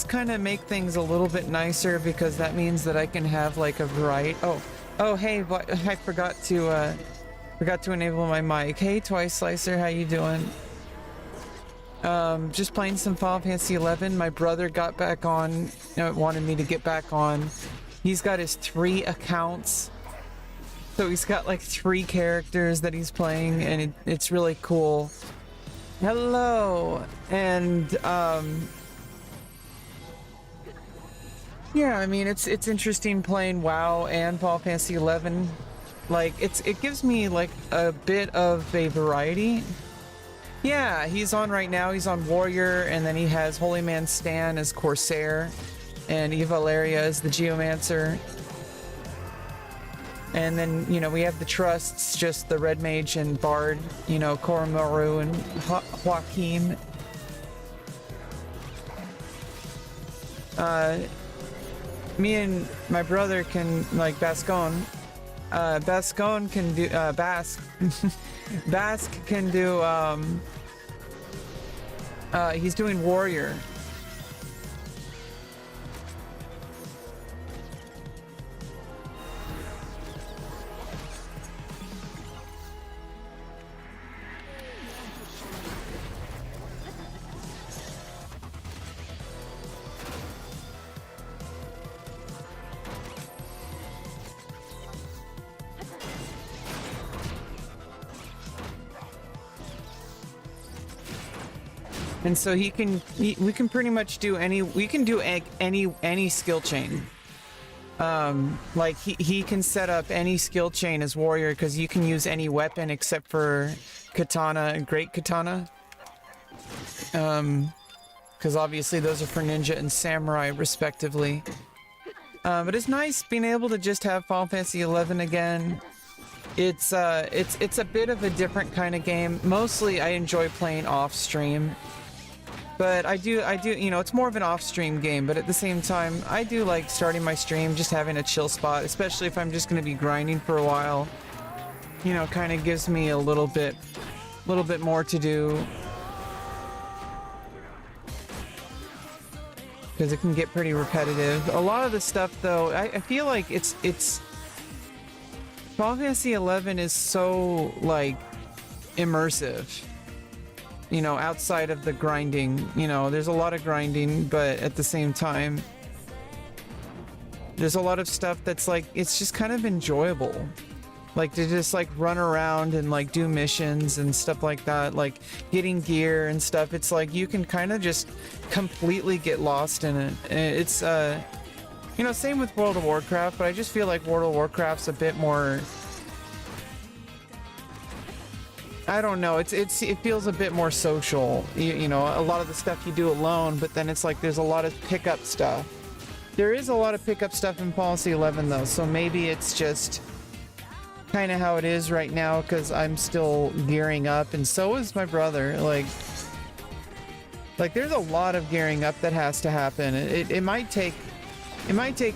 just kind of make things a little bit nicer because that means that I can have like a variety. Oh, hey, I forgot to enable my mic. Hey, Twice Slicer, how you doing? Just playing some Final Fantasy 11. My brother got back on, wanted me to get back on. He's got his 3 accounts. So he's got like 3 characters that he's playing, and it's really cool. Hello! And, yeah, I mean, it's interesting playing WoW and Final Fantasy 11. Like, it gives me like a bit of a variety. Yeah, he's on right now. He's on Warrior, and then he has Holy Man Stan as Corsair, and Eva Valeria as the Geomancer. And then, you know, we have the trusts, just the Red Mage and Bard, you know, Koromaru and Joaquin. Me and my brother can, like, Bascon can do, Basque can do, he's doing Warrior. And so we can pretty much do any skill chain. Like he can set up any skill chain as warrior because you can use any weapon except for katana and great katana. Because obviously those are for ninja and samurai respectively. But it's nice being able to just have Final Fantasy 11 again. It's a bit of a different kind of game. Mostly I enjoy playing off stream. But I do, you know, it's more of an off-stream game, but at the same time, I do like starting my stream, just having a chill spot, especially if I'm just going to be grinding for a while. You know, kind of gives me a little bit more to do. Because it can get pretty repetitive. A lot of the stuff, though, I feel like it's... Final Fantasy 11 is so, like, immersive. You know, outside of the grinding, you know, there's a lot of grinding, but at the same time, there's a lot of stuff that's like, it's just kind of enjoyable. Like to just like run around and like do missions and stuff like that, like getting gear and stuff. It's like you can kind of just completely get lost in it. It's, you know, same with World of Warcraft, but I just feel like World of Warcraft's a bit more... I don't know, it feels a bit more social. You know, a lot of the stuff you do alone, but then it's like there's a lot of pickup stuff. There is a lot of pickup stuff in Policy 11 though, so maybe it's just kind of how it is right now because I'm still gearing up, and so is my brother. Like there's a lot of gearing up that has to happen. It might take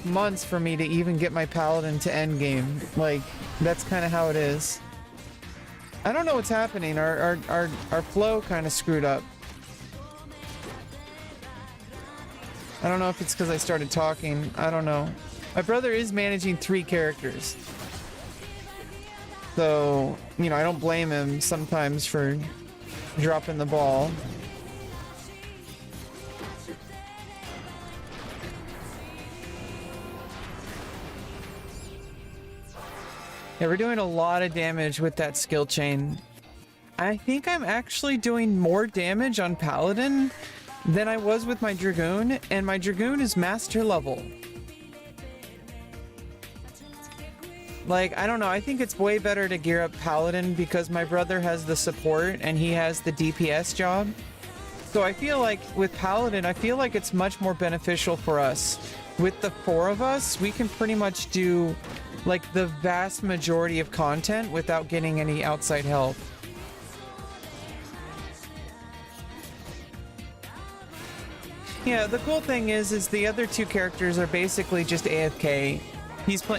months for me to even get my paladin to endgame. Like that's kind of how it is. I don't know what's happening. Our flow kind of screwed up. I don't know if it's because I started talking. I don't know. My brother is managing 3 characters. So, you know, I don't blame him sometimes for dropping the ball. Yeah, we're doing a lot of damage with that skill chain. I think I'm actually doing more damage on Paladin than I was with my Dragoon, and my Dragoon is master level. Like, I don't know, I think it's way better to gear up Paladin because my brother has the support and he has the DPS job. So I feel like with Paladin, I feel like it's much more beneficial for us. With the 4 of us, we can pretty much do like the vast majority of content without getting any outside help. Yeah, the cool thing is the other 2 characters are basically just AFK.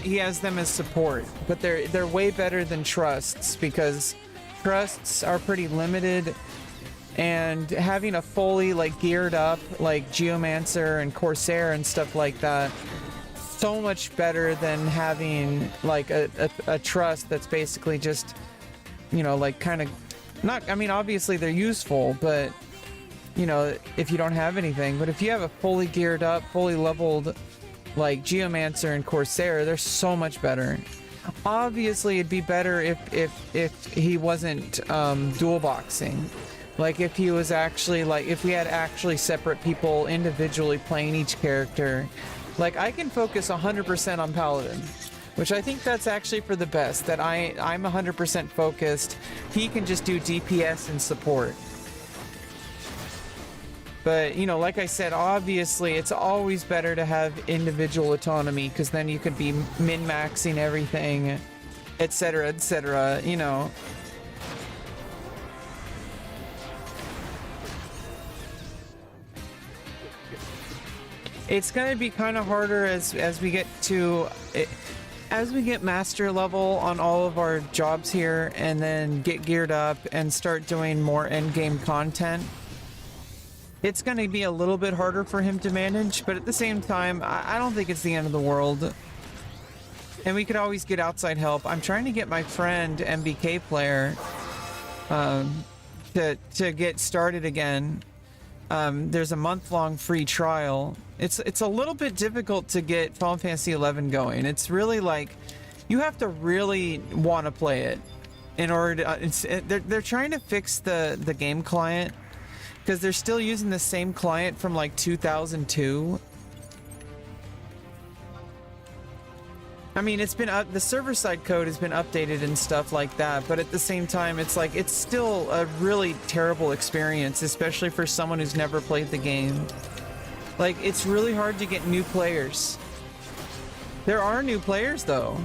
He has them as support, but they're way better than trusts because trusts are pretty limited and having a fully like geared up like Geomancer and Corsair and stuff like that, so much better than having like a trust that's basically just, you know, like kind of not, I mean, obviously they're useful, but you know, if you don't have anything, but if you have a fully geared up, fully leveled like Geomancer and Corsair, they're so much better. Obviously it'd be better if he wasn't dual boxing. Like if he was actually like, if we had actually separate people individually playing each character. Like I can focus 100% on Paladin, which I think that's actually for the best, that I'm 100% focused. He can just do DPS and support. But, you know, like I said, obviously it's always better to have individual autonomy, because then you could be min-maxing everything, etc., you know. It's going to be kind of harder as we get to as we get master level on all of our jobs here, and then get geared up and start doing more end game content. It's going to be a little bit harder for him to manage, but at the same time, I don't think it's the end of the world. And we could always get outside help. I'm trying to get my friend MBK player to get started again. There's a month-long free trial. It's a little bit difficult to get Final Fantasy XI going. It's really like you have to really want to play it in order to. They're trying to fix the game client, because they're still using the same client from like 2002. I mean, it's been the server side code has been updated and stuff like that, but at the same time, it's like it's still a really terrible experience, especially for someone who's never played the game. Like, it's really hard to get new players. There are new players though,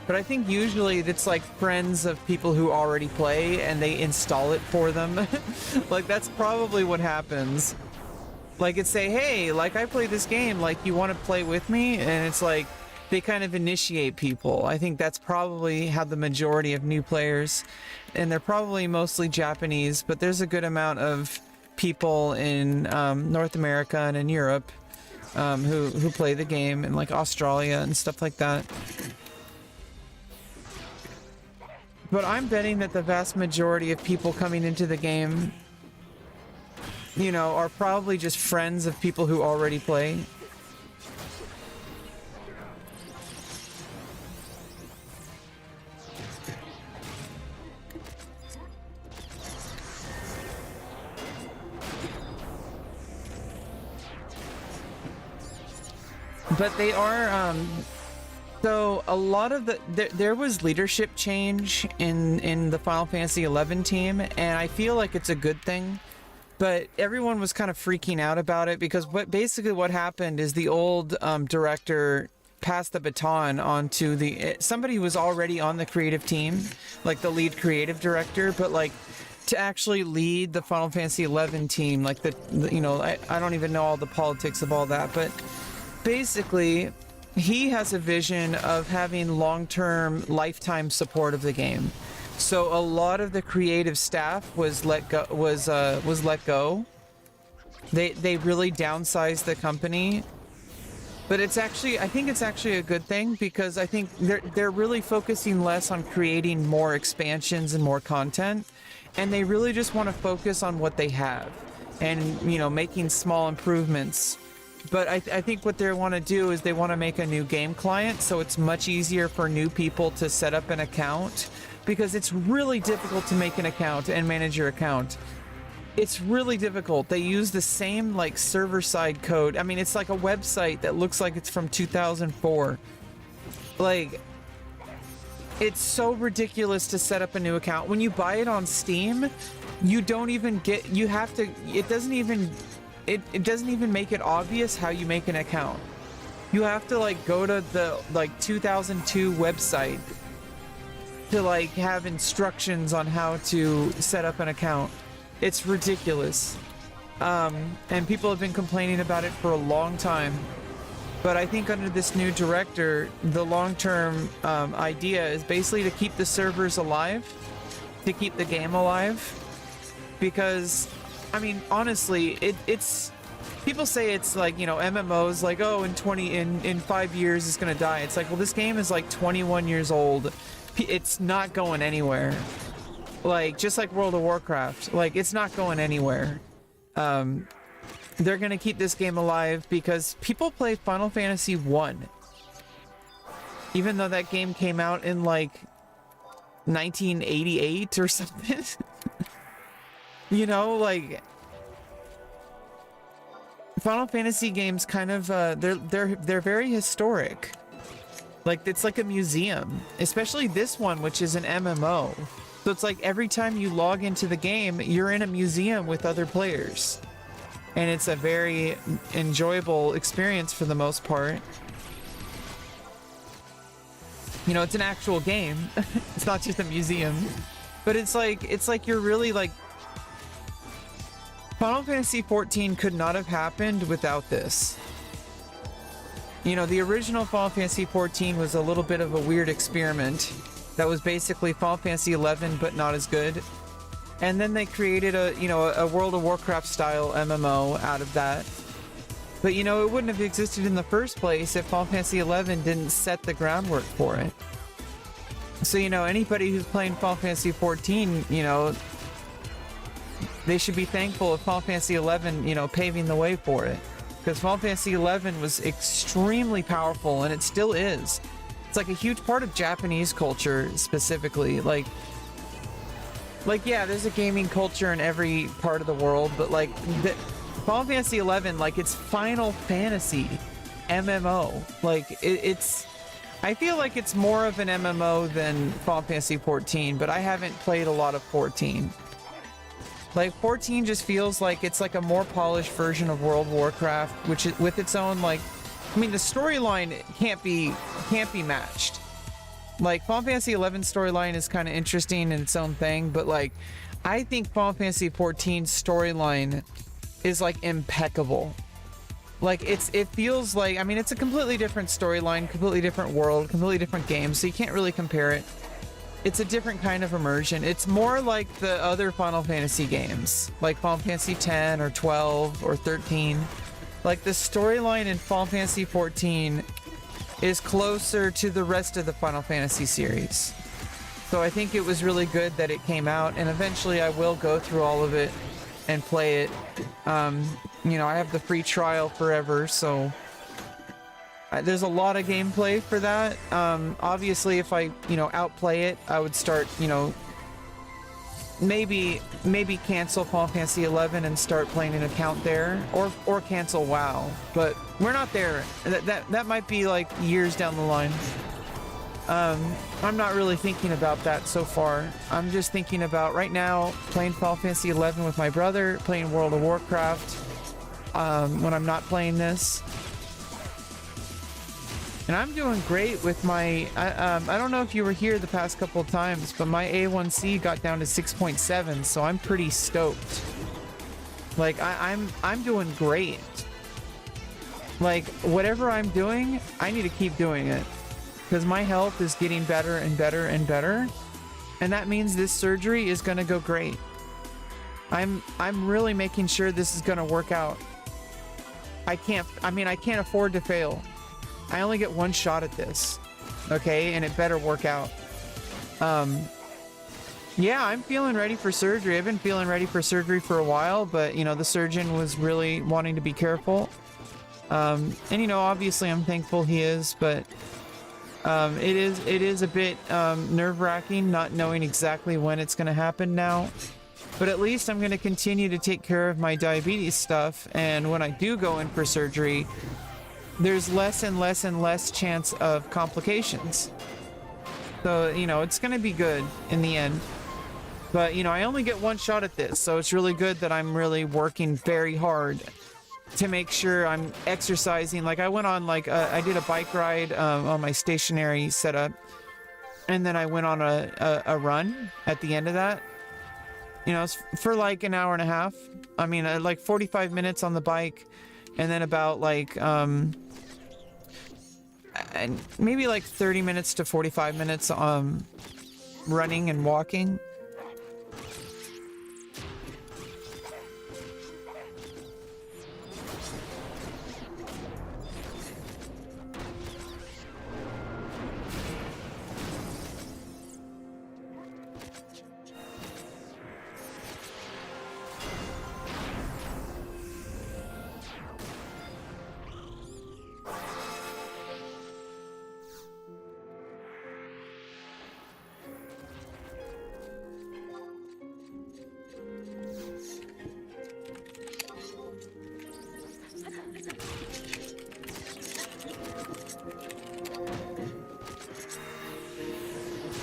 but I think usually it's like friends of people who already play and they install it for them. Like, that's probably what happens. Like, it's say, hey, like I play this game, like you want to play with me? And it's like they kind of initiate people. I think that's probably how the majority of new players, and they're probably mostly Japanese, but there's a good amount of people in North America and in Europe who play the game, and like Australia and stuff like that. But I'm betting that the vast majority of people coming into the game, you know, are probably just friends of people who already play. But they are, so a lot of there was leadership change in the Final Fantasy XI team, and I feel like it's a good thing. But everyone was kind of freaking out about it, because basically what happened is the old director passed the baton on to somebody who was already on the creative team, like the lead creative director, but like to actually lead the Final Fantasy XI team, like you know, I don't even know all the politics of all that, but basically he has a vision of having long-term lifetime support of the game. So a lot of the creative staff was let go. They really downsized the company, but it's actually, I think it's actually a good thing, because I think they're really focusing less on creating more expansions and more content, and they really just want to focus on what they have, and you know, making small improvements. But I think what they want to do is they want to make a new game client, so it's much easier for new people to set up an account, because it's really difficult to make an account and manage your account. It's really difficult. They use the same like server-side code. I mean, it's like a website that looks like it's from 2004. Like, it's so ridiculous to set up a new account. When you buy it on Steam, you don't even get, you have to, it doesn't even make it obvious how you make an account. You have to like go to the like 2002 website to like have instructions on how to set up an account. It's ridiculous. And people have been complaining about it for a long time. But I think under this new director, the long-term idea is basically to keep the servers alive, to keep the game alive. because, I mean, honestly, it's people say it's like, you know, MMOs like, oh, in 5 years it's gonna die. It's like, well, this game is like 21 years old. It's not going anywhere. Like, just like World of Warcraft, like, it's not going anywhere. They're gonna keep this game alive because people play Final Fantasy 1. Even though that game came out in like 1988 or something. You know, like, Final Fantasy games kind of they're very historic. Like, it's like a museum, especially this one, which is an MMO. So it's like every time you log into the game, you're in a museum with other players. And it's a very enjoyable experience for the most part. You know, it's an actual game. It's not just a museum. But it's like you're really like, Final Fantasy 14 could not have happened without this. You know, the original Final Fantasy 14 was a little bit of a weird experiment that was basically Final Fantasy 11 but not as good. And then they created a, you know, a World of Warcraft style MMO out of that. But, you know, it wouldn't have existed in the first place if Final Fantasy 11 didn't set the groundwork for it. So, you know, anybody who's playing Final Fantasy 14, you know, they should be thankful of Final Fantasy 11, you know, paving the way for it. Because Final Fantasy 11 was extremely powerful, and it still is. It's like a huge part of Japanese culture, specifically. Like, yeah, there's a gaming culture in every part of the world, but like, Final Fantasy 11, like, it's Final Fantasy MMO. Like, it's, I feel like it's more of an MMO than Final Fantasy 14, but I haven't played a lot of 14. Like, 14 just feels like it's like a more polished version of World of Warcraft, which is with its own, like, I mean, the storyline can't be matched. Like, Final Fantasy 11 storyline is kind of interesting in its own thing, but like, I think Final Fantasy 14 storyline is like impeccable. Like, it feels like, I mean, it's a completely different storyline, completely different world, completely different game, so you can't really compare it. It's a different kind of immersion. It's more like the other Final Fantasy games, like Final Fantasy 10 or 12 or 13. Like, the storyline in Final Fantasy 14 is closer to the rest of the Final Fantasy series. So I think it was really good that it came out, and eventually I will go through all of it and play it. You know, I have the free trial forever, so there's a lot of gameplay for that. Obviously, if I, you know, outplay it, I would start, you know, maybe cancel Final Fantasy 11 and start playing an account there, or cancel WoW. But we're not there. That might be like years down the line. I'm not really thinking about that so far. I'm just thinking about right now playing Final Fantasy 11 with my brother, playing World of Warcraft when I'm not playing this. And I'm doing great with my, I don't know if you were here the past couple of times, but my A1C got down to 6.7, so I'm pretty stoked. Like, I'm doing great. Like, whatever I'm doing, I need to keep doing it. Because my health is getting better and better and better. And that means this surgery is gonna go great. I'm really making sure this is gonna work out. I can't afford to fail. I only get one shot at this, okay? And it better work out. Yeah, I'm feeling ready for surgery. I've been feeling ready for surgery for a while, but, you know, the surgeon was really wanting to be careful. And, you know, obviously I'm thankful he is, but it is a bit nerve-wracking not knowing exactly when it's going to happen now. But at least I'm going to continue to take care of my diabetes stuff, and when I do go in for surgery, there's less and less and less chance of complications. So, you know, it's going to be good in the end. But, you know, I only get one shot at this, so it's really good that I'm really working very hard to make sure I'm exercising. Like, I went on, like, I did a bike ride on my stationary setup, and then I went on a run at the end of that. You know, it's for like an hour and a half. I mean, like 45 minutes on the bike, and then about like maybe like 30 minutes to 45 minutes running and walking.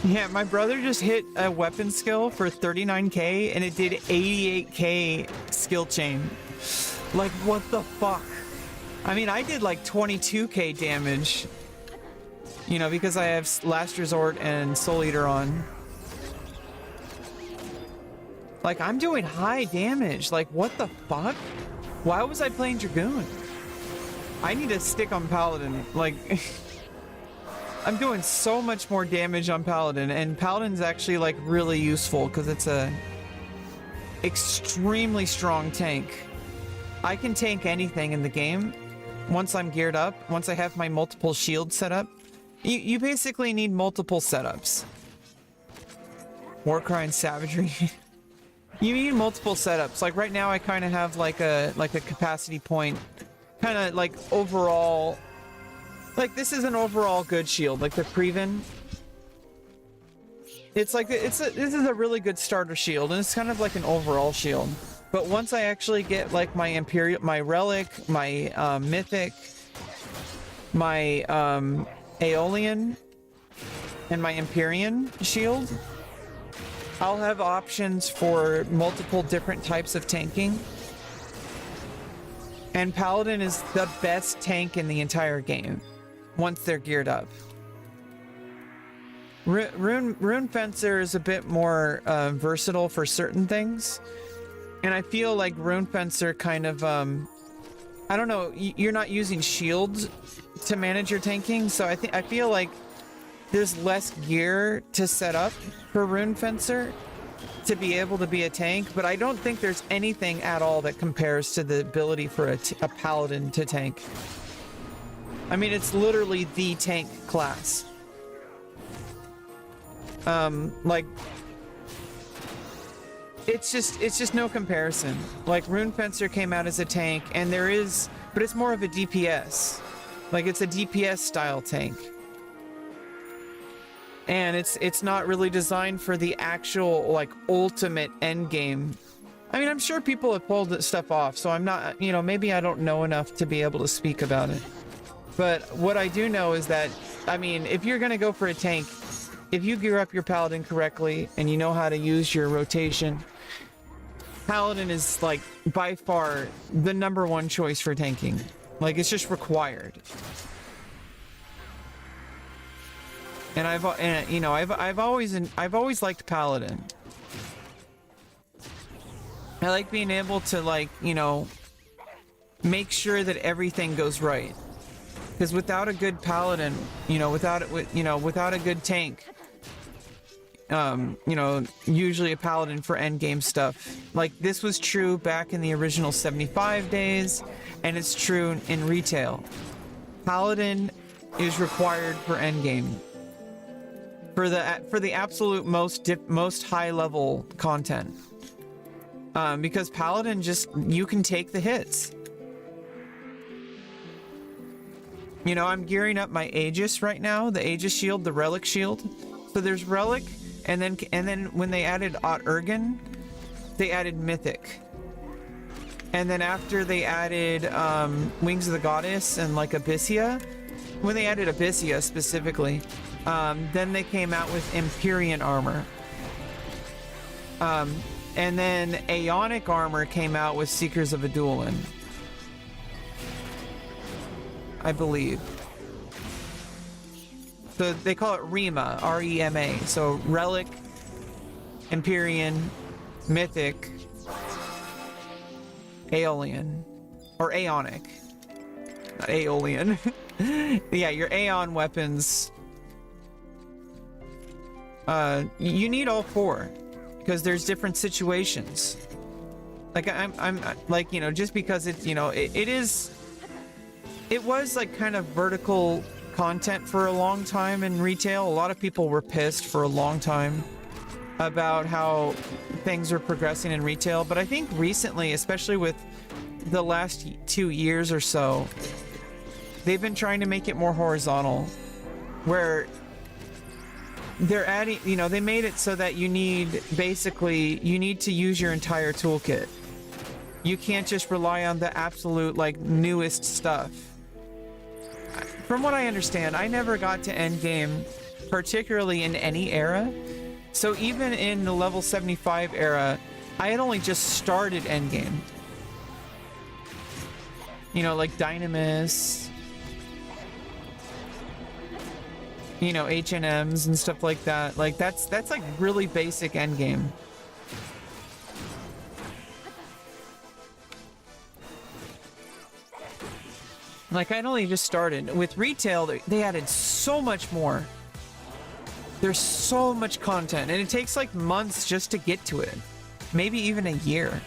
Yeah, my brother just hit a weapon skill for 39k and it did 88k skill chain. Like, what the fuck? I mean, I did like 22k damage. You know, because I have Last Resort and Soul Eater on. Like, I'm doing high damage. Like, what the fuck? Why was I playing Dragoon? I need to stick on Paladin. Like, I'm doing so much more damage on Paladin, and Paladin's actually, like, really useful because it's a extremely strong tank. I can tank anything in the game once I'm geared up, once I have my multiple shields set up. You basically need multiple setups. Warcry and Savagery. You need multiple setups. Like right now I kind of have like a capacity point, kind of like overall, like this is an overall good shield, like the Preven. It's like this is a really good starter shield, and it's kind of like an overall shield. But once I actually get like my Imperial, my Relic, my Mythic, my Aeolian, and my Empyrean shield, I'll have options for multiple different types of tanking. And Paladin is the best tank in the entire game once they're geared up. Rune Fencer is a bit more versatile for certain things. And I feel like Rune Fencer kind of, I don't know, you're not using shields to manage your tanking, so I feel like there's less gear to set up for Rune Fencer to be able to be a tank, but I don't think there's anything at all that compares to the ability for a Paladin to tank. I mean, it's literally the tank class. Like, it's just no comparison. Like, Rune Fencer came out as a tank, and but it's more of a DPS. Like, it's a DPS style tank. And it's not really designed for the actual, like, ultimate end game. I mean, I'm sure people have pulled this stuff off, so I'm not, you know, maybe I don't know enough to be able to speak about it. But what I do know is that, I mean, if you're gonna go for a tank, if you gear up your Paladin correctly and you know how to use your rotation, Paladin is, like, by far the #1 choice for tanking. Like, it's just required. And I've always liked Paladin. I like being able to, like, you know, make sure that everything goes right. Because without a good Paladin, you know, without a good tank, you know, usually a Paladin for endgame stuff. Like, this was true back in the original 75 days, and it's true in retail. Paladin is required for endgame. For the absolute most high level content. Because Paladin you can take the hits. You know, I'm gearing up my Aegis right now, the Aegis shield, the Relic shield. So there's Relic, and then when they added Ot-Urgen, they added Mythic. And then after they added Wings of the Goddess and like Abyssia, when they added Abyssia specifically, then they came out with Empyrean armor. And then Aeonic armor came out with Seekers of Adullin, I believe. So they call it Rema, R-E-M-A. So Relic, Empyrean, Mythic, Aeolian, or Aeonic. Not Aeolian. Yeah, your Aeon weapons. You need all 4 because there's different situations. Like, I'm like, you know, just because it's, you know, it was like kind of vertical content for a long time in retail. A lot of people were pissed for a long time about how things are progressing in retail. But I think recently, especially with the last 2 years or so, they've been trying to make it more horizontal, where they're adding, you know, they made it so that you need to use your entire toolkit. You can't just rely on the absolute, like, newest stuff. From what I understand, I never got to endgame particularly in any era. So even in the level 75 era, I had only just started endgame. You know, like Dynamis, you know, H&Ms and stuff like that. Like that's like really basic endgame. Like I'd only just started. With retail, they added so much more. There's so much content, and it takes like months just to get to it. Maybe even a year.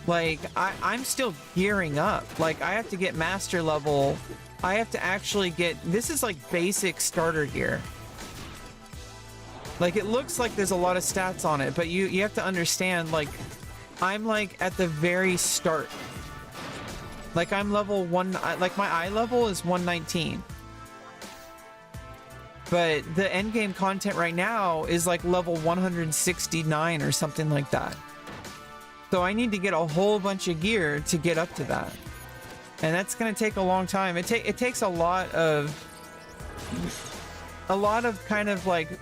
Like, I'm still gearing up. Like, I have to get master level. I have to actually get... This is like basic starter gear. Like, it looks like there's a lot of stats on it, but you have to understand, like, I'm like at the very start. Like, I'm level 1... Like, my eye level is 119. But the endgame content right now is like level 169 or something like that. So I need to get a whole bunch of gear to get up to that. And that's going to take a long time. It takes a lot of kind of like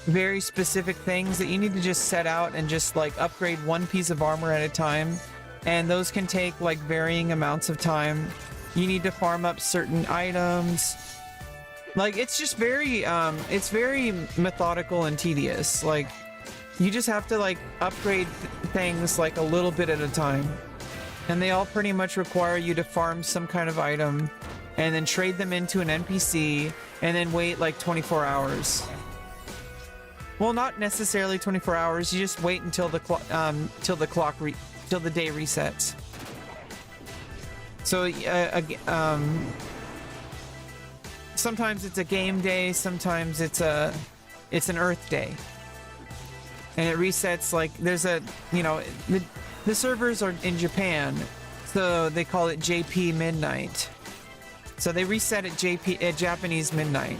very specific things that you need to just set out and just like upgrade one piece of armor at a time. And those can take like varying amounts of time. You need to farm up certain items. Like, it's just very, it's very methodical and tedious. Like, you just have to, like, upgrade things, like, a little bit at a time. And they all pretty much require you to farm some kind of item, and then trade them into an NPC, and then wait, like, 24 hours. Well, not necessarily 24 hours. You just wait until the till the day resets. So, sometimes it's a game day, sometimes it's an Earth day. And it resets, like, there's a, you know, the servers are in Japan, so they call it JP midnight. So they reset at Japanese midnight.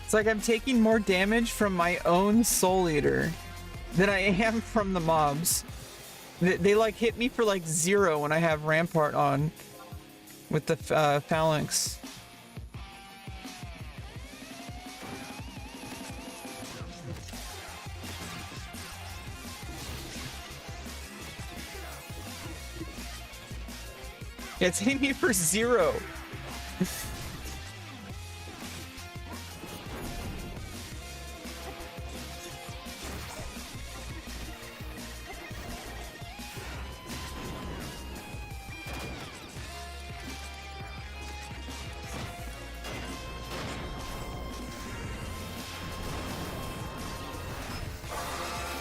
It's like I'm taking more damage from my own Soul Eater than I am from the mobs. They like hit me for like 0 when I have Rampart on with the Phalanx. It's hitting me for 0.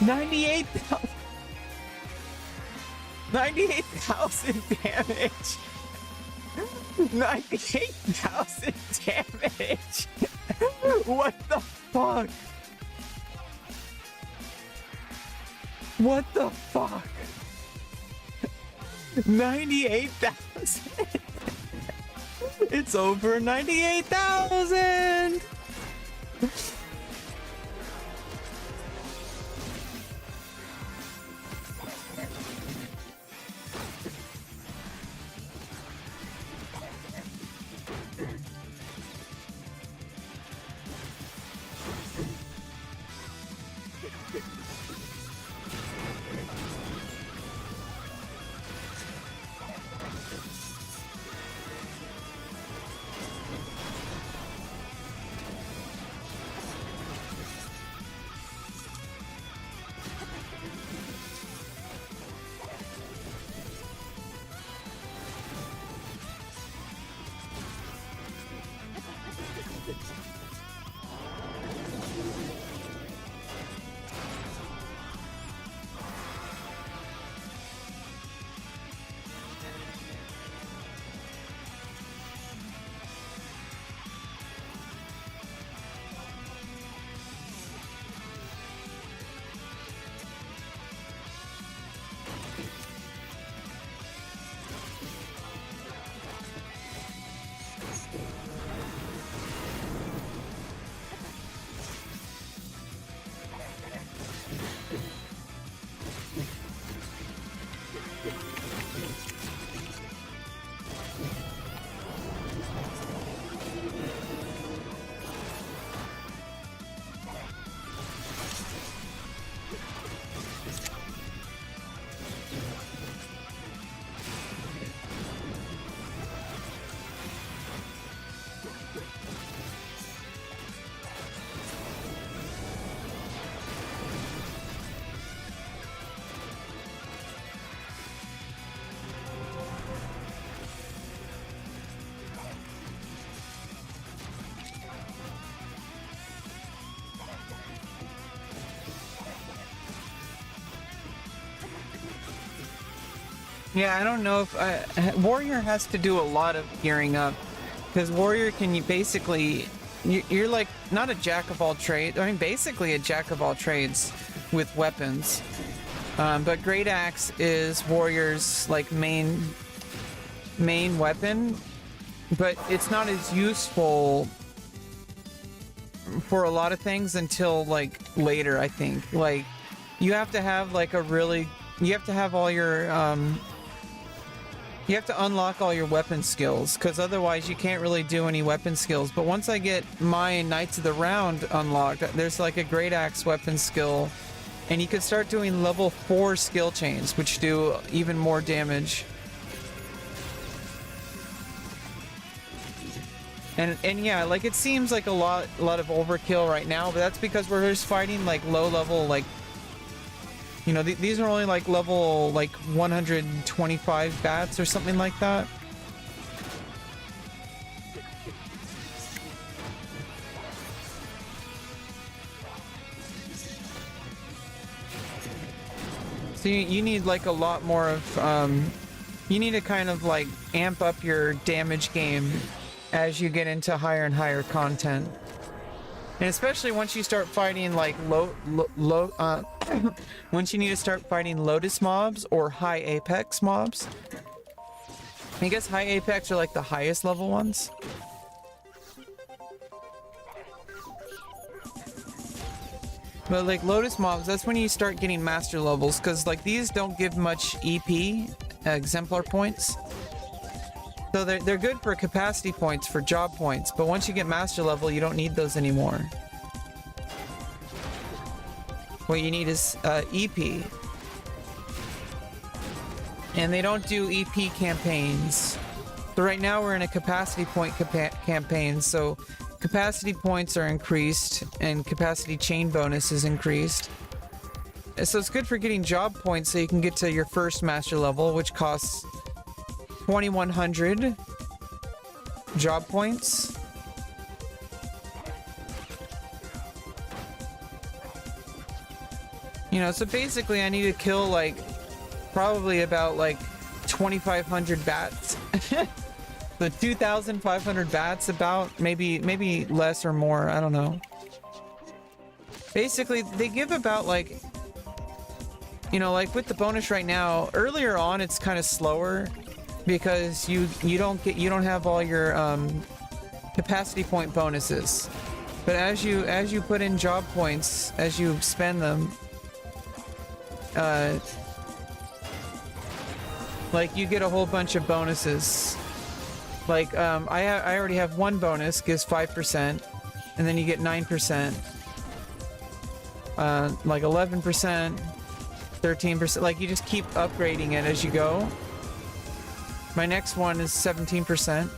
98,000. 98,000 damage. 98,000 damage. What the fuck? What the fuck? 98,000. It's over 98,000. Yeah, I don't know if Warrior has to do a lot of gearing up, because Warrior can you basically you're like not a jack of all trades. I mean, basically a jack of all trades with weapons. But Great Axe is Warrior's like main weapon, but it's not as useful for a lot of things until like later. I think like you have to have like you have to have all your you have to unlock all your weapon skills, because otherwise you can't really do any weapon skills. But once I get my Knights of the Round unlocked, there's like a Great Axe weapon skill, and you can start doing level 4 skill chains, which do even more damage. And yeah, like it seems like a lot of overkill right now, but that's because we're just fighting like low level, like, you know, these are only like level like 125 bats or something like that. So you need like a lot more of, you need to kind of like amp up your damage game as you get into higher and higher content. And especially once you start fighting like once you need to start fighting Lotus mobs or high Apex mobs. I guess high Apex are like the highest level ones. But like Lotus mobs, that's when you start getting master levels, because like these don't give much EP, exemplar points. So they're good for capacity points, for job points, but once you get master level, you don't need those anymore. What you need is EP. And they don't do EP campaigns. So right now we're in a capacity point campaign, so capacity points are increased and capacity chain bonus is increased. So it's good for getting job points so you can get to your first master level, which costs 2,100 job points. You know, so basically I need to kill like probably about like 2,500 bats. The 2,500 bats, about maybe less or more, I don't know. Basically they give about like, you know, like with the bonus right now, earlier on it's kind of slower because you don't have all your capacity point bonuses. But as you put in job points, as you spend them, like you get a whole bunch of bonuses. Like I already have one bonus, gives 5%, and then you get 9%, like 11%, 13%. Like you just keep upgrading it as you go. My next one is 17%.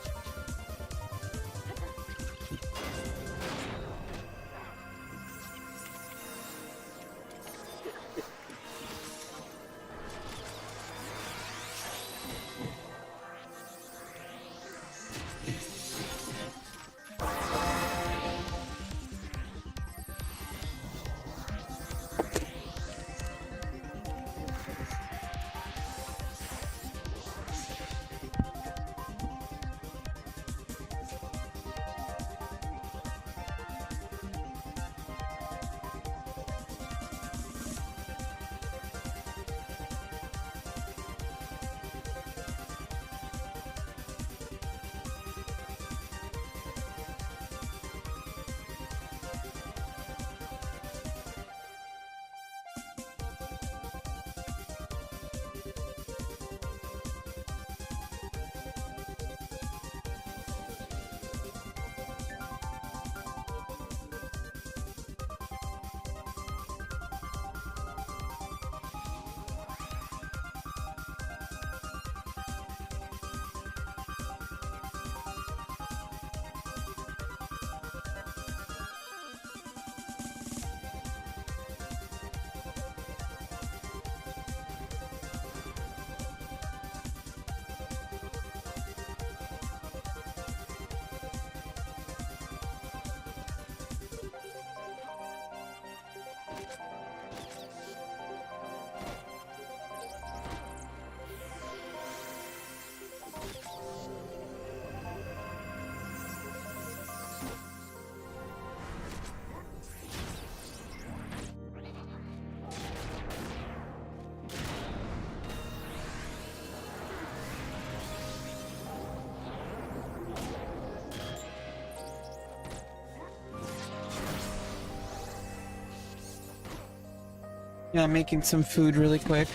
Yeah, I'm making some food really quick.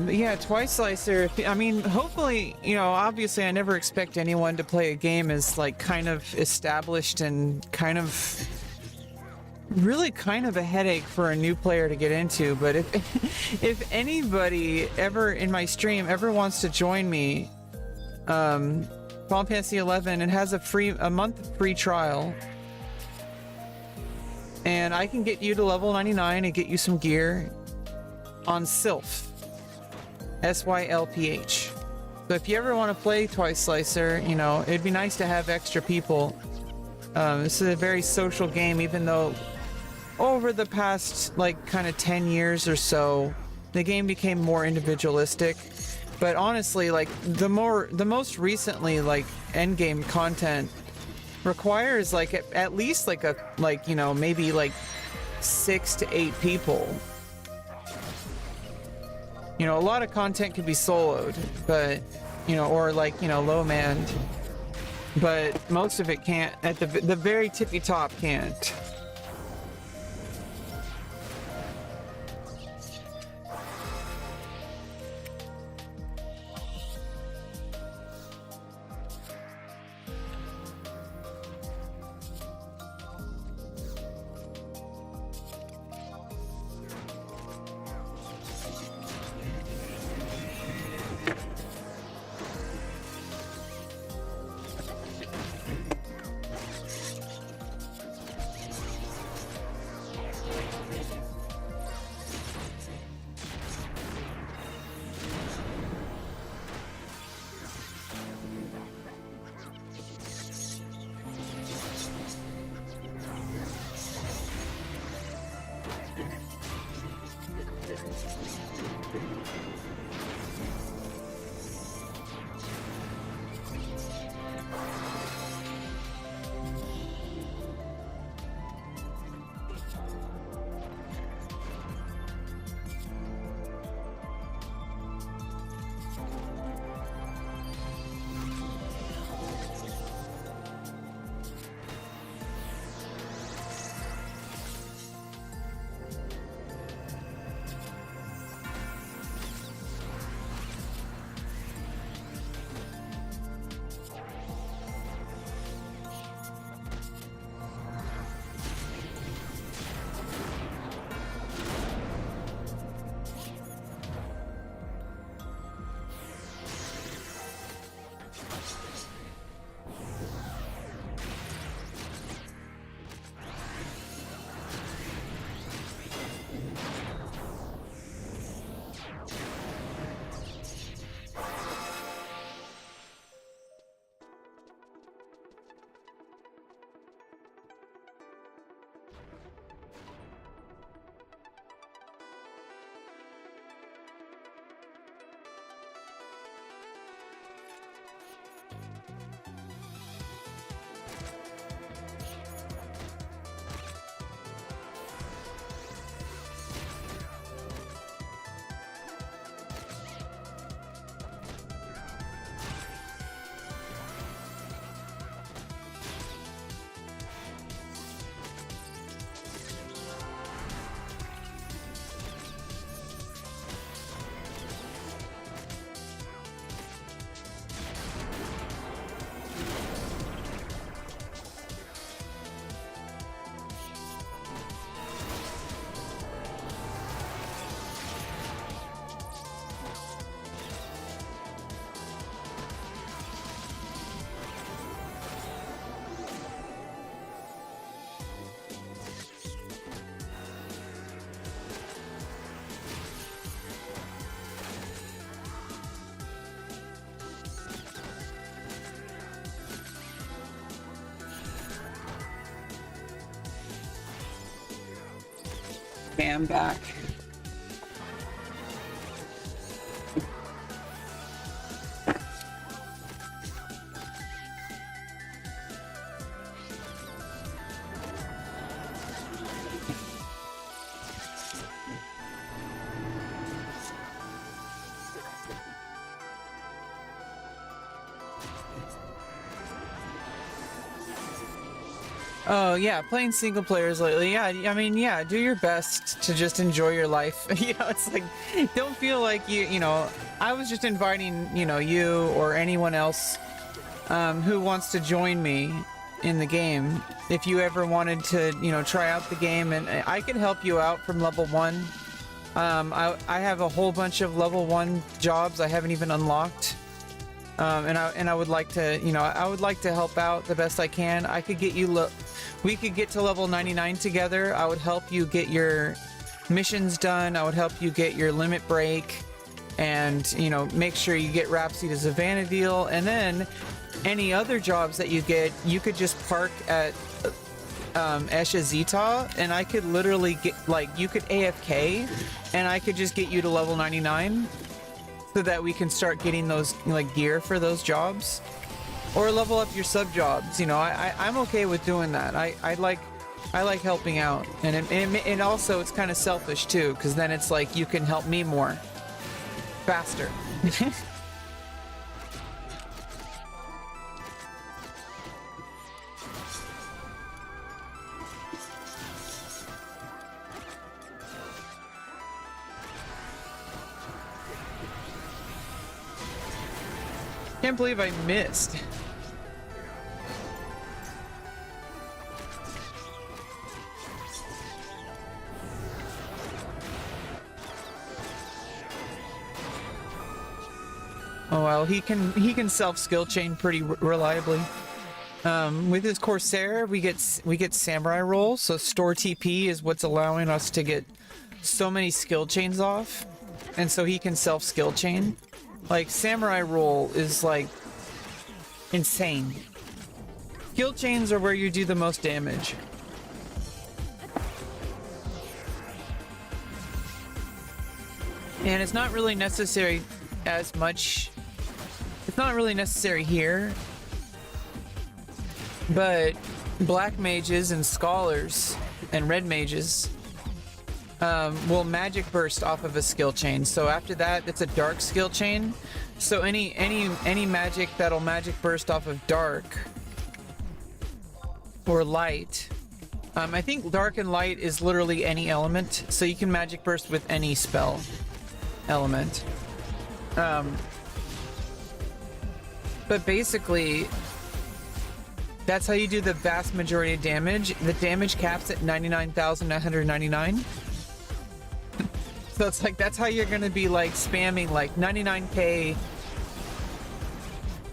Yeah, Twice Slicer, I mean, hopefully, you know, obviously I never expect anyone to play a game as like kind of established and kind of really kind of a headache for a new player to get into. But if anybody ever in my stream ever wants to join me, Final Fantasy 11, it has a month free trial, and I can get you to level 99 and get you some gear on Sylph. SYLPH. So if you ever want to play Twice Slicer, you know, it'd be nice to have extra people. This is a very social game, even though over the past like kind of 10 years or so, the game became more individualistic. But honestly, like the most recently like end game content requires like at least like you know, maybe like 6 to 8 people. You know, a lot of content can be soloed, but, you know, or like, you know, low manned, but most of it can't, at the very tippy top can't. Okay, I'm back. Oh yeah, playing single players lately. Yeah, I mean, yeah, do your best to just enjoy your life. You know, it's like, don't feel like you know, I was just inviting, you know, you or anyone else who wants to join me in the game. If you ever wanted to, you know, try out the game, and I could help you out from level 1. I have a whole bunch of level 1 jobs I haven't even unlocked. And I would like to, you know, I would like to help out the best I can. I could get you, we could get to level 99 together. I would help you get your missions done. I would help you get your limit break, and, you know, make sure you get Rhapsody to Savannah deal. And then any other jobs that you get, you could just park at Esha Zeta, and I could literally get, like, you could AFK, and I could just get you to level 99. So that we can start getting those, like, gear for those jobs, or level up your sub jobs. You know, I'm okay with doing that. I like helping out, and also it's kind of selfish too, because then it's like you can help me more faster. Can't believe I missed. Oh well, he can self skill chain pretty reliably. With his Corsair, we get samurai roll, so store TP is what's allowing us to get so many skill chains off, and so he can self skill chain. Like, samurai roll is like insane. Skill chains are where you do the most damage. And it's not really necessary as much. It's not really necessary here. But black mages and scholars and red mages will magic burst off of a skill chain. So after that, it's a dark skill chain. So any magic that'll magic burst off of dark or light. I think dark and light is literally any element, so you can magic burst with any spell element. But basically, that's how you do the vast majority of damage. The damage caps at 99,999. So it's like, that's how you're gonna be like spamming like 99k,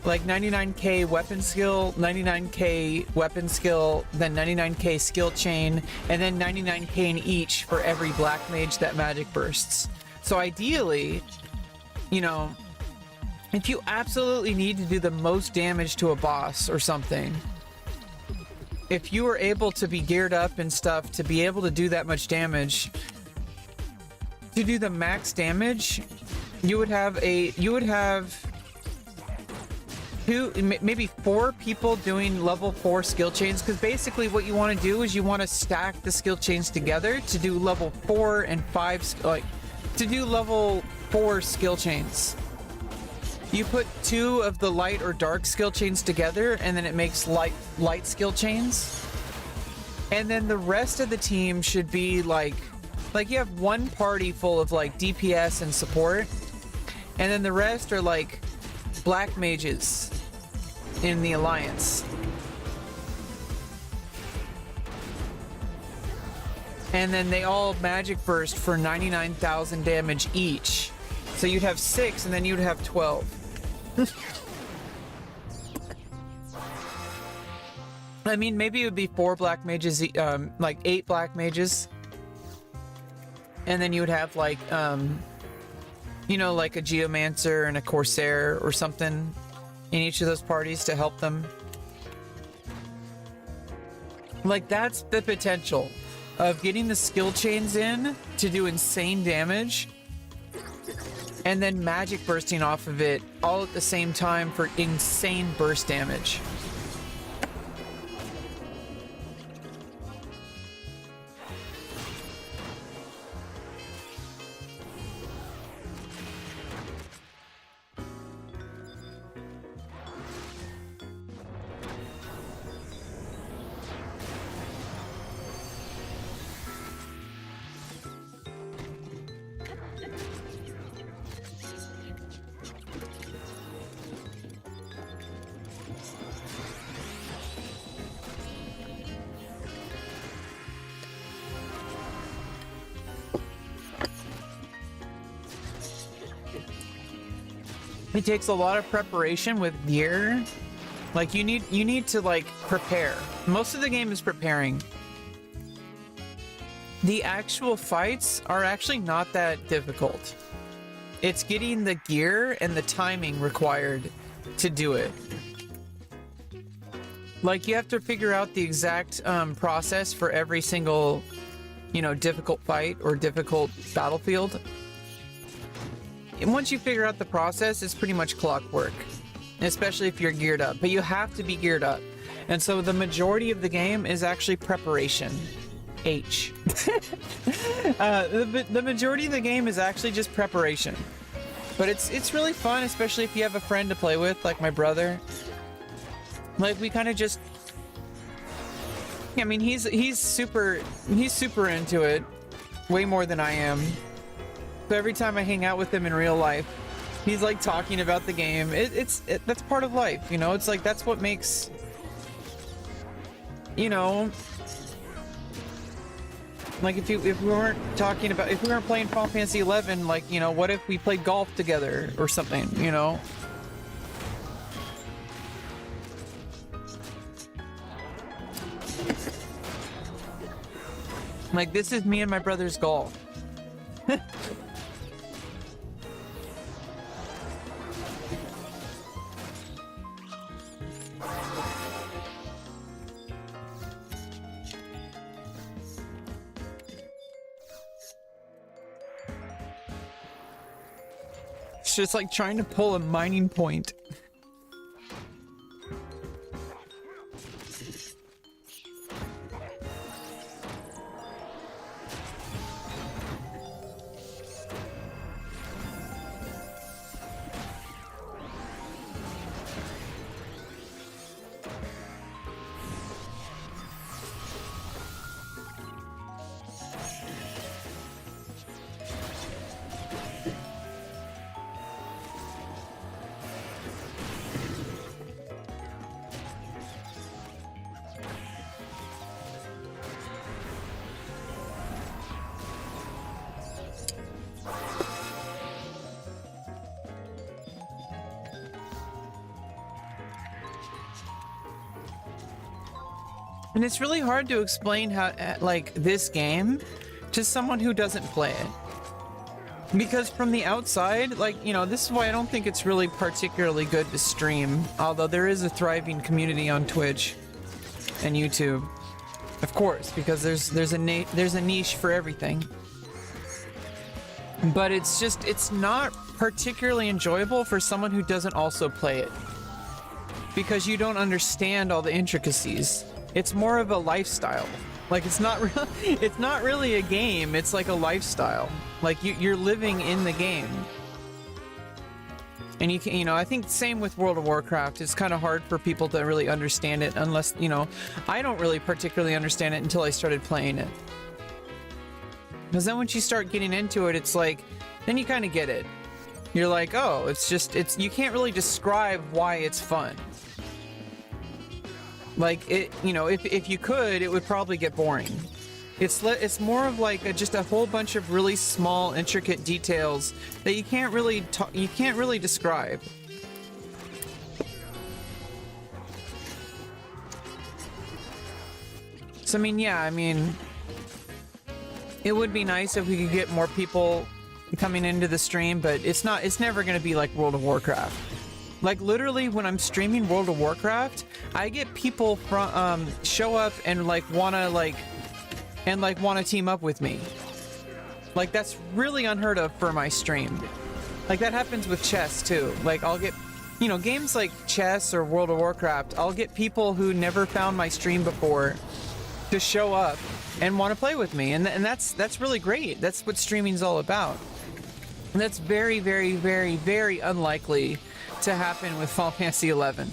like 99k weapon skill, 99k weapon skill, then 99k skill chain, and then 99k in each for every black mage that magic bursts. So ideally, you know, if you absolutely need to do the most damage to a boss or something, if you were able to be geared up and stuff to be able to do that much damage, to do the max damage, you would have two, maybe 4 people doing level 4 skill chains, because basically what you want to do is you want to stack the skill chains together to do level 4 and 5, like to do level 4 skill chains. You put 2 of the light or dark skill chains together, and then it makes light skill chains. And then the rest of the team should be like you have one party full of like DPS and support, and then the rest are like black mages in the alliance. And then they all magic burst for 99,000 damage each. So you'd have 6, and then you'd have 12. I mean, maybe it would be 4 black mages, like 8 black mages. And then you would have like, you know, like a geomancer and a corsair or something in each of those parties to help them. Like, that's the potential of getting the skill chains in to do insane damage, and then magic bursting off of it all at the same time for insane burst damage. It takes a lot of preparation with gear. Like, you need to like prepare. Most of the game is preparing. The actual fights are actually not that difficult. It's getting the gear and the timing required to do it. Like, you have to figure out the exact process for every single, you know, difficult fight or difficult battlefield. And once you figure out the process, it's pretty much clockwork, especially if you're geared up. But you have to be geared up. And so the majority of the game is actually preparation. H. The majority of the game is actually just preparation. But it's really fun, especially if you have a friend to play with, like my brother. Like, we kind of just... I mean, he's super into it. Way more than I am. So every time I hang out with him in real life, he's like talking about the game. That's part of life, you know? It's like, that's what makes, you know, like if we weren't playing Final Fantasy 11, like, you know, what if we played golf together or something, you know? Like, this is me and my brother's golf. It's just like trying to pull a mining point. And it's really hard to explain how, like, this game to someone who doesn't play it. Because from the outside, like, you know, this is why I don't think it's really particularly good to stream. Although there is a thriving community on Twitch and YouTube. Of course, because there's a niche for everything. But it's just, it's not particularly enjoyable for someone who doesn't also play it. Because you don't understand all the intricacies. It's more of a lifestyle. Like, it's not really a game. It's like a lifestyle. Like, you're living in the game. And you know, I think same with World of Warcraft. It's kind of hard for people to really understand it unless, you know, I don't really particularly understand it until I started playing it. Because then once you start getting into it, it's like, then you kind of get it. You're like, oh, it's you can't really describe why it's fun. Like, it, you know, if you could, it would probably get boring. It's more of like just a whole bunch of really small, intricate details that you can't really describe. So I mean, yeah, I mean, it would be nice if we could get more people coming into the stream, but it's never going to be like World of Warcraft. Like, literally, when I'm streaming World of Warcraft, I get people from show up and wanna team up with me. Like, that's really unheard of for my stream. Like, that happens with chess too. Like, I'll get, you know, games like chess or World of Warcraft, I'll get people who never found my stream before to show up and want to play with me, and that's really great. That's what streaming's all about. And that's very, very, very, very unlikely to happen with Final Fantasy 11,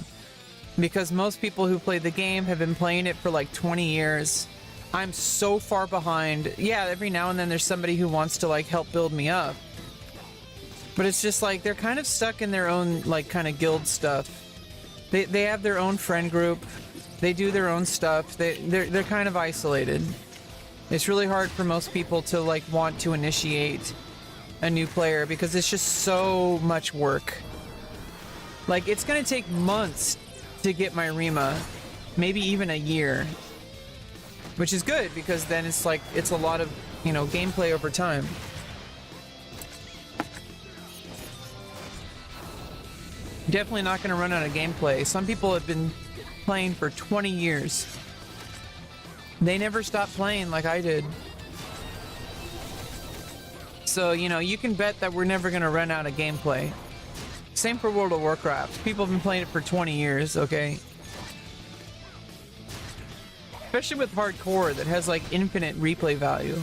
because most people who play the game have been playing it for like 20 years. I'm so far behind. Yeah, every now and then there's somebody who wants to like help build me up, but it's just like they're kind of stuck in their own like kind of guild stuff. They have their own friend group. They do their own stuff. They're kind of isolated. It's really hard for most people to like want to initiate a new player because it's just so much work. Like, it's gonna take months to get my Rima, maybe even a year, which is good because then it's like, it's a lot of, you know, gameplay over time. Definitely not gonna run out of gameplay. Some people have been playing for 20 years. They never stopped playing like I did. So, you know, you can bet that we're never gonna run out of gameplay. Same for World of Warcraft. People have been playing it for 20 years, okay? Especially with hardcore that has like infinite replay value.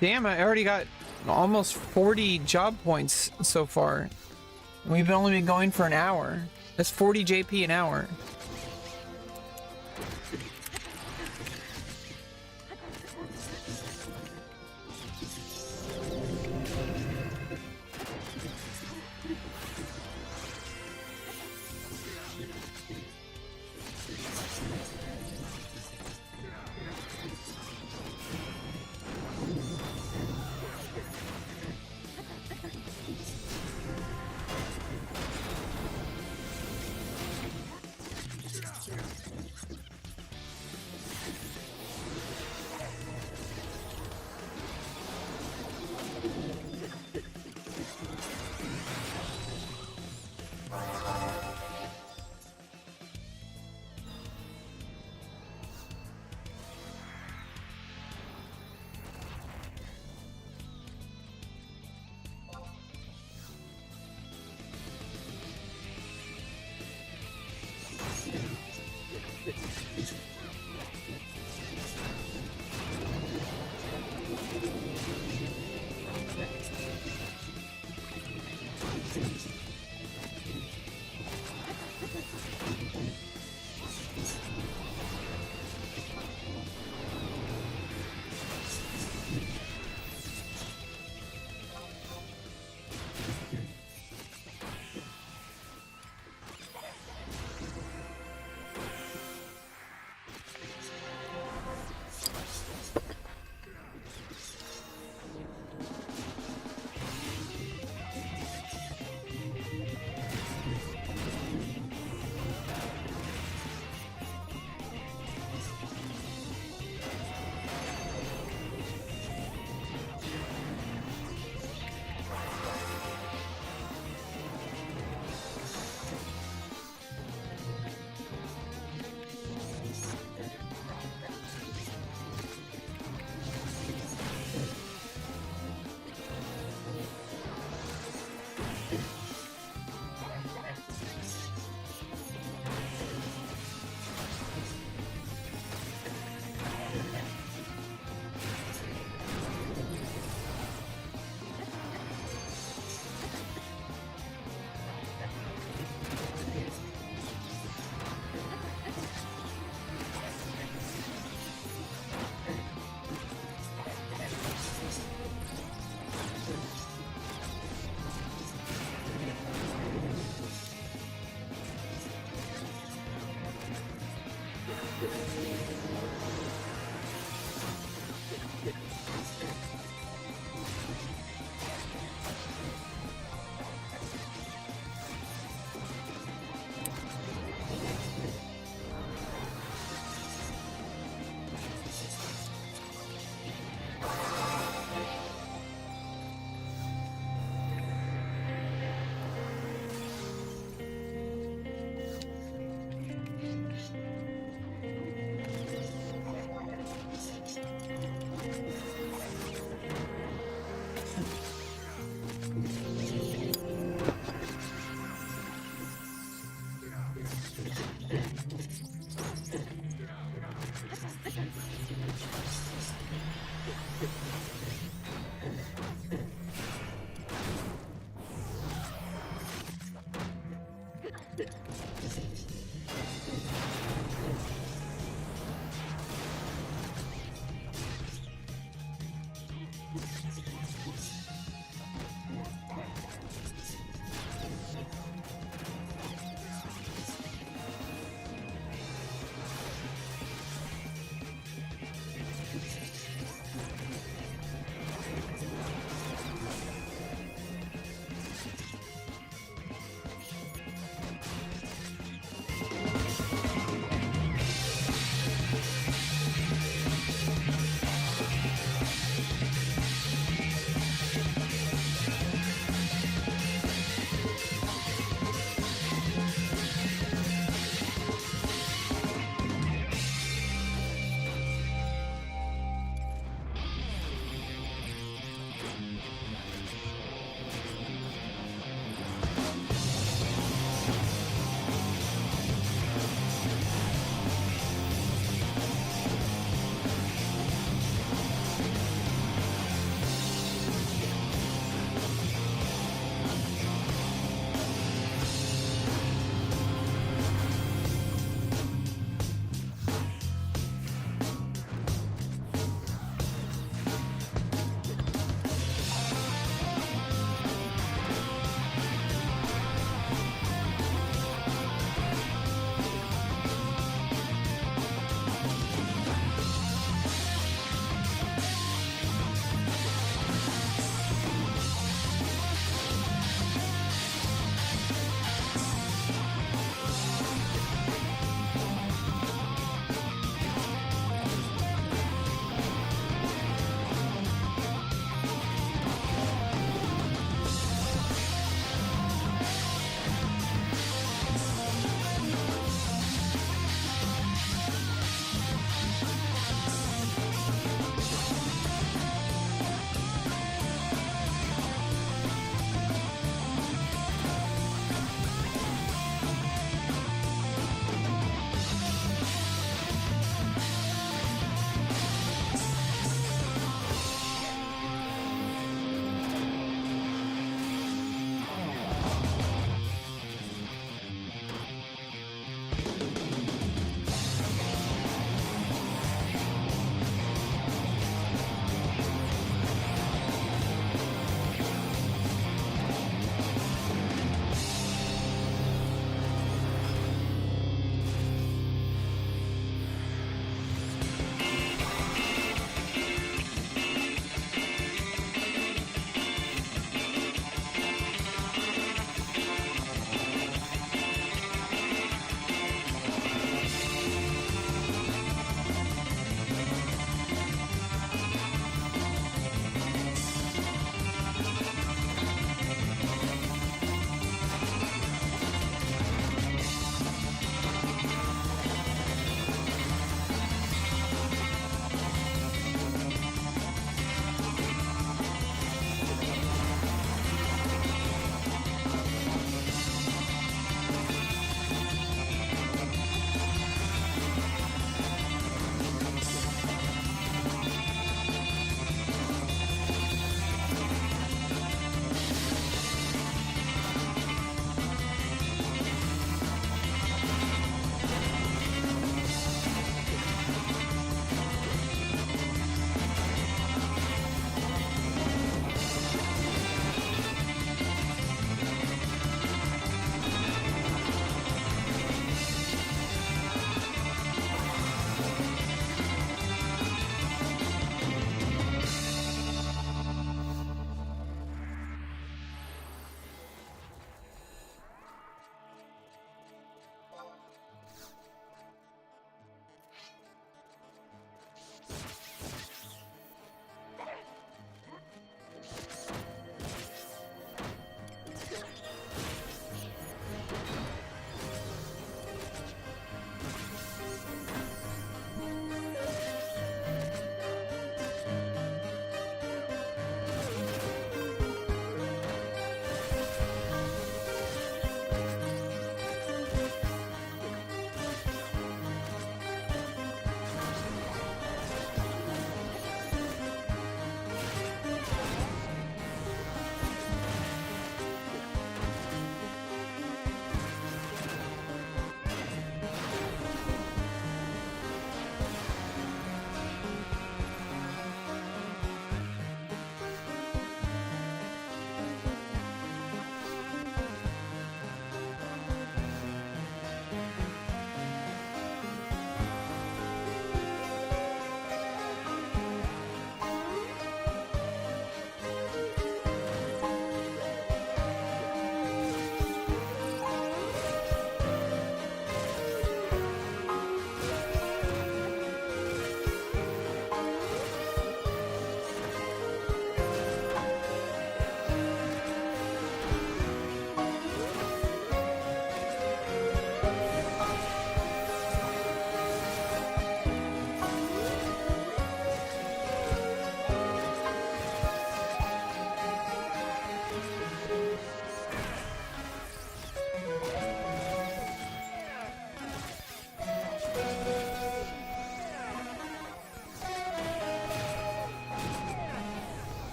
Damn, I already got almost 40 job points so far. We've only been going for an hour. That's 40 JP an hour.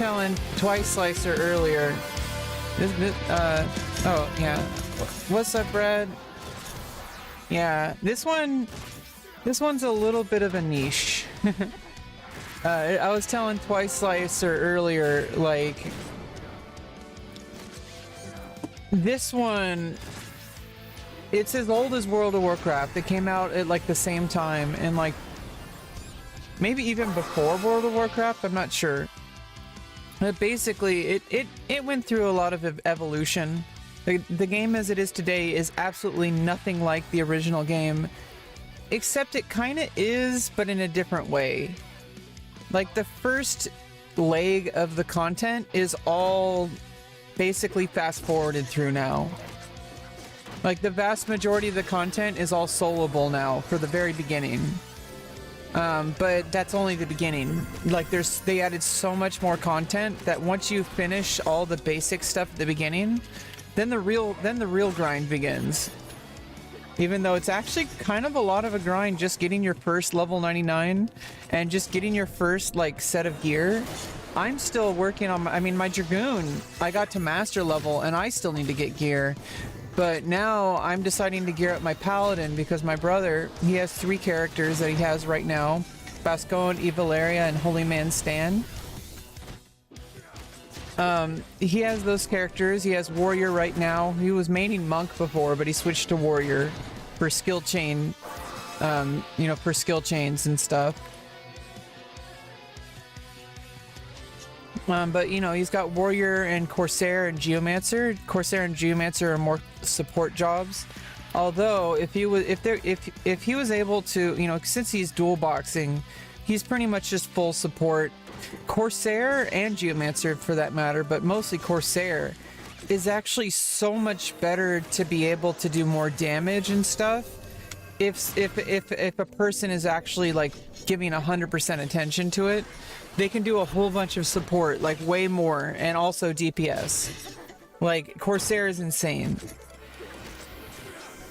telling Twice Slicer earlier. Oh yeah. What's up, Brad? Yeah, this one's a little bit of a niche. I was telling Twice Slicer earlier, like, this one, it's as old as World of Warcraft. It came out at like the same time, and like maybe even before World of Warcraft, I'm not sure. But basically, it went through a lot of evolution. The game as it is today is absolutely nothing like the original game, except it kind of is, but in a different way. Like, the first leg of the content is all basically fast forwarded through now. Like, the vast majority of the content is all soloable now for the very beginning. But that's only the beginning. Like, they added so much more content that once you finish all the basic stuff at the beginning, then the real grind begins. Even though it's actually kind of a lot of a grind just getting your first level 99 and just getting your first like set of gear. I'm still working on my Dragoon. I got to master level and I still need to get gear. But now I'm deciding to gear up my Paladin because my brother, he has 3 characters that he has right now. Bascone, Evaleria, and Holy Man Stan. He has those characters. He has Warrior right now. He was maining Monk before, but he switched to Warrior for skill chain, for skill chains and stuff. But he's got Warrior and Corsair and Geomancer. Corsair and Geomancer are more support jobs. Although if he was able to, since he's dual boxing, he's pretty much just full support. Corsair and Geomancer for that matter, but mostly Corsair, is actually so much better to be able to do more damage and stuff if a person is actually like giving 100% attention to it. They can do a whole bunch of support, like way more, and also DPS. Like, Corsair is insane.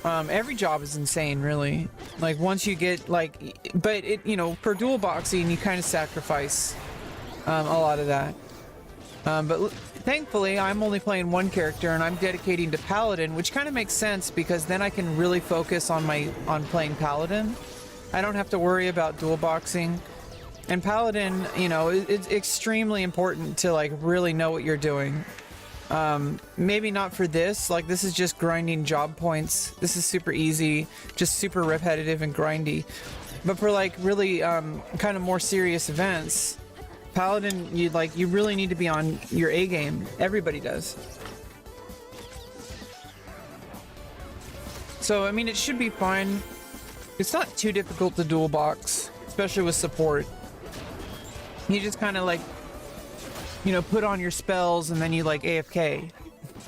Every job is insane, really. Like, once you get, like, but it, for dual boxing, you kind of sacrifice a lot of that. But thankfully, I'm only playing one character, and I'm dedicating to Paladin, which kind of makes sense, because then I can really focus on playing Paladin. I don't have to worry about dual boxing. And Paladin, it's extremely important to like really know what you're doing. Maybe not for this, like this is just grinding job points. This is super easy, just super repetitive and grindy. But for like really kind of more serious events, Paladin, you really need to be on your A game. Everybody does. So I mean, it should be fine. It's not too difficult to dual box, especially with support. You just kind of like, put on your spells and then you like AFK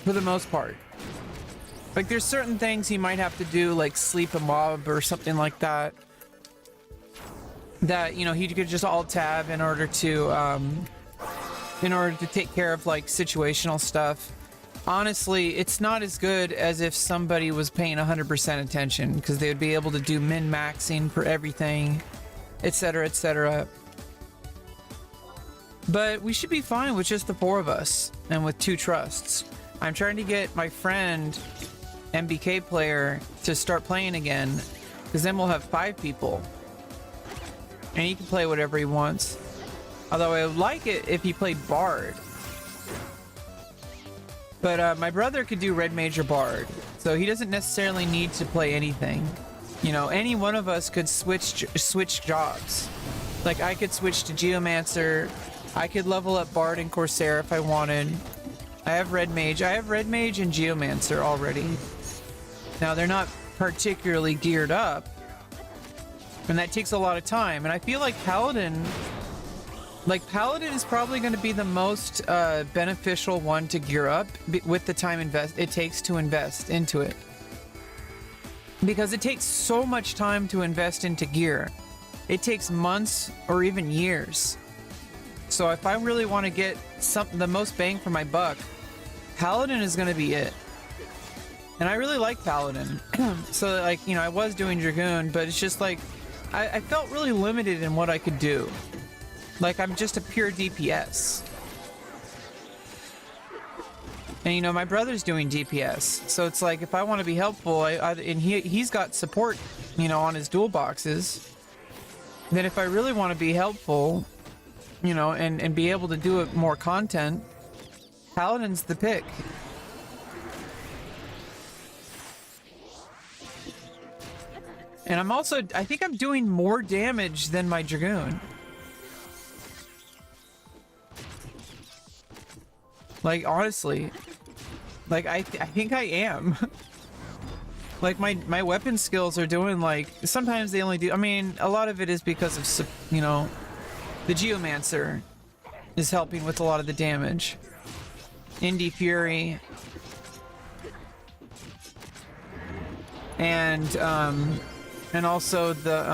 for the most part. Like there's certain things you might have to do, like sleep a mob or something like that. That, he could just alt tab in order to take care of like situational stuff. Honestly, it's not as good as if somebody was paying 100% attention, because they would be able to do min-maxing for everything, etc., etc. But we should be fine with just the 4 of us and with 2 trusts. I'm trying to get my friend, MBK player, to start playing again, because then we'll have 5 people. And he can play whatever he wants. Although I would like it if he played Bard. But my brother could do Red Mage or Bard, so he doesn't necessarily need to play anything. Any one of us could switch jobs. Like I could switch to Geomancer. I could level up Bard and Corsair if I wanted. I have Red Mage. I have Red Mage and Geomancer already. Now, they're not particularly geared up, and that takes a lot of time. And I feel like Paladin is probably going to be the most beneficial one to gear up with the time it takes to invest into it. Because it takes so much time to invest into gear. It takes months or even years. So if I really want to get the most bang for my buck, Paladin is going to be it. And I really like Paladin. So like, I was doing Dragoon, but it's just like, I felt really limited in what I could do. Like I'm just a pure DPS. And you know, my brother's doing DPS, so it's like if I want to be helpful, and he's got support, you know, on his dual boxes. Then if I really want to be helpful, you know, and be able to do it more content, Paladin's the pick. And I'm also, I think I'm doing more damage than my Dragoon. Like, honestly. Like, I think I am. Like, my weapon skills are doing, like, sometimes they only do, I mean, a lot of it is because of, you know, the Geomancer is helping with a lot of the damage. Indie Fury. And also the,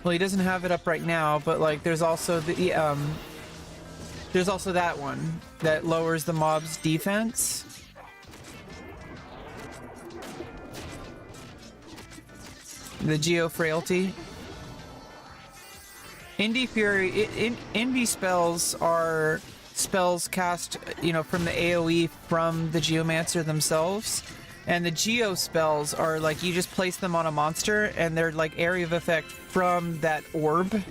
well, he doesn't have it up right now, but, like, there's also the, there's also that one that lowers the mob's defense. The Geo Frailty. Indie Fury, Indie spells are spells cast, you know, from the AoE from the Geomancer themselves. And the Geo spells are like, you just place them on a monster and they're like area of effect from that orb.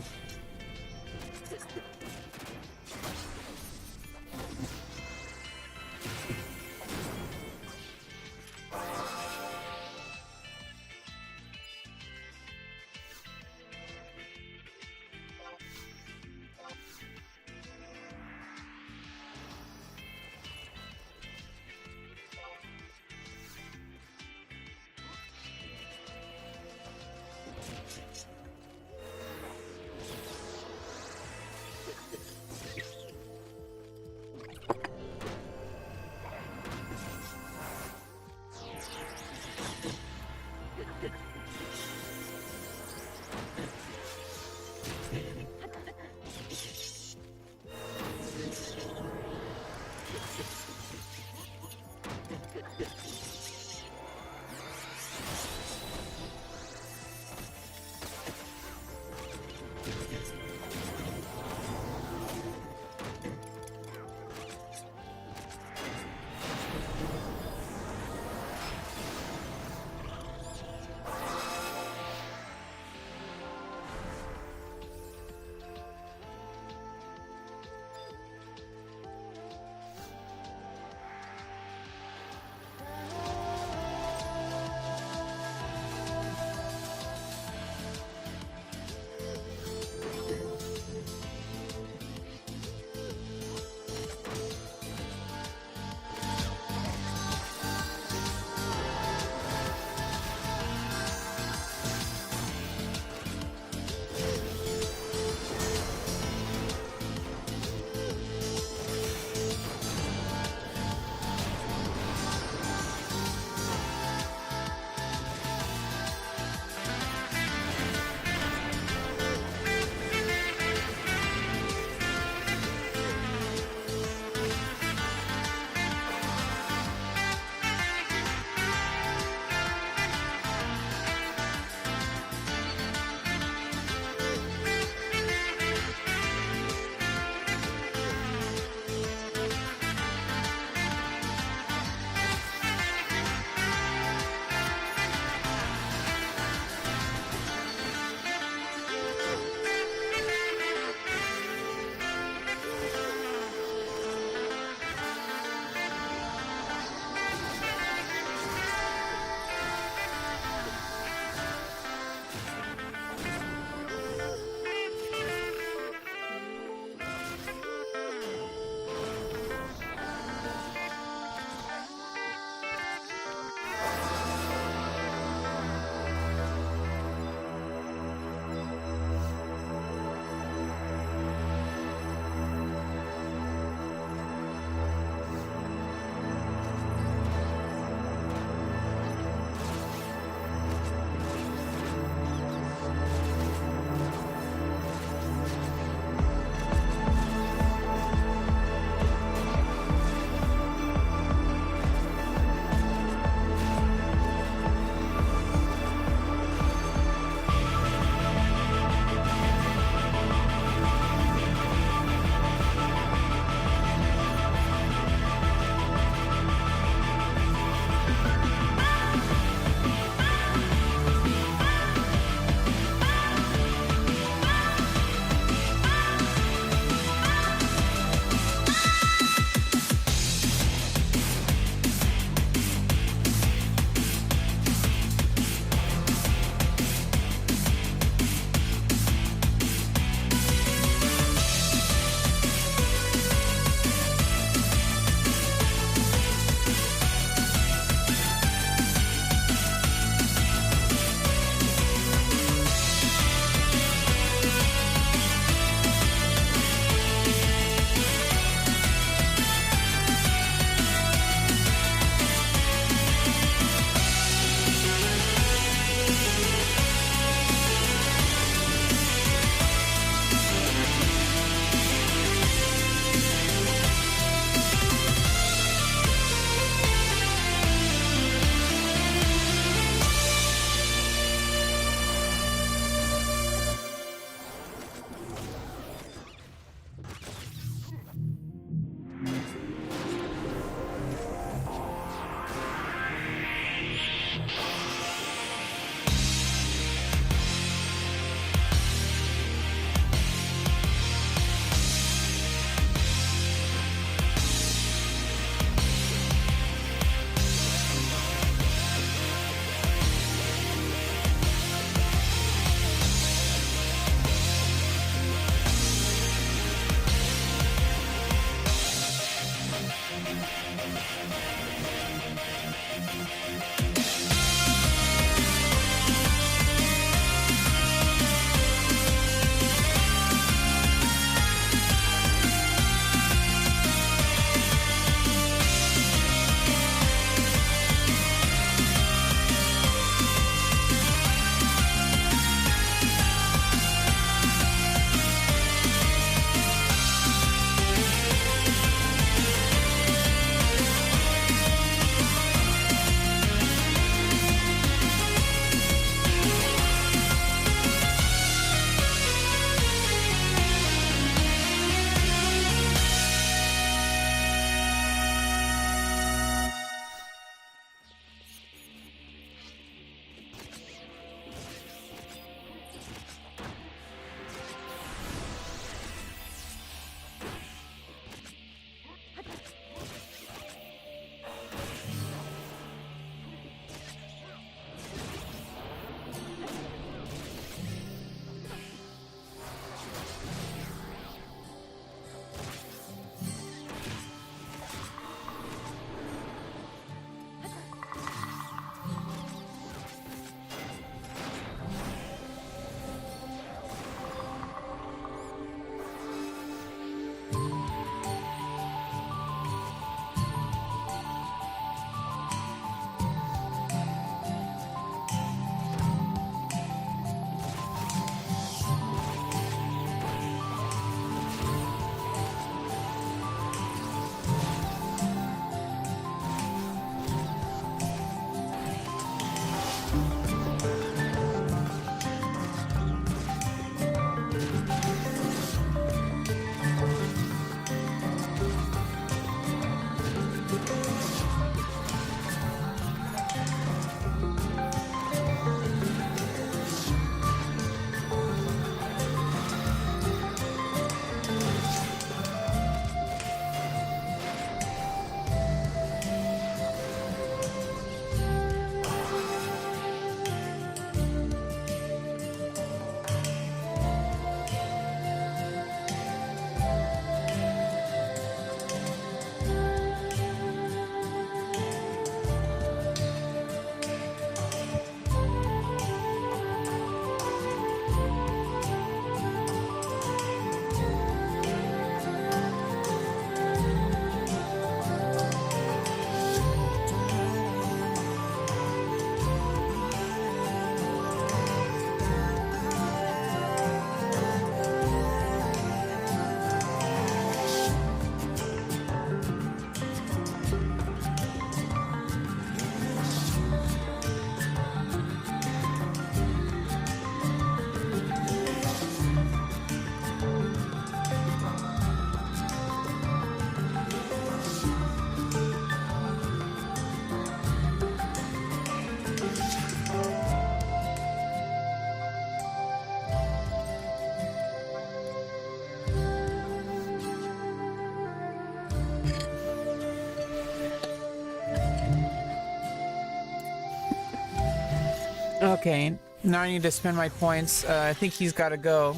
Okay, now I need to spend my points. I think he's got to go.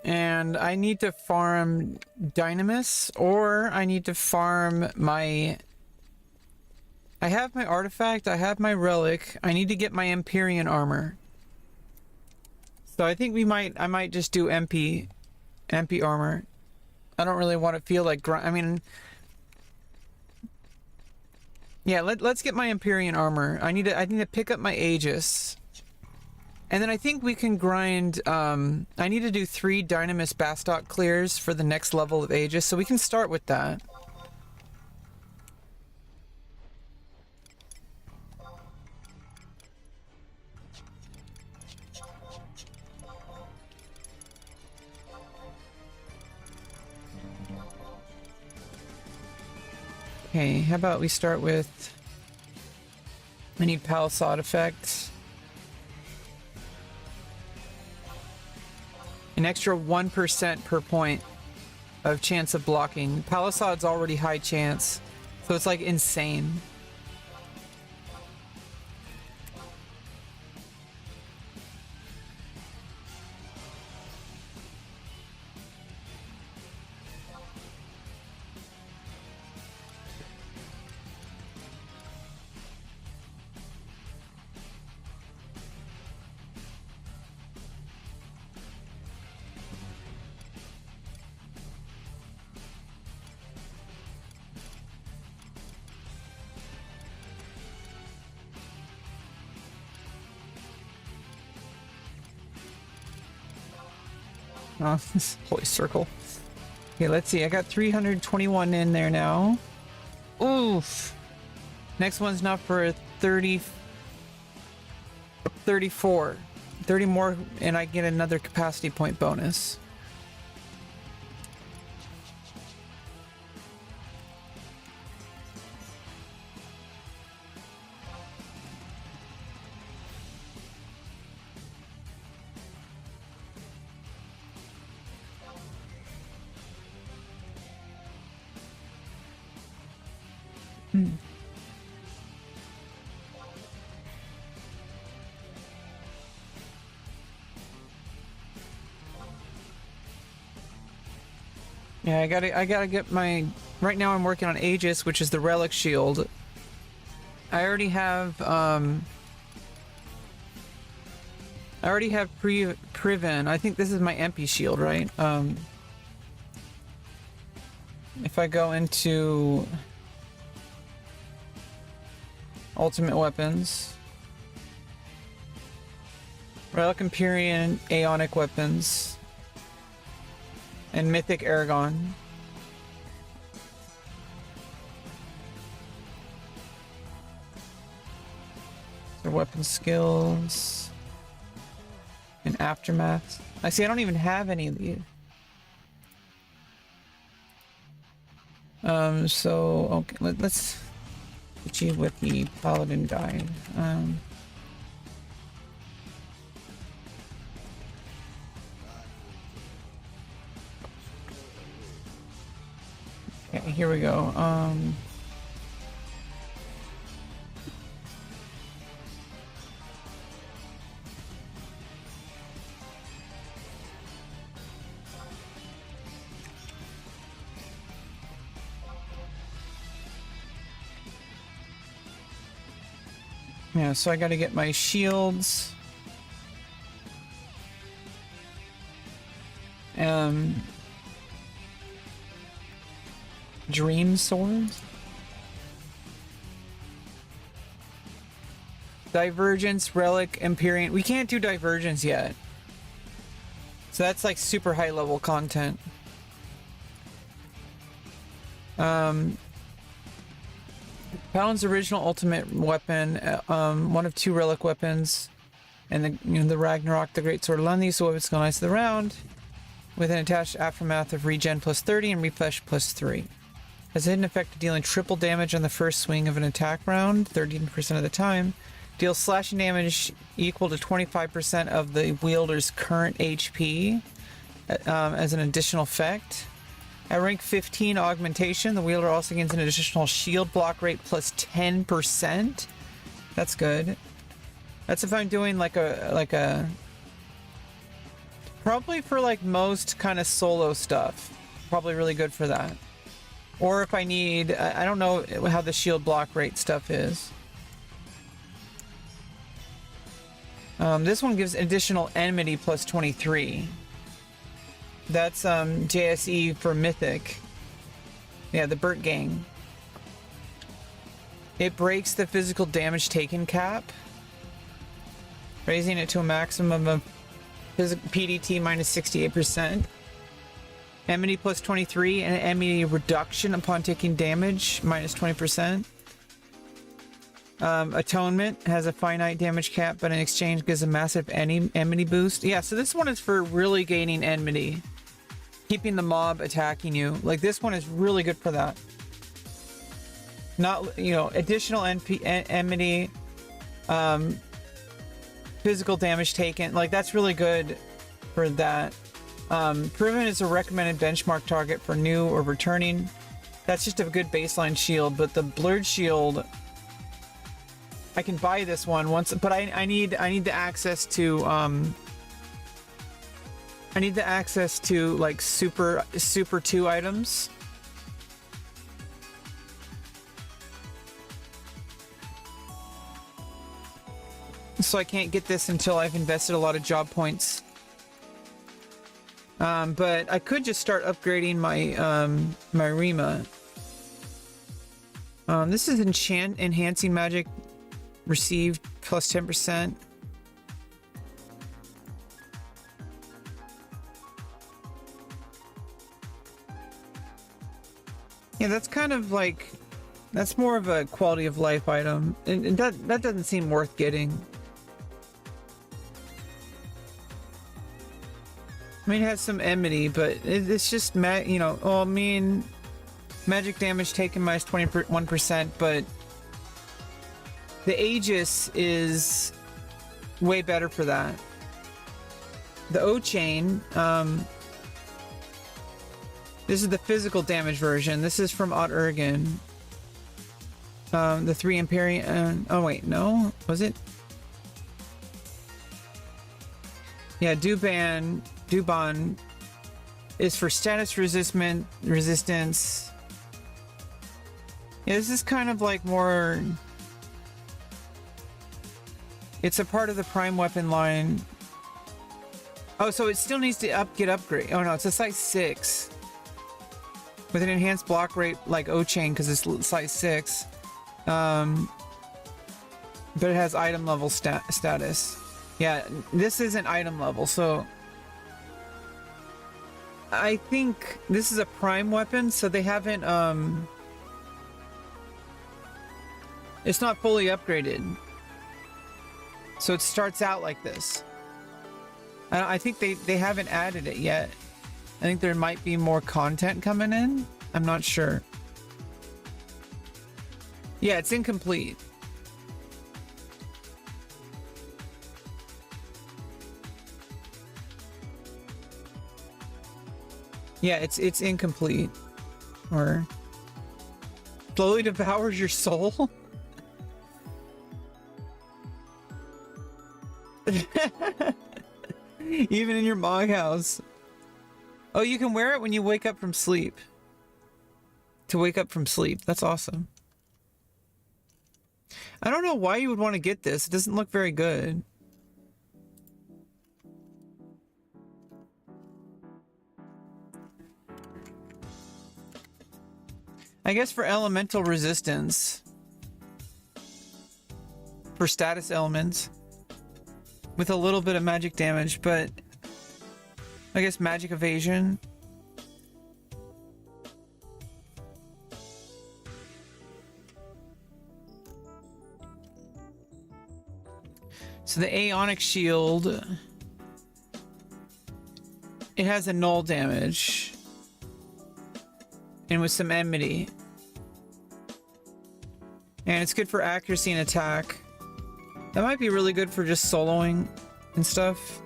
And I need to farm Dynamis, or I need to farm my... I have my artifact, I have my relic. I need to get my Empyrean armor. So I think I might just do MP armor. I don't really want to feel like I mean, yeah, let's get my Empyrean armor. I need to pick up my Aegis. And then I think we can grind, I need to do 3 Dynamis Bastock clears for the next level of Aegis, so we can start with that. Okay, how about we start with... I need Palisade effect. An extra 1% per point of chance of blocking. Palisade's already high chance, so it's like insane. Oh, this holy circle. Okay, let's see. I got 321 in there now. Oof. Next one's not for 30... 34. 30 more, and I get another capacity point bonus. Yeah, I gotta get my... Right now I'm working on Aegis, which is the relic shield. I already have, Priven. I think this is my MP shield, right? If I go into... Ultimate weapons. Relic Empyrean Aeonic weapons. And Mythic Aragon. Their weapon skills. And Aftermath. I see I don't even have any of these. So okay, let's achieve with the Paladin guide. Okay, here we go. Yeah, so I gotta get my shields. Dream swords. Divergence, Relic, Empyrean. We can't do Divergence yet. So that's like super high level content. Paladin's original ultimate weapon, one of 2 relic weapons, and the Ragnarok, the Great Sword of Lundy, so weapons go nice to the round, with an attached aftermath of regen plus 30 and refresh plus 3. Has a hidden effect of dealing triple damage on the first swing of an attack round, 13% of the time. Deals slashing damage equal to 25% of the wielder's current HP as an additional effect. At rank 15 augmentation, the wielder also gains an additional shield block rate plus 10%. That's good. That's if I'm doing like a probably for like most kind of solo stuff. Probably really good for that. Or if I need, I don't know how the shield block rate stuff is. This one gives additional enmity plus 23. That's JSE for Mythic. Yeah, the Burt Gang. It breaks the physical damage taken cap, raising it to a maximum of PDT minus 68%. Enmity plus 23 and enmity reduction upon taking damage minus 20%. Atonement has a finite damage cap, but in exchange gives a massive enmity boost. Yeah, so this one is for really gaining enmity. Keeping the mob attacking you. Like, this one is really good for that. Not, you know, additional enmity, physical damage taken. Like, that's really good for that. Proven is a recommended benchmark target for new or returning. That's just a good baseline shield, but the blurred shield, I can buy this one once, but I need the access to I need the access to like super 2 items. So I can't get this until I've invested a lot of job points. But I could just start upgrading my my Rima. This is enhancing magic received plus 10%. Yeah, that's kind of like, that's more of a quality of life item, and that doesn't seem worth getting. I mean, it has some enmity, but it's just, you know, oh, I mean, magic damage taken minus 21%, but the Aegis is way better for that. The O-Chain, this is the physical damage version. This is from Ott Ergen. The 3 Imperium, oh wait, no, was it? Yeah, Duban is for status resistance. Yeah, this is kind of like more, it's a part of the Prime Weapon line. Oh, so it still needs to get upgrade. Oh no, it's a size 6. With an enhanced block rate like O-Chain because it's size 6. But it has item level status. Yeah, this isn't item level, so I think this is a prime weapon, so they haven't it's not fully upgraded. So it starts out like this. I think they haven't added it yet. I think there might be more content coming in. I'm not sure. Yeah, it's incomplete. Yeah, it's incomplete. Or slowly devours your soul. Even in your Mog house. Oh, you can wear it when you wake up from sleep. To wake up from sleep. That's awesome. I don't know why you would want to get this. It doesn't look very good. I guess for elemental resistance. For status elements. With a little bit of magic damage, but I guess magic evasion. So the Aeonic Shield, it has a null damage. And with some enmity. And it's good for accuracy and attack. That might be really good for just soloing and stuff.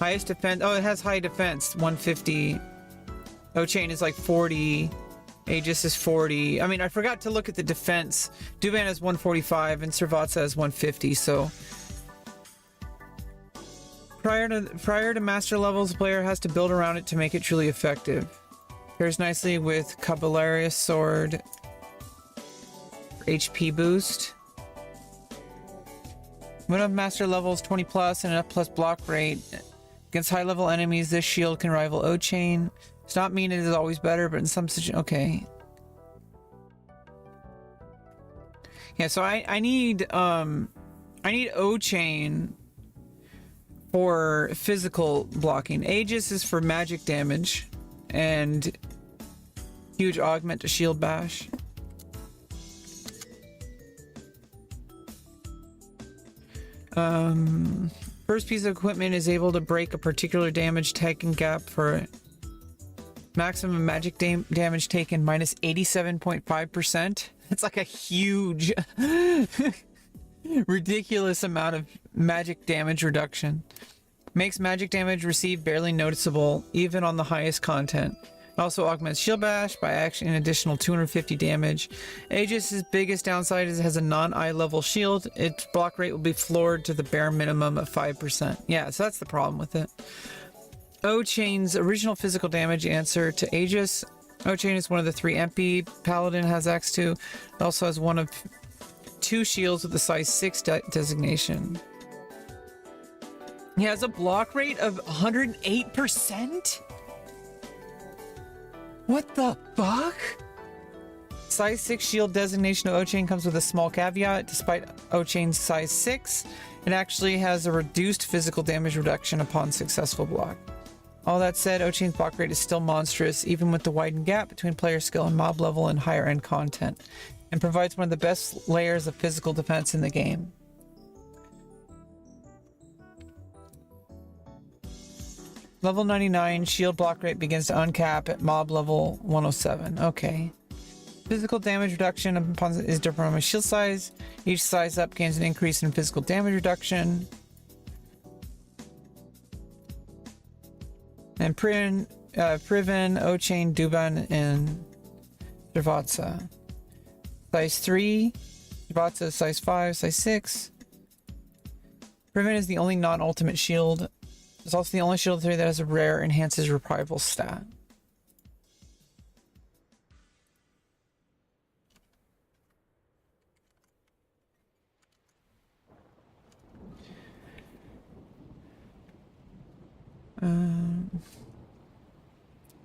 Highest defense. Oh, it has high defense. 150. O-Chain is like 40. Aegis is 40. I mean, I forgot to look at the defense. Duban has 145 and Servatsa has 150, so prior to master levels, the player has to build around it to make it truly effective. Pairs nicely with Caballerius Sword, HP boost. When of master levels 20 plus and an F plus block rate against high level enemies, this shield can rival O-Chain. Does not mean it is always better, but in some situations, okay. Yeah, so I need O-Chain for physical blocking. Aegis is for magic damage and huge augment to shield bash. First piece of equipment is able to break a particular damage taken gap for maximum magic damage taken minus 87.5%. That's like a huge, ridiculous amount of magic damage reduction. Makes magic damage received barely noticeable, even on the highest content. It also augments shield bash by action an additional 250 damage. Aegis' biggest downside is it has a non-eye level shield. Its block rate will be floored to the bare minimum of 5%. Yeah, so that's the problem with it. O-Chain's original physical damage answer to Aegis. O-Chain is one of the 3 MP Paladin has access to. It also has one of 2 shields with the size 6 designation. He has a block rate of 108%? What the fuck? Size 6 shield designation of O-Chain comes with a small caveat. Despite O-Chain's size 6, it actually has a reduced physical damage reduction upon successful block. All that said, O-Chain's block rate is still monstrous, even with the widened gap between player skill and mob level and higher end content, and provides one of the best layers of physical defense in the game. Level 99, shield block rate begins to uncap at mob level 107. Okay. Physical damage reduction is different from a shield size. Each size up gains an increase in physical damage reduction. And Priven, O-Chain, Duban, and Servatsa. Size 3. Servatsa is size 5, size 6. Priven is the only non-ultimate shield. It's also the only shield 3 that has a rare enhances reprisal stat.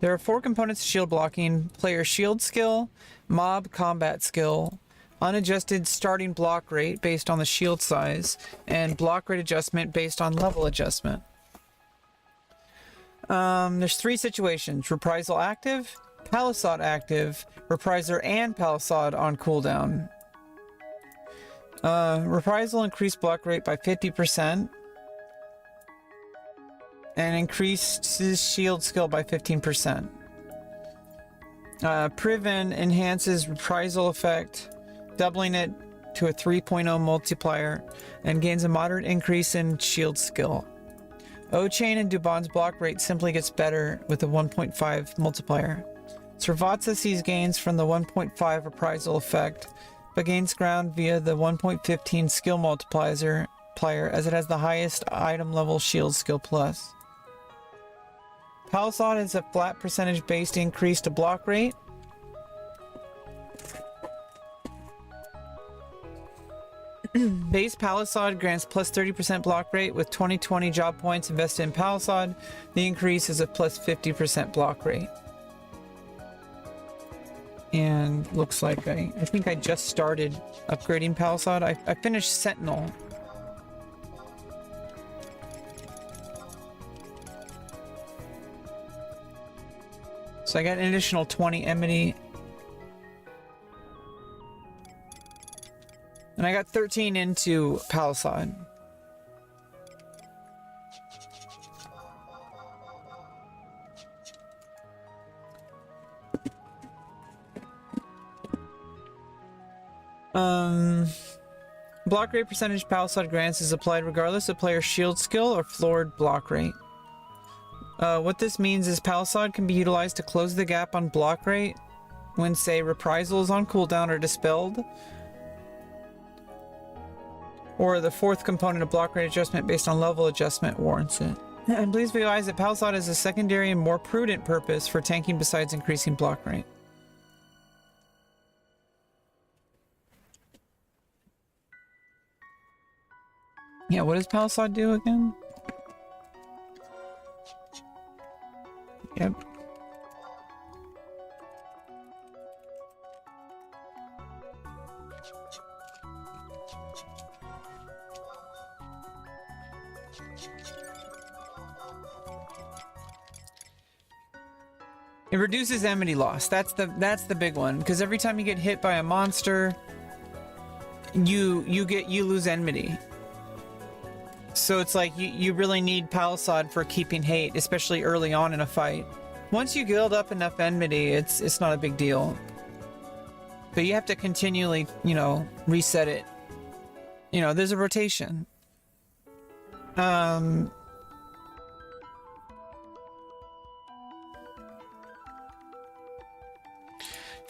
There are 4 components to shield blocking: player shield skill, mob combat skill, unadjusted starting block rate based on the shield size, and block rate adjustment based on level adjustment. There's 3 situations: reprisal active, palisade active, repriser and palisade on cooldown. Reprisal increased block rate by 50% and increases shield skill by 15%. Priven enhances reprisal effect, doubling it to a 3.0 multiplier, and gains a moderate increase in shield skill. O-Chain and Duban's block rate simply gets better with a 1.5 multiplier. Servatsa sees gains from the 1.5 reprisal effect, but gains ground via the 1.15 skill multiplier as it has the highest item level shield skill plus. Palisade is a flat percentage based increase to block rate. Base Palisade grants plus 30% block rate with 2020 job points invested in Palisade. The increase is a plus 50% block rate. And looks like I think I just started upgrading Palisade. I finished Sentinel. So I got an additional 20 enmity. And I got 13 into Palisade. Block rate percentage Palisade grants is applied regardless of player's shield skill or floored block rate. What this means is Palisade can be utilized to close the gap on block rate when, say, reprisals on cooldown are dispelled, or the fourth component of block rate adjustment based on level adjustment warrants it. And please realize that Palisade is a secondary and more prudent purpose for tanking besides increasing block rate. Yeah, what does Palisade do again? Yep. It reduces enmity loss. That's the big one, because every time you get hit by a monster, you lose enmity. So it's like you really need Palisade for keeping hate, especially early on in a fight. Once you build up enough enmity, it's not a big deal. But you have to continually, you know, reset it. You know, there's a rotation.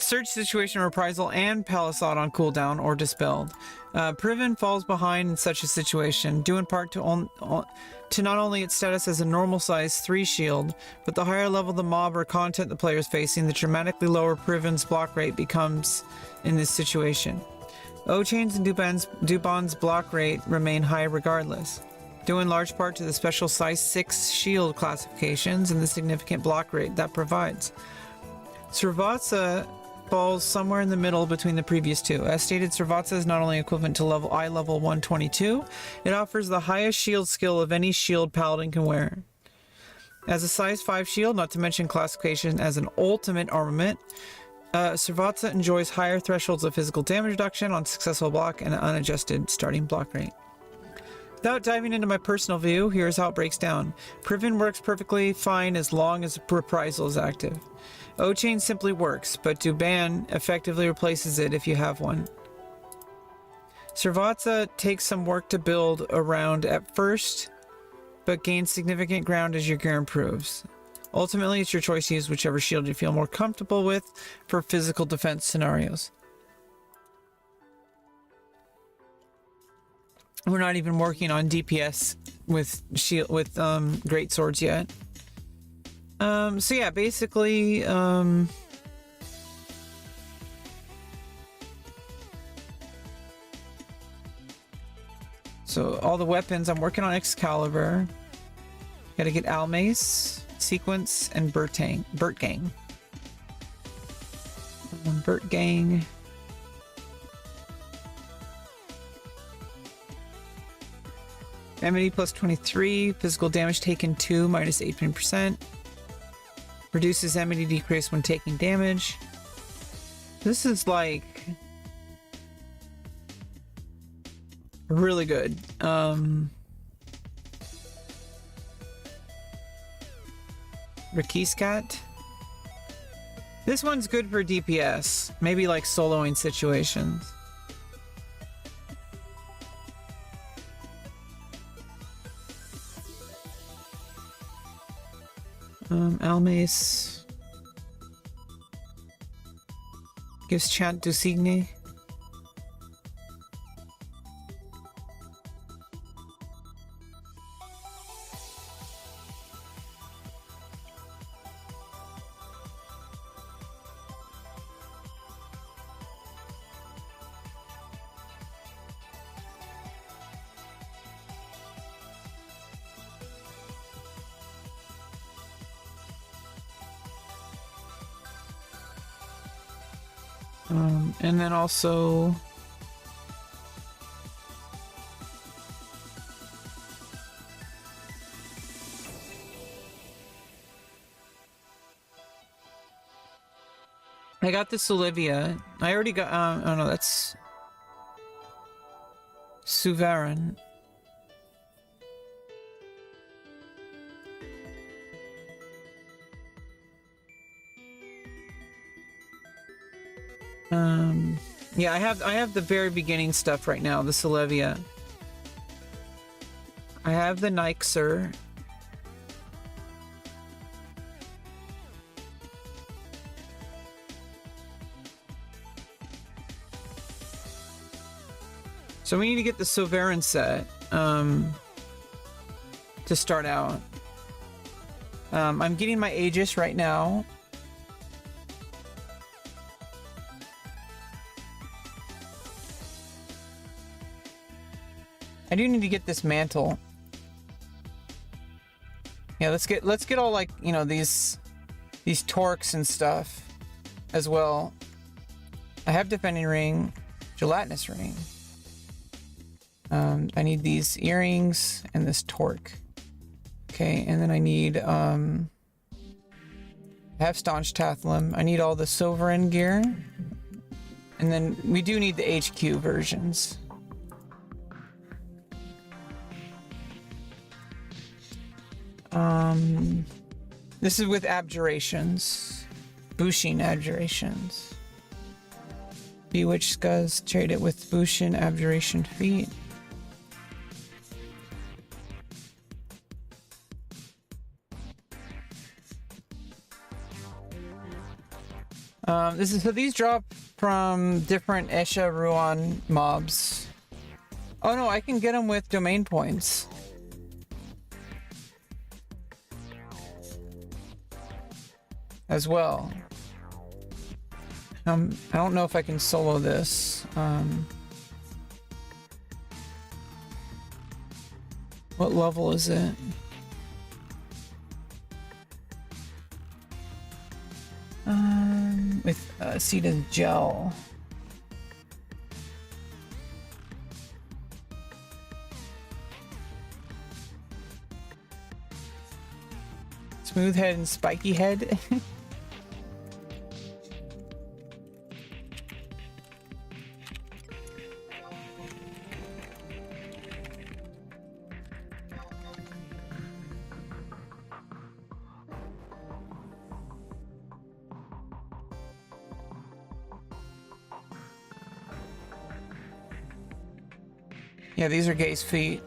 Surge situation, reprisal, and Palisade on cooldown or dispelled. Priven falls behind in such a situation, due in part to not only its status as a normal size 3 shield, but the higher level the mob or content the player is facing, the dramatically lower Priven's block rate becomes in this situation. O-Chain's and Dubon's block rate remain high regardless, due in large part to the special size 6 shield classifications and the significant block rate that provides. Srivatsa falls somewhere in the middle between the previous two. As stated, Srivatsa is not only equivalent to eye level 122, it offers the highest shield skill of any shield paladin can wear. As a size 5 shield, not to mention classification as an ultimate armament, Srivatsa enjoys higher thresholds of physical damage reduction on successful block and an unadjusted starting block rate. Without diving into my personal view, here's how it breaks down. Priven works perfectly fine as long as reprisal is active. O-Chain simply works, but Duban effectively replaces it if you have one. Srivatsa takes some work to build around at first, but gains significant ground as your gear improves. Ultimately, it's your choice to use whichever shield you feel more comfortable with for physical defense scenarios. We're not even working on DPS with great swords yet. So yeah, basically, so all the weapons, I'm working on Excalibur. Gotta get Almace, Sequence, and Burt Gang. Burt Gang. Enmity plus 23, physical damage taken 2, minus 18%. Reduces enmity decrease when taking damage. This is like really good. Rakiskat. This one's good for DPS, maybe like soloing situations. Almace gives Chant du Cygne. And then also I got this Olivia. I already got oh no, that's Suverin. Yeah, I have the very beginning stuff right now, the Olivia. I have the Nixer. So we need to get the Sovereign set to start out. I'm getting my Aegis right now. I do need to get this mantle. Yeah, let's get all, like, you know, these torques and stuff as well. I have defending ring, gelatinous ring. I need these earrings and this torque. Okay, and then I need I have staunch Tathlum. I need all the Sovereign gear. And then we do need the HQ versions. This is with abjurations. Bushin abjurations. Bewitched Scuzz, trade it with Bushin abjuration feet. So these drop from different Esha Ruan mobs. Oh no, I can get them with domain points. As well. I don't know if I can solo this. What level is it? With Ceda's gel. Smooth head and spiky head. Yeah, these are Gay's feet.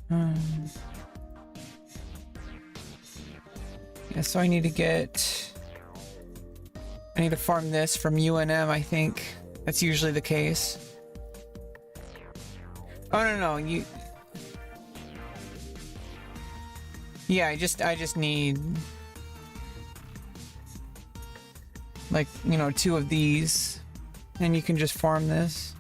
Yeah, so I need to farm this from UNM, I think. That's usually the case. Oh, no, you... Yeah, I just need, like, you know, 2 of these, and you can just farm this.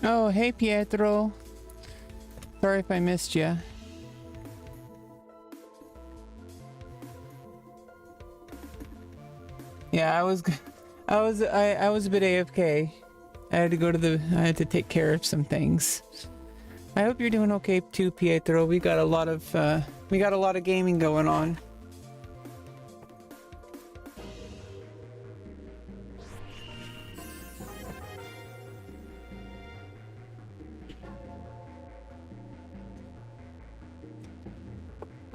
Oh, hey Pietro. Sorry if I missed you. Yeah, I was a bit AFK. I had to take care of some things. I hope you're doing okay too, Pietro. We got a lot of gaming going on.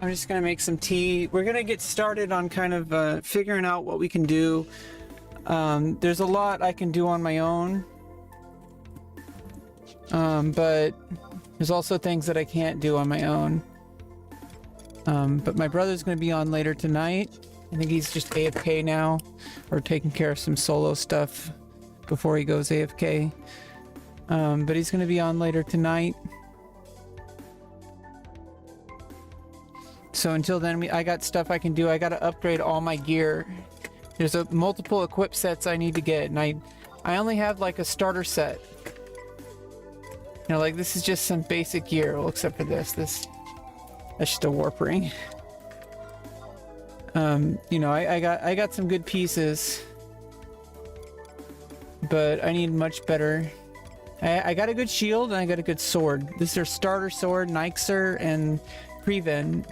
I'm just gonna make some tea. We're gonna get started on kind of figuring out what we can do. There's a lot I can do on my own, but there's also things that I can't do on my own. But my brother's gonna be on later tonight. I think he's just AFK now, or taking care of some solo stuff before he goes AFK. But he's gonna be on later tonight. So until then, I got stuff I can do. I gotta upgrade all my gear. There's multiple equip sets I need to get, and I only have like a starter set. You know, like this is just some basic gear, well, except for this. That's just a warp ring. You know, I got some good pieces, but I need much better. I got a good shield and I got a good sword. This is their starter sword, Nixer and Preven.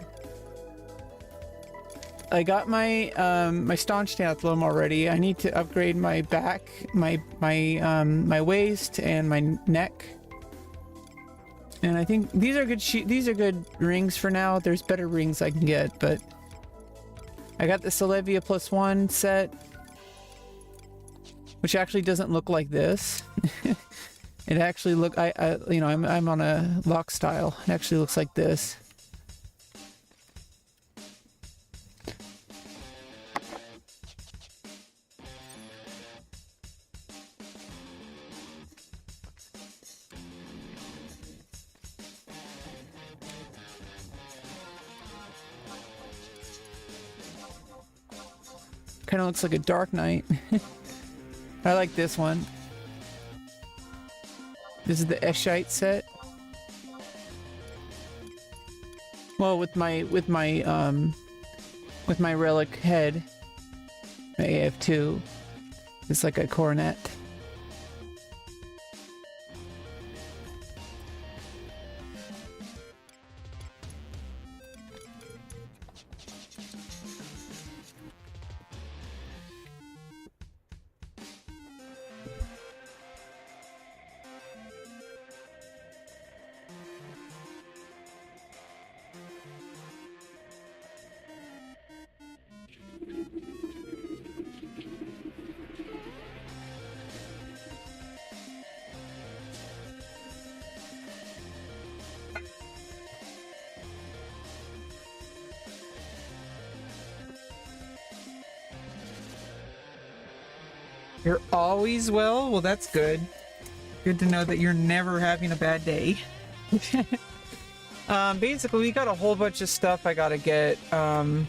I got my my staunch Tathlum already. I need to upgrade my back, my waist, and my neck. And I think these are good rings for now. There's better rings I can get, but I got the Celevia +1 set, which actually doesn't look like this. It actually you know, I'm on a lock style. It actually looks like this. Kind of looks like a Dark Knight. I like this one. This is the Eshite set. Well, with my relic head, my AF2, it's like a coronet. You're always well? Well, that's good. Good to know that you're never having a bad day. Basically, we got a whole bunch of stuff I gotta get. I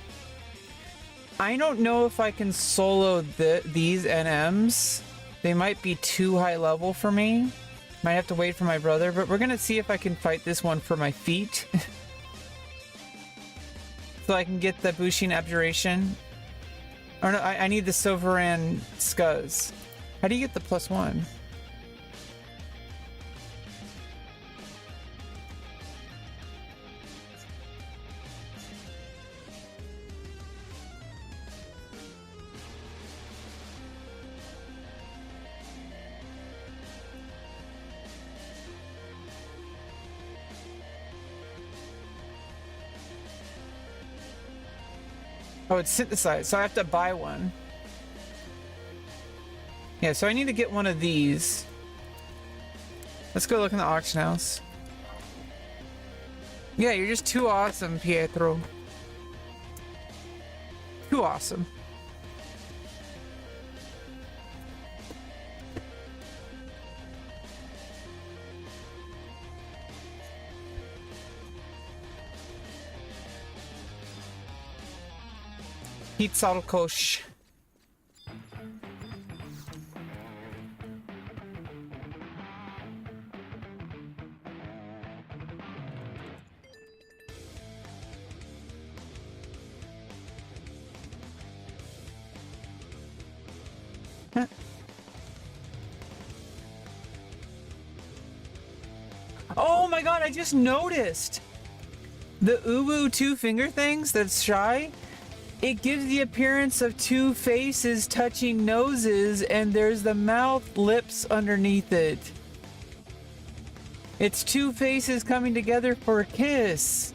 don't know if I can solo these NMs. They might be too high level for me. Might have to wait for my brother, but we're gonna see if I can fight this one for my feet. So I can get the Bushin Abjuration. Or no, I need the Sovereign Scuzz. How do you get the +1? Oh, it's synthesized, so I have to buy one. Yeah, so I need to get one of these. Let's go look in the auction house. Yeah, you're just too awesome, Pietro. Too awesome. Quetzalcoatl. Oh my god, I just noticed! The Uwu two finger things that's shy, it gives the appearance of two faces touching noses, and there's the mouth lips underneath it. It's two faces coming together for a kiss.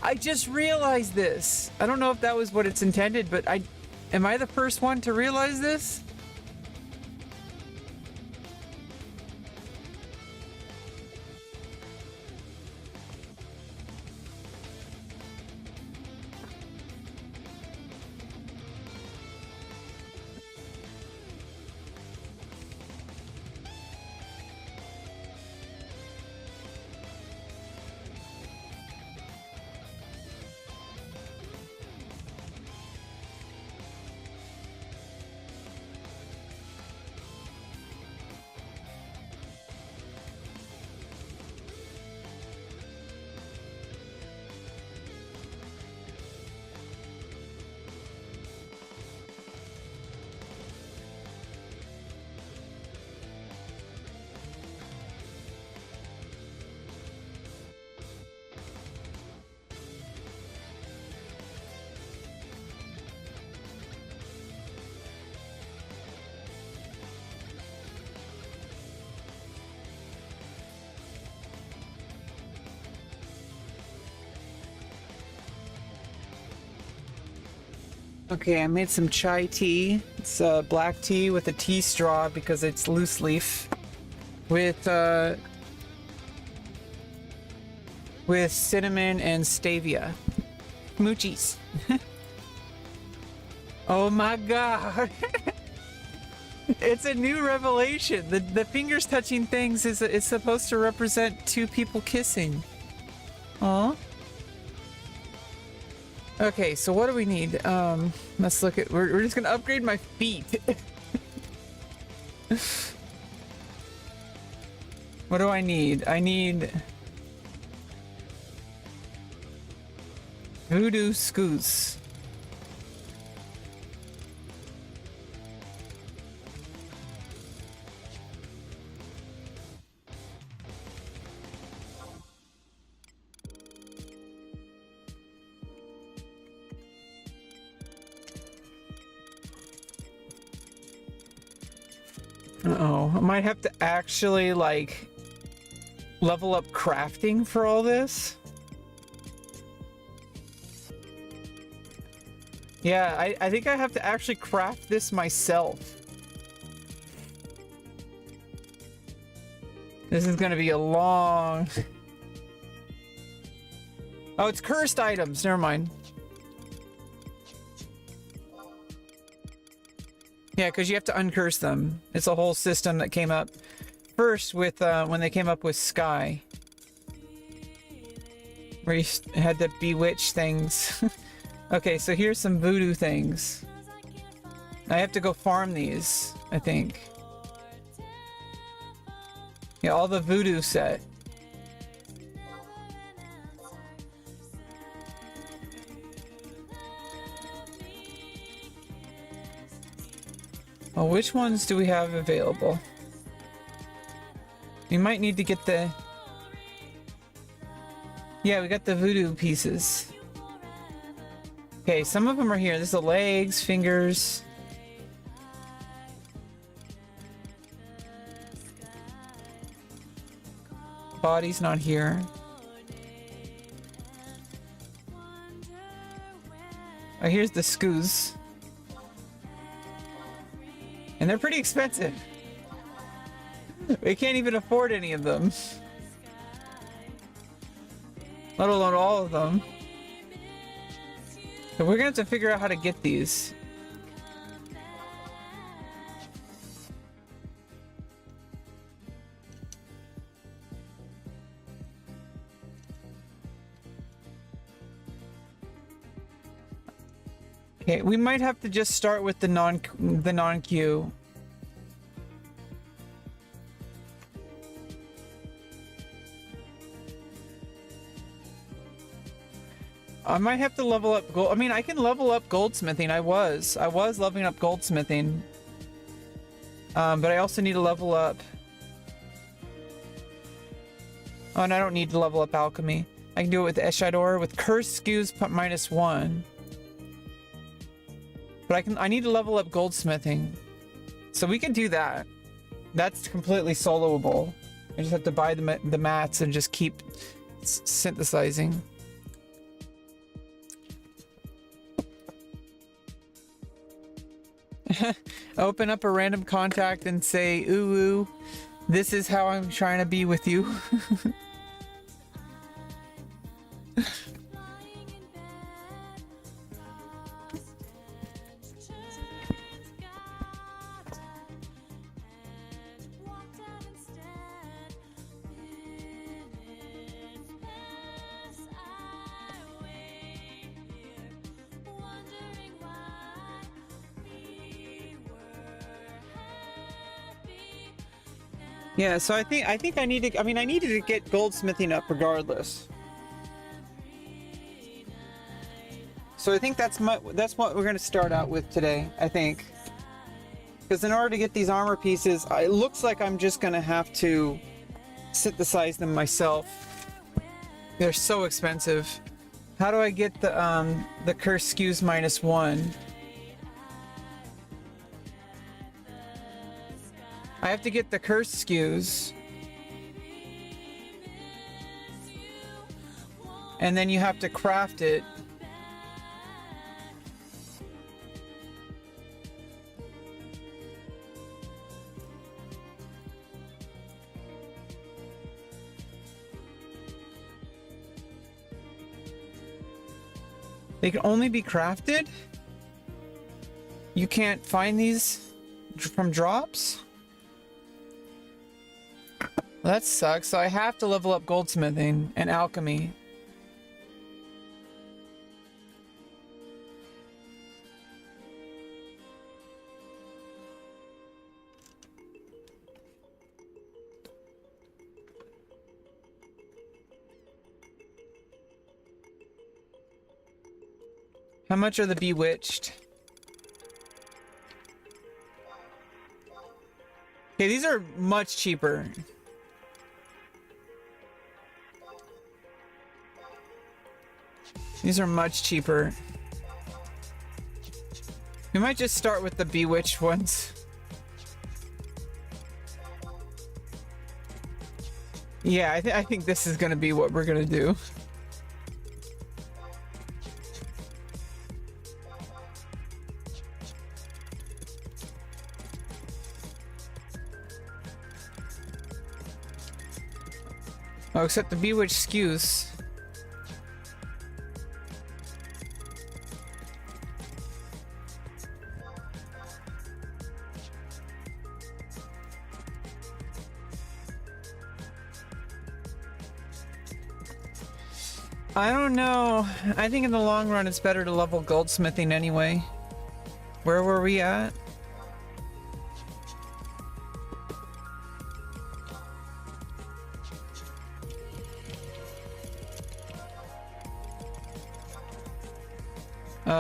I just realized this. I don't know if that was what it's intended, but am I the first one to realize this? Okay, I made some chai tea. It's black tea with a tea straw because it's loose leaf. With cinnamon and stevia. Moochies. Oh my god. It's a new revelation. The fingers touching things is supposed to represent two people kissing. Aw. Okay, so what do we need? Let's look at... We're just gonna upgrade my feet. What do I need? I need... Voodoo Scoos. Uh-oh, I might have to actually, like, level up crafting for all this. Yeah, I think I have to actually craft this myself. This is gonna be a long... Oh, it's cursed items, never mind. Yeah, because you have to uncurse them. It's a whole system that came up first with when they came up with Sky, where you had to bewitch things. Okay, so here's some voodoo things. I have to go farm these, I think. Yeah, all the voodoo set. Well, which ones do we have available? We might need to get the... Yeah, we got the voodoo pieces. Okay, some of them are here. This is the legs, fingers. Body's not here. Oh, here's the scoos. And they're pretty expensive. We can't even afford any of them. Let alone all of them. So we're gonna have to figure out how to get these. Okay, we might have to just start with the non-Q. I might have to level up gold. I mean, I can level up goldsmithing. I was leveling up goldsmithing. But I also need to level up Oh, and I don't need to level up alchemy. I can do it with Eshador with curse skews -1. But I need to level up goldsmithing. So we can do that. That's completely soloable. I just have to buy the mats and just keep synthesizing. Open up a random contact and say, ooh, ooh, this is how I'm trying to be with you. Yeah, so I think I need to, I needed to get goldsmithing up regardless. So I think that's what we're going to start out with today, I think. Because in order to get these armor pieces, it looks like I'm just going to have to synthesize them myself. They're so expensive. How do I get the curse skews -1? I have to get the curse skews. And then you have to craft it. They can only be crafted? You can't find these from drops? Well, that sucks. So I have to level up goldsmithing and alchemy. How much are the bewitched? Okay, these are much cheaper. These are much cheaper. We might just start with the bewitched ones. Yeah, I think this is gonna be what we're gonna do. Oh, except the bewitched skews. I don't know. I think in the long run it's better to level goldsmithing anyway. Where were we at?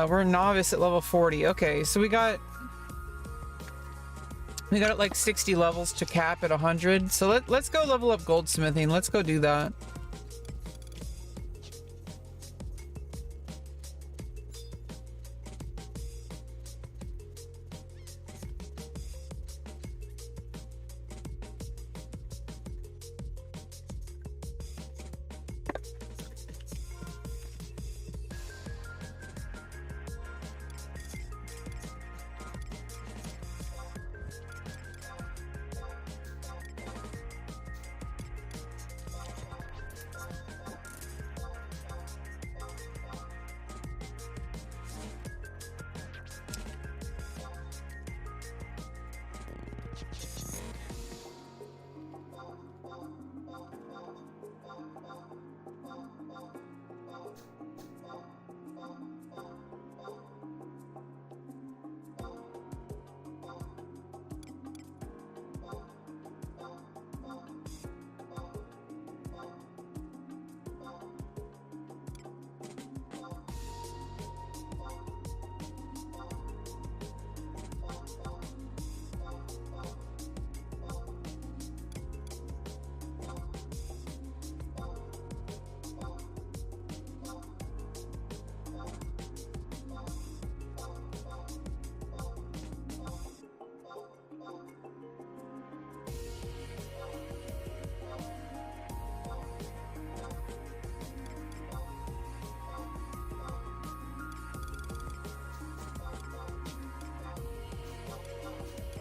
We're a novice at level 40. Okay, so we got like 60 levels to cap at 100. So let's go level up goldsmithing. Let's go do that.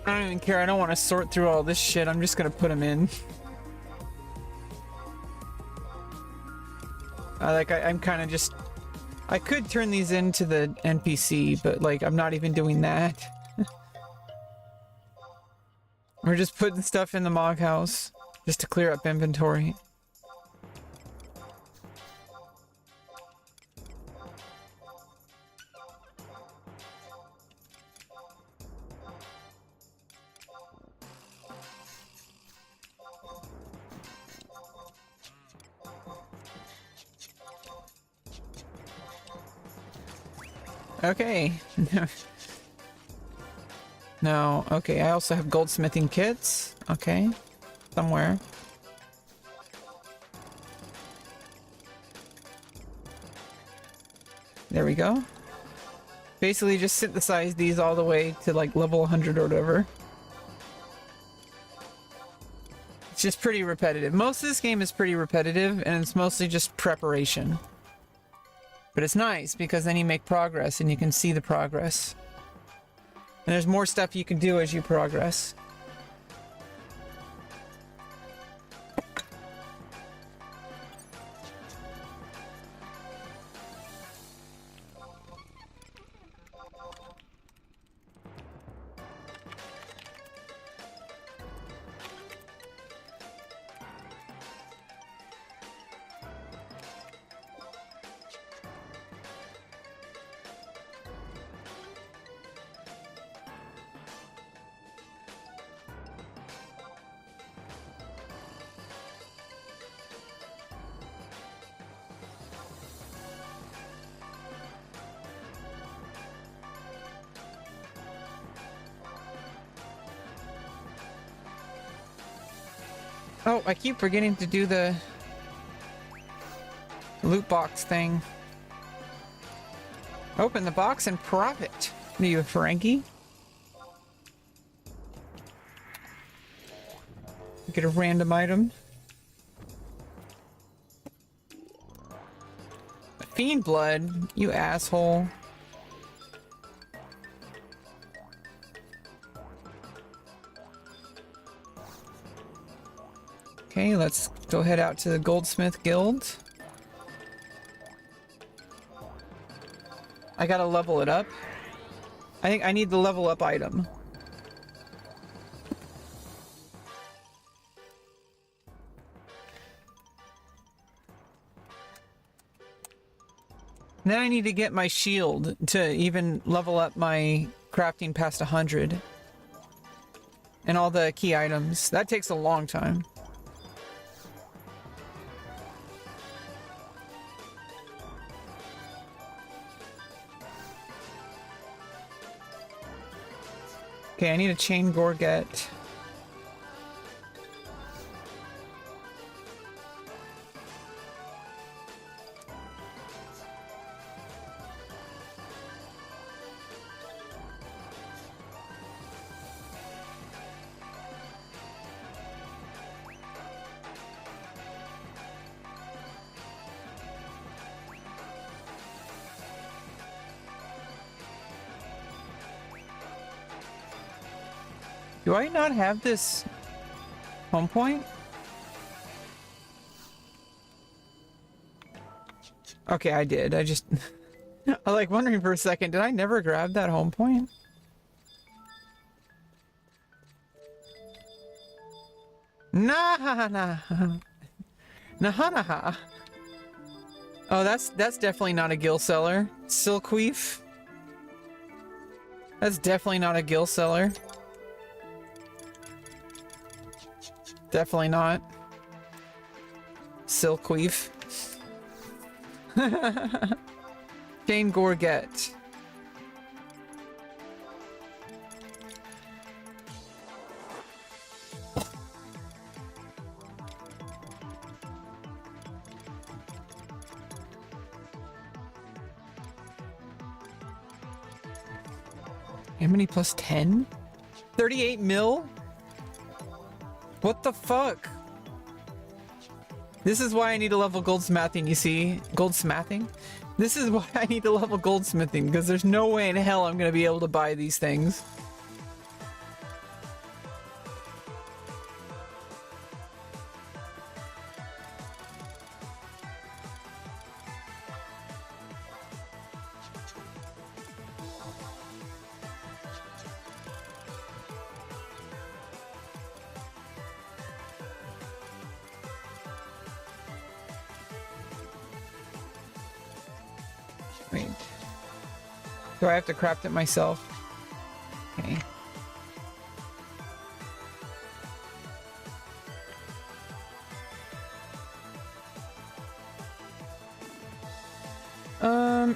I don't even care. I don't want to sort through all this shit. I'm just gonna put them in. I'm kind of just... I could turn these into the NPC, but like, I'm not even doing that. We're just putting stuff in the Mog House just to clear up inventory. Okay. No, okay, I also have goldsmithing kits. Okay. Somewhere. There we go. Basically just synthesize these all the way to like level 100 or whatever. It's just pretty repetitive. Most of this game is pretty repetitive and it's mostly just preparation. But it's nice because then you make progress and you can see the progress. And there's more stuff you can do as you progress. Oh, I keep forgetting to do the loot box thing. Open the box and profit. Are you a Ferengi? Get a random item. Fiend blood, you asshole. Okay, let's go head out to the Goldsmith Guild. I gotta level it up. I think I need the level up item. Then I need to get my shield to even level up my crafting past 100. And all the key items. That takes a long time. Okay, I need a chain gorget. Do I not have this home point? Okay, I did. I just... I like wondering for a second, did I never grab that home point? Nah, nah, nah. Oh, that's definitely not a gill seller. Silkweef. That's definitely not a gill seller. Definitely not. Silkweef. Jane Gorget. How many plus 10? 38 mil? What the fuck? This is why I need to level goldsmithing, you see? Goldsmithing? This is why I need to level goldsmithing, because there's no way in hell I'm gonna be able to buy these things. Wait. Do I have to craft it myself? Okay.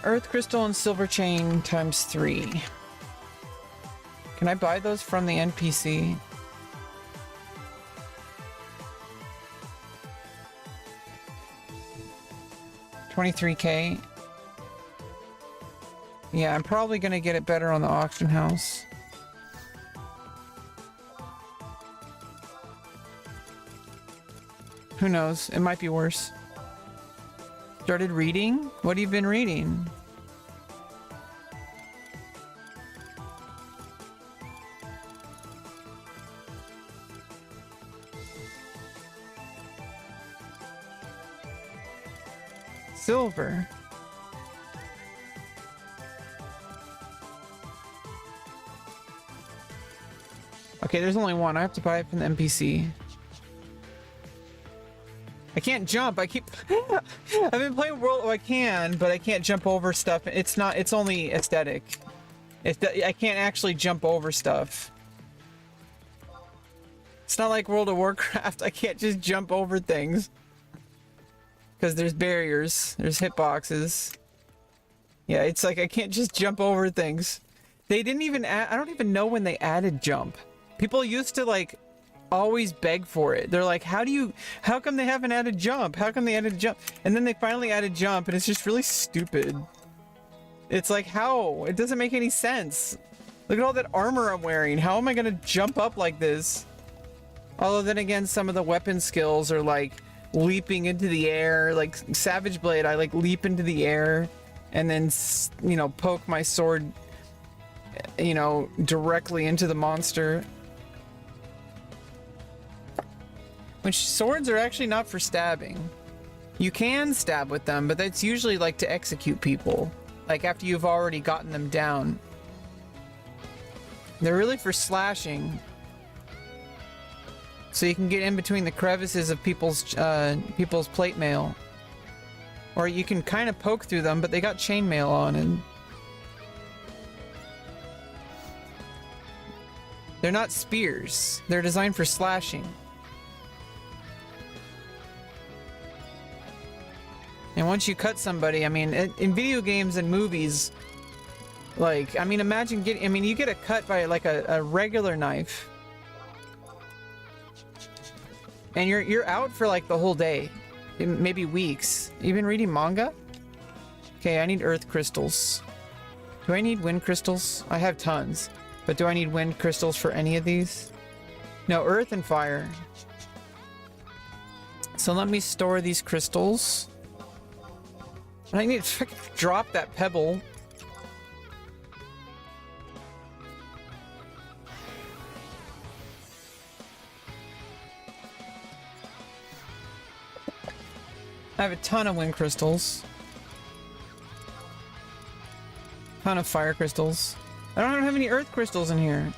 Earth crystal and silver chain times 3. Can I buy those from the NPC? $23K. Yeah, I'm probably gonna get it better on the auction house. Who knows? It might be worse. Started reading? What have you been reading? Silver. Okay, there's only one. I have to buy it from the NPC. I can't jump. I keep... I've been playing World... Oh, I can, but I can't jump over stuff. It's not... It's only aesthetic. I can't actually jump over stuff. It's not like World of Warcraft. I can't just jump over things. Because there's barriers. There's hitboxes. Yeah, it's like I can't just jump over things. They didn't even add... I don't even know when they added jump. People used to, like... always beg for it. They're like, how come they haven't added jump? How come they added jump? And then they finally added jump, and it's just really stupid. It's like, how? It doesn't make any sense. Look at all that armor I'm wearing. How am I gonna jump up like this? Although then again, some of the weapon skills are like leaping into the air. Like Savage Blade, I like leap into the air and then, you know, poke my sword, you know, directly into the monster. Which swords are actually not for stabbing. You can stab with them, but that's usually like to execute people. Like after you've already gotten them down. They're really for slashing. So you can get in between the crevices of people's plate mail. Or you can kind of poke through them, but they got chainmail on and... They're not spears. They're designed for slashing. And once you cut somebody, I mean, in video games and movies, like, I mean, imagine getting, I mean, you get a cut by like a regular knife. And you're out for like the whole day, maybe weeks. You been reading manga? Okay, I need earth crystals. Do I need wind crystals? I have tons, but do I need wind crystals for any of these? No, earth and fire. So let me store these crystals. I need to drop that pebble. I have a ton of wind crystals. Ton of fire crystals. I don't have any earth crystals in here.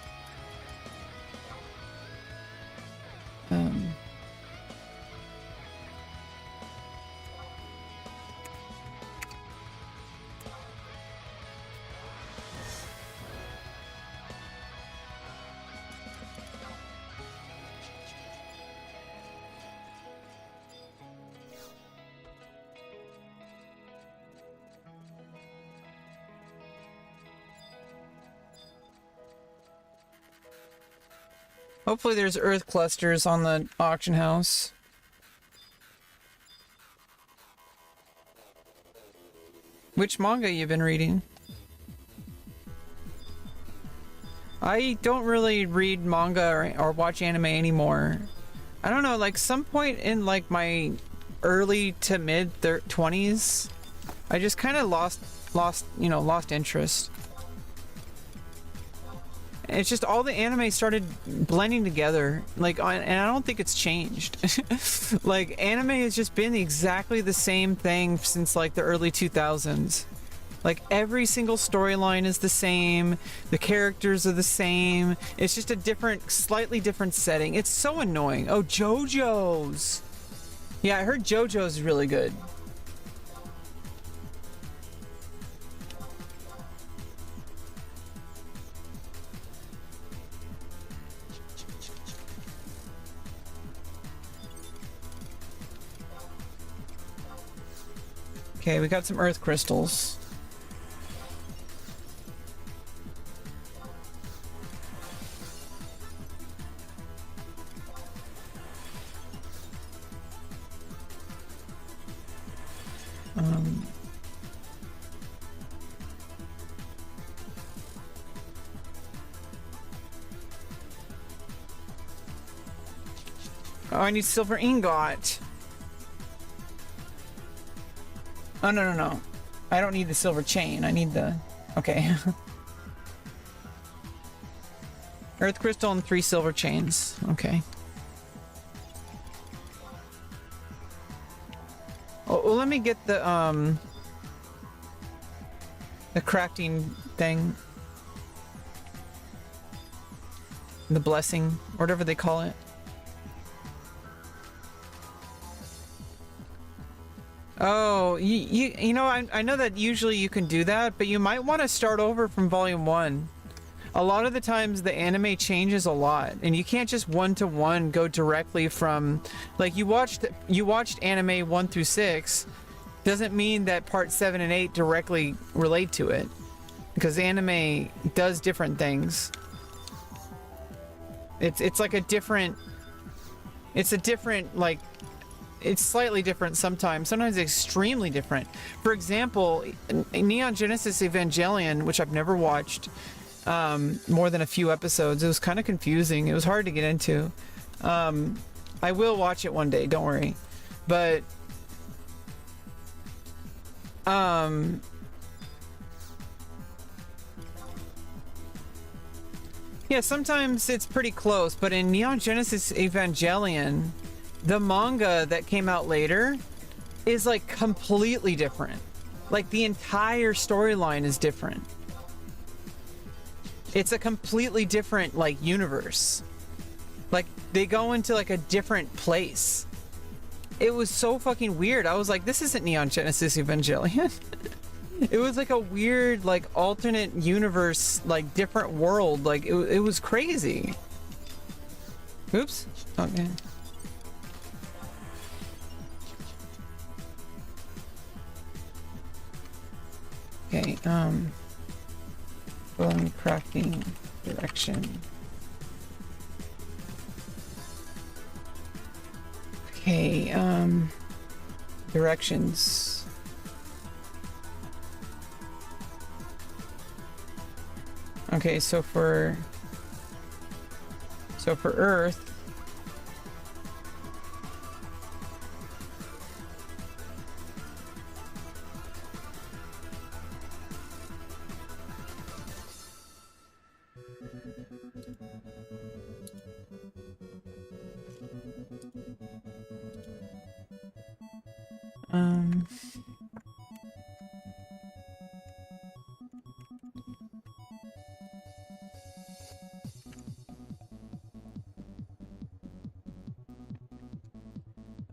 Hopefully there's earth clusters on the auction house. Which manga you been reading? I don't really read manga or watch anime anymore. I don't know, like some point in like my early to mid 20s, I just kind of lost interest. It's just all the anime started blending together, like, and I don't think it's changed. Like, anime has just been exactly the same thing since like the early 2000s. Like, every single storyline is the same, the characters are the same, it's just a different, slightly different setting. It's so annoying. Oh, JoJo's! Yeah, I heard JoJo's really good. Okay, we got some earth crystals. Oh, I need silver ingot. Oh, no, no, no. I don't need the silver chain. I need the... Okay. Earth crystal and 3 silver chains. Okay. Oh, well, let me get the crafting thing. The blessing, whatever they call it. Oh, you know, I know that usually you can do that, but you might want to start over from volume 1. A lot of the times the anime changes a lot, and you can't just one-to-one go directly from, like, you watched anime 1 through 6, doesn't mean that part 7 and 8 directly relate to it, because anime does different things. It's like a different, like, it's slightly different sometimes extremely different. For example, Neon Genesis Evangelion, which I've never watched more than a few episodes, it was kind of confusing. It was hard to get into. I will watch it one day, don't worry. But yeah, sometimes it's pretty close, but in Neon Genesis Evangelion, the manga that came out later is like completely different. Like the entire storyline is different. It's a completely different like universe. Like they go into like a different place. It was so fucking weird. I was like, this isn't Neon Genesis Evangelion. It was like a weird like alternate universe, like different world. Like it was crazy. Oops. Okay. Okay, bone crafting direction. Okay, directions. Okay, so for Earth,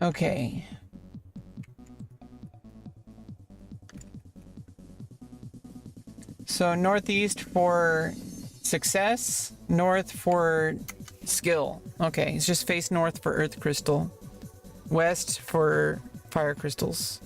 okay. So northeast for success, north for skill. Okay, it's just face north for earth crystal, west for fire crystals.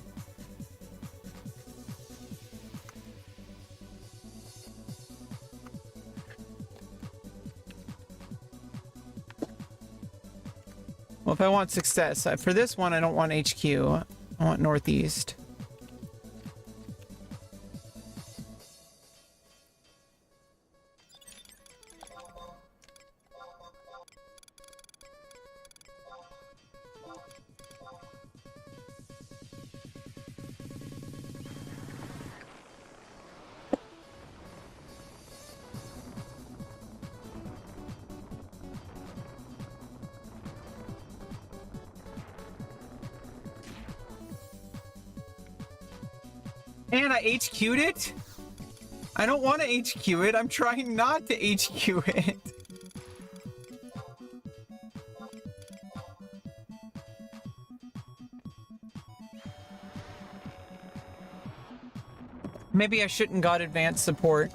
Well, if I want success, for this one I don't want HQ, I want northeast. And I HQ'd it? I don't want to HQ it. I'm trying not to HQ it. Maybe I shouldn't got advanced support.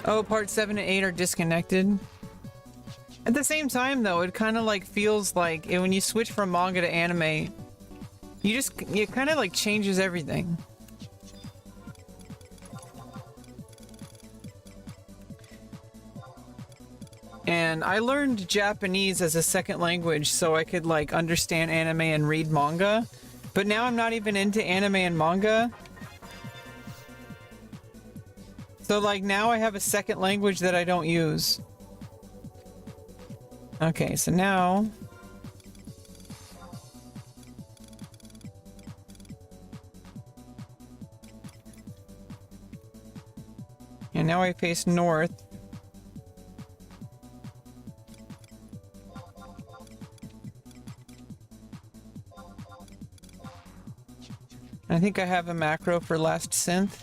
Oh, part 7 and 8 are disconnected. At the same time, though, it kind of like feels like when you switch from manga to anime, it kind of like changes everything. And I learned Japanese as a second language so I could like understand anime and read manga. But now I'm not even into anime and manga. So like now I have a second language that I don't use. Okay, so now... And now I face north. I think I have a macro for last synth.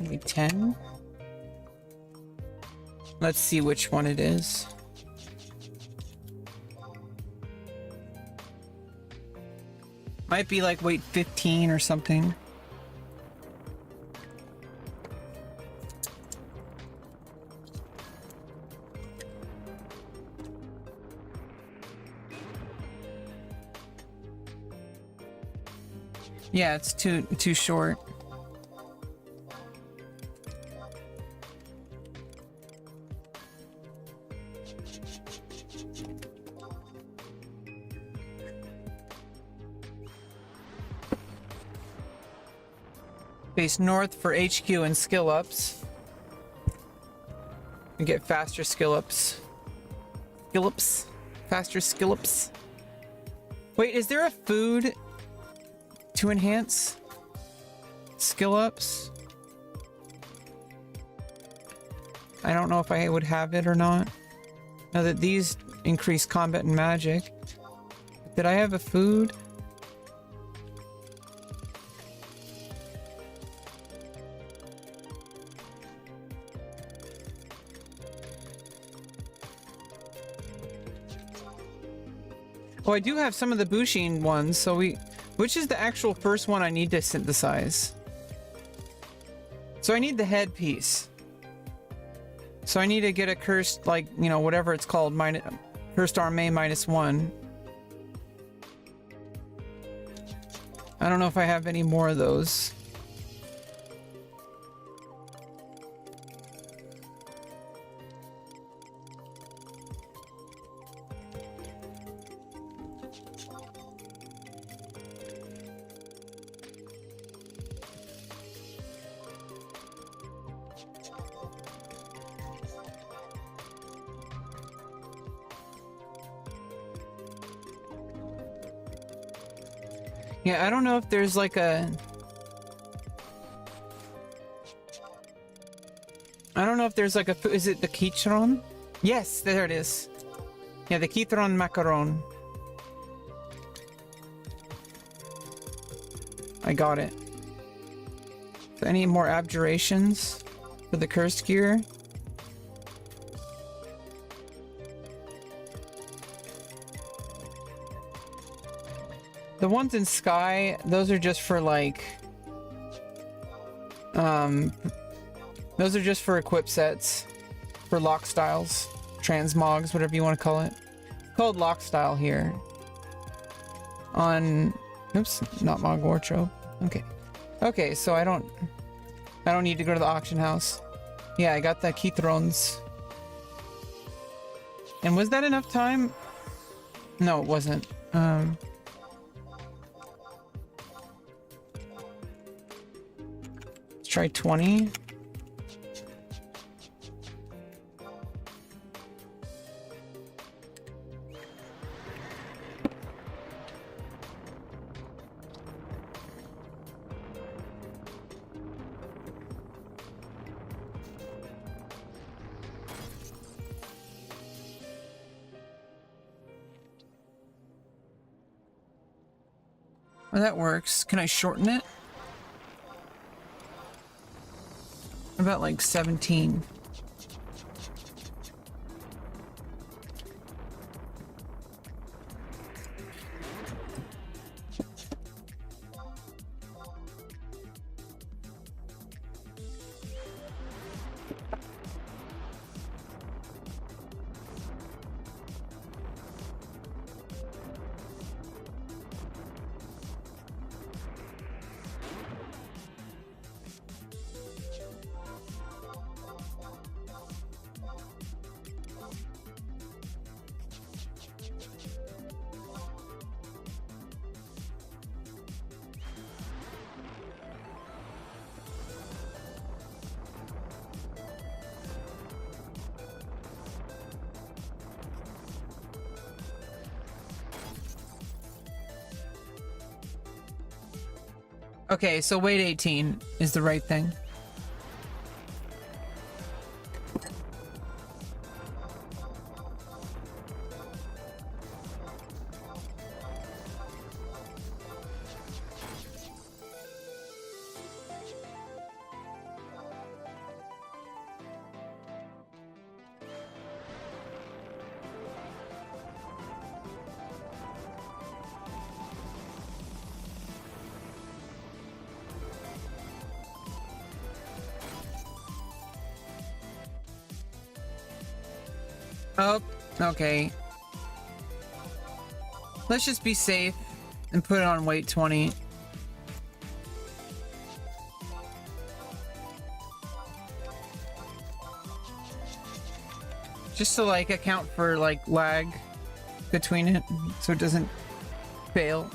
Maybe 10? Let's see which one it is. Might be like weight 15 or something. Yeah, it's too short. Face north for HQ and skill ups. And get faster skill ups. Skill ups. Faster skill ups. Wait, is there a food to enhance skill ups? I don't know if I would have it or not. Now that these increase combat and magic. Did I have a food? Oh, I do have some of the Bushin ones, so which is the actual first one I need to synthesize? So I need the headpiece. So I need to get a cursed, like, you know, whatever it's called, cursed armor -1. I don't know if I have any more of those. Yeah, I don't know if there's like a... I don't know if there's like a... Is it the Kitron? Yes, there it is. Yeah, the Kitron macaron. I got it. So any more abjurations for the cursed gear? The ones in Sky, those are just for like... Those are just for equip sets. For lock styles. Transmogs, whatever you want to call it. It's called lock style here. On... Oops, not Mog Wardrobe. Okay. Okay, so I don't need to go to the auction house. Yeah, I got the Kithrons. And was that enough time? No, it wasn't. Um, let's try 20. Well, that works. Can I shorten it? About like 17. Okay, so weight 18 is the right thing. Oh, okay. Let's just be safe and put it on weight 20. Just to like account for like lag between it so it doesn't fail.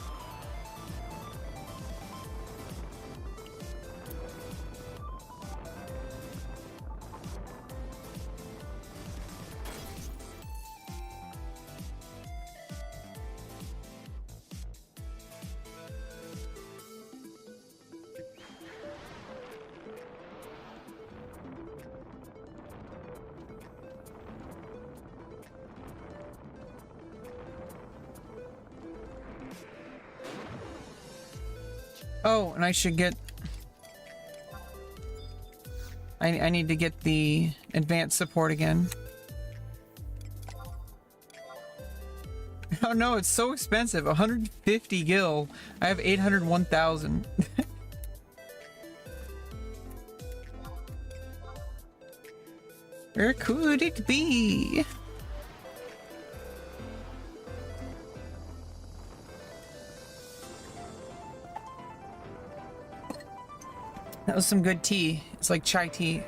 Oh, and I should get... I need to get the advanced support again. Oh no, it's so expensive. 150 gil. I have 801,000. Where could it be? That was some good tea. It's like chai tea.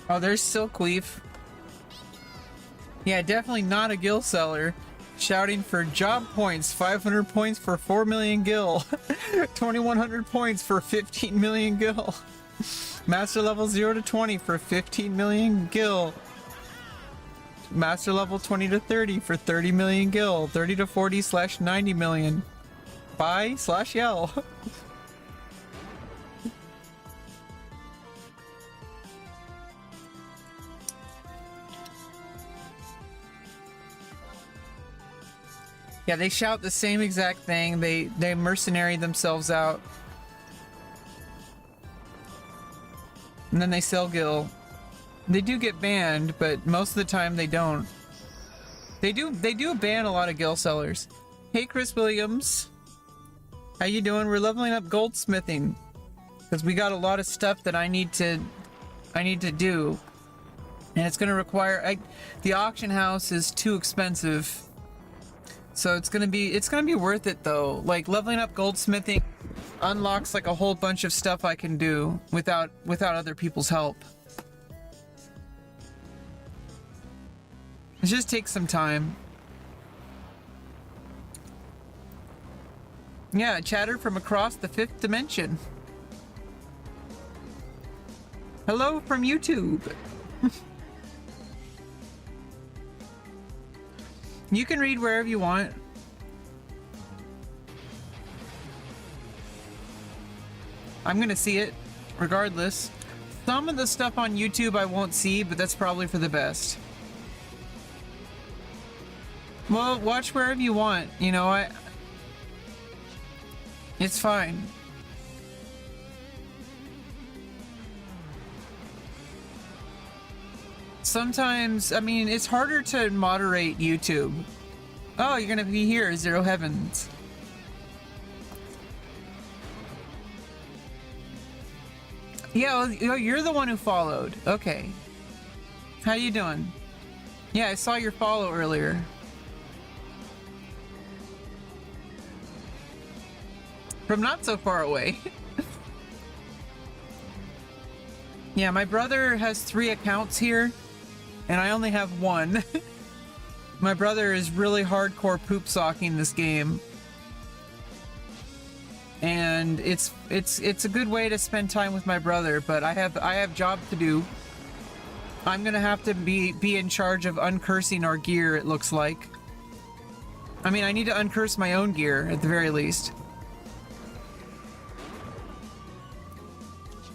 Oh, there's Silkleaf. Yeah, definitely not a gil seller. Shouting for job points, 500 points for 4 million gil. 2100 points for 15 million gil. Master level 0 to 20 for 15 million gil. Master level 20 to 30 for 30 million gil. 30 to 40 / 90 million. Buy / yell. Yeah, they shout the same exact thing. They mercenary themselves out. And then they sell gil. They do get banned, but most of the time they don't. They do ban a lot of gil sellers. Hey Chris Williams. How you doing? We're leveling up goldsmithing. Because we got a lot of stuff that I need to do. And it's gonna require the auction house is too expensive. So it's gonna be worth it though. Like leveling up goldsmithing unlocks like a whole bunch of stuff I can do without other people's help. It just takes some time. Yeah, chatter from across the 5th dimension. Hello from YouTube. You can read wherever you want. I'm gonna see it, regardless. Some of the stuff on YouTube I won't see, but that's probably for the best. Well, watch wherever you want. You know, it's fine. Sometimes, I mean, it's harder to moderate YouTube. Oh, you're gonna be here, Zero Heavens. Yeah, well, you're the one who followed. Okay. How you doing? Yeah, I saw your follow earlier. From not so far away. Yeah, my brother has 3 accounts here. And I only have 1. My brother is really hardcore poop socking this game. And it's a good way to spend time with my brother, but I have job to do. I'm gonna have to be in charge of uncursing our gear, it looks like. I mean, I need to uncurse my own gear at the very least.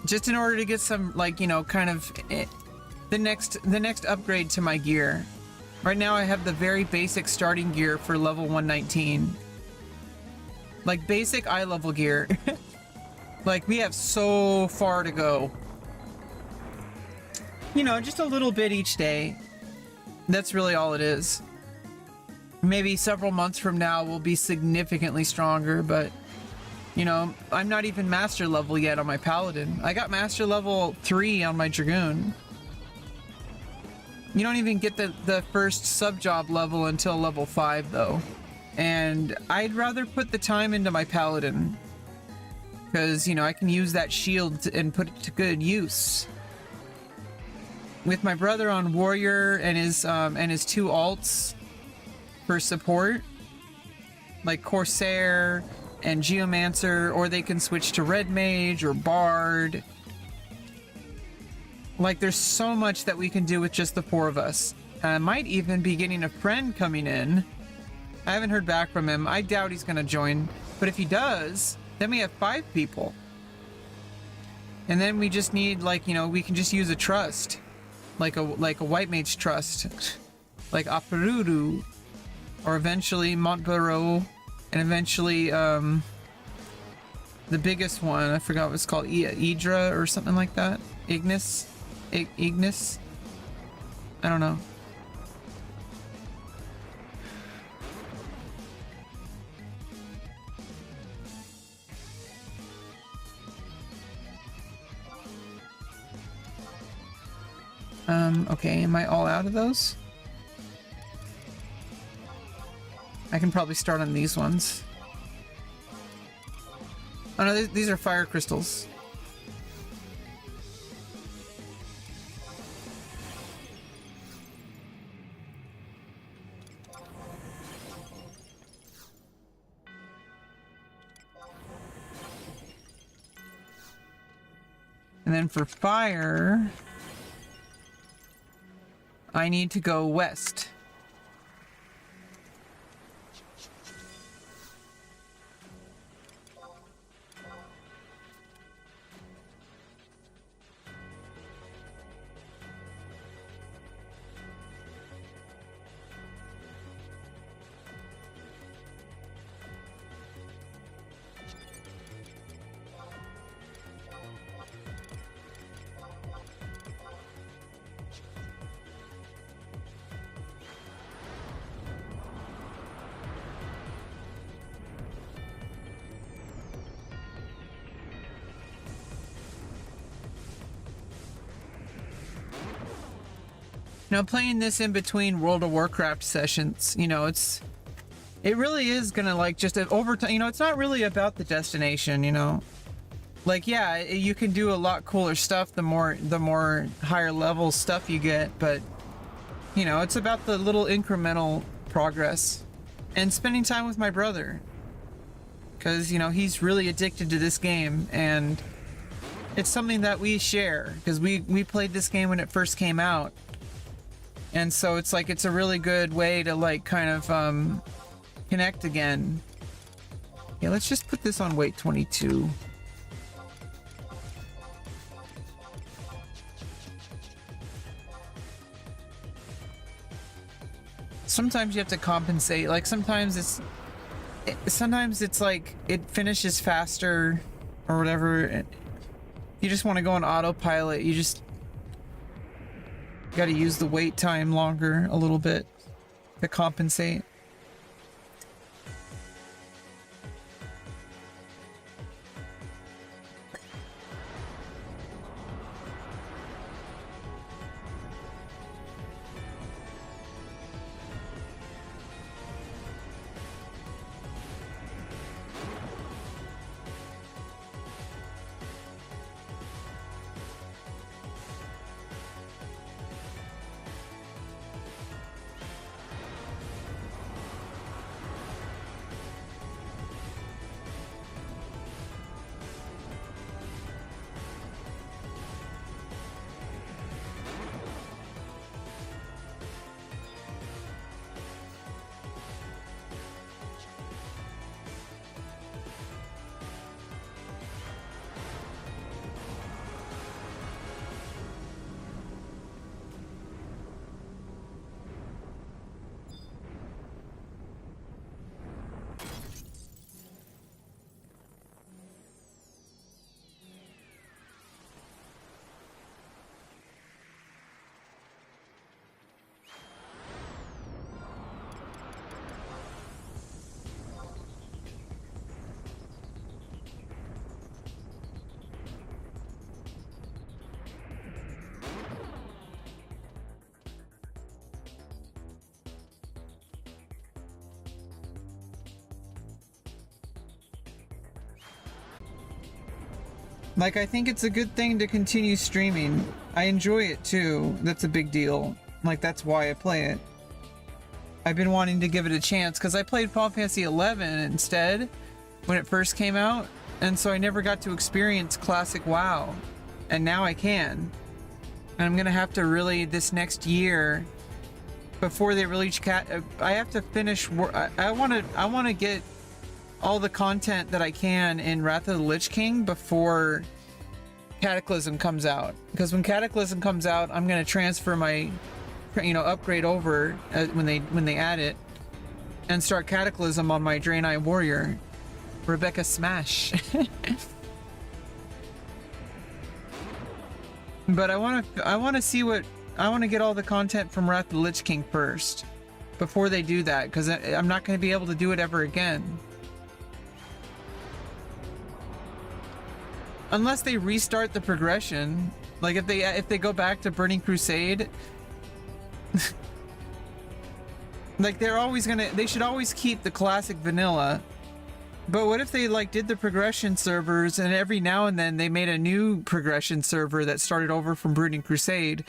Just in order to get some, like, you know, kind of the next upgrade to my gear. Right now I have the very basic starting gear for level 119. Like basic eye level gear. Like we have so far to go. You know, just a little bit each day. That's really all it is. Maybe several months from now we'll be significantly stronger, but you know, I'm not even master level yet on my paladin. I got master level 3 on my dragoon. You don't even get the first sub-job level until level 5, though. And I'd rather put the time into my paladin. Because, you know, I can use that shield and put it to good use. With my brother on warrior and his 2 alts for support, like Corsair and Geomancer, or they can switch to Red Mage or Bard. Like, there's so much that we can do with just the 4 of us. I might even be getting a friend coming in. I haven't heard back from him. I doubt he's gonna join. But if he does, then we have 5 people. And then we just need, like, you know, we can just use a trust. Like a white mage trust. Like Aparuru. Or eventually Montbaro. And eventually, the biggest one, I forgot what it's called, Idra or something like that. Ignis? Ignis? I don't know. Okay, am I all out of those? I can probably start on these ones. Oh no, these are fire crystals. And then for fire, I need to go west. Now, playing this in between World of Warcraft sessions, you know, it really is gonna like just over time, you know, it's not really about the destination, you know. Like, yeah, you can do a lot cooler stuff the more higher level stuff you get, but you know, it's about the little incremental progress and spending time with my brother, because you know, he's really addicted to this game, and it's something that we share because we played this game when it first came out. And so it's like, it's a really good way to like kind of connect again. Yeah, let's just put this on weight 22. Sometimes you have to compensate. Like sometimes it's like it finishes faster or whatever. You just want to go on autopilot. You just got to use the wait time longer a little bit to compensate. Like, I think it's a good thing to continue streaming. I enjoy it too. That's a big deal. Like, that's why I play it. I've been wanting to give it a chance because I played Final Fantasy 11 instead when it first came out, and so I never got to experience classic WoW, and now I can. And I'm gonna have to really, this next year, before they release I have to finish. I want to get all the content that I can in Wrath of the Lich King before Cataclysm comes out, because when Cataclysm comes out, I'm gonna transfer my, you know, upgrade over when they add it, and start Cataclysm on my Draenei Warrior, Rebecca Smash. But I want to see what I want to get all the content from Wrath of the Lich King first, before they do that, because I'm not going to be able to do it ever again. Unless they restart the progression, like if they go back to Burning Crusade, like they should always keep the classic vanilla. But what if they like did the progression servers, and every now and then they made a new progression server that started over from Burning Crusade,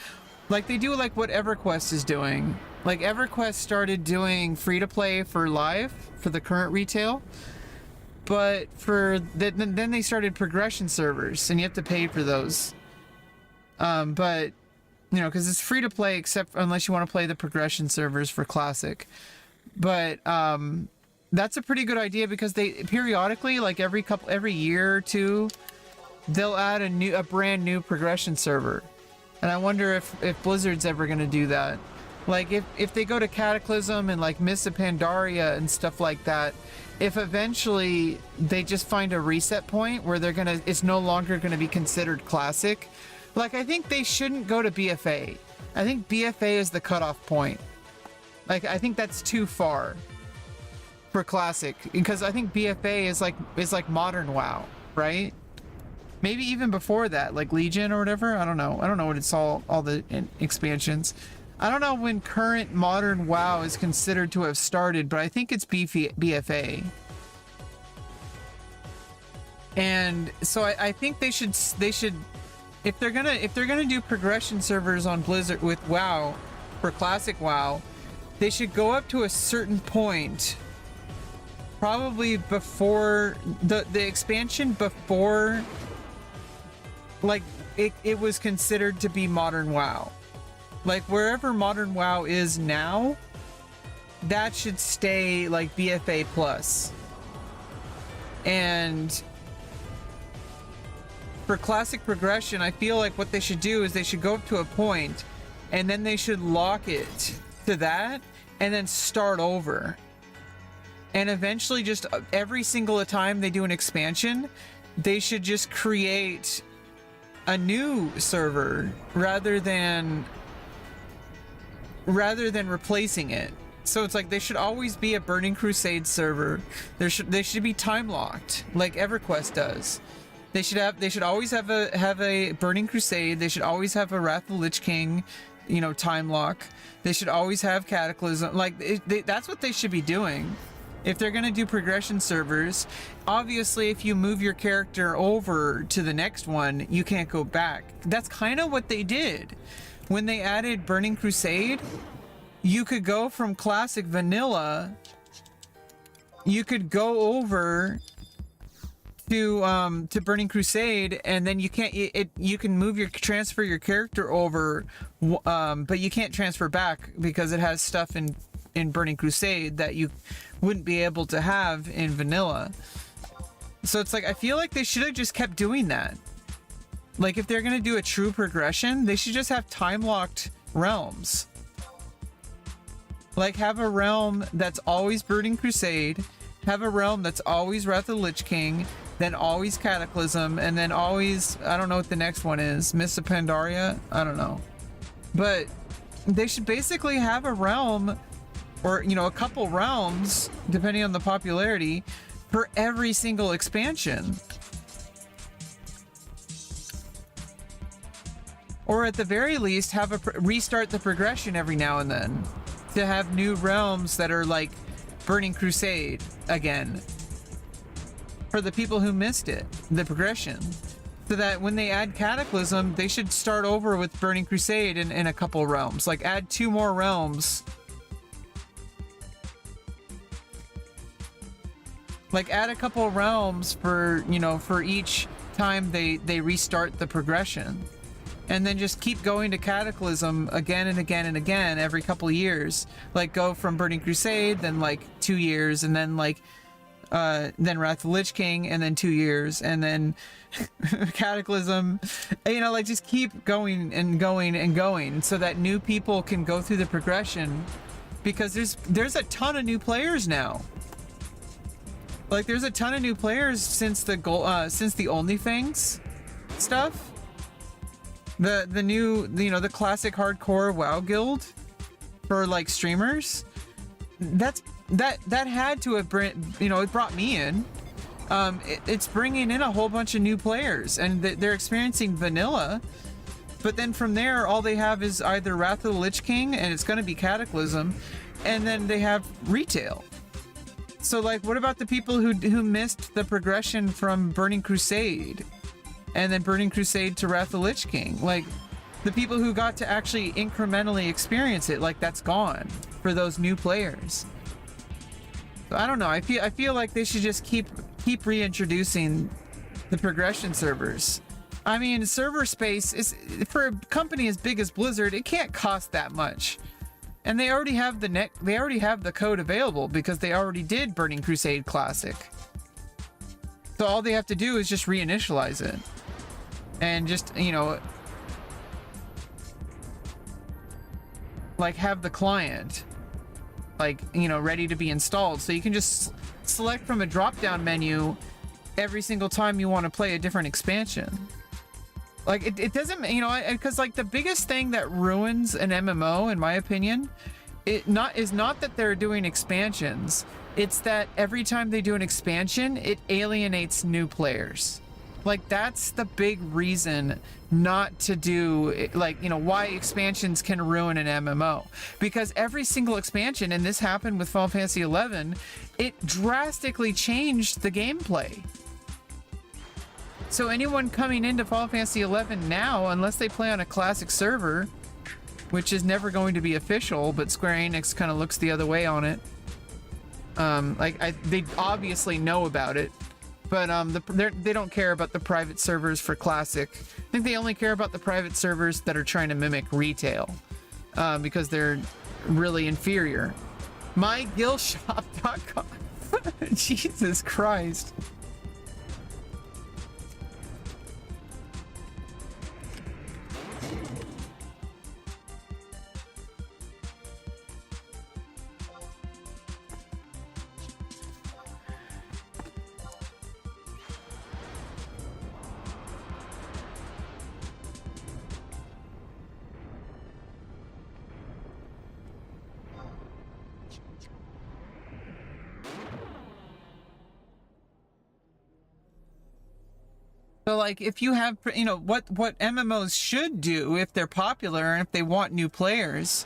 like they do, like what EverQuest is doing. Like EverQuest started doing free to play for live for the current retail. But then they started progression servers, and you have to pay for those. But you know, because it's free to play, except unless you want to play the progression servers for Classic. But that's a pretty good idea, because they periodically, like every year or two, they'll add a brand new progression server. And I wonder if Blizzard's ever going to do that. Like if they go to Cataclysm and like Mists of Pandaria and stuff like that, if eventually they just find a reset point where it's no longer gonna be considered Classic, like I think they shouldn't go to BFA. I think BFA is the cutoff point. Like I think that's too far for Classic, because I think BFA is like modern WoW, right? Maybe even before that, like Legion or whatever. I don't know what it's all the expansions. I don't know when current modern WoW is considered to have started, but I think it's BFA. And so I think they should if they're gonna do progression servers on Blizzard with WoW for Classic WoW, they should go up to a certain point, probably before the expansion, before like it was considered to be modern WoW. Like wherever modern WoW is now, that should stay like BFA plus. And for Classic progression, I feel like what they should do is they should go up to a point, and then they should lock it to that, and then start over. And eventually, just every single time they do an expansion, they should just create a new server rather than replacing it. So it's like they should always be a Burning Crusade server. They should be time locked like EverQuest does. They should always have a Burning Crusade. They should always have a Wrath of the Lich King, you know, time lock. They should always have Cataclysm. Like that's what they should be doing. If they're gonna do progression servers, obviously if you move your character over to the next one, you can't go back. That's kind of what they did. When they added Burning Crusade, you could go from Classic Vanilla, you could go over to Burning Crusade, and then you can't, you can transfer your character over, but you can't transfer back because it has stuff in Burning Crusade that you wouldn't be able to have in Vanilla. So it's like, I feel like they should have just kept doing that. Like if they're gonna do a true progression, they should just have time-locked realms. Like have a realm that's always Burning Crusade, have a realm that's always Wrath of the Lich King, then always Cataclysm, and then always, I don't know what the next one is, Mists of Pandaria? I don't know. But they should basically have a realm, or, you know, a couple realms, depending on the popularity, for every single expansion. Or at the very least, restart the progression every now and then to have new realms that are like Burning Crusade again for the people who missed it, the progression, so that when they add Cataclysm, they should start over with Burning Crusade in a couple realms. Like add 2 more realms. Like add a couple realms for, you know, for each time they restart the progression. And then just keep going to Cataclysm again and again and again every couple years. Like go from Burning Crusade, then like 2 years, and then like then Wrath of the Lich King, and then 2 years, and then Cataclysm. You know, like just keep going and going and going so that new people can go through the progression, because there's a ton of new players now. Like there's a ton of new players since the Only Things stuff. The new, you know, the classic hardcore WoW guild for like streamers. That had to have it brought me in. It's bringing in a whole bunch of new players, and they're experiencing vanilla. But then from there, all they have is either Wrath of the Lich King, and it's going to be Cataclysm, and then they have retail. So like, what about the people who missed the progression from Burning Crusade, and then Burning Crusade to Wrath of the Lich King? Like, the people who got to actually incrementally experience it, like that's gone for those new players. So I don't know. I feel like they should just keep reintroducing the progression servers. I mean, server space is, for a company as big as Blizzard, it can't cost that much. And they already have the code available because they already did Burning Crusade Classic. So all they have to do is just reinitialize it. And just, you know, like have the client, like, you know, ready to be installed. So you can just select from a drop-down menu every single time you want to play a different expansion. Like, it doesn't, you know, because like the biggest thing that ruins an MMO, in my opinion, is not that they're doing expansions. It's that every time they do an expansion, it alienates new players. Like, that's the big reason not to do, like, you know, why expansions can ruin an MMO. Because every single expansion, and this happened with Final Fantasy XI, it drastically changed the gameplay. So anyone coming into Final Fantasy XI now, unless they play on a classic server, which is never going to be official, but Square Enix kind of looks the other way on it. They obviously know about it, but they don't care about the private servers for classic. I think they only care about the private servers that are trying to mimic retail, because they're really inferior. MyGillshop.com. Jesus Christ. So, like, if you have, you know, what MMOs should do if they're popular and if they want new players,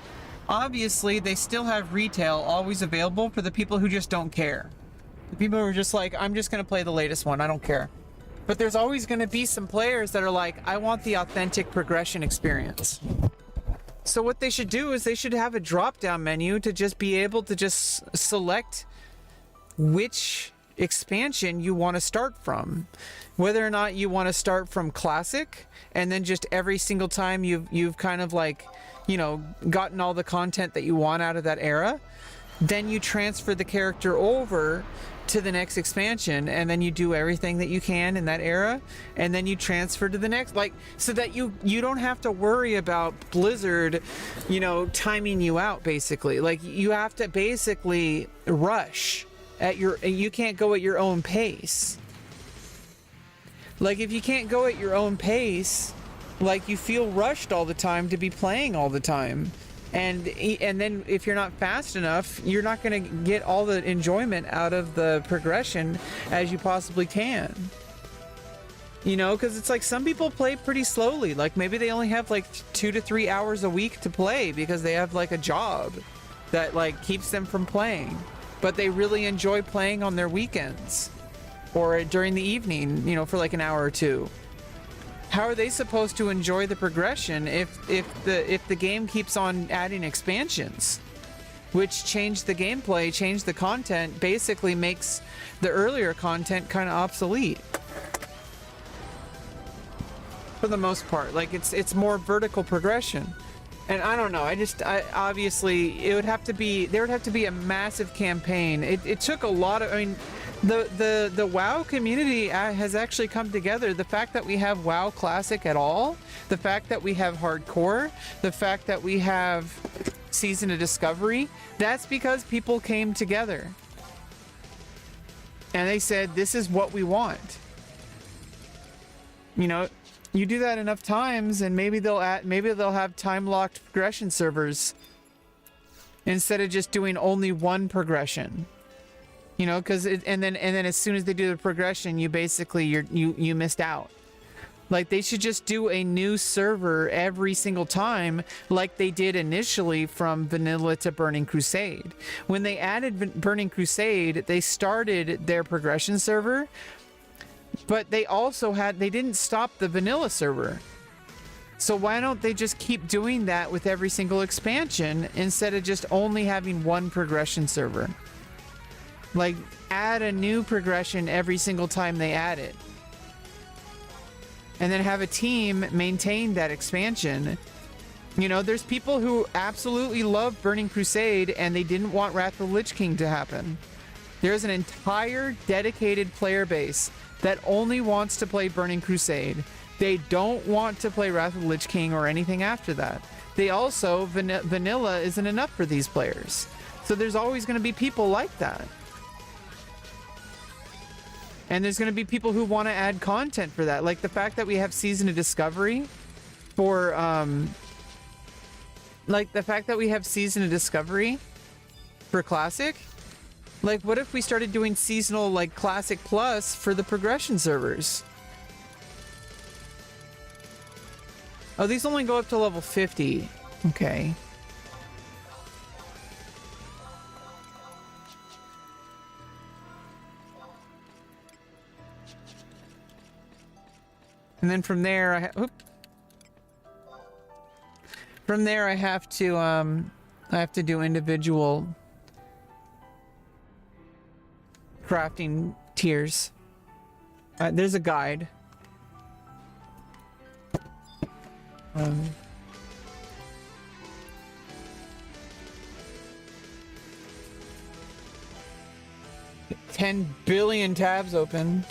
obviously they still have retail always available for the people who just don't care. The people who are just like, I'm just going to play the latest one, I don't care. But there's always going to be some players that are like, I want the authentic progression experience. So what they should do is they should have a drop-down menu to just be able to just select which expansion you want to start from. Whether or not you want to start from classic, and then just every single time you've kind of like, you know, gotten all the content that you want out of that era, then you transfer the character over to the next expansion, and then you do everything that you can in that era, and then you transfer to the next, like, so that you don't have to worry about Blizzard, you know, timing you out. Basically, like, you have to basically rush at you can't go at your own pace. Like, if you can't go at your own pace, like, you feel rushed all the time to be playing all the time. And then if you're not fast enough, you're not going to get all the enjoyment out of the progression as you possibly can. You know, because it's like some people play pretty slowly. Like, maybe they only have like 2 to 3 hours a week to play because they have like a job that like keeps them from playing. But they really enjoy playing on their weekends or during the evening, you know, for like an hour or two. How are they supposed to enjoy the progression if the game keeps on adding expansions, which change the gameplay, change the content, basically makes the earlier content kind of obsolete? For the most part, like, it's more vertical progression. And I don't know, obviously there would have to be a massive campaign. It took a lot of, I mean, the WoW community has actually come together. The fact that we have WoW Classic at all, the fact that we have Hardcore, the fact that we have Season of Discovery, that's because people came together. And they said, this is what we want. You know, you do that enough times and maybe they'll have time-locked progression servers instead of just doing only one progression. You know, because and then as soon as they do the progression, you basically you missed out. Like, they should just do a new server every single time, like they did initially from Vanilla to Burning Crusade. When they added Burning Crusade, they started their progression server, but they didn't stop the Vanilla server. So why don't they just keep doing that with every single expansion instead of just only having one progression server? Like, add a new progression every single time they add it. and then have a team maintain that expansion. You know, there's people who absolutely love Burning Crusade and they didn't want Wrath of the Lich King to happen. There's an entire dedicated player base that only wants to play Burning Crusade. They don't want to play Wrath of the Lich King or anything after that. They also, vanilla isn't enough for these players. So there's always going to be people like that. And there's going to be people who want to add content for that. Like the fact that we have Season of Discovery for, Classic. Like, what if we started doing seasonal, like, Classic Plus for the progression servers? Oh, these only go up to level 50. Okay. And then from there, I have to do individual crafting tiers. There's a guide. $10 billion tabs open.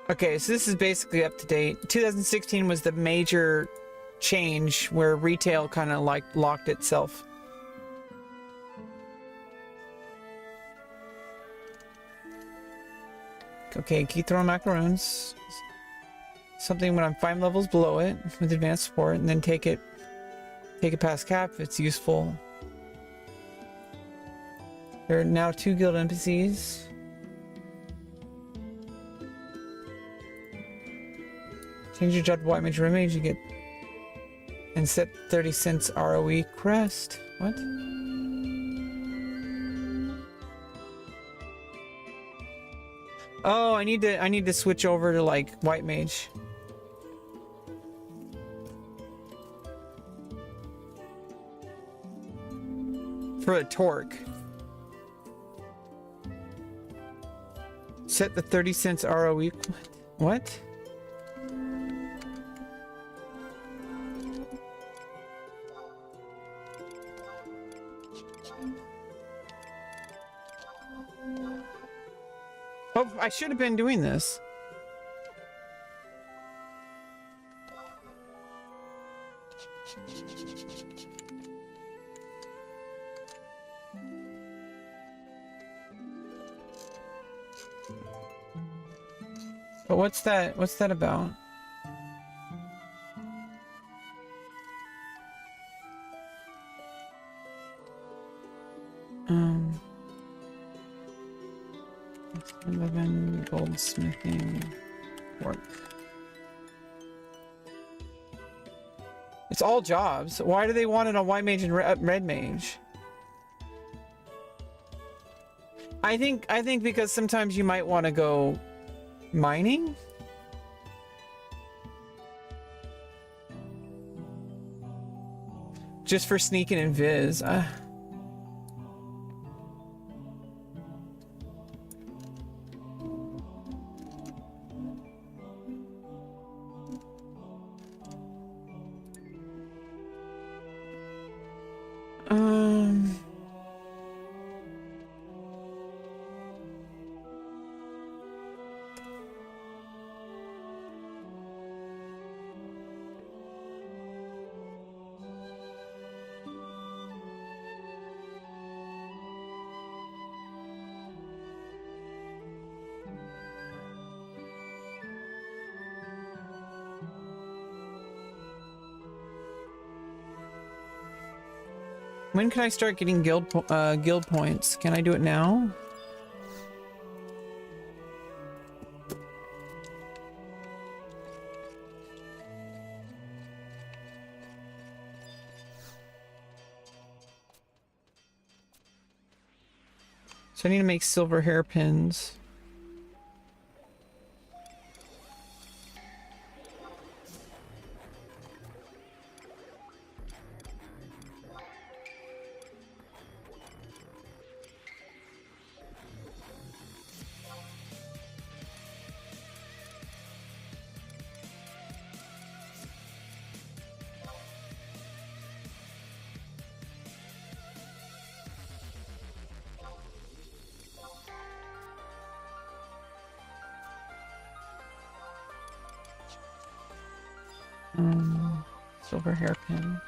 Okay, so this is basically up to date. 2016 was the major change where retail kind of like locked itself. Okay, keep throwing macaroons. Something when I'm 5 levels below it with advanced support, and then take it past cap if it's useful. There are now 2 guild NPCs. Change your job to white mage, red mage, you get and set 30 cents ROE crest. What? Oh, I need to switch over to like white mage. For a torque. Set the 30 cents ROE. What? Oh, I should have been doing this. But what's that? What's that about? It's 11 goldsmithing work. It's all jobs. Why do they want it on white mage and red mage? I think because sometimes you might want to go mining. Just for sneaking in viz. When can I start getting guild points? Can I do it now? So I need to make silver hairpins. Silver hairpin.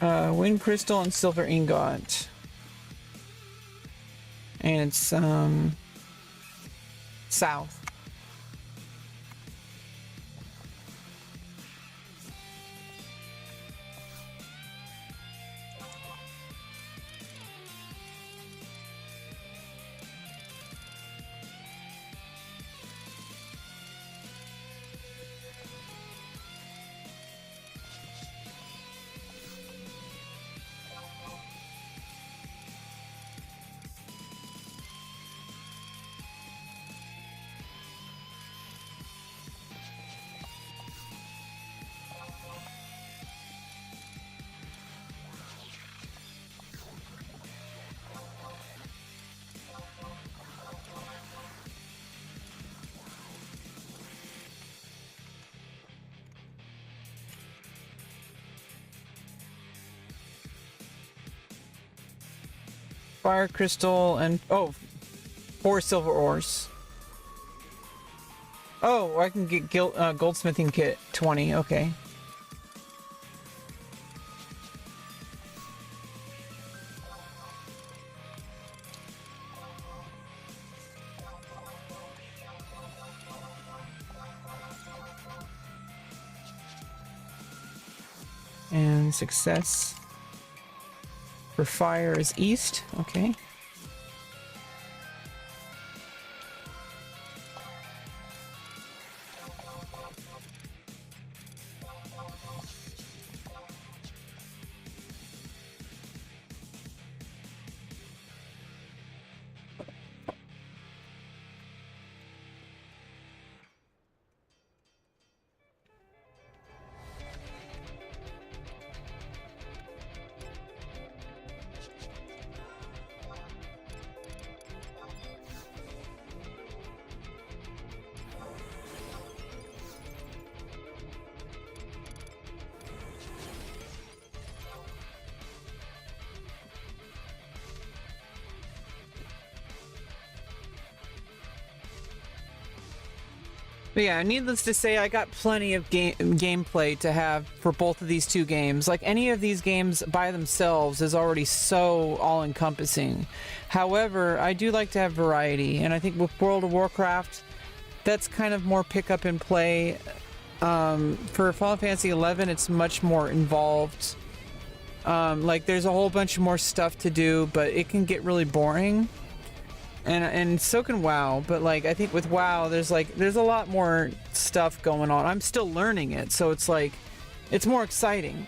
Wind crystal and silver ingot. And it's south. Fire crystal and 4 silver ores. Oh, I can get goldsmithing kit 20. Okay. And success. For fire is east, okay. But yeah, needless to say, I got plenty of gameplay to have for both of these two games. Like, any of these games by themselves is already so all-encompassing. However, I do like to have variety, and I think with World of Warcraft, that's kind of more pick up and play. For Final Fantasy XI, it's much more involved. Like, there's a whole bunch more stuff to do, but it can get really boring. And so can WoW, but like I think with WoW there's a lot more stuff going on. I'm still learning it, so it's like it's more exciting.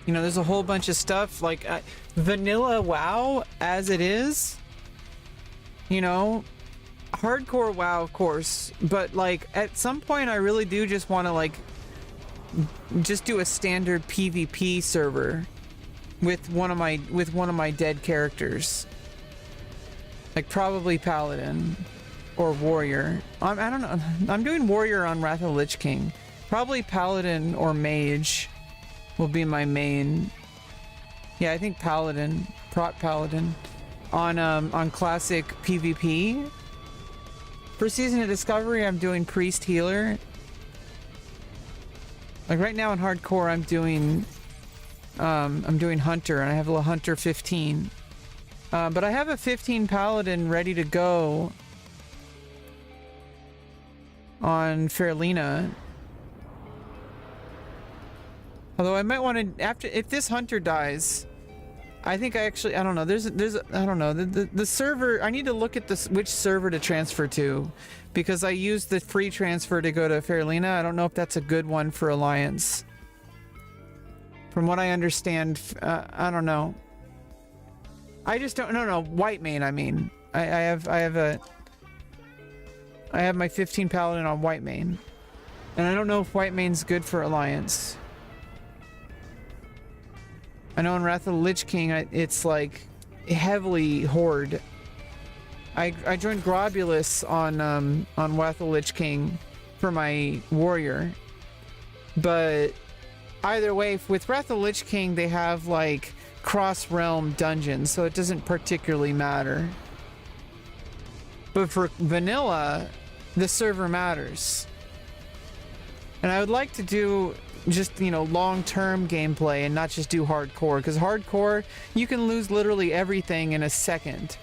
You know, there's a whole bunch of stuff like vanilla WoW as it is. You know, hardcore WoW, of course, but like at some point I really do just want to like just do a standard PvP server with one of my dead characters, like probably Paladin or Warrior. I don't know. I'm doing Warrior on Wrath of the Lich King. Probably Paladin or Mage will be my main. Yeah, I think Paladin, Prot Paladin. on classic PvP. For Season of Discovery, I'm doing Priest Healer. Like right now in hardcore, I'm doing Hunter, and I have a little Hunter 15. But I have a 15 Paladin ready to go on Fairlina. Although I might want to, if this Hunter dies, I think I don't know. I don't know. The server, I need to look at which server to transfer to, because I used the free transfer to go to Fairlina. I don't know if that's a good one for Alliance. From what I understand, I don't know. I just don't. No, White Mane. I mean, I have my 15 Paladin on White Mane, and I don't know if White Mane's good for Alliance. I know in Wrath of the Lich King, it's like heavily Horde. I joined Grobulus on Wrath of the Lich King for my warrior, but either way, with Wrath of the Lich King, they have like cross-realm dungeons, so it doesn't particularly matter. But for vanilla, the server matters, and I would like to do just, you know, long-term gameplay and not just do hardcore, because hardcore, you can lose literally everything in a second,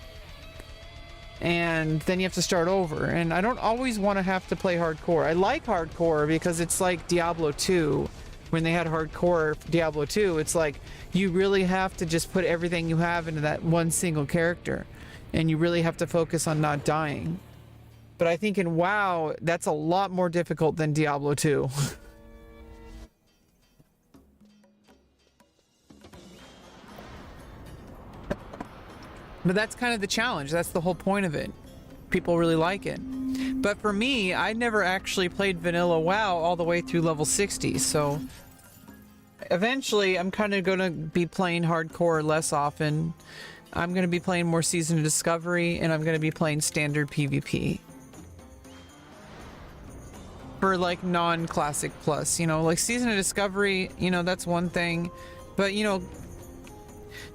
and then you have to start over, and I don't always want to have to play hardcore. I like hardcore because it's like Diablo 2. When they had hardcore Diablo 2, it's like you really have to just put everything you have into that one single character, and you really have to focus on not dying. But I think in WoW, that's a lot more difficult than Diablo 2. But that's kind of the challenge. That's the whole point of it. People really like it. But for me, I never actually played vanilla WoW all the way through level 60, so eventually I'm kind of going to be playing hardcore less often. I'm going to be playing more Season of Discovery, and I'm going to be playing standard PvP. For like non-classic plus, you know, like Season of Discovery, you know, that's one thing. But, you know,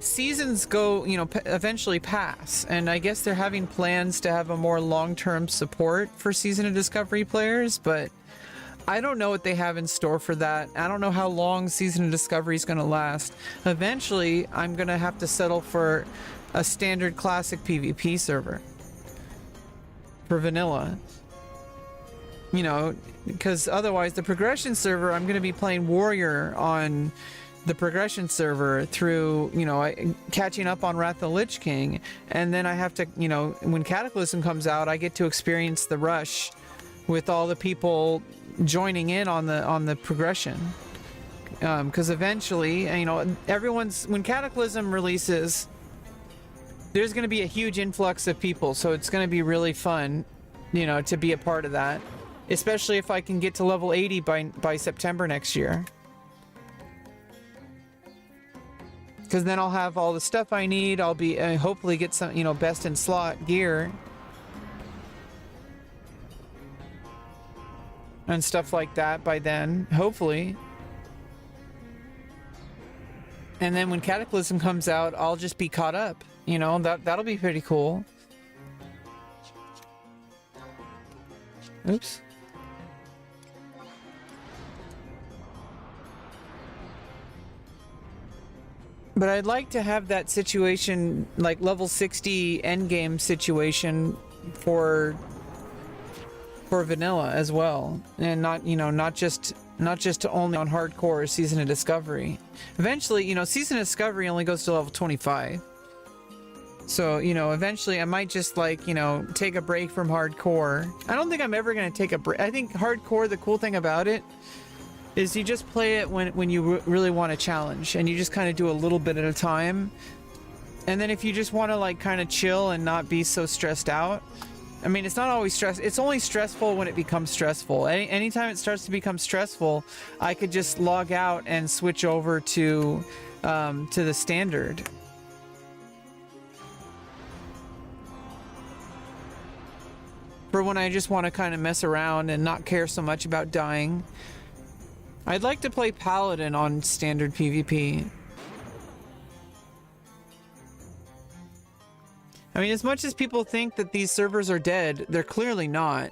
seasons go, you know, eventually pass, and I guess they're having plans to have a more long-term support for Season of Discovery players, but I don't know what they have in store for that. I don't know how long Season of Discovery is going to last. Eventually, I'm going to have to settle for a standard classic PvP server for vanilla, you know, because otherwise the progression server, I'm going to be playing warrior on the progression server through, you know, catching up on Wrath of the Lich King, and then I have to, you know, when Cataclysm comes out, I get to experience the rush with all the people joining in on the progression, because eventually, you know, when Cataclysm releases, there's going to be a huge influx of people, so it's going to be really fun, you know, to be a part of that, especially if I can get to level 80 by September next year. Because then I'll have all the stuff I need. I'll be hopefully get some, you know, best in slot gear and stuff like that by then, hopefully. And then when Cataclysm comes out, I'll just be caught up. You know, that'll be pretty cool. Oops. But I'd like to have that situation, like level 60 endgame situation for vanilla as well, and not, you know, not just only on hardcore Season of Discovery. Eventually, you know, Season of Discovery only goes to level 25. So, you know, eventually I might just, like, you know, take a break from hardcore. I don't think I'm ever going to take a break. I think hardcore, the cool thing about it is you just play it when you really want a challenge, and you just kind of do a little bit at a time. And then if you just want to, like, kind of chill and not be so stressed out, I mean, it's not always stress. It's only stressful when it becomes stressful. Anytime it starts to become stressful, I could just log out and switch over to the standard. For when I just want to kind of mess around and not care so much about dying. I'd like to play Paladin on standard PvP. I mean, as much as people think that these servers are dead, they're clearly not.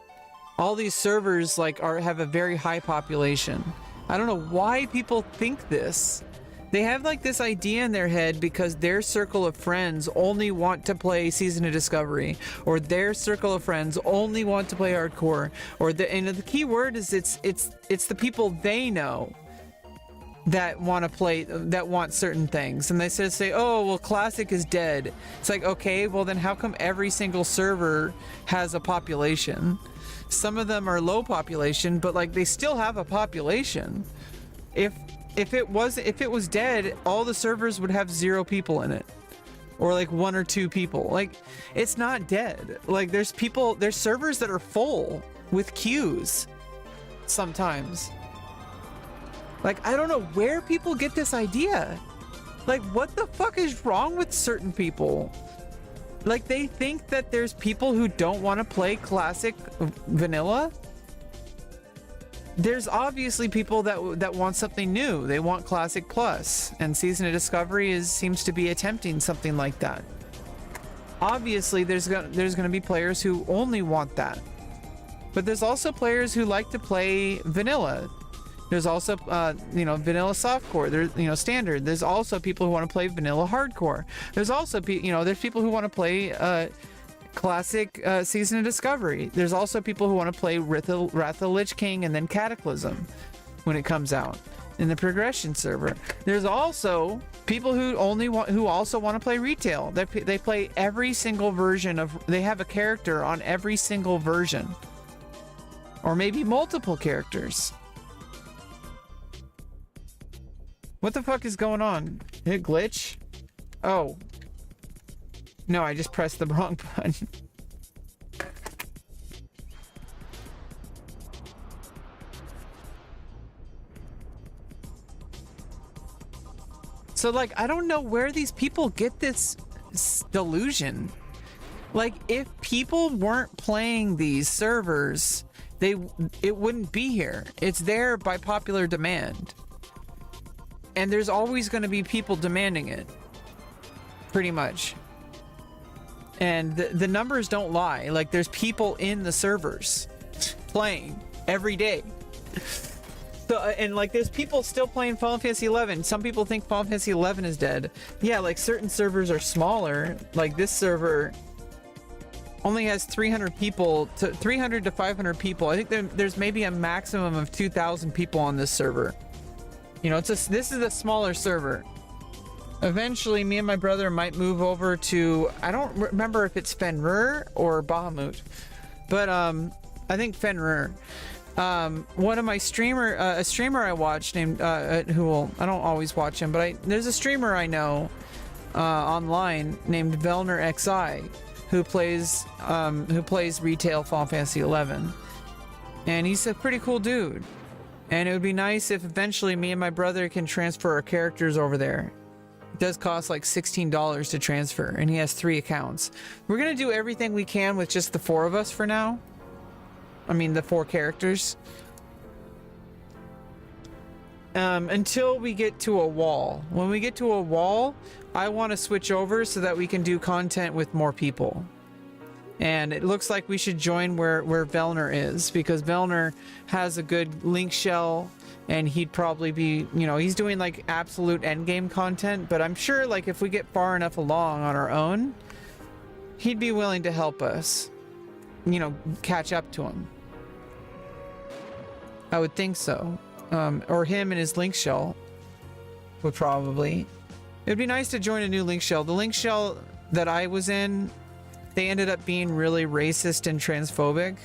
All these servers like have a very high population. I don't know why people think this. They have like this idea in their head because their circle of friends only want to play Season of Discovery, or their circle of friends only want to play hardcore, or and the key word is it's the people they know that want to play, that want certain things, and they say, oh well, classic is dead. It's like, okay, well then how come every single server has a population? Some of them are low population, but like they still have a population. If it was dead, all the servers would have 0 people in it, or like 1 or 2 people. Like, it's not dead. Like, there's servers that are full with queues sometimes. Like, I don't know where people get this idea. Like, what the fuck is wrong with certain people? Like, they think that there's people who don't want to play classic vanilla. There's obviously people that want something new. They want Classic Plus, and Season of Discovery seems to be attempting something like that. Obviously, there's going to be players who only want that, but there's also players who like to play vanilla. There's also vanilla softcore. There's standard. There's also people who want to play vanilla hardcore. There's also there's people who want to play classic Season of Discovery. There's also people who want to play Wrath of the Lich King and then Cataclysm when it comes out in the progression server. There's also people who also want to play retail. They play every single version of. They have a character on every single version, or maybe multiple characters. What the fuck is going on? Did it glitch? Oh. No, I just pressed the wrong button. So, like, I don't know where these people get this delusion. Like, if people weren't playing these servers, it wouldn't be here. It's there by popular demand. And there's always going to be people demanding it. Pretty much. And the numbers don't lie. Like, there's people in the servers playing every day. So, and like, there's people still playing Final Fantasy 11. Some people think Final Fantasy 11 is dead. Yeah, like, certain servers are smaller. Like, this server only has 300 people, 300 to 500 people. I think there's maybe a maximum of 2,000 people on this server. This is a smaller server. Eventually, me and my brother might move over to, I don't remember if it's Fenrir or Bahamut, but I think Fenrir. One of my a streamer I watch named I don't always watch him, but there's a streamer I know online named Velner XI who plays retail Final Fantasy 11, and he's a pretty cool dude. And it would be nice if eventually me and my brother can transfer our characters over there. It does cost like $16 to transfer, and he has 3 accounts. We're gonna do everything we can with just the 4 of us for now. I mean, the 4 characters. Until we get to a wall. When we get to a wall, I want to switch over so that we can do content with more people. And it looks like we should join where Velner is, because Velner has a good link shell, and he'd probably be, he's doing like absolute endgame content, but I'm sure like if we get far enough along on our own, he'd be willing to help us, catch up to him. I would think so. Or him and his link shell would probably. It'd be nice to join a new link shell. The link shell that I was in, they ended up being really racist and transphobic.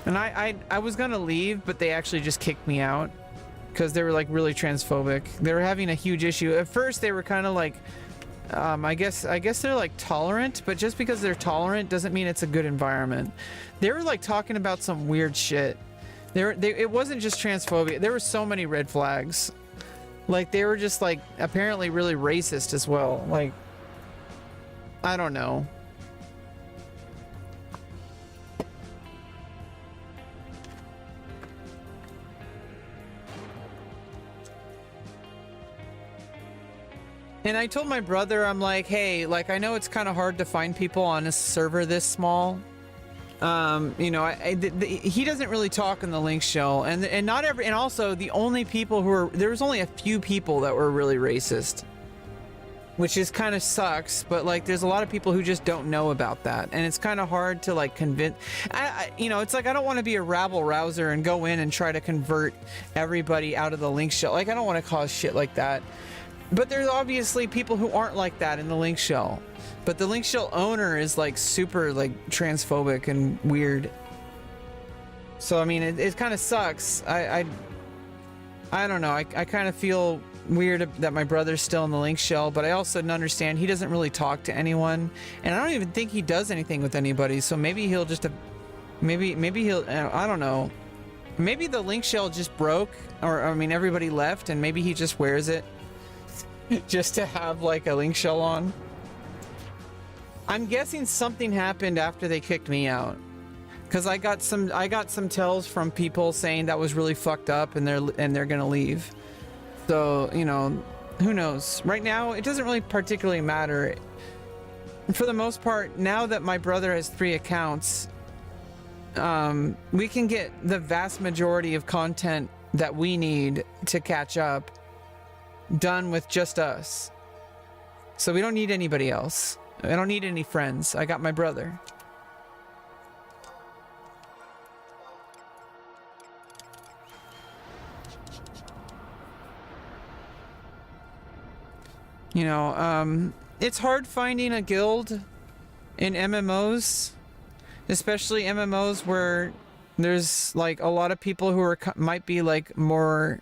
And I was gonna leave, but they actually just kicked me out because they were like really transphobic. They were having a huge issue. At first they were kind of like, I guess they're like tolerant, but just because they're tolerant doesn't mean it's a good environment. They were like talking about some weird shit. It wasn't just transphobia. There were so many red flags. Like, they were just like apparently really racist as well. Like, I don't know. And I told my brother, I'm like, hey, like, I know it's kind of hard to find people on a server this small. You know, he doesn't really talk in the link shell, and not every, and also the only people who are, there was only a few people that were really racist, which is kind of sucks, but like there's a lot of people who just don't know about that, and it's kind of hard to like convince. You know, it's like I don't want to be a rabble rouser and go in and try to convert everybody out of the link shell. Like I don't want to cause shit like that. But there's obviously people who aren't like that in the link shell. But the link shell owner is like super like transphobic and weird. So I mean, it kind of sucks. I don't know. I kind of feel weird that my brother's still in the link shell, but I also understand he doesn't really talk to anyone, and I don't even think he does anything with anybody. So maybe he'll just maybe he'll, I don't know. Maybe the link shell just broke, or I mean everybody left, and maybe he just wears it just to have like a link shell on. I'm guessing something happened after they kicked me out, because I got some tells from people saying that was really fucked up, and they're gonna leave. So you know, who knows? Right now, it doesn't really particularly matter. For the most part, now that my brother has 3 accounts, we can get the vast majority of content that we need to catch up done with just us. So we don't need anybody else. I don't need any friends. I got my brother. You know, it's hard finding a guild in MMOs, especially MMOs where there's like a lot of people who are might be like more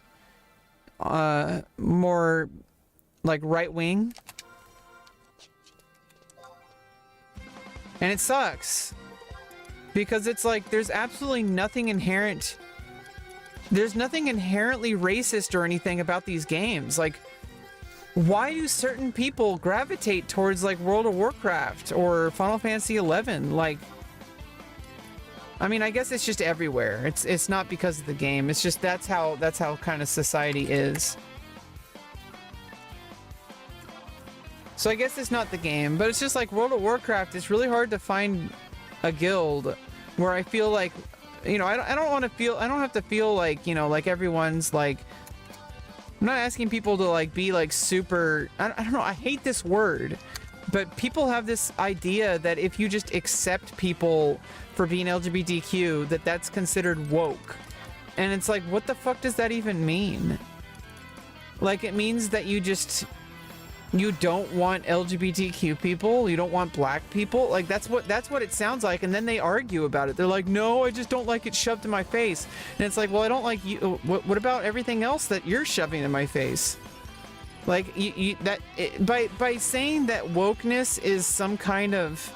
like right wing, and it sucks because it's like there's absolutely nothing inherent. There's nothing inherently racist or anything about these games. Like, why do certain people gravitate towards like World of Warcraft or Final Fantasy 11? Like, I mean, I guess it's just everywhere. It's not because of the game. It's just that's how kind of society is. So I guess it's not the game, but it's just like World of Warcraft. It's really hard to find a guild where I feel like, you know, I don't have to feel like, you know, like everyone's like, I'm not asking people to like be like super, I don't know, I hate this word, but people have this idea that if you just accept people for being LGBTQ, that's considered woke. And it's like, what the fuck does that even mean? Like, it means that you don't want LGBTQ people, you don't want black people. Like, that's what it sounds like. And then they argue about it. They're like, no, I just don't like it shoved in my face. And it's like, well, I don't like you. What about everything else that you're shoving in my face? Like, by saying that wokeness is some kind of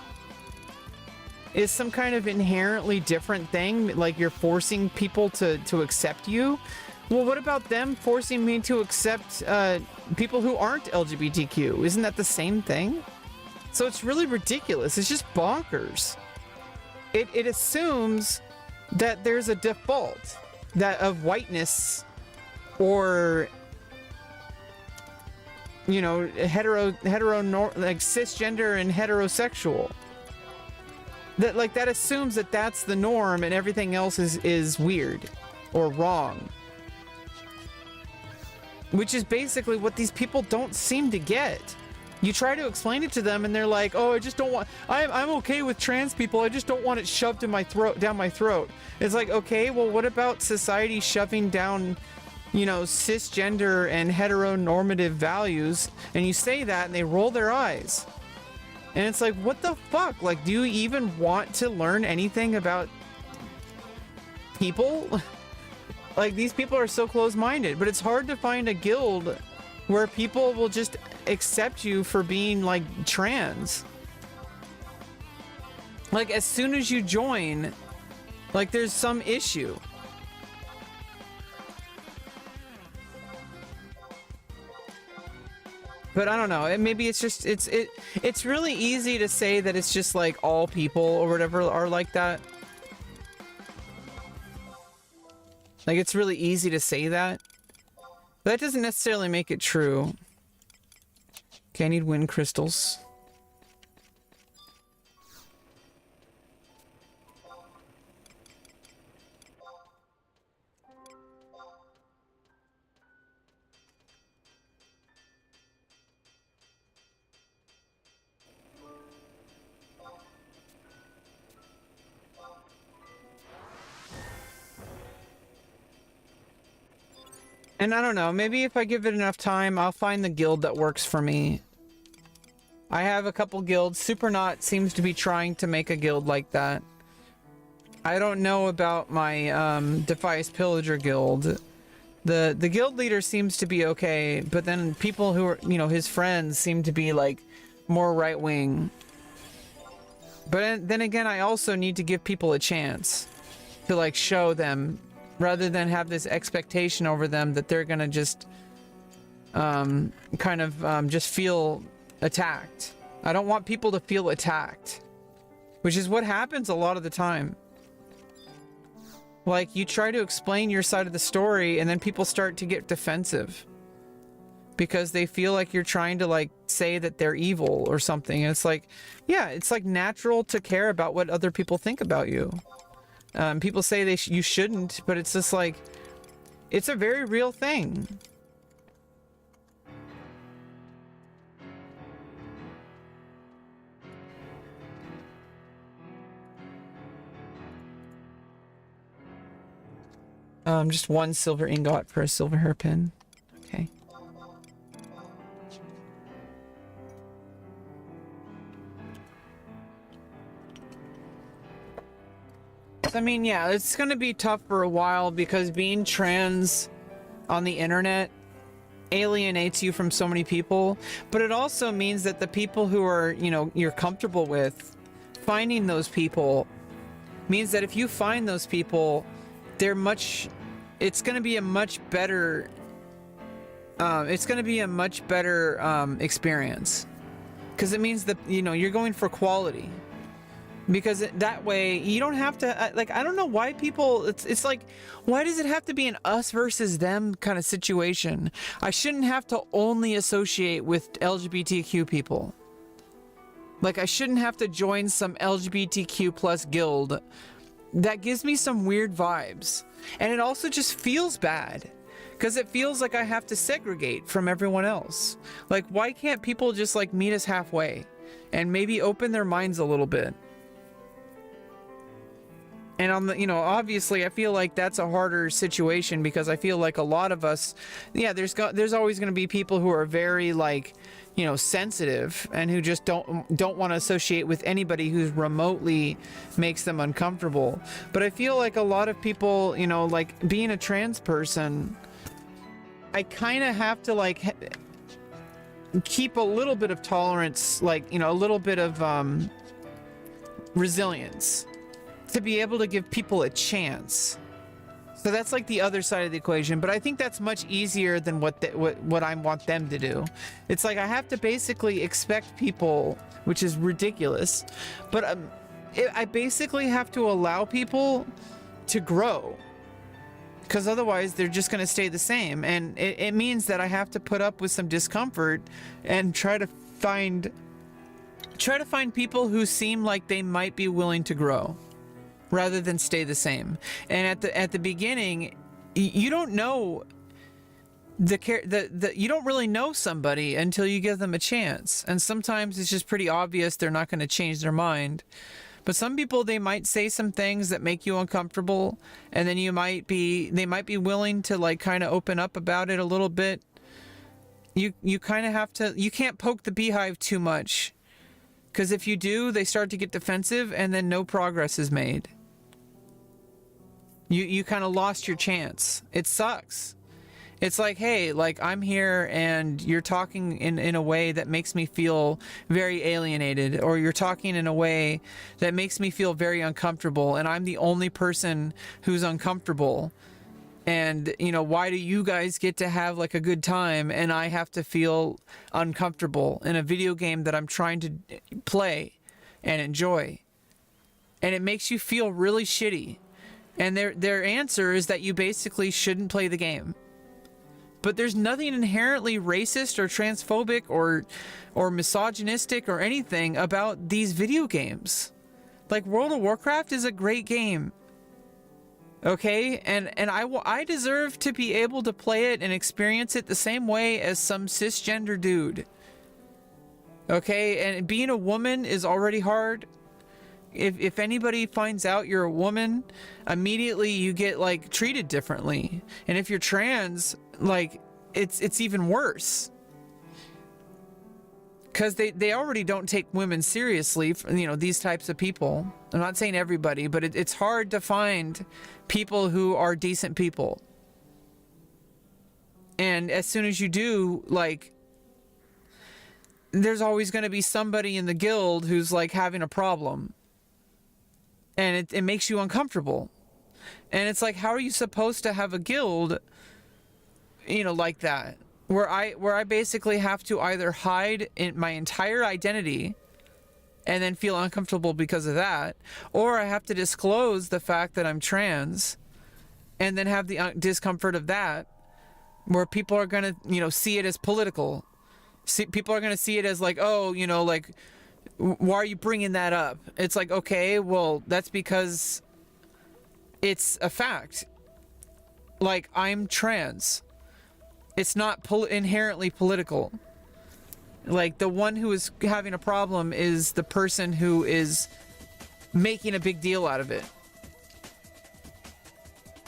inherently different thing, like you're forcing people to accept you. Well, what about them forcing me to accept people who aren't LGBTQ? Isn't that the same thing? So it's really ridiculous. It's just bonkers. It assumes that there's a default that of whiteness or, you know, like cisgender and heterosexual. That assumes that that's the norm and everything else is weird or wrong. Which is basically what these people don't seem to get. You try to explain it to them and they're like, oh, I just don't want, I'm okay with trans people, I just don't want it shoved in my throat, down my throat. It's like, okay, well, what about society shoving down, you know, cisgender and heteronormative values? And you say that and they roll their eyes. And it's like, what the fuck? Like, do you even want to learn anything about people? Like, these people are so close-minded, but it's hard to find a guild where people will just accept you for being, like, trans. Like, as soon as you join, like, there's some issue. But I don't know, maybe it's just, it's really easy to say that it's just, like, all people or whatever are like that. Like, it's really easy to say that. But that doesn't necessarily make it true. Okay, I need wind crystals. And I don't know, maybe if I give it enough time, I'll find the guild that works for me. I have a couple guilds. Supernaut seems to be trying to make a guild like that. I don't know about my Defias Pillager guild. The guild leader seems to be okay, but then people who are, you know, his friends seem to be like more right wing. But then again, I also need to give people a chance to like show them, rather than have this expectation over them that they're gonna just just feel attacked. I don't want people to feel attacked, which is what happens a lot of the time. Like, you try to explain your side of the story and then people start to get defensive because they feel like you're trying to like say that they're evil or something. And it's like, yeah, it's like natural to care about what other people think about you. People say you shouldn't, but it's just like, it's a very real thing. Just one silver ingot for a silver hairpin. Okay. I mean, yeah, it's gonna be tough for a while because being trans on the internet alienates you from so many people, but it also means that the people who are, you know, you're comfortable with, finding those people means that if you find those people, it's gonna be a much better experience, because it means that, you know, you're going for quality. Because that way you don't have to like, I don't know why people, it's like, why does it have to be an us versus them kind of situation? I shouldn't have to only associate with LGBTQ people. Like, I shouldn't have to join some LGBTQ plus guild. That gives me some weird vibes. And it also just feels bad, because it feels like I have to segregate from everyone else. Like, why can't people just like meet us halfway and maybe open their minds a little bit? And on the, you know, obviously I feel like that's a harder situation, because I feel like a lot of us, yeah, there's always going to be people who are very like, you know, sensitive and who just don't want to associate with anybody who's remotely makes them uncomfortable. But I feel like a lot of people, you know, like being a trans person, I kind of have to like keep a little bit of tolerance, like, you know, a little bit of resilience, to be able to give people a chance. So that's like the other side of the equation, but I think that's much easier than what I want them to do. It's like I have to basically expect people, which is ridiculous, but I basically have to allow people to grow, because otherwise they're just going to stay the same. And it means that I have to put up with some discomfort and try to find people who seem like they might be willing to grow, rather than stay the same. And at the beginning, you don't know you don't really know somebody until you give them a chance. And sometimes it's just pretty obvious they're not going to change their mind. But some people, they might say some things that make you uncomfortable, and then they might be willing to like kind of open up about it a little bit. You kind of have to, you can't poke the beehive too much, because if you do, they start to get defensive and then no progress is made. You kind of lost your chance. It sucks. It's like, hey, like, I'm here and you're talking in a way that makes me feel very alienated, or you're talking in a way that makes me feel very uncomfortable, and I'm the only person who's uncomfortable. And, you know, why do you guys get to have like a good time and I have to feel uncomfortable in a video game that I'm trying to play and enjoy? And it makes you feel really shitty. And their answer is that you basically shouldn't play the game. but there's nothing inherently racist or transphobic or misogynistic or anything about these video games. Like, World of Warcraft is a great game. Okay, and I deserve to be able to play it and experience it the same way as some cisgender dude. Okay, and being a woman is already hard. If anybody finds out you're a woman, immediately you get like treated differently. And if you're trans, like it's even worse. Because they already don't take women seriously, you know, these types of people. I'm not saying everybody, but it's hard to find people who are decent people. And as soon as you do, like, there's always going to be somebody in the guild who's like having a problem. And it makes you uncomfortable. And it's like, how are you supposed to have a guild, you know, like that? Where I basically have to either hide in my entire identity and then feel uncomfortable because of that, or I have to disclose the fact that I'm trans and then have the discomfort of that, where people are going to, you know, see it as political. People are going to see it as like, oh, you know, like, why are you bringing that up? It's like, okay, well, that's because it's a fact. Like, I'm trans. It's not inherently political. Like, the one who is having a problem is the person who is making a big deal out of it.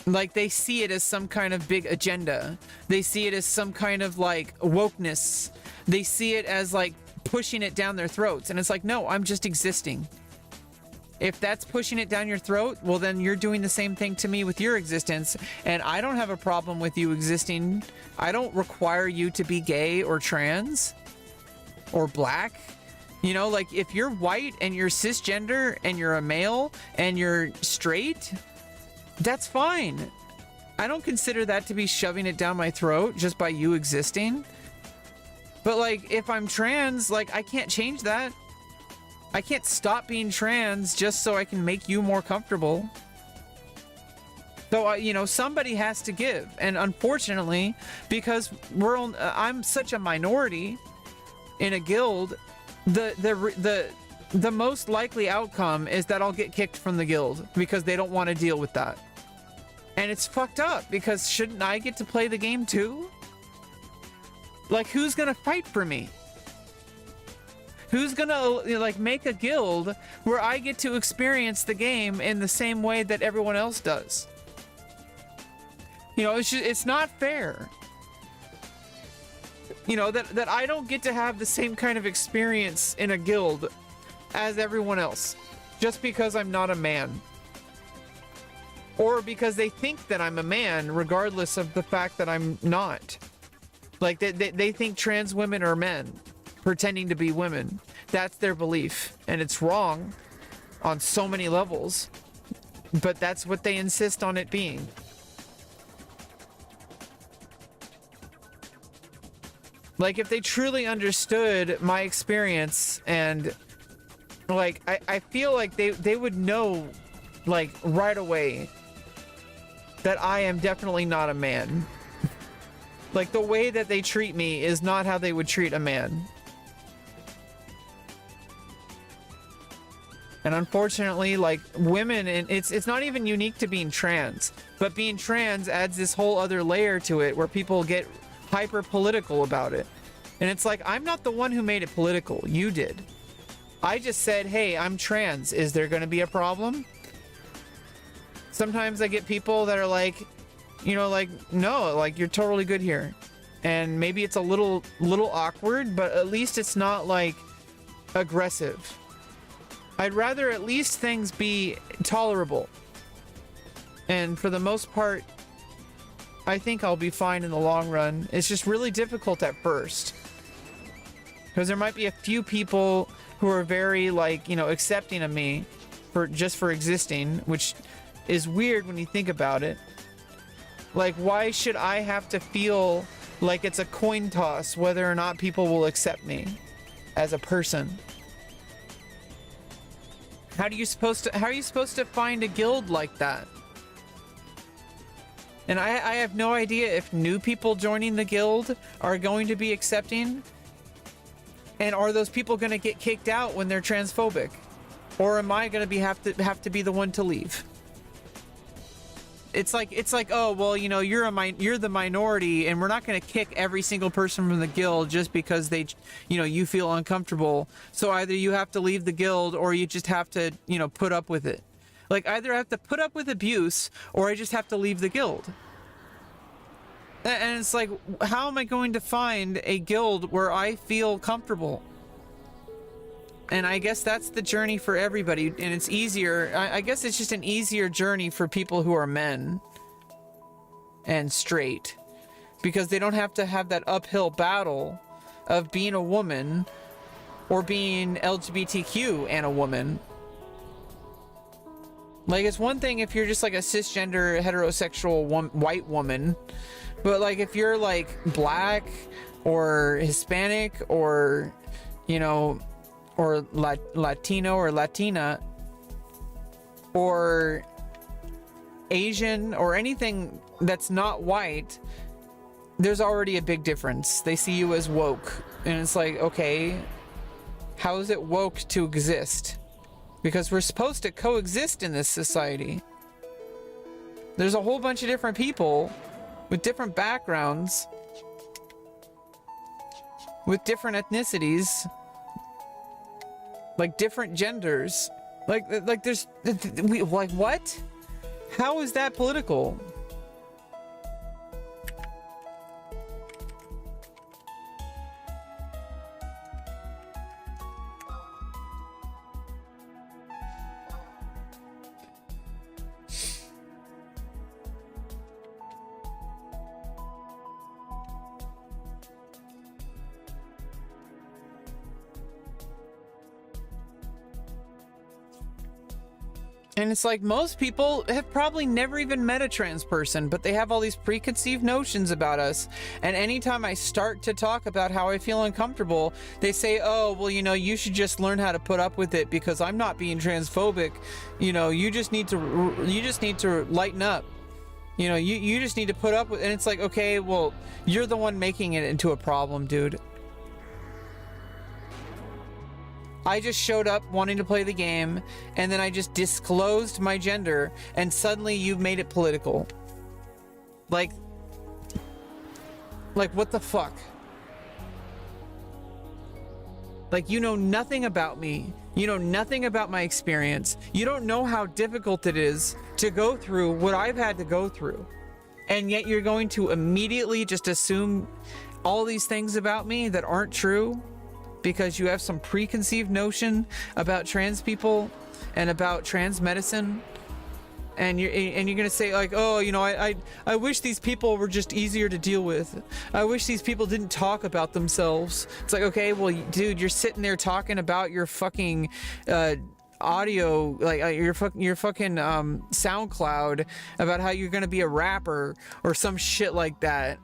Like, they see it as some kind of big agenda. They see it as some kind of, like, wokeness. They see it as, like, pushing it down their throats. And it's like, no, I'm just existing. If that's pushing it down your throat, well, then you're doing the same thing to me with your existence. And I don't have a problem with you existing. I don't require you to be gay or trans or black. You know, like, if you're white and you're cisgender and you're a male and you're straight, that's fine. I don't consider that to be shoving it down my throat just by you existing. But, like, if I'm trans, like, I can't change that. I can't stop being trans just so I can make you more comfortable. So, you know, somebody has to give. And unfortunately, because I'm such a minority in a guild, the most likely outcome is that I'll get kicked from the guild because they don't want to deal with that. And it's fucked up, because shouldn't I get to play the game too? Like, who's gonna fight for me? Who's gonna, you know, like, make a guild where I get to experience the game in the same way that everyone else does? You know, it's not fair. You know, that I don't get to have the same kind of experience in a guild as everyone else, just because I'm not a man. Or because they think that I'm a man, regardless of the fact that I'm not. Like, they think trans women are men, pretending to be women. That's their belief, and it's wrong on so many levels, but that's what they insist on it being. Like, if they truly understood my experience, and, like, I feel like they would know, like, right away that I am definitely not a man. Like, the way that they treat me is not how they would treat a man. And unfortunately, like, women, and it's not even unique to being trans, but being trans adds this whole other layer to it where people get hyper political about it. And it's like, I'm not the one who made it political. You did. I just said, hey, I'm trans. Is there going to be a problem? Sometimes I get people that are like, you know, like, no, like, you're totally good here. And maybe it's a little awkward, but at least it's not, like, aggressive. I'd rather at least things be tolerable. And for the most part, I think I'll be fine in the long run. It's just really difficult at first, because there might be a few people who are very, like, you know, accepting of me for existing, which is weird when you think about it. Like, why should I have to feel like it's a coin toss whether or not people will accept me as a person? How are you supposed to find a guild like that? And I have no idea if new people joining the guild are going to be accepting. And are those people going to get kicked out when they're transphobic? Or am I going to have to be the one to leave? It's like, oh, well, you know, you're the minority, and we're not going to kick every single person from the guild just because they, you know, you feel uncomfortable. So either you have to leave the guild, or you just have to, you know, put up with it. Like, either I have to put up with abuse, or I just have to leave the guild. And it's like, how am I going to find a guild where I feel comfortable? And I guess that's the journey for everybody. And it's easier. I guess it's just an easier journey for people who are men and straight, because they don't have to have that uphill battle of being a woman or being LGBTQ and a woman. Like, it's one thing if you're just like a cisgender heterosexual white woman, but like if you're like black or Hispanic or, you know, or Latino or Latina or Asian or anything that's not white, there's already a big difference. They see you as woke, and it's like, okay, how is it woke to exist? Because we're supposed to coexist in this society. There's a whole bunch of different people with different backgrounds, with different ethnicities, like different genders. Like there's, like, what? How is that political? And it's like, most people have probably never even met a trans person, but they have all these preconceived notions about us. And anytime I start to talk about how I feel uncomfortable, they say, oh, well, you know, you should just learn how to put up with it because I'm not being transphobic. You know, you just need to lighten up. You know, you just need to put up with, and it's like, okay, well, you're the one making it into a problem, dude. I just showed up wanting to play the game, and then I just disclosed my gender, and suddenly you've made it political. Like what the fuck? Like, you know nothing about me. You know nothing about my experience. You don't know how difficult it is to go through what I've had to go through. And yet you're going to immediately just assume all these things about me that aren't true, because you have some preconceived notion about trans people and about trans medicine, and you're gonna say like, oh, you know, I wish these people were just easier to deal with. I wish these people didn't talk about themselves. It's like, okay, well, dude, you're sitting there talking about your fucking audio, like your fucking SoundCloud, about how you're gonna be a rapper or some shit like that.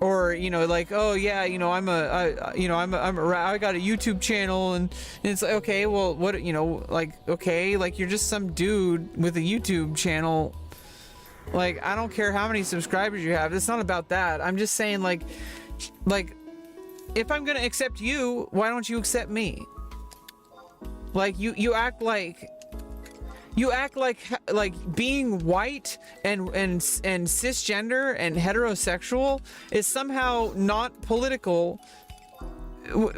Or, you know, like, oh yeah, you know, I got a YouTube channel, and it's like, okay, well, what, you know, like, okay, like, you're just some dude with a YouTube channel. Like, I don't care how many subscribers you have. It's not about that. I'm just saying, like, if I'm gonna accept you, why don't you accept me? Like, you act like being white and cisgender and heterosexual is somehow not political,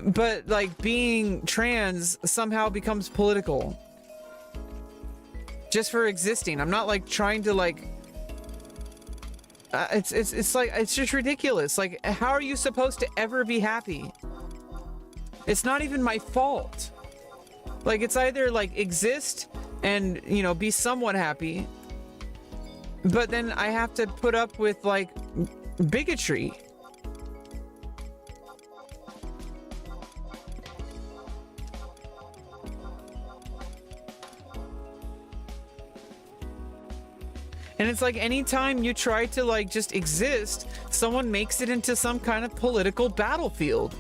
but like being trans somehow becomes political just for existing. I'm not like trying to like it's like, it's just ridiculous. Like, how are you supposed to ever be happy? It's not even my fault. Like, it's either like exist and, you know, be somewhat happy, but then I have to put up with like bigotry. And it's like, anytime you try to like just exist, someone makes it into some kind of political battlefield.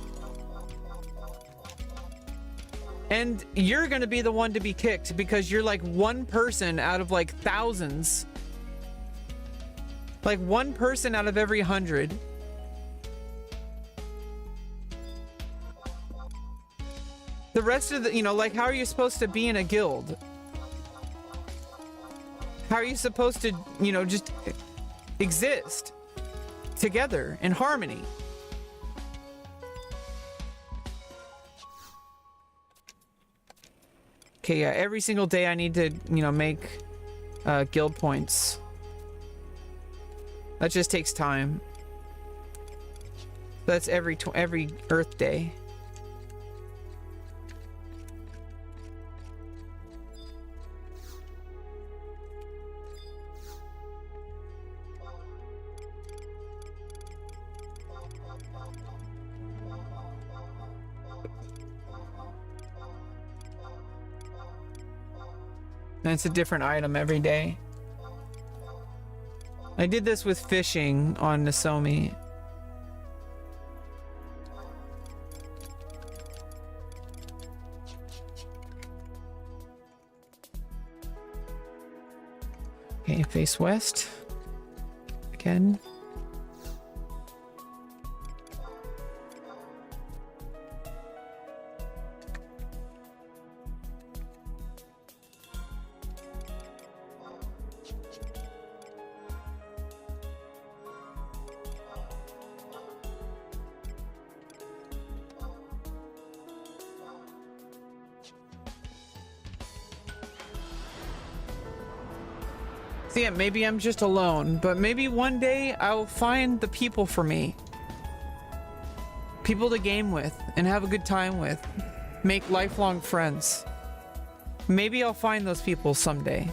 And you're gonna be the one to be kicked because you're like one person out of like thousands Like one person out of every 100. The rest of the, you know, like how are you supposed to be in a guild? How are you supposed to, you know, just exist together in harmony? Okay, yeah, every single day I need to, you know, make guild points. That just takes time. That's every Earth Day. And it's a different item every day. I did this with fishing on Nosomi. Okay, face west. Again. So yeah, maybe I'm just alone, but maybe one day I'll find the people for me. People to game with and have a good time with. Make lifelong friends. Maybe I'll find those people someday.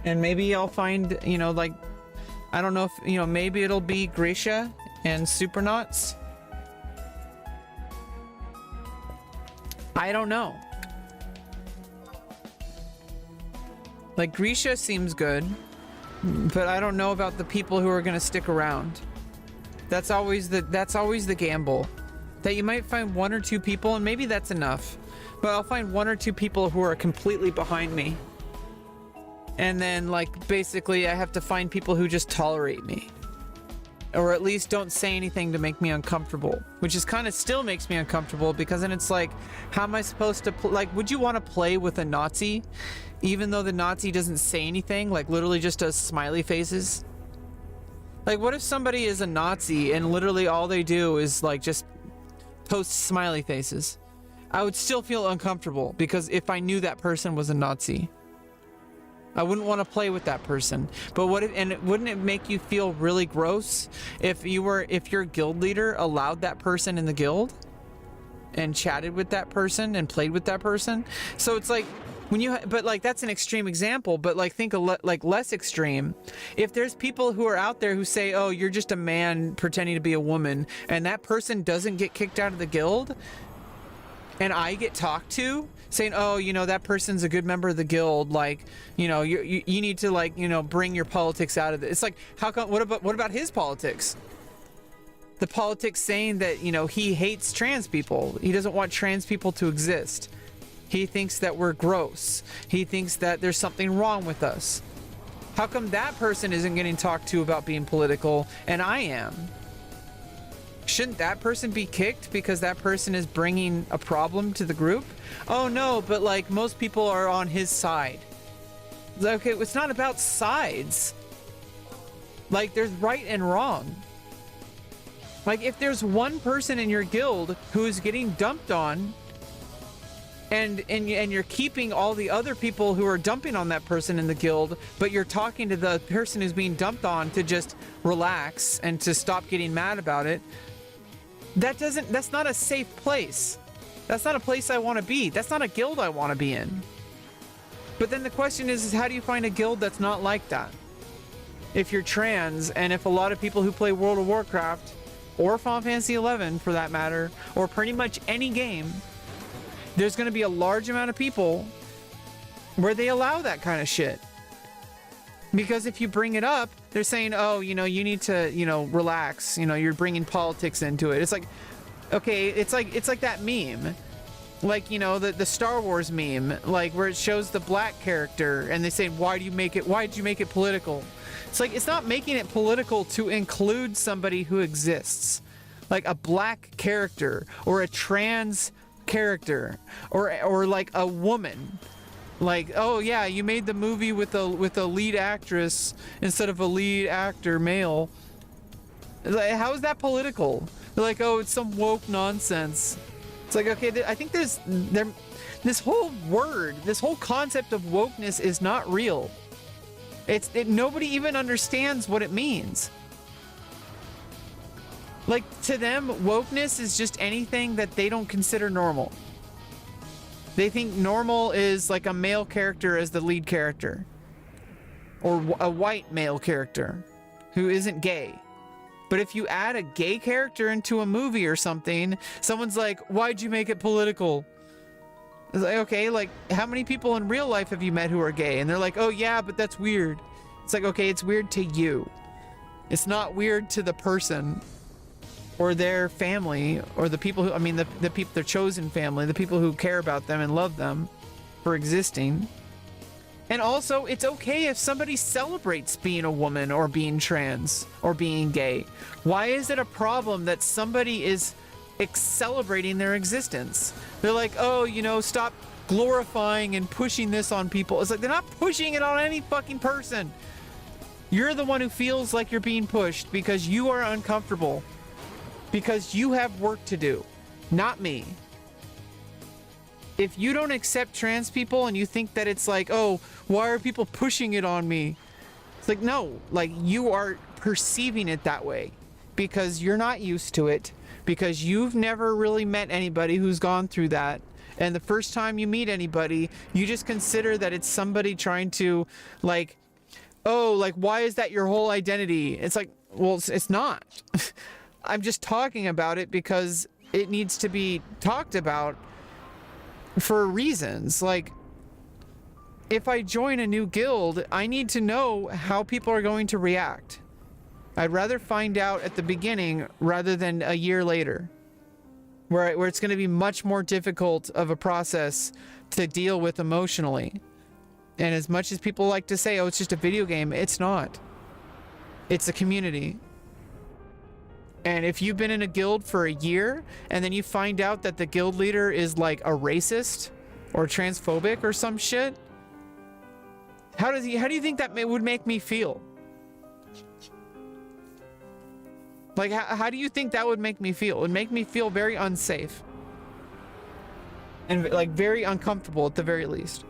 And maybe I'll find, you know, like, I don't know if, you know, maybe it'll be Grisha and Supernauts. I don't know. Like, Grisha seems good, but I don't know about the people who are gonna stick around. That's always the gamble. That you might find one or two people, and maybe that's enough, but I'll find one or two people who are completely behind me. And then, like, basically I have to find people who just tolerate me. Or at least don't say anything to make me uncomfortable. Which is kind of still makes me uncomfortable, because then it's like, how am I supposed to, like, would you want to play with a Nazi? Even though the Nazi doesn't say anything, like literally just does smiley faces? Like, what if somebody is a Nazi and literally all they do is like just post smiley faces? I would still feel uncomfortable, because if I knew that person was a Nazi, I wouldn't want to play with that person. But what if, and wouldn't it make you feel really gross if your guild leader allowed that person in the guild and chatted with that person and played with that person? So it's like, when you, but like that's an extreme example, but like think like less extreme. If there's people who are out there who say, oh, you're just a man pretending to be a woman, and that person doesn't get kicked out of the guild, and I get talked to saying, oh, you know, that person's a good member of the guild, like, you know, you need to, like, you know, bring your politics out of it. It's like, how come, what about his politics? The politics saying that, you know, he hates trans people. He doesn't want trans people to exist. He thinks that we're gross. He thinks that there's something wrong with us. How come that person isn't getting talked to about being political and I am? Shouldn't that person be kicked because that person is bringing a problem to the group? Oh no, but like most people are on his side. Okay, it's not about sides. Like, there's right and wrong. Like, if there's one person in your guild who is getting dumped on, and you're keeping all the other people who are dumping on that person in the guild, but you're talking to the person who's being dumped on to just relax and to stop getting mad about it, that's not a safe place. That's not a place I want to be. That's not a guild I want to be in. But then the question is how do you find a guild that's not like that? If you're trans, and if a lot of people who play World of Warcraft, or Final Fantasy 11 for that matter, or pretty much any game, there's going to be a large amount of people where they allow that kind of shit. Because if you bring it up, they're saying, oh, you know, you need to, you know, relax. You know, you're bringing politics into it. It's like, okay, it's like that meme Like, you know, the Star Wars meme, like where it shows the black character and they say, why'd you make it political? It's like, it's not making it political to include somebody who exists. Like a black character or a trans character or like a woman. Like, oh yeah, you made the movie with a lead actress instead of a lead actor male. Like, how is that political? They're like, oh, it's some woke nonsense. It's like, okay, I think this whole concept of wokeness is not real. Nobody even understands what it means. Like, to them, wokeness is just anything that they don't consider normal. They think normal is like a male character as the lead character. Or a white male character who isn't gay. But if you add a gay character into a movie or something, someone's like, why'd you make it political? It's like, okay, like, how many people in real life have you met who are gay? And they're like, oh yeah, but that's weird. It's like, okay, it's weird to you. It's not weird to the person or their family or the people who, I mean, the people, their chosen family, the people who care about them and love them for existing. And also, it's okay if somebody celebrates being a woman or being trans or being gay. Why is it a problem that somebody is celebrating their existence? They're like, oh, you know, stop glorifying and pushing this on people. It's like, they're not pushing it on any fucking person. You're the one who feels like you're being pushed because you are uncomfortable. Because you have work to do, not me. If you don't accept trans people and you think that it's like, oh, why are people pushing it on me? It's like, no, like, you are perceiving it that way because you're not used to it, because you've never really met anybody who's gone through that. And the first time you meet anybody, you just consider that it's somebody trying to, like, oh, like, why is that your whole identity? It's like, well, it's not. I'm just talking about it because it needs to be talked about for reasons. Like, if I join a new guild, I need to know how people are going to react. I'd rather find out at the beginning rather than a year later, where it's going to be much more difficult of a process to deal with emotionally. And as much as people like to say, oh, it's just a video game, it's not. It's a community. And if you've been in a guild for a year and then you find out that the guild leader is like a racist or transphobic or some shit, how do you think that would make me feel? Like, how do you think that would make me feel? It would make me feel very unsafe and like very uncomfortable at the very least.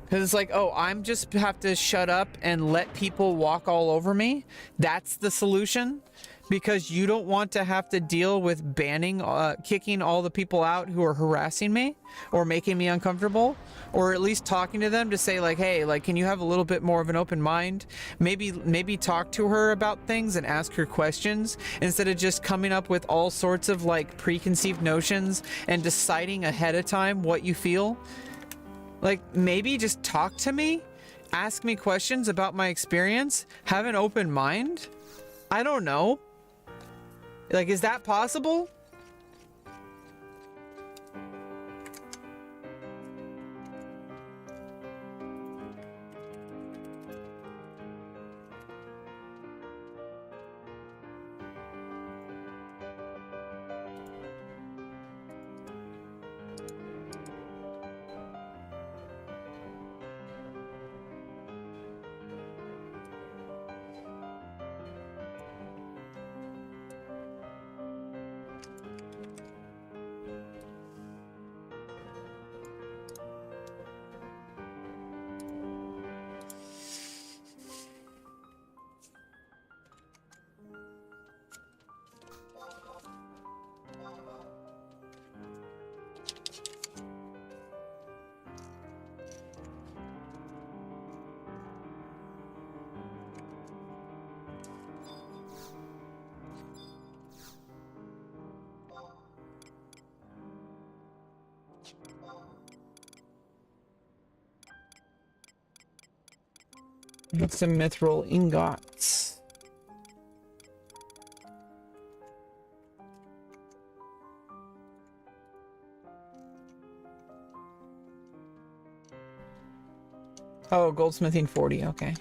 Because it's like, oh, I'm just have to shut up and let people walk all over me. That's the solution. Because you don't want to have to deal with banning, kicking all the people out who are harassing me or making me uncomfortable, or at least talking to them to say like, hey, like, can you have a little bit more of an open mind? Maybe talk to her about things and ask her questions instead of just coming up with all sorts of like preconceived notions and deciding ahead of time what you feel. Like, maybe just talk to me, ask me questions about my experience, have an open mind. I don't know. Like, is that possible? Get some mithril ingots. Oh, goldsmithing 40, okay.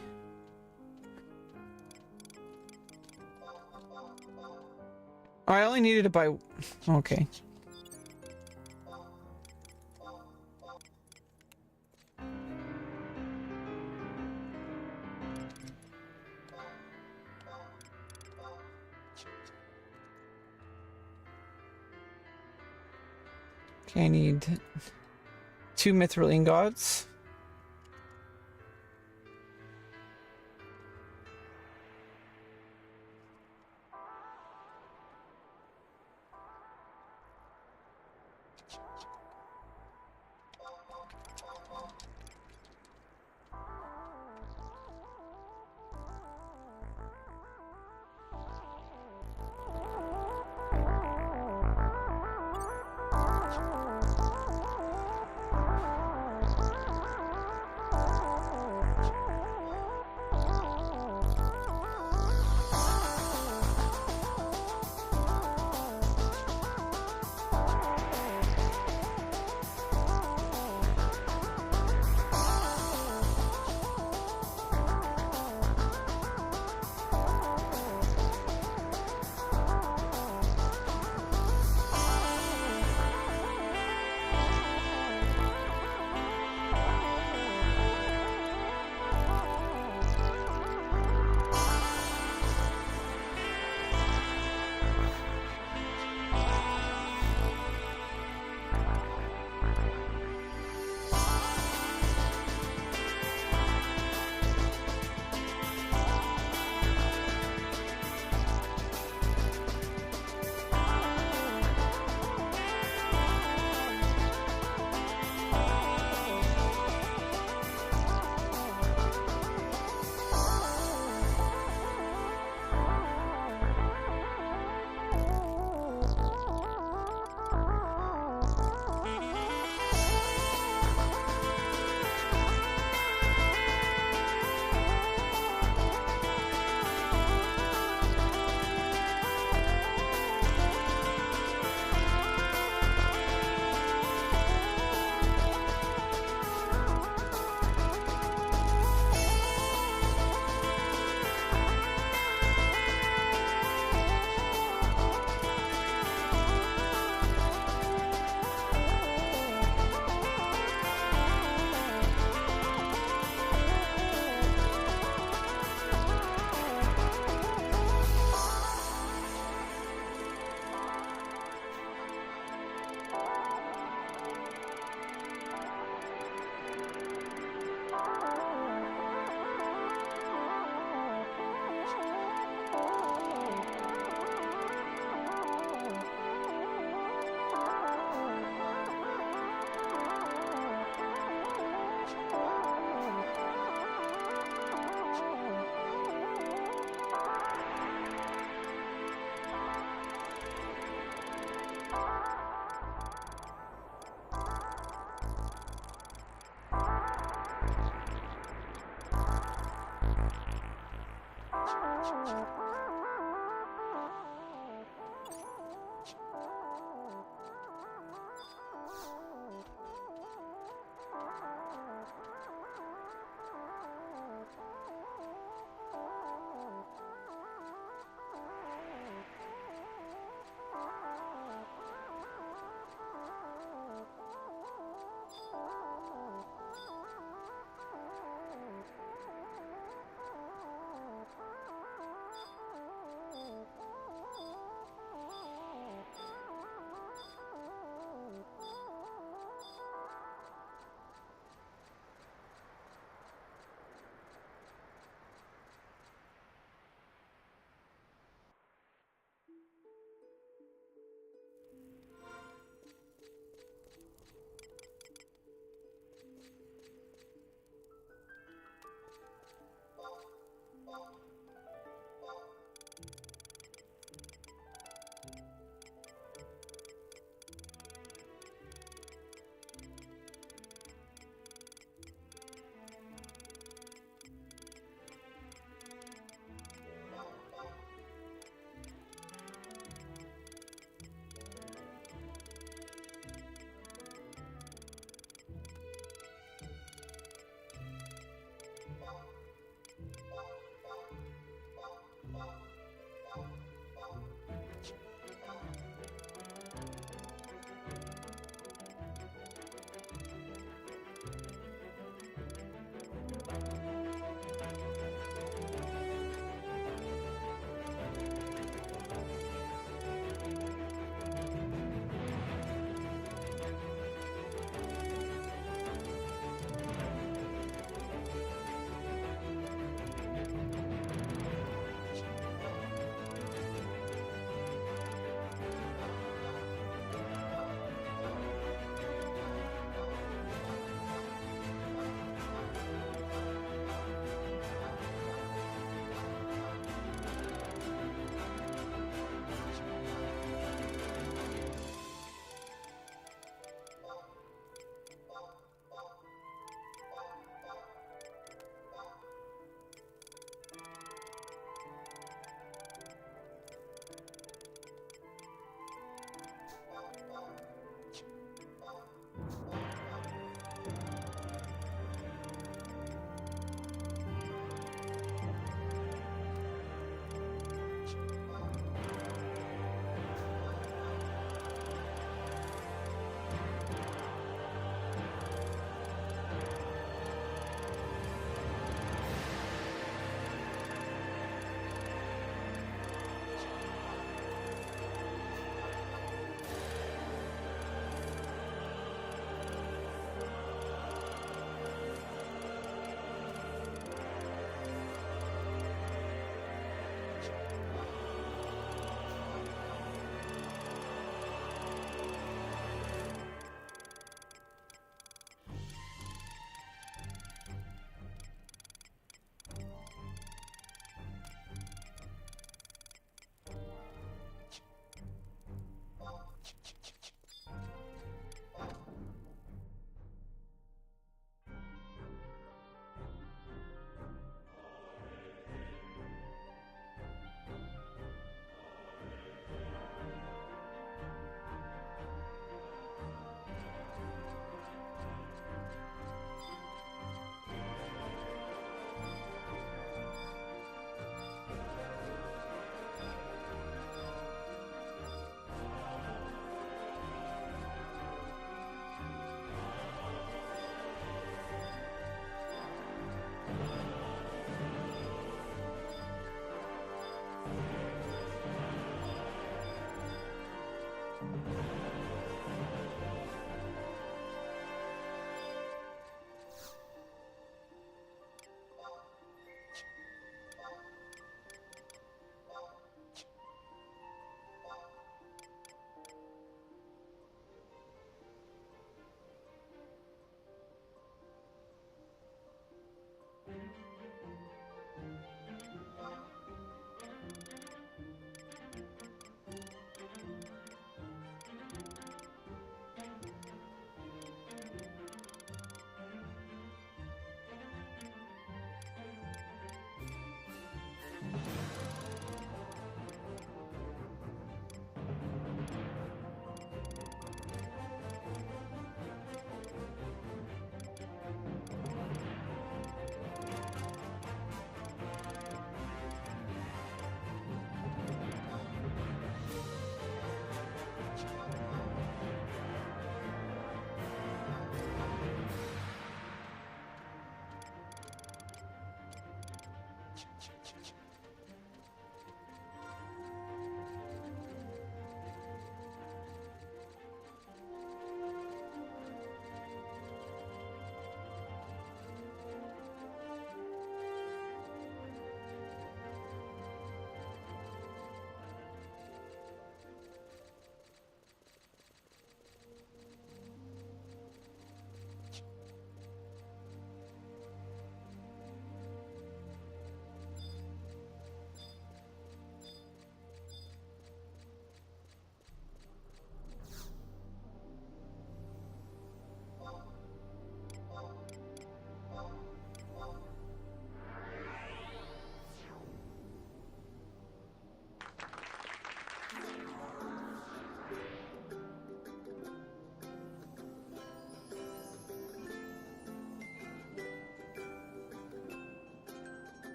Oh, I only needed to buy... Okay. Okay, I need 2 mithril ingots.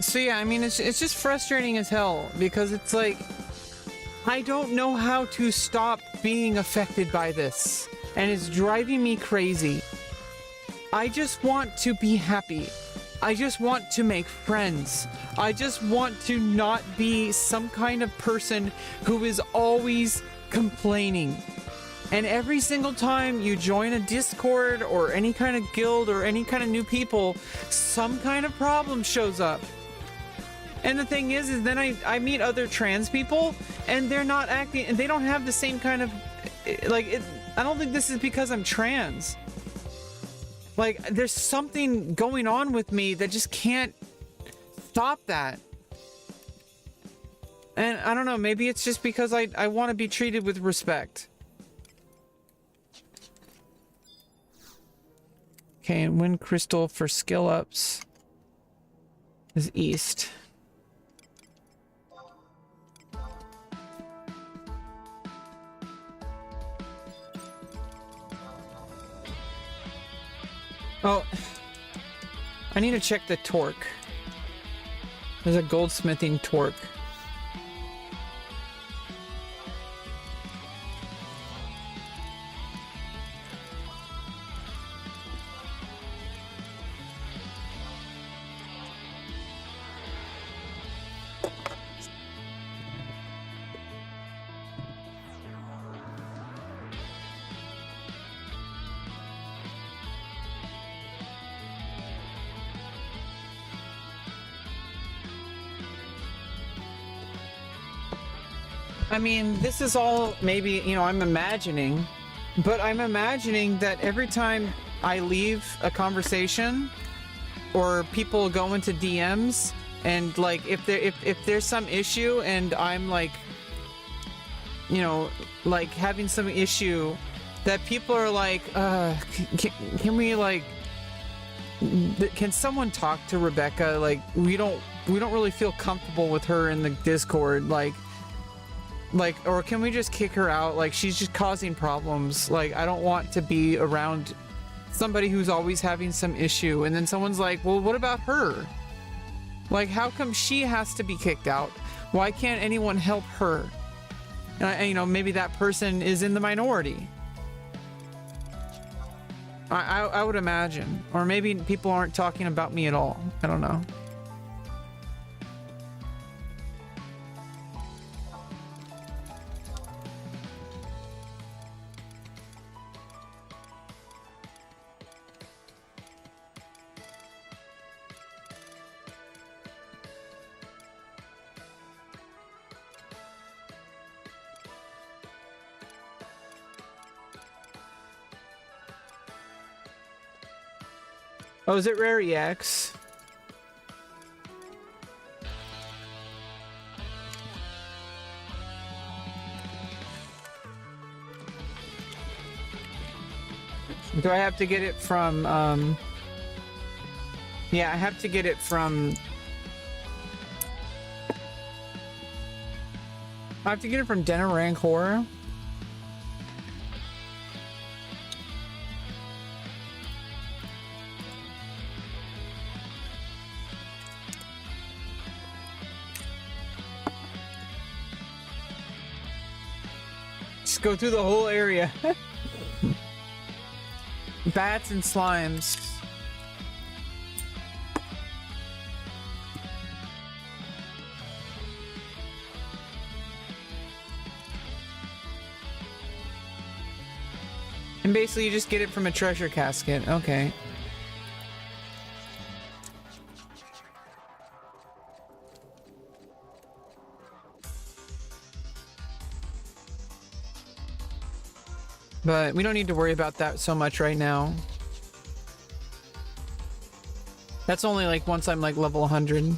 So yeah, I mean, it's just frustrating as hell because it's like, I don't know how to stop being affected by this, and it's driving me crazy. I just want to be happy. I just want to make friends. I just want to not be some kind of person who is always complaining. And every single time you join a Discord or any kind of guild or any kind of new people, some kind of problem shows up. And the thing is then I meet other trans people and they're not acting, and they don't have the same kind of, like, I don't think this is because I'm trans. Like, there's something going on with me that just can't stop that. And I don't know, maybe it's just because I want to be treated with respect. Okay, and wind crystal for skill ups is east. Oh, I need to check the torque. There's a goldsmithing torque. I mean, this is all maybe, you know, I'm imagining, but I'm imagining that every time I leave a conversation or people go into DMs and like if there's some issue and I'm like, you know, like having some issue that people are like, can we like, can someone talk to Rebecca? Like we don't really feel comfortable with her in the Discord, like, or can we just kick her out? Like, she's just causing problems. Like, I don't want to be around somebody who's always having some issue. And then someone's like, well, what about her? Like, how come she has to be kicked out? Why can't anyone help her? And you know, maybe that person is in the minority. I would imagine. Or maybe people aren't talking about me at all. I don't know. Oh, is it Rare EX? Do I have to get it from, yeah, I have to get it from... I have to get it from Denner Rancor. Just go through the whole area. Bats and slimes. And basically you just get it from a treasure casket. Okay. But we don't need to worry about that so much right now. That's only like once I'm like level 100.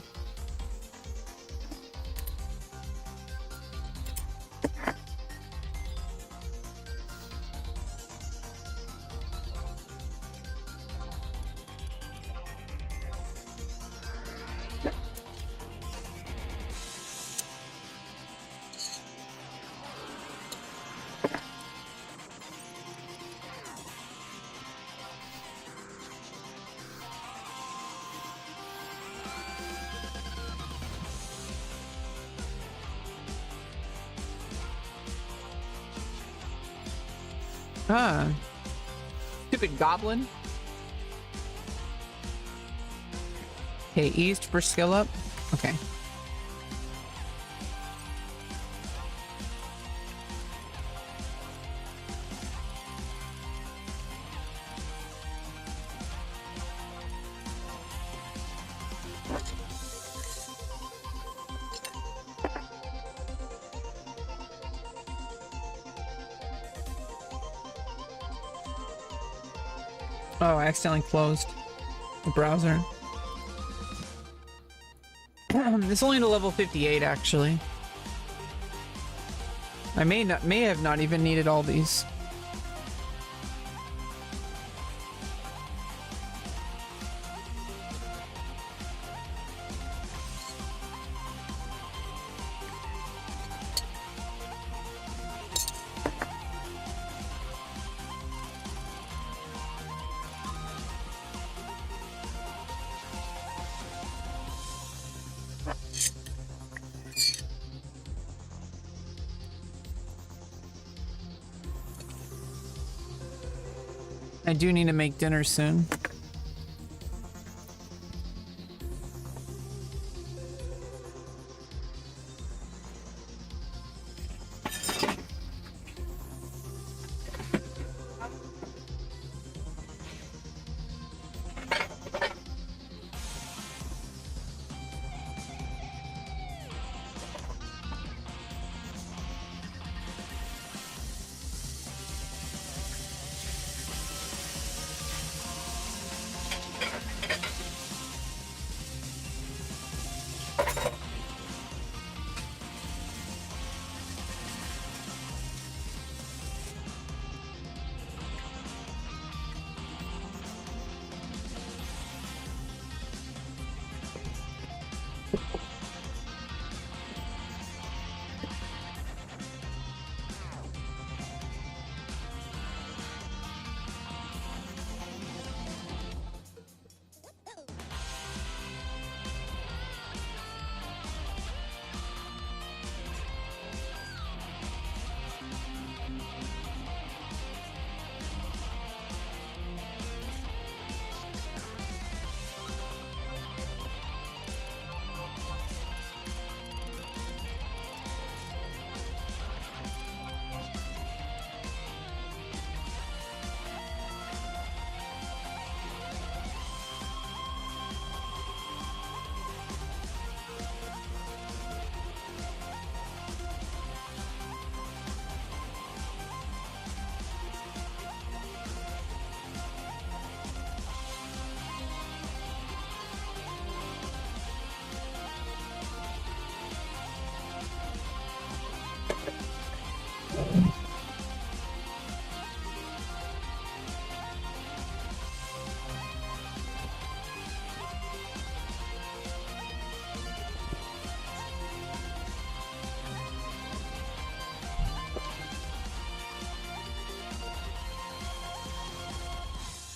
Ah. Stupid goblin. Okay, east for skill up. Okay. Oh, I accidentally closed the browser. It's only to level 58, actually. I may have not even needed all these. I do need to make dinner soon.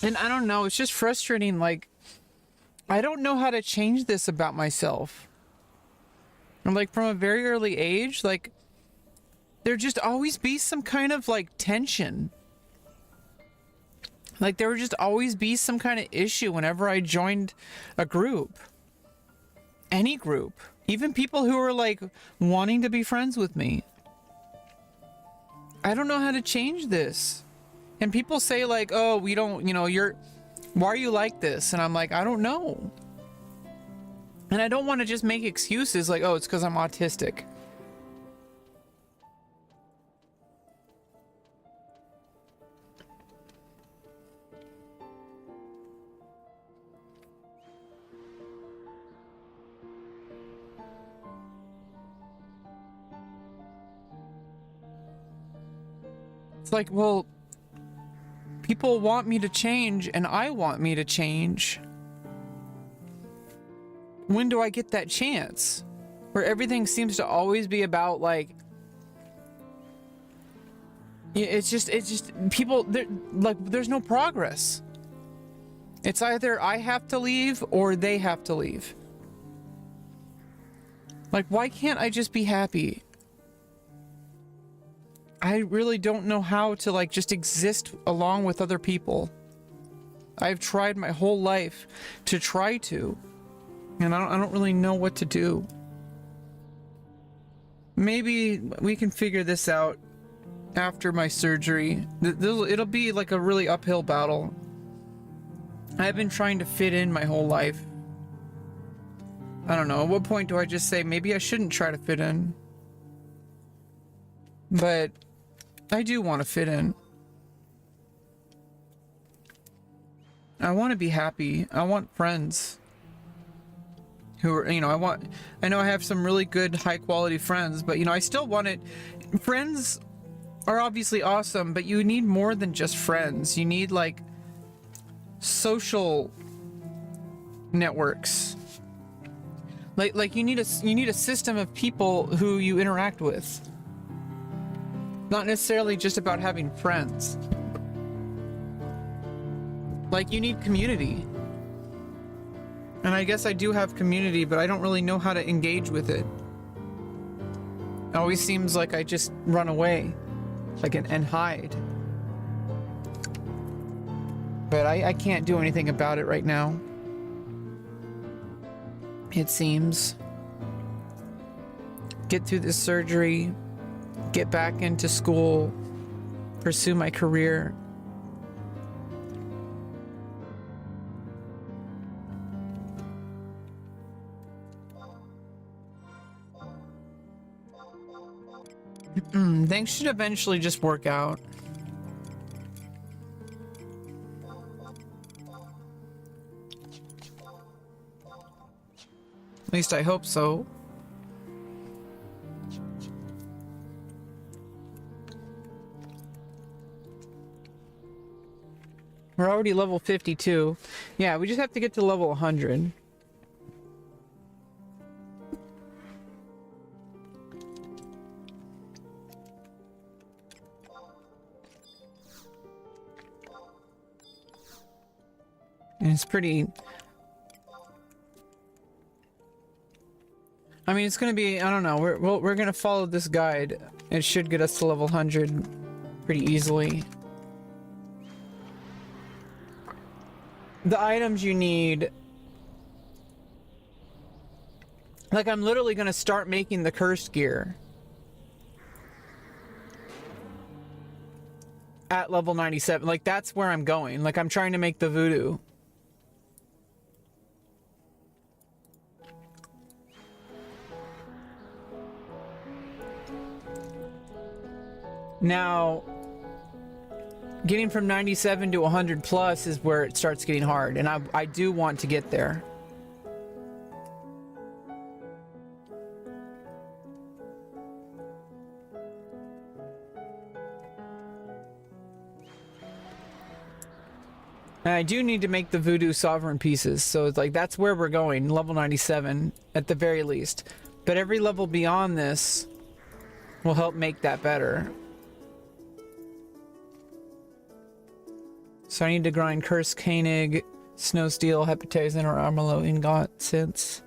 And I don't know, it's just frustrating, like, I don't know how to change this about myself. And like, from a very early age, like, there just always be some kind of, like, tension. Like, there would just always be some kind of issue whenever I joined a group. Any group. Even people who are, like, wanting to be friends with me. I don't know how to change this. And people say, like, oh, we don't, you know, why are you like this? And I'm like, I don't know. And I don't want to just make excuses like, oh, it's because I'm autistic. It's like, well, people want me to change and I want me to change. When do I get that chance? Where everything seems to always be about, like, it's just people, like, there's no progress. It's either I have to leave or they have to leave. Like, why can't I just be happy? I really don't know how to like just exist along with other people. I've tried my whole life to try to, and I don't really know what to do. Maybe we can figure this out after my surgery. It'll be like a really uphill battle. I've been trying to fit in my whole life. I don't know, at what point do I just say maybe I shouldn't try to fit in? But I do want to fit in. I want to be happy. I want friends who are, you know, I know I have some really good high quality friends, but you know, I still want it. Friends are obviously awesome, but you need more than just friends. You need like social networks. Like you need a system of people who you interact with. Not necessarily just about having friends. Like you need community. And I guess I do have community, but I don't really know how to engage with it. It always seems like I just run away, like and hide. But I can't do anything about it right now. It seems. Get through this surgery, get back into school, pursue my career. Things should eventually just work out. At least I hope so. We're already level 52. Yeah, we just have to get to level 100. And it's pretty... I mean, it's gonna be, I don't know, we're gonna follow this guide. It should get us to level 100 pretty easily. The items you need... Like, I'm literally gonna start making the cursed gear at level 97. Like, that's where I'm going. Like, I'm trying to make the voodoo. Now, getting from 97 to 100 plus is where it starts getting hard, and I do want to get there. And I do need to make the voodoo sovereign pieces, so it's like that's where we're going, level 97 at the very least. But every level beyond this will help make that better. So I need to grind cursed Koenig, snow steel, hepatizen, or armalo ingot since.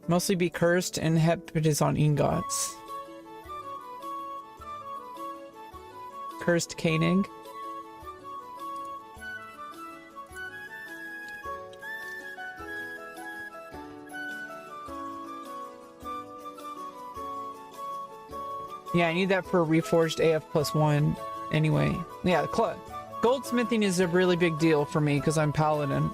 Mostly be cursed and hepatizon ingots. Cursed Koenig. Yeah, I need that for reforged AF +1 anyway. Yeah, goldsmithing is a really big deal for me because I'm paladin.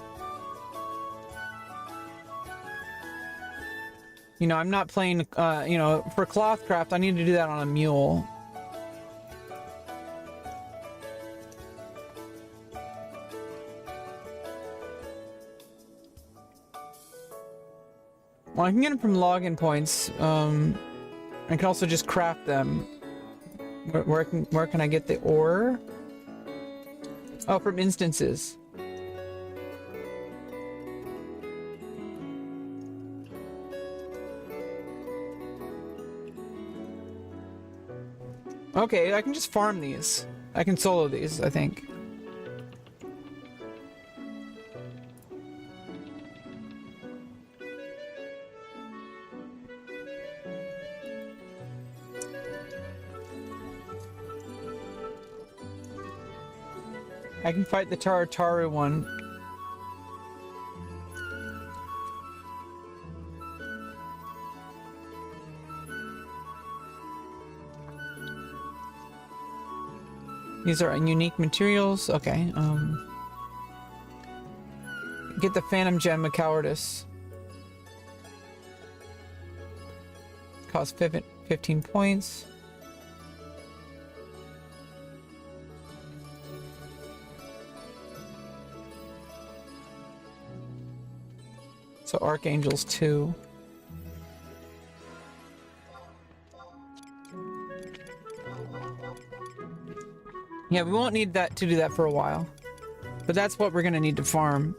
You know, I'm not playing, you know, for clothcraft, I need to do that on a mule. Well, I can get them from login points. I can also just craft them. Where can I get the ore? Oh, from instances. Okay, I can just farm these. I can solo these, I think. I can fight the Tarataru one. These are unique materials. Okay. Get the Phantom Gem of Cowardice. Cost 15 points. So Archangels 2. Yeah, we won't need that to do that for a while. But that's what we're gonna need to farm.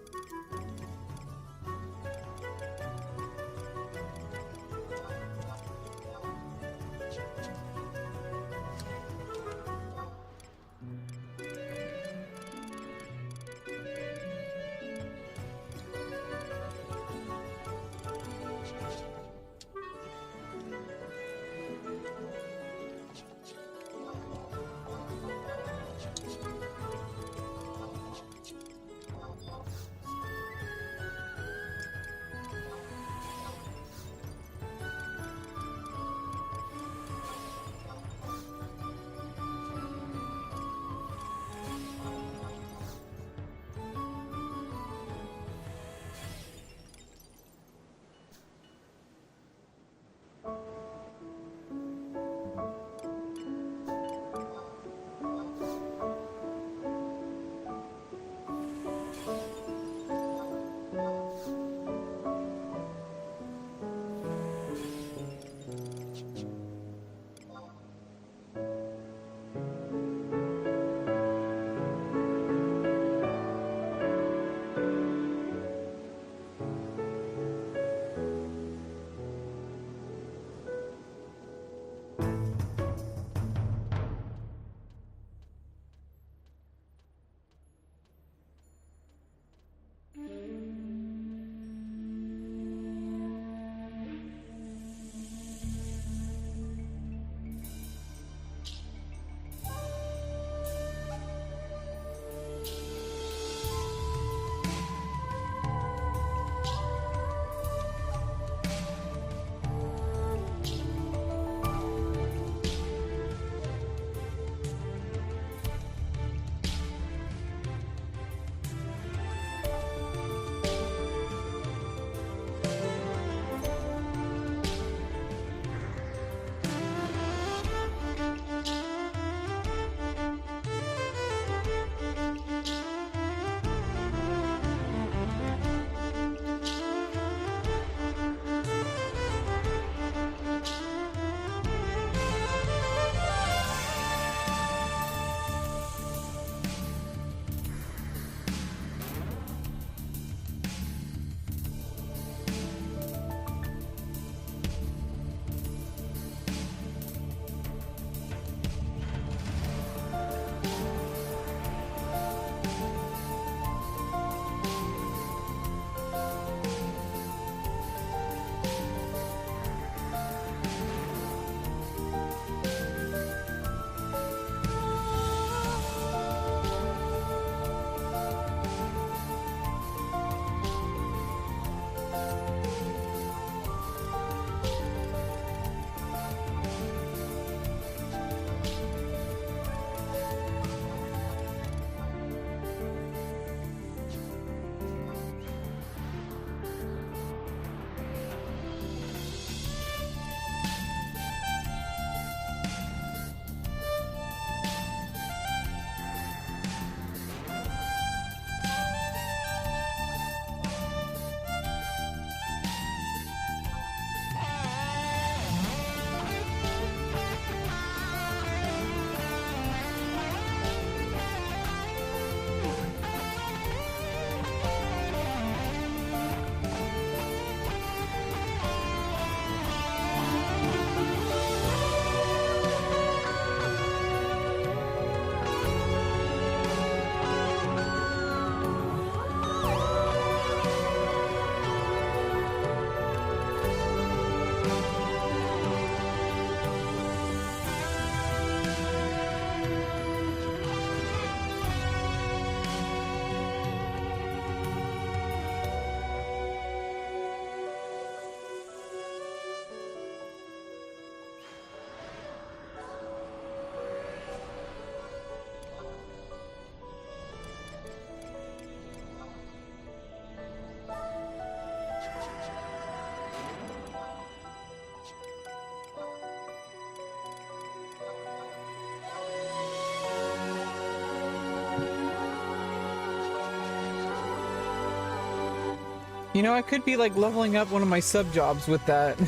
You know, I could be like leveling up one of my sub jobs with that.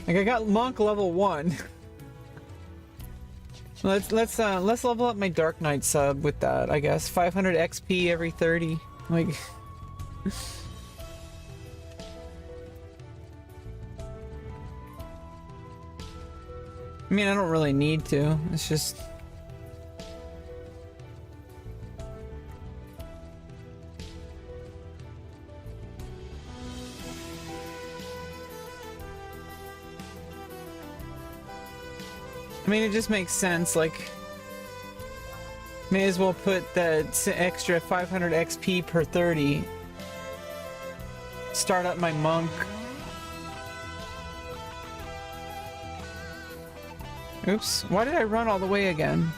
Like I got monk level 1. Let's level up my Dark Knight sub with that, I guess. 500 XP every 30. Like I mean, I don't really need to. It's just I mean, it just makes sense, like, may as well put that extra 500 XP per 30. Start up my monk. Oops, why did I run all the way again?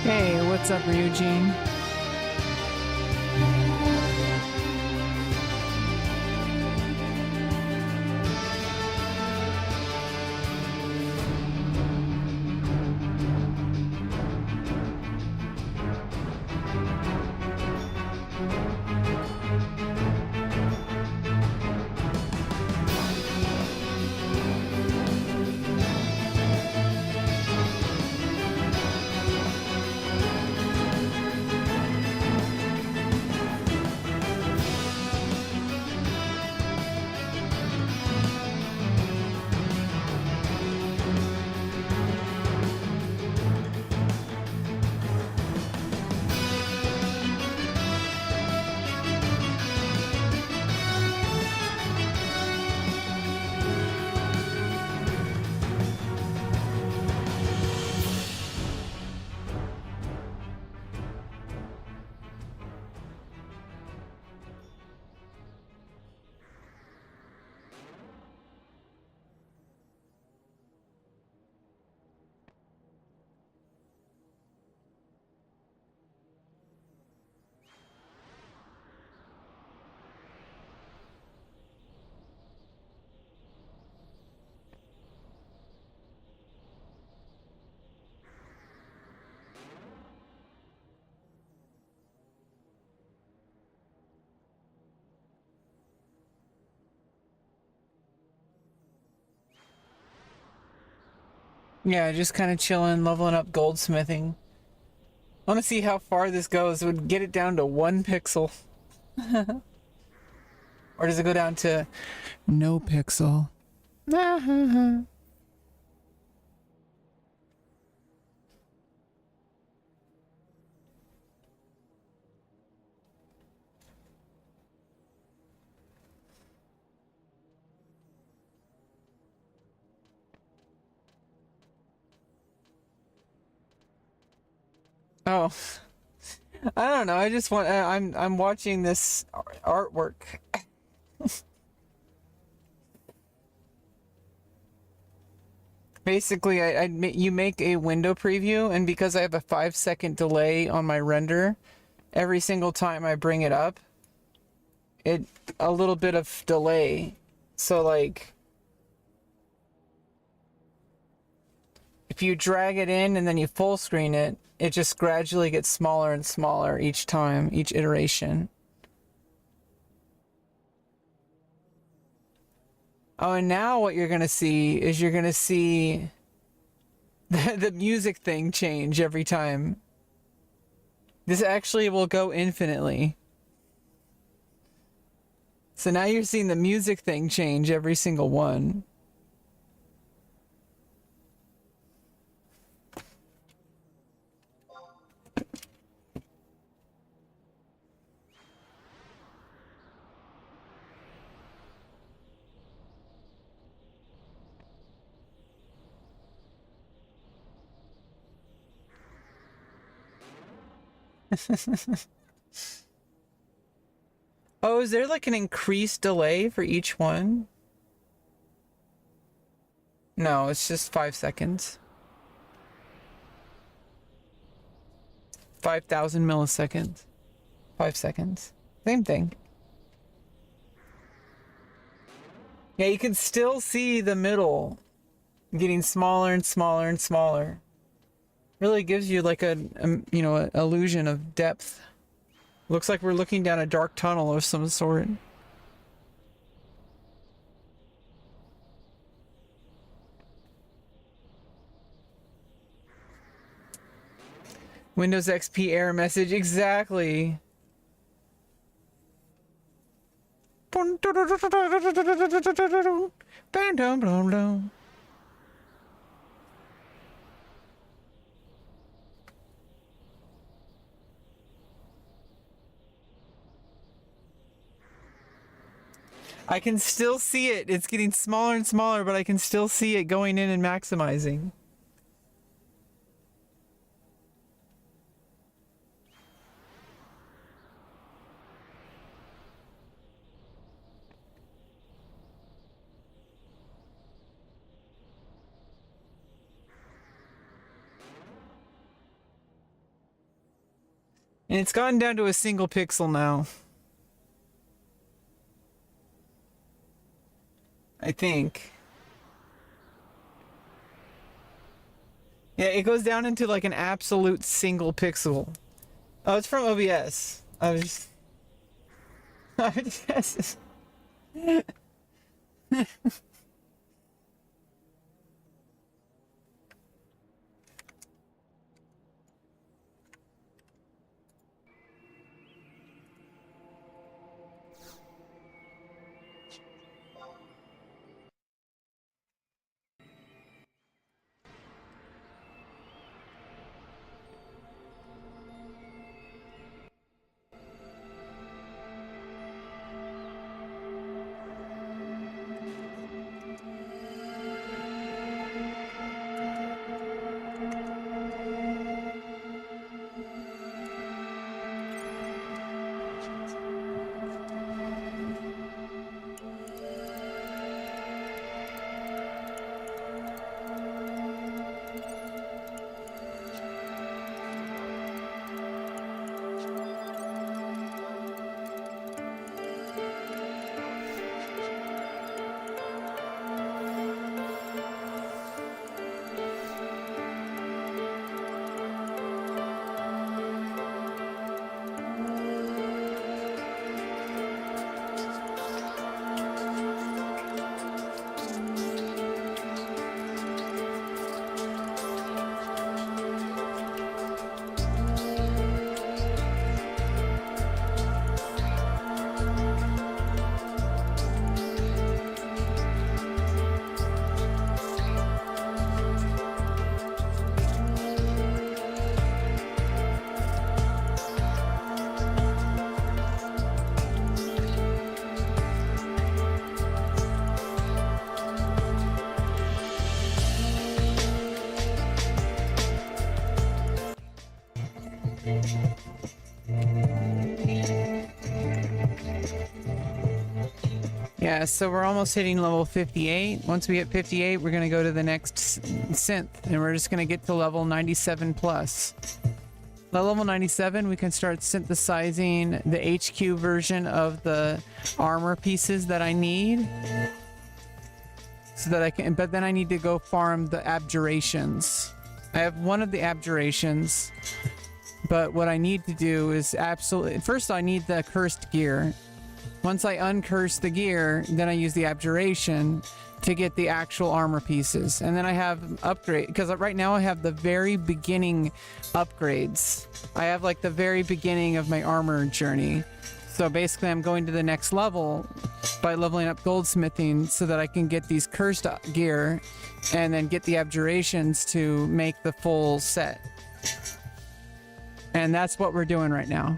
Hey, what's up, Ryujin? Yeah, just kind of chilling, leveling up goldsmithing. I want to see how far this goes. Would get it down to 1 pixel. Or does it go down to no pixel? Oh, I don't know. I just want. I'm watching this artwork. Basically, you make a window preview, and because I have a 5-second delay on my render, every single time I bring it up, it a little bit of delay. So like, if you drag it in and then you full screen it, it just gradually gets smaller and smaller each time, each iteration. Oh, and now what you're gonna see is you're gonna see the music thing change every time. This actually will go infinitely. So now you're seeing the music thing change every single one. Oh, is there like an increased delay for each one? No, it's just 5 seconds. 5,000 milliseconds. 5 seconds. Same thing. Yeah, you can still see the middle getting smaller and smaller and smaller. Really gives you like a you know, an illusion of depth. Looks like we're looking down a dark tunnel of some sort. Windows XP error message, exactly. I can still see it. It's getting smaller and smaller, but I can still see it going in and maximizing. And it's gotten down to a single pixel now. I think. Yeah, it goes down into like an absolute single pixel. Oh, it's from OBS. I was just... OBS. Yeah, so we're almost hitting level 58. Once we hit 58, we're going to go to the next synth, and we're just going to get to level 97 plus. At level 97, we can start synthesizing the HQ version of the armor pieces that I need. So that I can, but then I need to go farm the abjurations. I have one of the abjurations, but what I need to do is absolutely, first I need the cursed gear. Once I uncurse the gear, then I use the abjuration to get the actual armor pieces. And then I have upgrade, because right now I have the very beginning upgrades. I have like the very beginning of my armor journey. So basically I'm going to the next level by leveling up goldsmithing so that I can get these cursed gear and then get the abjurations to make the full set. And that's what we're doing right now.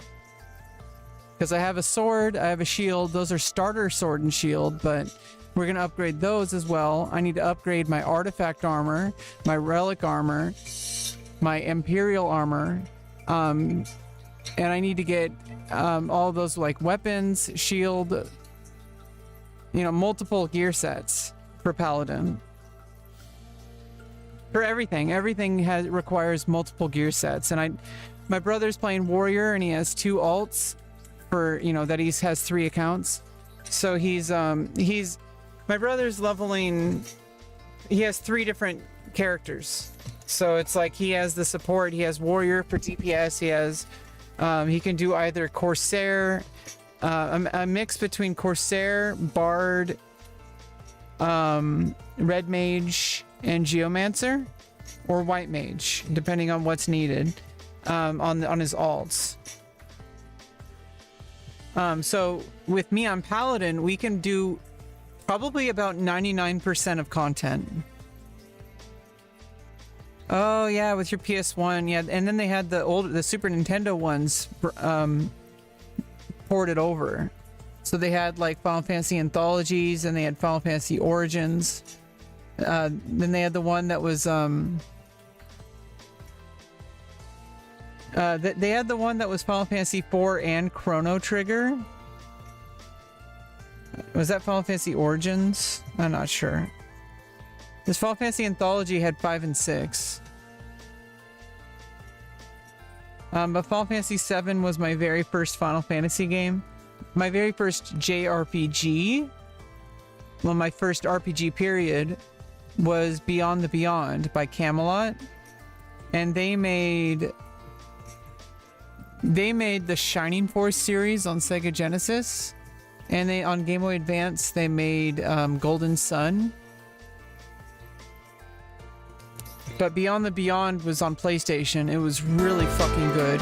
Because I have a sword, I have a shield. Those are starter sword and shield, but we're going to upgrade those as well. I need to upgrade my artifact armor, my relic armor, my imperial armor, and I need to get all those like weapons, shield, you know, multiple gear sets for paladin. For everything. Everything requires multiple gear sets. And my brother's playing warrior and he has 2 alts. For, you know, that he has 3 accounts. So my brother's leveling, he has 3 different characters. So it's like he has the support, he has warrior for DPS, he has, he can do either Corsair, a mix between Corsair, Bard, Red Mage, and Geomancer, or White Mage, depending on what's needed on his alts. So with me on Paladin, we can do probably about 99% of content. Oh yeah, with your PS1, yeah, and then they had the Super Nintendo ones ported over. So they had like Final Fantasy Anthologies, and they had Final Fantasy Origins. Then they had the one that was they had the one that was Final Fantasy 4 and Chrono Trigger. Was that Final Fantasy Origins? I'm not sure. This Final Fantasy Anthology had 5 and 6. But Final Fantasy 7 was my very first Final Fantasy game. My very first JRPG. Well, my first RPG period was Beyond the Beyond by Camelot. And they made the Shining Force series on Sega Genesis, and on Game Boy Advance they made Golden Sun. But Beyond the Beyond was on PlayStation. It was really fucking good.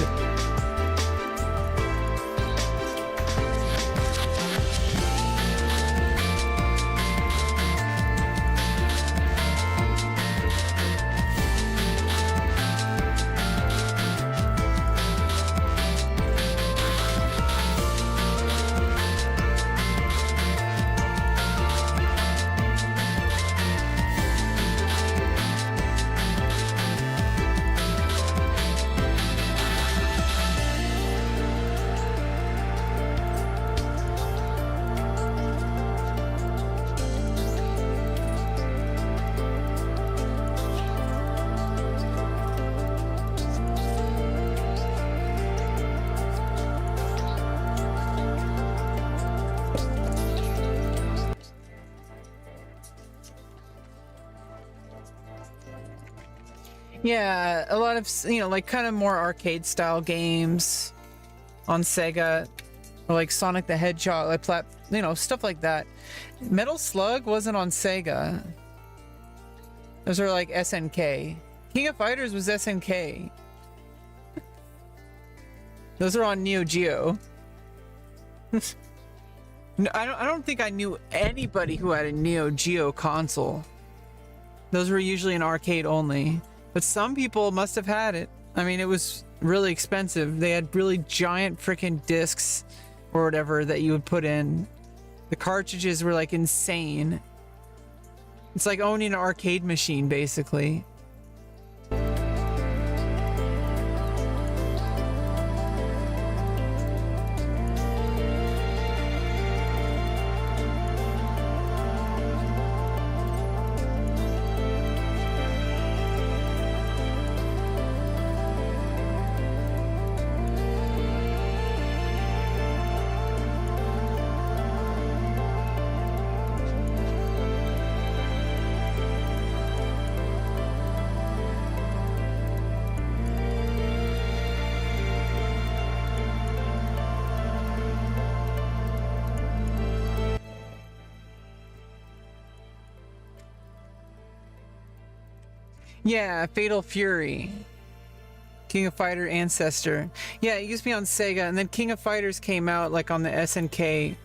Yeah, a lot of, you know, like kind of more arcade style games on Sega, or like Sonic the Hedgehog, like you know, stuff like that. Metal Slug wasn't on Sega. Those are like SNK. King of Fighters was SNK. Those are on Neo Geo. No, I don't think I knew anybody who had a Neo Geo console. Those were usually an arcade only. But some people must have had it. I mean, it was really expensive. They had really giant freaking discs or whatever that you would put in. The cartridges were like insane. It's like owning an arcade machine, basically. Yeah, Fatal Fury. King of Fighter Ancestor. Yeah, it used to be on Sega, and then King of Fighters came out like on the SNK.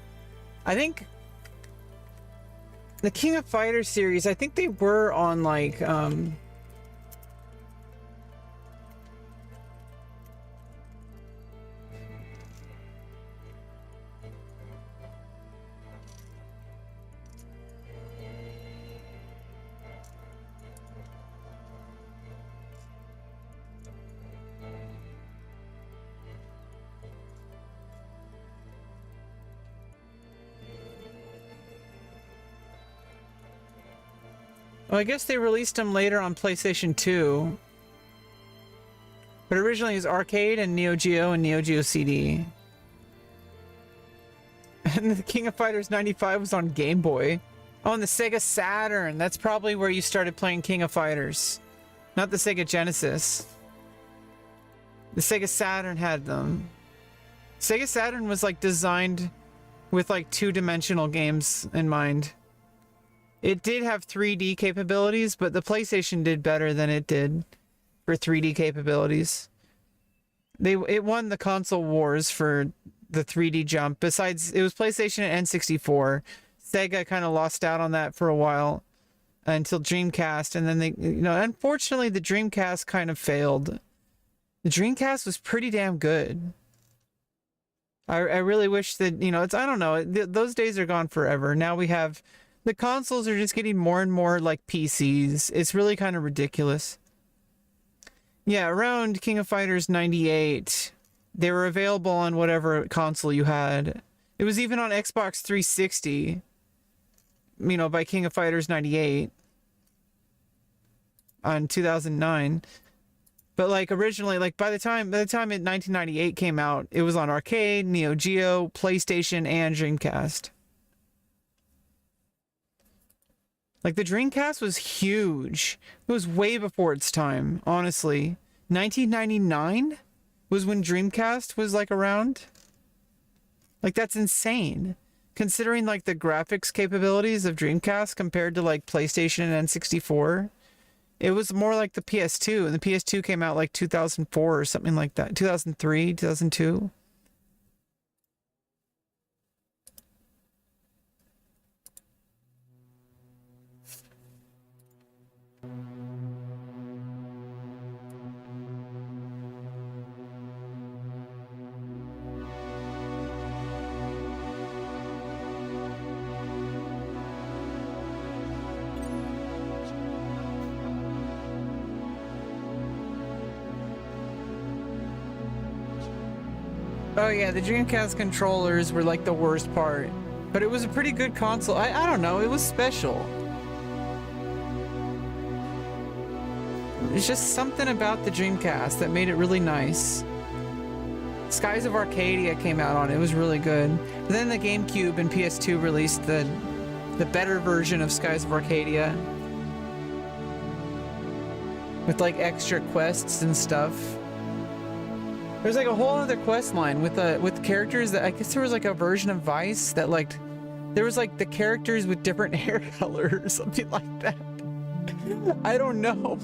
I think the King of Fighters series, I think they were on like well, I guess they released them later on PlayStation 2. But originally it was arcade and Neo Geo and Neo Geo CD. And the King of Fighters 95 was on Game Boy. Oh, and the Sega Saturn. That's probably where you started playing King of Fighters. Not the Sega Genesis. The Sega Saturn had them. Sega Saturn was like designed with like two-dimensional games in mind. It did have 3D capabilities, but the PlayStation did better than it did for 3D capabilities. It won the console wars for the 3D jump. Besides, it was PlayStation and N64. Sega kind of lost out on that for a while until Dreamcast, and then they, unfortunately the Dreamcast kind of failed. The Dreamcast was pretty damn good. I really wish that, I don't know, those days are gone forever. Now we have... The consoles are just getting more and more like PCs. It's really kind of ridiculous. Yeah, around King of Fighters 98, they were available on whatever console you had. It was even on Xbox 360, by King of Fighters 98 on 2009. But like originally, like by the time 1998 came out, it was on arcade, Neo Geo, PlayStation, and Dreamcast. Like, the Dreamcast was huge. It was way before its time, honestly. 1999 was when Dreamcast was, like, around. Like, that's insane. Considering, like, the graphics capabilities of Dreamcast compared to, like, PlayStation and N64. It was more like the PS2, and the PS2 came out, like, 2004 or something like that. 2003, 2002. Oh yeah, the Dreamcast controllers were like the worst part. But it was a pretty good console. I don't know, it was special. There's just something about the Dreamcast that made it really nice. Skies of Arcadia came out on it. It was really good. But then the GameCube and PS2 released the better version of Skies of Arcadia. With like extra quests and stuff. There's like a whole other quest line with characters that I guess there was like a version of Vice that like there was like the characters with different hair color or something like that. I don't know.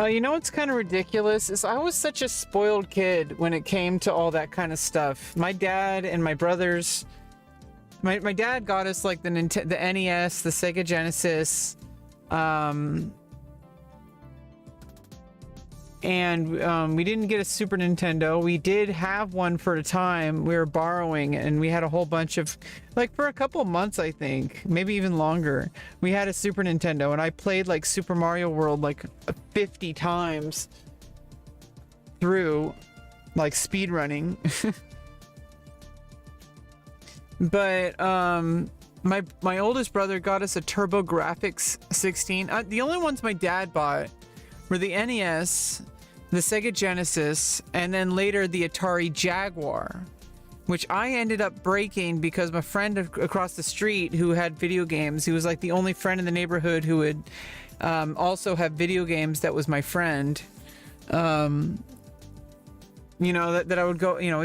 You know what's kind of ridiculous is I was such a spoiled kid when it came to all that kind of stuff. My dad and my brothers, My dad got us like the NES, the Sega Genesis, and we didn't get a Super Nintendo. We did have one for a time. We were borrowing, and we had a whole bunch of, like, for a couple months, I think, maybe even longer. We had a Super Nintendo, and I played like Super Mario World like 50 times through, like, speed running. But my oldest brother got us a TurboGrafx 16. The only ones my dad bought were the NES, the Sega Genesis, and then later the Atari Jaguar, which I ended up breaking because my friend across the street who had video games, he was like the only friend in the neighborhood who would also have video games that was my friend. You know, that I would go, you know,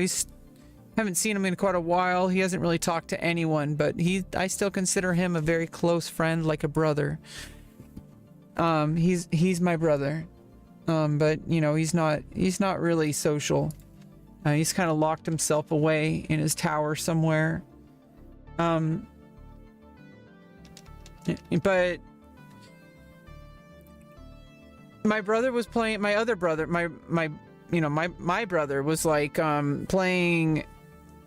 haven't seen him in quite a while. He hasn't really talked to anyone, but I still consider him a very close friend, like a brother. He's my brother. But you know, he's not really social. He's kind of locked himself away in his tower somewhere. But my brother was playing, my other brother, my brother was like playing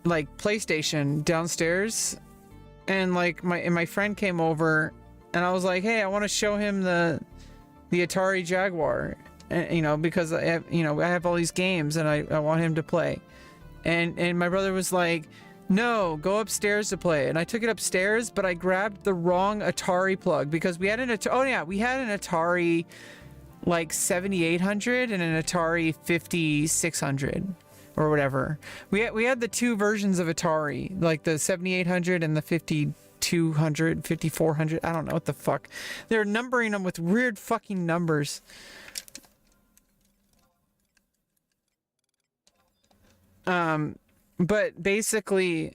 like PlayStation downstairs, and like my friend came over, and I was like, hey, I want to show him the Atari Jaguar, and, you know, because I have all these games and I want him to play, and my brother was like, no, go upstairs to play. And I took it upstairs, but I grabbed the wrong Atari plug, because we had an Atari like 7800 and an Atari 5600 or whatever. We had the two versions of Atari, like the 7800 and the 5200, 5400. I don't know what the fuck. They're numbering them with weird fucking numbers. But basically,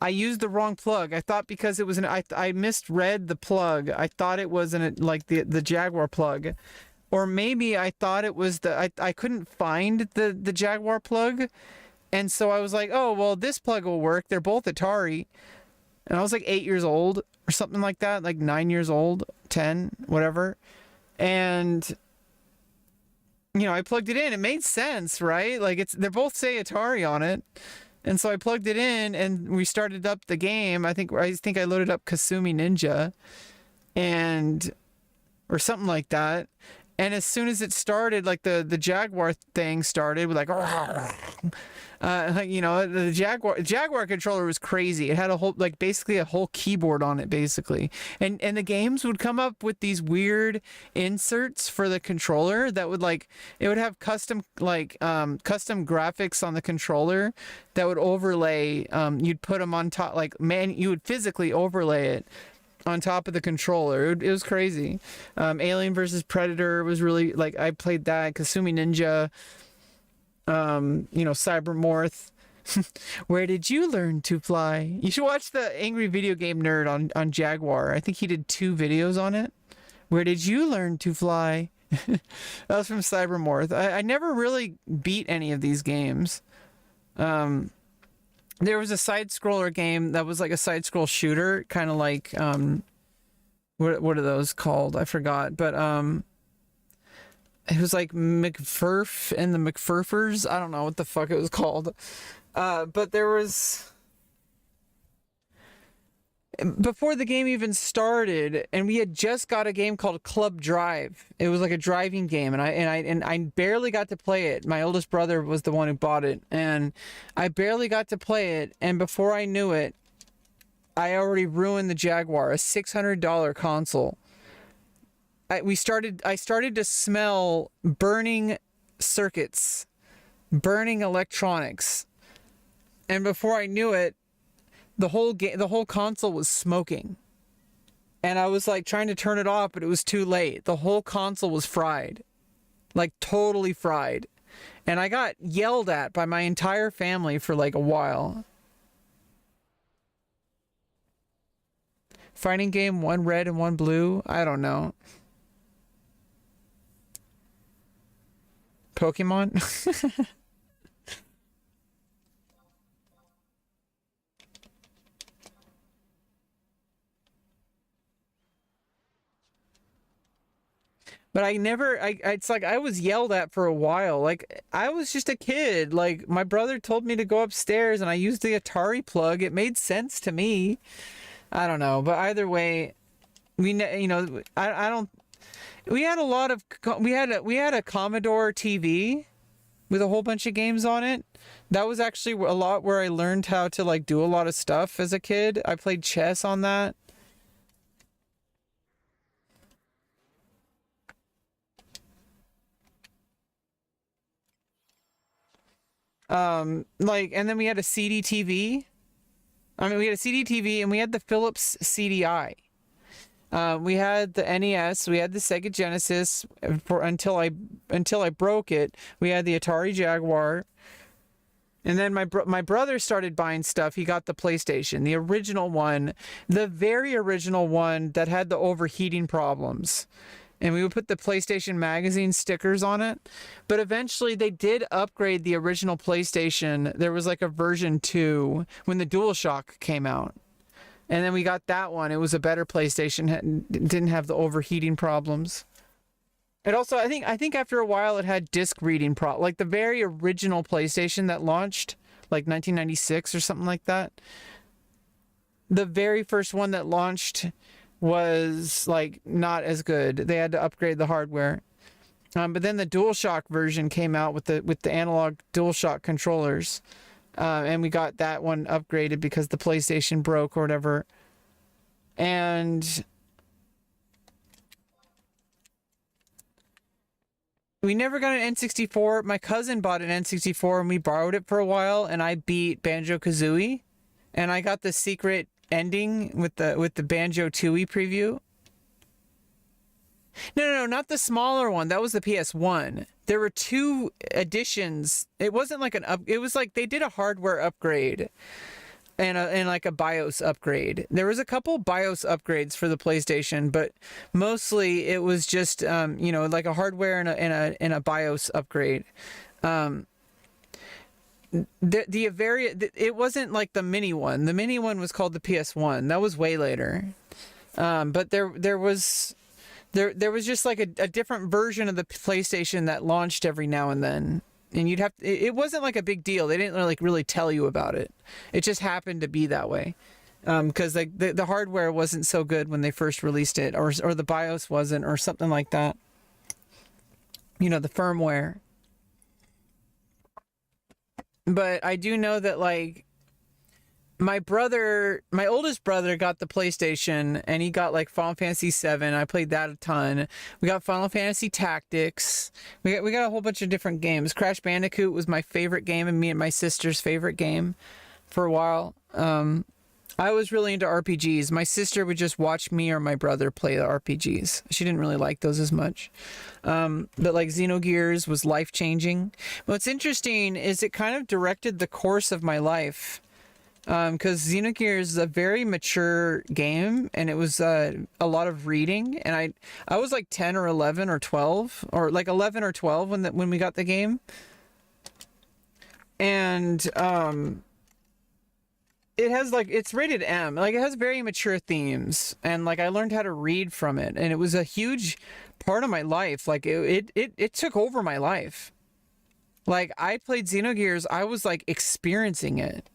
I used the wrong plug. I thought because it was I misread the plug. I thought it was like the Jaguar plug. Or maybe I thought it was I couldn't find the Jaguar plug. And so I was like, oh, well, this plug will work. They're both Atari. And I was like 8 years old or something like that, like 9 years old, 10, whatever. And, you know, I plugged it in. It made sense, right? Like they both say Atari on it. And so I plugged it in and we started up the game. I think I loaded up Kasumi Ninja or something like that. And as soon as it started, like the Jaguar thing started with like, you know, the Jaguar controller was crazy. It had basically a whole keyboard on it, basically. And the games would come up with these weird inserts for the controller that would it would have custom graphics on the controller that would overlay. You'd put them on top, you would physically overlay it on top of the controller. It was crazy. Alien vs. Predator was really, I played that. Kasumi Ninja, Cybermorph. Where did you learn to fly? You should watch the Angry Video Game Nerd on Jaguar. I think he did 2 videos on it. Where did you learn to fly? That was from Cybermorph. I never really beat any of these games. There was a side-scroller game that was like a side-scroll shooter, kind of like, what are those called? I forgot, but it was like McFurf and the McFurfers. I don't know what the fuck it was called. But there was, before the game even started, and we had just got a game called Club Drive. It was like a driving game, and I barely got to play it. My oldest brother was the one who bought it, and I barely got to play it. And before I knew it, I already ruined the Jaguar, a $600 console. I started to smell burning circuits, burning electronics, and before I knew it, the whole console was smoking. And I was like trying to turn it off, but it was too late. The whole console was fried. Like totally fried. And I got yelled at by my entire family for like a while. Fighting game, one red and one blue? I don't know. Pokemon? But I never, it's like I was yelled at for a while. Like, I was just a kid. Like, my brother told me to go upstairs and I used the Atari plug. It made sense to me. I don't know. But either way, I don't, we had a lot of, we had a Commodore TV with a whole bunch of games on it. That was actually a lot where I learned how to like do a lot of stuff as a kid. I played chess on that. Like, and then we had a CD TV. I mean, we had a CD TV and we had the Philips CDI. We had the NES, we had the Sega Genesis until I broke it. We had the Atari Jaguar. And then my brother started buying stuff. He got the PlayStation, the original one, the very original one that had the overheating problems. And we would put the PlayStation Magazine stickers on it. But eventually they did upgrade the original PlayStation. There was like a version 2 when the DualShock came out. And then we got that one. It was a better PlayStation. It didn't have the overheating problems. And also, I think after a while it had disc reading like the very original PlayStation that launched, like 1996 or something like that. The very first one that launched was like not as good. They had to upgrade the hardware. But then the DualShock version came out with the analog DualShock controllers. And we got that one upgraded because the PlayStation broke or whatever. And we never got an N64. My cousin bought an N64 and we borrowed it for a while, and I beat Banjo-Kazooie. And I got the secret ending with the Banjo-Tooie preview. No, not the smaller one. That was the PS1. There were 2 editions. It wasn't like it was like they did a hardware upgrade and like a BIOS upgrade. There was a couple BIOS upgrades for the PlayStation, but mostly it was just like a hardware and a BIOS upgrade. It wasn't like the mini one. The mini one was called the PS1. That was way later. But there was just like a different version of the PlayStation that launched every now and then. And it wasn't like a big deal. They didn't really tell you about it. It just happened to be that way. Because like the hardware wasn't so good when they first released it, or the BIOS wasn't, or something like that. The firmware. But I do know that like my oldest brother got the PlayStation, and he got like Final Fantasy 7. I played that a ton. We got Final Fantasy Tactics. We got a whole bunch of different games. Crash Bandicoot was my favorite game, and me and my sister's favorite game for a while. I was really into RPGs. My sister would just watch me or my brother play the RPGs. She didn't really like those as much. But like Xenogears was life-changing. What's interesting is it kind of directed the course of my life. Because Xenogears is a very mature game, and it was a lot of reading. And I was like 10 or 11 or 12, or like 11 or 12 when we got the game. And it has like, it's rated M. Like, it has very mature themes, and like I learned how to read from it, and it was a huge part of my life. Like it took over my life. Like, I played Xenogears, I was like experiencing it.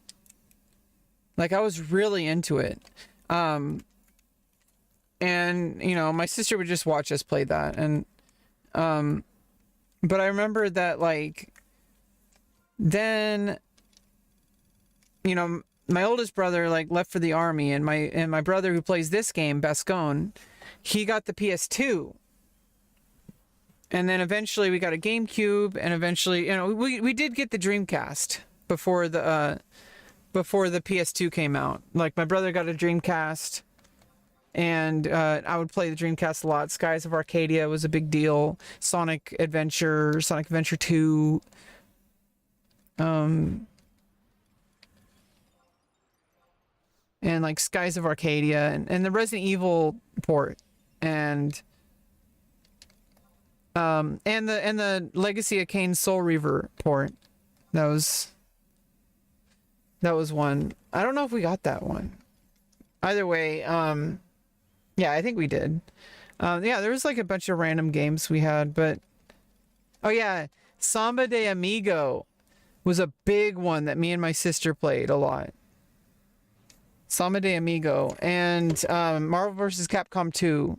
Like, I was really into it. And my sister would just watch us play that. And but I remember that like then my oldest brother like left for the army, and my brother who plays this game, Bascone, he got the PS2. And then eventually we got a GameCube, and eventually, we did get the Dreamcast before the PS2 came out. Like, my brother got a Dreamcast, and I would play the Dreamcast a lot. Skies of Arcadia was a big deal. Sonic Adventure 2. And like Skies of Arcadia, and the Resident Evil port, and the Legacy of Kain Soul Reaver port. That was one. I don't know if we got that one. Either way, yeah, I think we did. Yeah, there was like a bunch of random games we had, but oh yeah, Samba de Amigo was a big one that me and my sister played a lot. Samba de Amigo and Marvel vs. Capcom 2.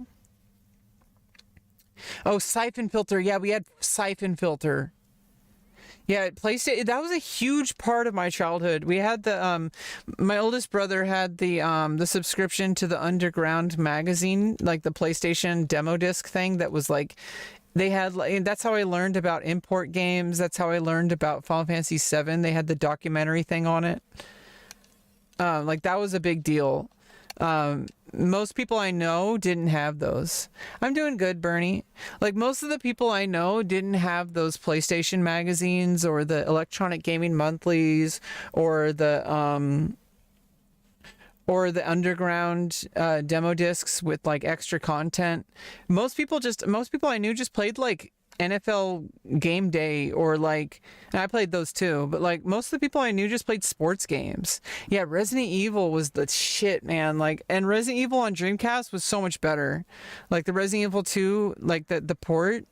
Oh, Siphon Filter. Yeah, we had Siphon Filter. Yeah, PlayStation. That was a huge part of my childhood. We had the my oldest brother had the subscription to the Underground magazine, like the PlayStation demo disc thing that was like they had like that's how I learned about import games. That's how I learned about Final Fantasy VII. They had the documentary thing on it. Like that was a big deal. Most people I know didn't have those. I'm doing good, Bernie. Like most of the people I know didn't have those PlayStation magazines or the Electronic Gaming Monthlies or the Underground demo discs with like extra content. Most people I knew just played like NFL Game Day or like, and I played those too, but like most of the people I knew just played sports games. Yeah, Resident Evil was the shit, man. Like, and Resident Evil on Dreamcast was so much better. Like the Resident Evil 2, like the port,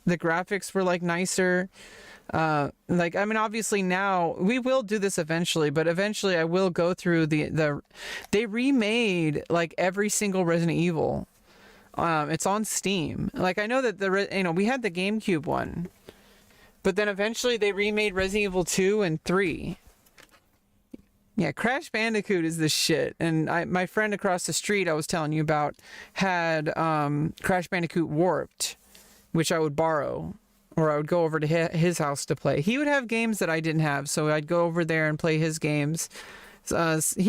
the graphics were like nicer. Like, I mean, obviously now we will do this eventually, but eventually I will go through they remade like every single Resident Evil. It's on Steam. Like I know that we had the GameCube one, but then eventually they remade Resident Evil 2 and 3. Yeah, Crash Bandicoot is the shit. And my friend across the street I was telling you about had Crash Bandicoot Warped, which I would borrow, or I would go over to his house to play. He would have games that I didn't have, so I'd go over there and play his games. He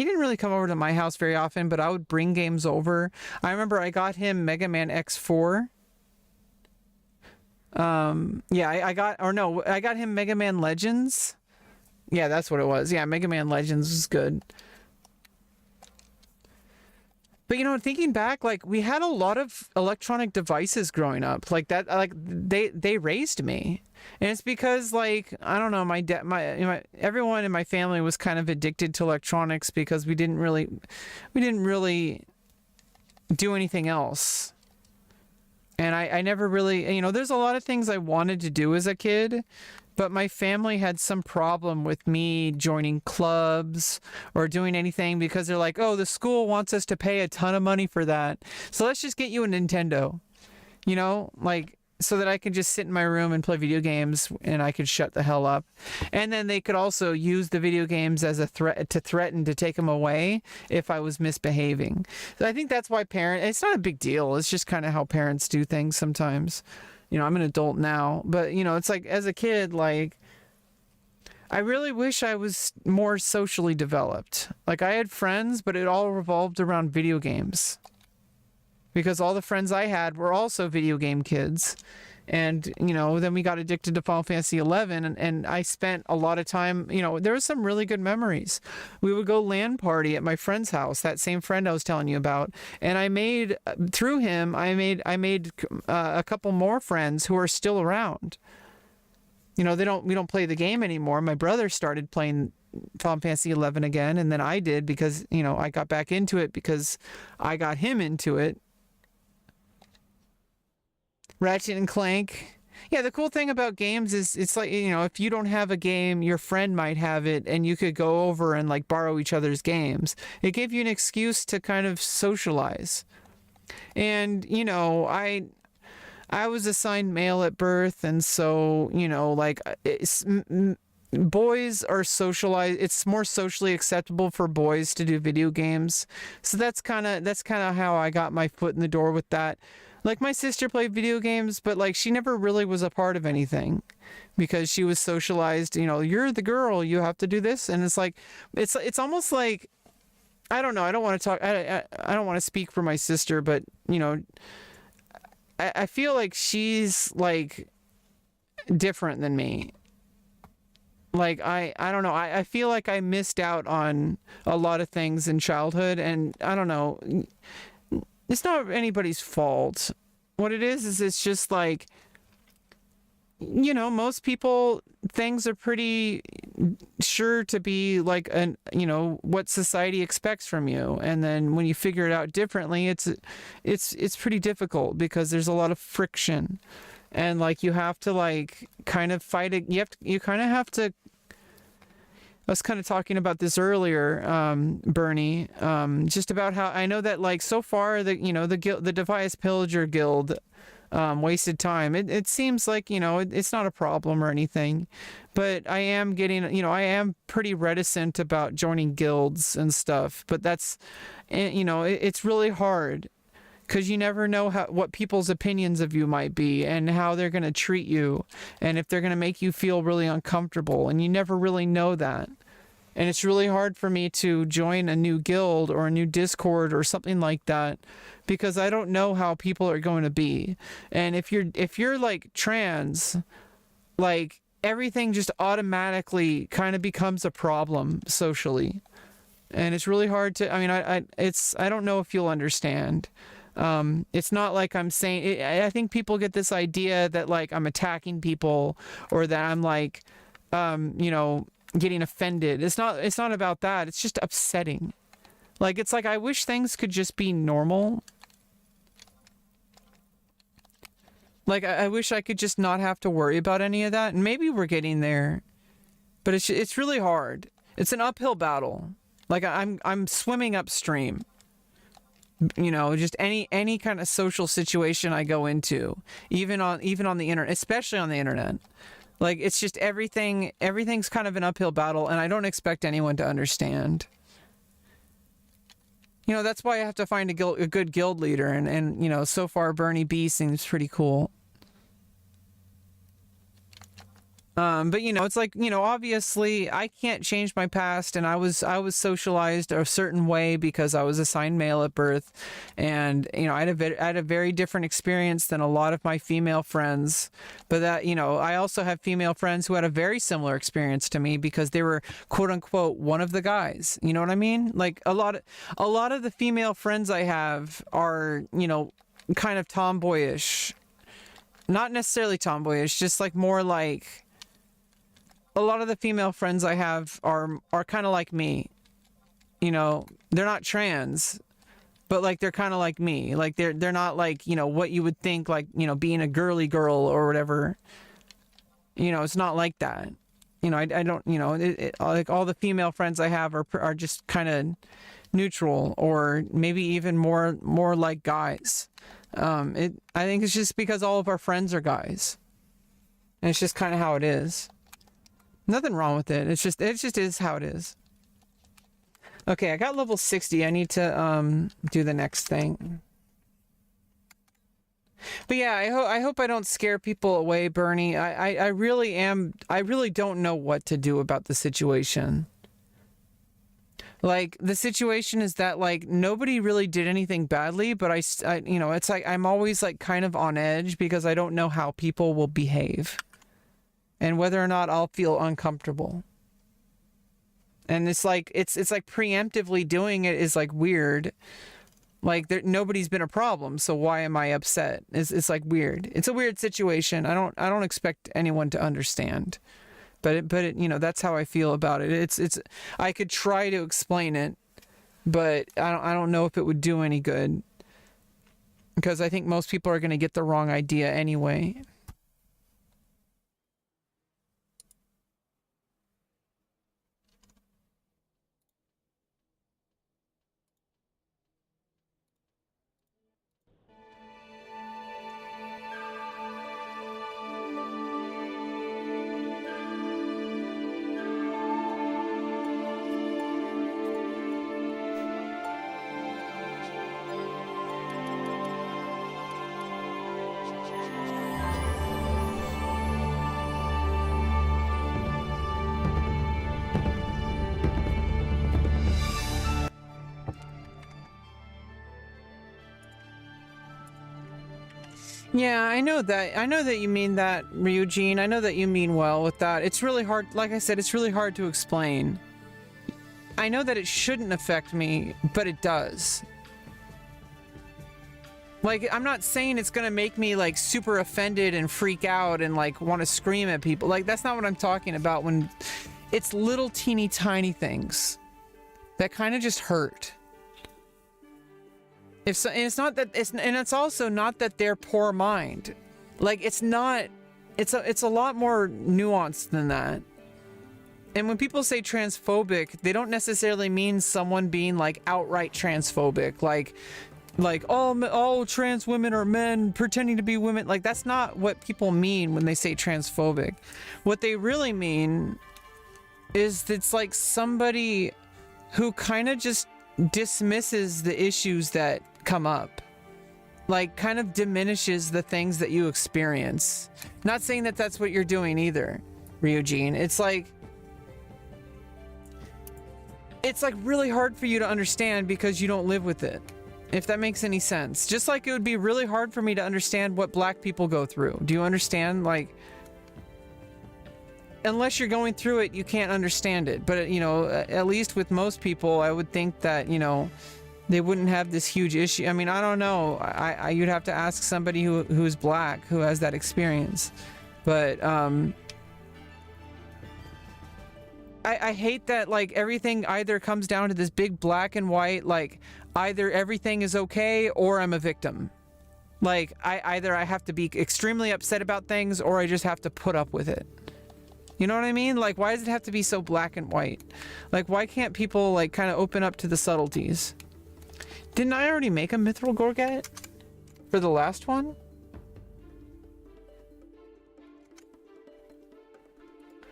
didn't really come over to my house very often, but I would bring games over. I remember I got him Mega Man X4. Yeah, I got him Mega Man Legends. Yeah, that's what it was. Yeah, Mega Man Legends was good. But you know, thinking back, like we had a lot of electronic devices growing up. Like that, like they raised me, and it's because like I don't know, everyone in my family was kind of addicted to electronics because we didn't really do anything else. And I never really, there's a lot of things I wanted to do as a kid, but my family had some problem with me joining clubs or doing anything because they're like, oh, the school wants us to pay a ton of money for that. So let's just get you a Nintendo, like so that I can just sit in my room and play video games and I could shut the hell up. And then they could also use the video games as a threat to threaten to take them away if I was misbehaving. So I think that's why it's not a big deal. It's just kind of how parents do things sometimes. I'm an adult now, but it's like as a kid, like I really wish I was more socially developed. Like I had friends, but it all revolved around video games. Because all the friends I had were also video game kids. And, then we got addicted to Final Fantasy 11 and I spent a lot of time, there were some really good memories. We would go LAN party at my friend's house, that same friend I was telling you about. And I made, through him, I made a couple more friends who are still around. We don't play the game anymore. My brother started playing Final Fantasy 11 again. And then I did because, I got back into it because I got him into it. Ratchet and Clank. Yeah, the cool thing about games is it's like, if you don't have a game, your friend might have it and you could go over and like borrow each other's games. It gave you an excuse to kind of socialize. And, I was assigned male at birth, and so, like boys are socialized. It's more socially acceptable for boys to do video games. So that's kind of how I got my foot in the door with that. Like my sister played video games, but like she never really was a part of anything because she was socialized, you're the girl, you have to do this. And it's like, it's almost like, I don't know. I don't want to talk. I don't want to speak for my sister, but I feel like she's like different than me. Like, I don't know. I feel like I missed out on a lot of things in childhood, and I don't know. It's not anybody's fault. What it is it's just like, most people, things are pretty sure to be like an, you know, what society expects from you, and then when you figure it out differently, it's pretty difficult because there's a lot of friction, and like you have to like kind of fight it. You kind of have to. I was kind of talking about this earlier, Bernie, just about how I know that like so far the, you know, the Devious Pillager Guild wasted time. It seems like, you know, it's not a problem or anything, but I am getting, you know, I am pretty reticent about joining guilds and stuff, but that's, you know, it's really hard because you never know what people's opinions of you might be and how they're going to treat you and if they're going to make you feel really uncomfortable, and you never really know that. And it's really hard for me to join a new guild or a new Discord or something like that because I don't know how people are going to be. And if you're like trans, like everything just automatically kind of becomes a problem socially. And it's really hard to, I mean, I don't know if you'll understand. It's not like I'm saying, I think people get this idea that like I'm attacking people or that I'm like, you know, getting offended. It's not about that. It's just upsetting. Like, it's like I wish things could just be normal. Like, I wish I could just not have to worry about any of that. And maybe we're getting there, but it's really hard. It's an uphill battle. Like I'm swimming upstream. You know, just any kind of social situation I go into, even on the internet, especially on the internet. Like, it's just everything's kind of an uphill battle, and I don't expect anyone to understand. You know, that's why I have to find a good guild leader, and you know, so far Bernie B seems pretty cool. But you know, it's like, you know, obviously I can't change my past, and I was socialized a certain way because I was assigned male at birth, and you know, I had a very different experience than a lot of my female friends. But that, you know, I also have female friends who had a very similar experience to me because they were quote unquote one of the guys. You know what I mean? Like a lot of the female friends I have are, you know, kind of tomboyish. Not necessarily tomboyish, just like more like. A lot of the female friends I have are kind of like me. You know, they're not trans, but like they're kind of like me. Like they're not like, you know, what you would think like, you know, being a girly girl or whatever. You know, it's not like that. You know, I don't, you know, like all the female friends I have are just kind of neutral or maybe even more like guys. I think it's just because all of our friends are guys. And it's just kind of how it is. Nothing wrong with it. It just is how it is. Okay, I got level 60. I need to do the next thing. But yeah, I hope I don't scare people away, Bernie. I really am. I really don't know what to do about the situation. Like, the situation is that like nobody really did anything badly, but I you know, it's like I'm always like kind of on edge because I don't know how people will behave. And whether or not I'll feel uncomfortable. And it's like preemptively doing it is like weird. Like nobody's been a problem, so why am I upset? It's like weird. It's a weird situation. I don't expect anyone to understand. But it, you know, that's how I feel about it. It's I could try to explain it, but I don't know if it would do any good. Because I think most people are going to get the wrong idea anyway. Yeah, I know that. I know that you mean that, Ryujin. I know that you mean well with that. It's really hard. Like I said, it's really hard to explain. I know that it shouldn't affect me, but it does. Like, I'm not saying it's gonna make me like super offended and freak out and like want to scream at people. Like, that's not what I'm talking about when it's little teeny tiny things that kind of just hurt. And it's not that and it's also not that they're poor mind. Like, it's not, it's a lot more nuanced than that. And when people say transphobic, they don't necessarily mean someone being like outright transphobic, like all trans women are men pretending to be women. Like, that's not what people mean when they say transphobic. What they really mean is it's like somebody who kind of just dismisses the issues that come up, like kind of diminishes the things that you experience. Not saying that that's what you're doing either, Ryujin. It's like really hard for you to understand because you don't live with it, if that makes any sense. Just like it would be really hard for me to understand what black people go through. Do you understand? Like, unless you're going through it, you can't understand it. But, you know, at least with most people, I would think that, you know, they wouldn't have this huge issue. I mean, I don't know. You'd have to ask somebody who's black, who has that experience. But, I hate that, like, everything either comes down to this big black and white, like, either everything is okay or I'm a victim. Like, I have to be extremely upset about things or I just have to put up with it. You know what I mean? Like, why does it have to be so black and white? Like, why can't people, like, kind of open up to the subtleties? Didn't I already make a mithril gorget for the last one?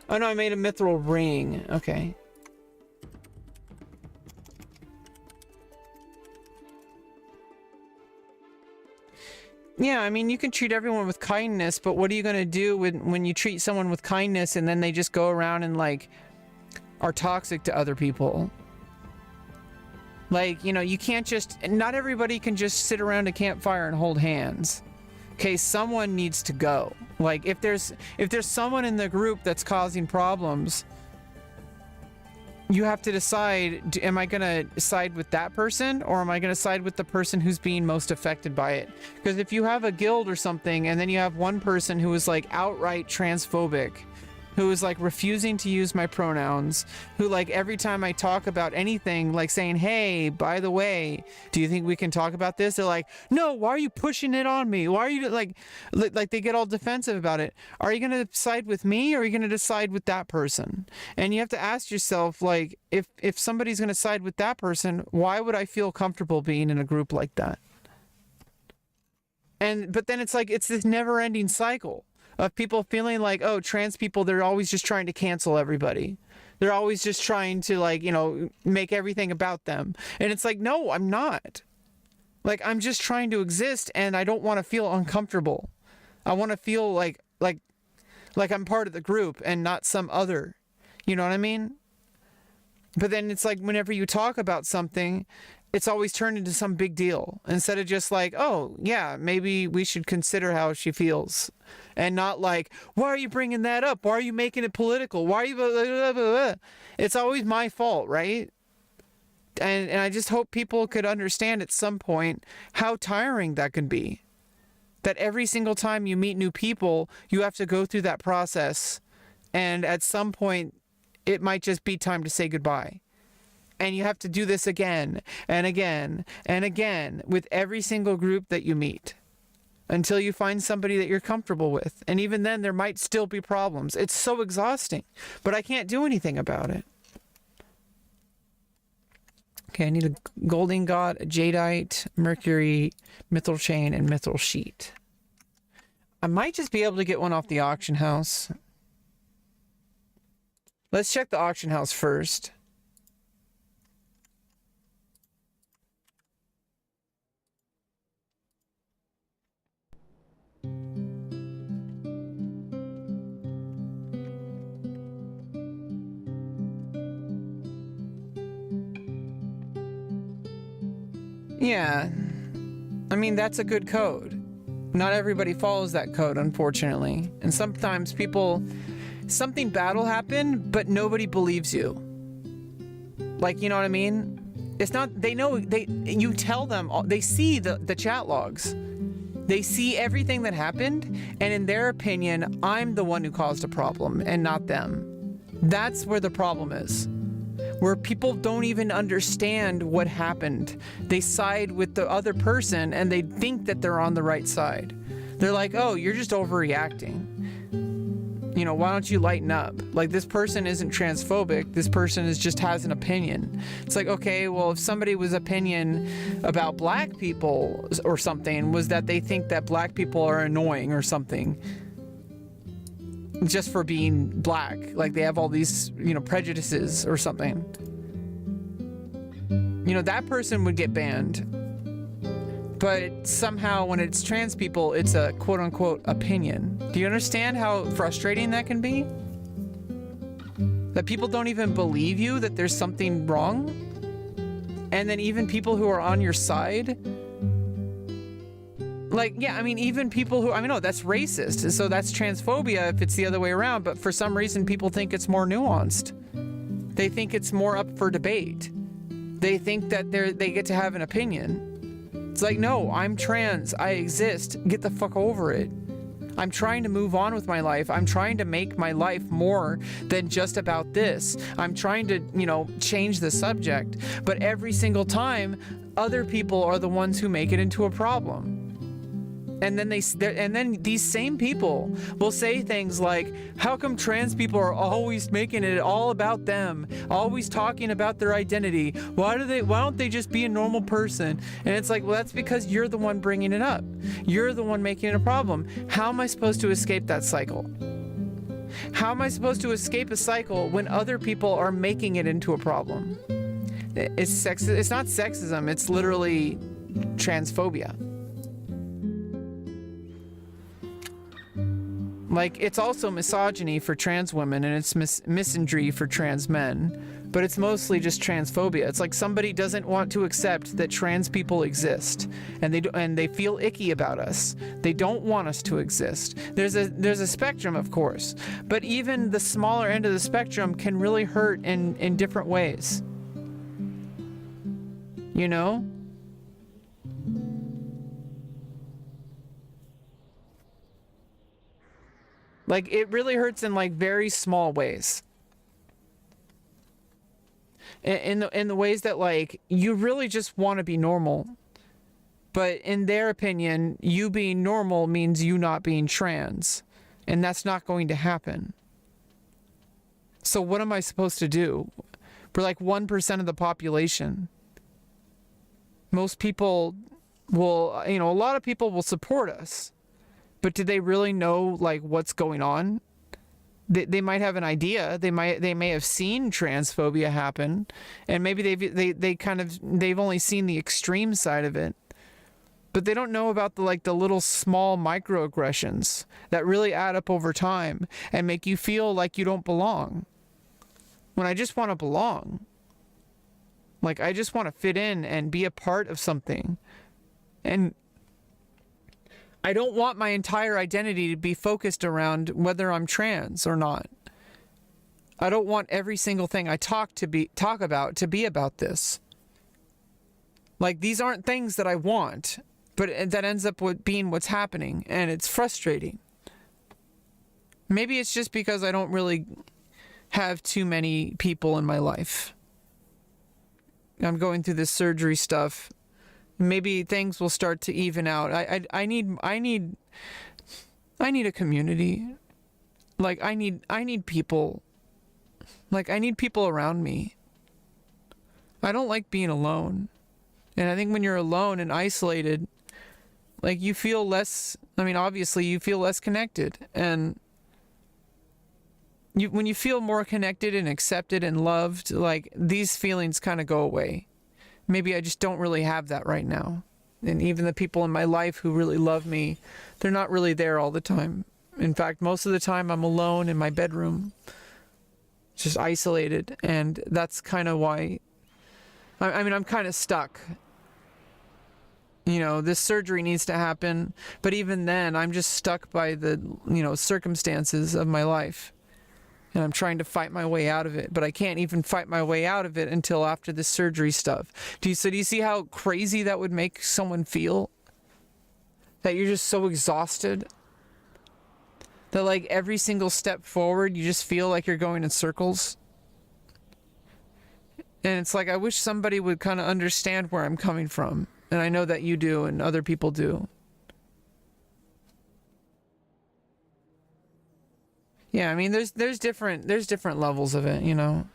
Oh no, I made a mithril ring. Okay. Yeah, I mean, you can treat everyone with kindness, but what are you going to do when you treat someone with kindness and then they just go around and, like, are toxic to other people? Like, you know, you can't just... Not everybody can just sit around a campfire and hold hands. Okay, someone needs to go. Like, if there's someone in the group that's causing problems, you have to decide, am I going to side with that person or am I going to side with the person who's being most affected by it? Because if you have a guild or something and then you have one person who is like outright transphobic, who is like refusing to use my pronouns, who like every time I talk about anything, like saying, hey, by the way, do you think we can talk about this? They're like, no, why are you pushing it on me? Why are you like they get all defensive about it. Are you going to side with me or are you going to decide with that person? And you have to ask yourself, like, if somebody's going to side with that person, why would I feel comfortable being in a group like that? But then it's like, it's this never ending cycle of people feeling like, oh, trans people, they're always just trying to cancel everybody. They're always just trying to, like, you know, make everything about them. And it's like, no, I'm not. Like, I'm just trying to exist and I don't want to feel uncomfortable. I want to feel like I'm part of the group and not some other. You know what I mean? But then it's like whenever you talk about something, it's always turned into some big deal instead of just like, oh, yeah, maybe we should consider how she feels. And not like, why are you bringing that up? Why are you making it political? Why are you... Blah, blah, blah, blah? It's always my fault, right? And I just hope people could understand at some point how tiring that can be. That every single time you meet new people, you have to go through that process. And at some point, it might just be time to say goodbye. And you have to do this again and again and again with every single group that you meet until you find somebody that you're comfortable with. And even then, there might still be problems. It's so exhausting, but I can't do anything about it. Okay, I need a gold ingot, a jadeite, mercury, mithril chain, and mithril sheet. I might just be able to get one off the auction house. Let's check the auction house first. Yeah, I mean, that's a good code. Not everybody follows that code, unfortunately. And sometimes something bad will happen, but nobody believes you. Like, you know what I mean? It's not, you tell them, they see the chat logs. They see everything that happened, and in their opinion, I'm the one who caused a problem and not them. That's where the problem is. Where people don't even understand what happened. They side with the other person and they think that they're on the right side. They're like, oh, you're just overreacting. You know, why don't you lighten up? Like, this person isn't transphobic. This person just has an opinion. It's like, okay, well, if somebody's opinion about black people or something was that they think that black people are annoying or something, just for being black, like they have all these, you know, prejudices or something, you know, that person would get banned. But somehow when it's trans people, it's a quote-unquote opinion. Do you understand how frustrating that can be? That people don't even believe you that there's something wrong? And then even people who are on your side, like, yeah, I mean, even people who, I mean, no, that's racist. So that's transphobia if it's the other way around. But for some reason, people think it's more nuanced. They think it's more up for debate. They think that they get to have an opinion. It's like, no, I'm trans. I exist. Get the fuck over it. I'm trying to move on with my life. I'm trying to make my life more than just about this. I'm trying to, you know, change the subject. But every single time, other people are the ones who make it into a problem. And then these same people will say things like, how come trans people are always making it all about them, always talking about their identity? Why don't they just be a normal person? And it's like, well, that's because you're the one bringing it up. You're the one making it a problem. How am I supposed to escape that cycle? How am I supposed to escape a cycle when other people are making it into a problem? It's not sexism. It's literally transphobia. Like, it's also misogyny for trans women, and it's misandry for trans men, but it's mostly just transphobia. It's like somebody doesn't want to accept that trans people exist, and they feel icky about us. They don't want us to exist. There's a spectrum, of course, but even the smaller end of the spectrum can really hurt in different ways. You know? Like, it really hurts in, like, very small ways. In the ways that, like, you really just want to be normal. But in their opinion, you being normal means you not being trans. And that's not going to happen. So what am I supposed to do? We're like 1% of the population. Most people will, you know, a lot of people will support us. But do they really know, like, what's going on? They might have an idea. They may have seen transphobia happen, and maybe they've only seen the extreme side of it. But they don't know about the little small microaggressions that really add up over time and make you feel like you don't belong. When I just want to belong. Like, I just want to fit in and be a part of something. And I don't want my entire identity to be focused around whether I'm trans or not. I don't want every single thing I talk about to be about this. Like, these aren't things that I want, but that ends up being what's happening, and it's frustrating. Maybe it's just because I don't really have too many people in my life. I'm going through this surgery stuff. Maybe things will start to even out. I need a community. Like, I need people. Like, I need people around me. I don't like being alone. And I think when you're alone and isolated, like, you feel less, I mean, obviously you feel less connected. And when you feel more connected and accepted and loved, like, these feelings kind of go away. Maybe I just don't really have that right now. And even the people in my life who really love me, they're not really there all the time. In fact, most of the time I'm alone in my bedroom, just isolated. And that's kind of why, I mean, I'm kind of stuck. You know, this surgery needs to happen. But even then, I'm just stuck by the, you know, circumstances of my life. And I'm trying to fight my way out of it, but I can't even fight my way out of it until after the surgery stuff. Do you see how crazy that would make someone feel? That you're just so exhausted? That like every single step forward, you just feel like you're going in circles. And it's like, I wish somebody would kind of understand where I'm coming from. And I know that you do and other people do. Yeah, I mean, there's different levels of it, you know.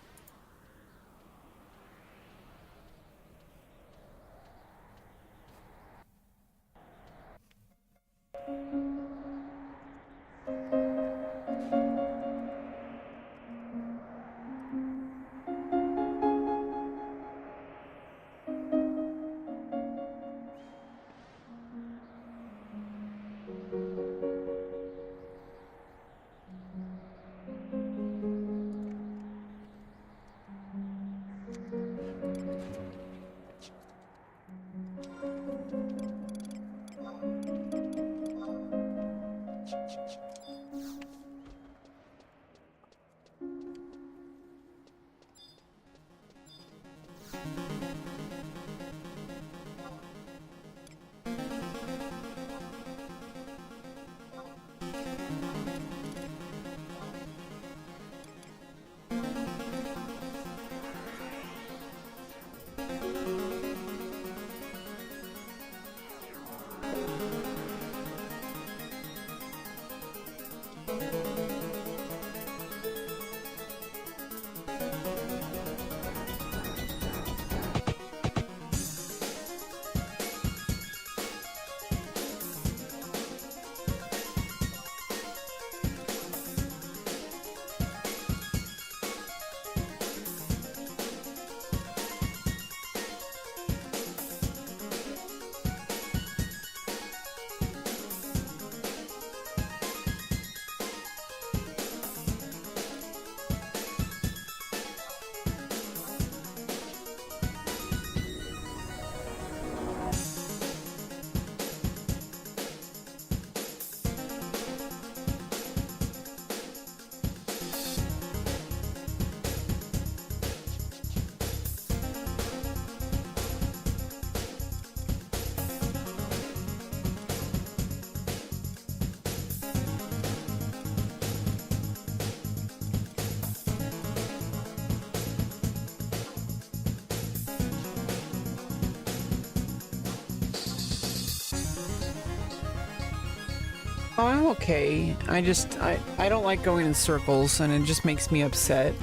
Oh, I'm okay. I don't like going in circles, and it just makes me upset.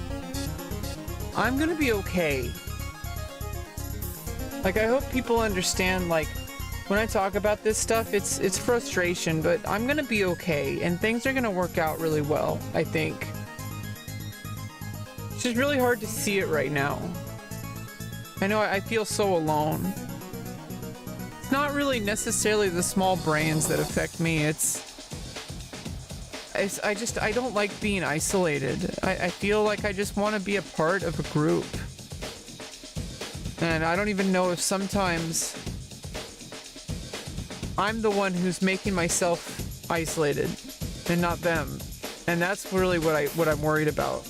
I'm gonna be okay. Like, I hope people understand, like, when I talk about this stuff, it's frustration, but I'm gonna be okay, and things are gonna work out really well, I think. It's just really hard to see it right now. I know I feel so alone. It's not really necessarily the small brains that affect me, I don't like being isolated. I feel like I just want to be a part of a group. And I don't even know if sometimes I'm the one who's making myself isolated and not them. And that's really what I'm worried about.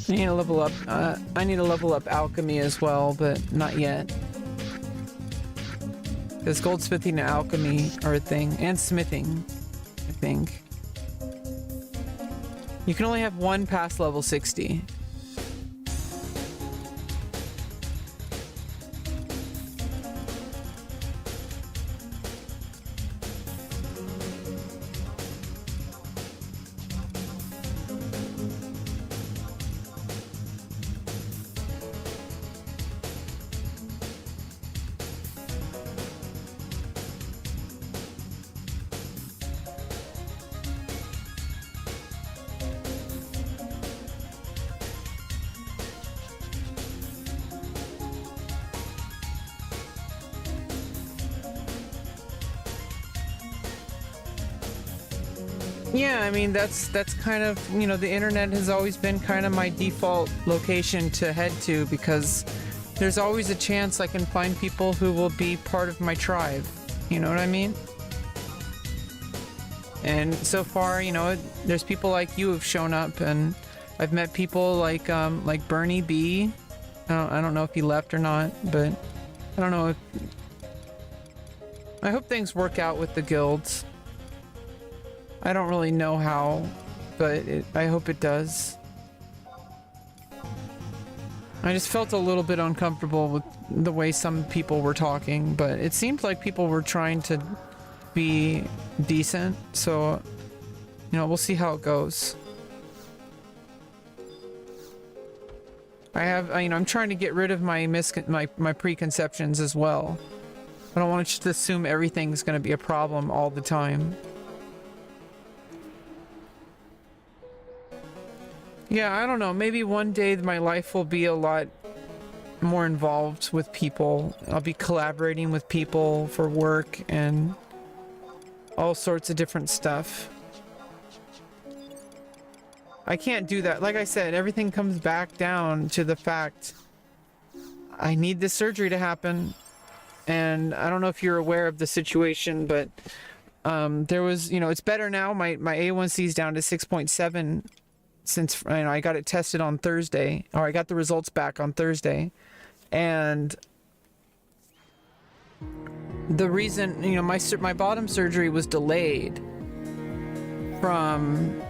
I need to level up. I need to level up alchemy as well, but not yet. Because goldsmithing and alchemy are a thing, and smithing, I think. You can only have one past level 60. Yeah, I mean, that's kind of, you know, the internet has always been kind of my default location to head to, because there's always a chance I can find people who will be part of my tribe. You know what I mean? And so far, you know, there's people like you have shown up, and I've met people like Bernie B. I don't know if he left or not, but I don't know if... I hope things work out with the guilds. I don't really know how, but I hope it does. I just felt a little bit uncomfortable with the way some people were talking, but it seemed like people were trying to be decent, so, you know, we'll see how it goes. You know, I'm trying to get rid of my preconceptions as well. I don't want to assume everything's going to be a problem all the time. Yeah, I don't know. Maybe one day my life will be a lot more involved with people. I'll be collaborating with people for work and all sorts of different stuff. I can't do that. Like I said, everything comes back down to the fact I need this surgery to happen. And I don't know if you're aware of the situation, but there was, you know, it's better now. My A1C is down to 6.7 since, you know, I got it tested on Thursday, or I got the results back on Thursday. And the reason, you know, my bottom surgery was delayed from...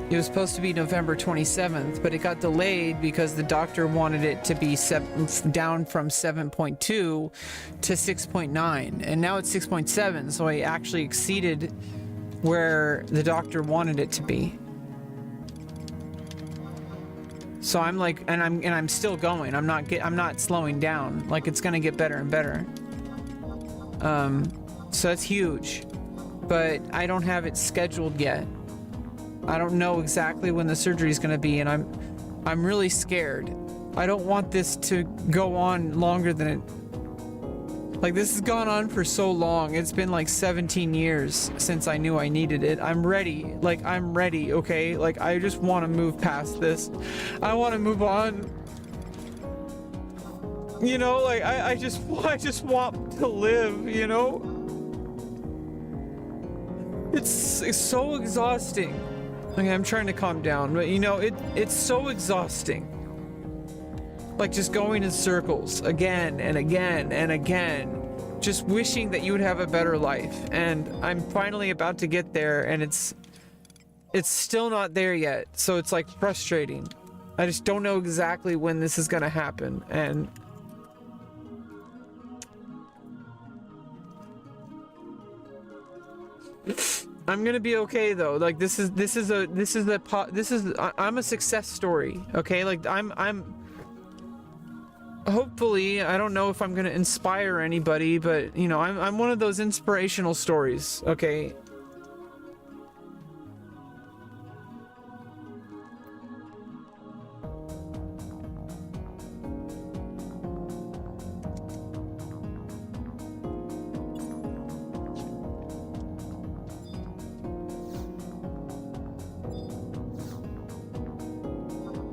It was supposed to be November 27th, but it got delayed because the doctor wanted it to be down from 7.2 to 6.9, and now it's 6.7, so I actually exceeded where the doctor wanted it to be. So I'm like, and I'm still going. I'm not slowing down. Like, it's gonna get better and better. So that's huge, but I don't have it scheduled yet. I don't know exactly when the surgery is going to be, and I'm really scared. I don't want this to go on longer than it... Like, this has gone on for so long. It's been like 17 years since I knew I needed it. I'm ready. Like, I'm ready, okay? Like, I just want to move past this. I want to move on. You know, like, I just want to live, you know? It's so exhausting. Okay, I'm trying to calm down, but you know, it's so exhausting. Like, just going in circles again and again and again, just wishing that you would have a better life. And I'm finally about to get there, and it's still not there yet. So it's like frustrating. I just don't know exactly when this is gonna happen, and I'm gonna be okay though. Like, I'm a success story, okay? Like, I'm hopefully, I don't know if I'm gonna inspire anybody, but you know, I'm one of those inspirational stories, okay?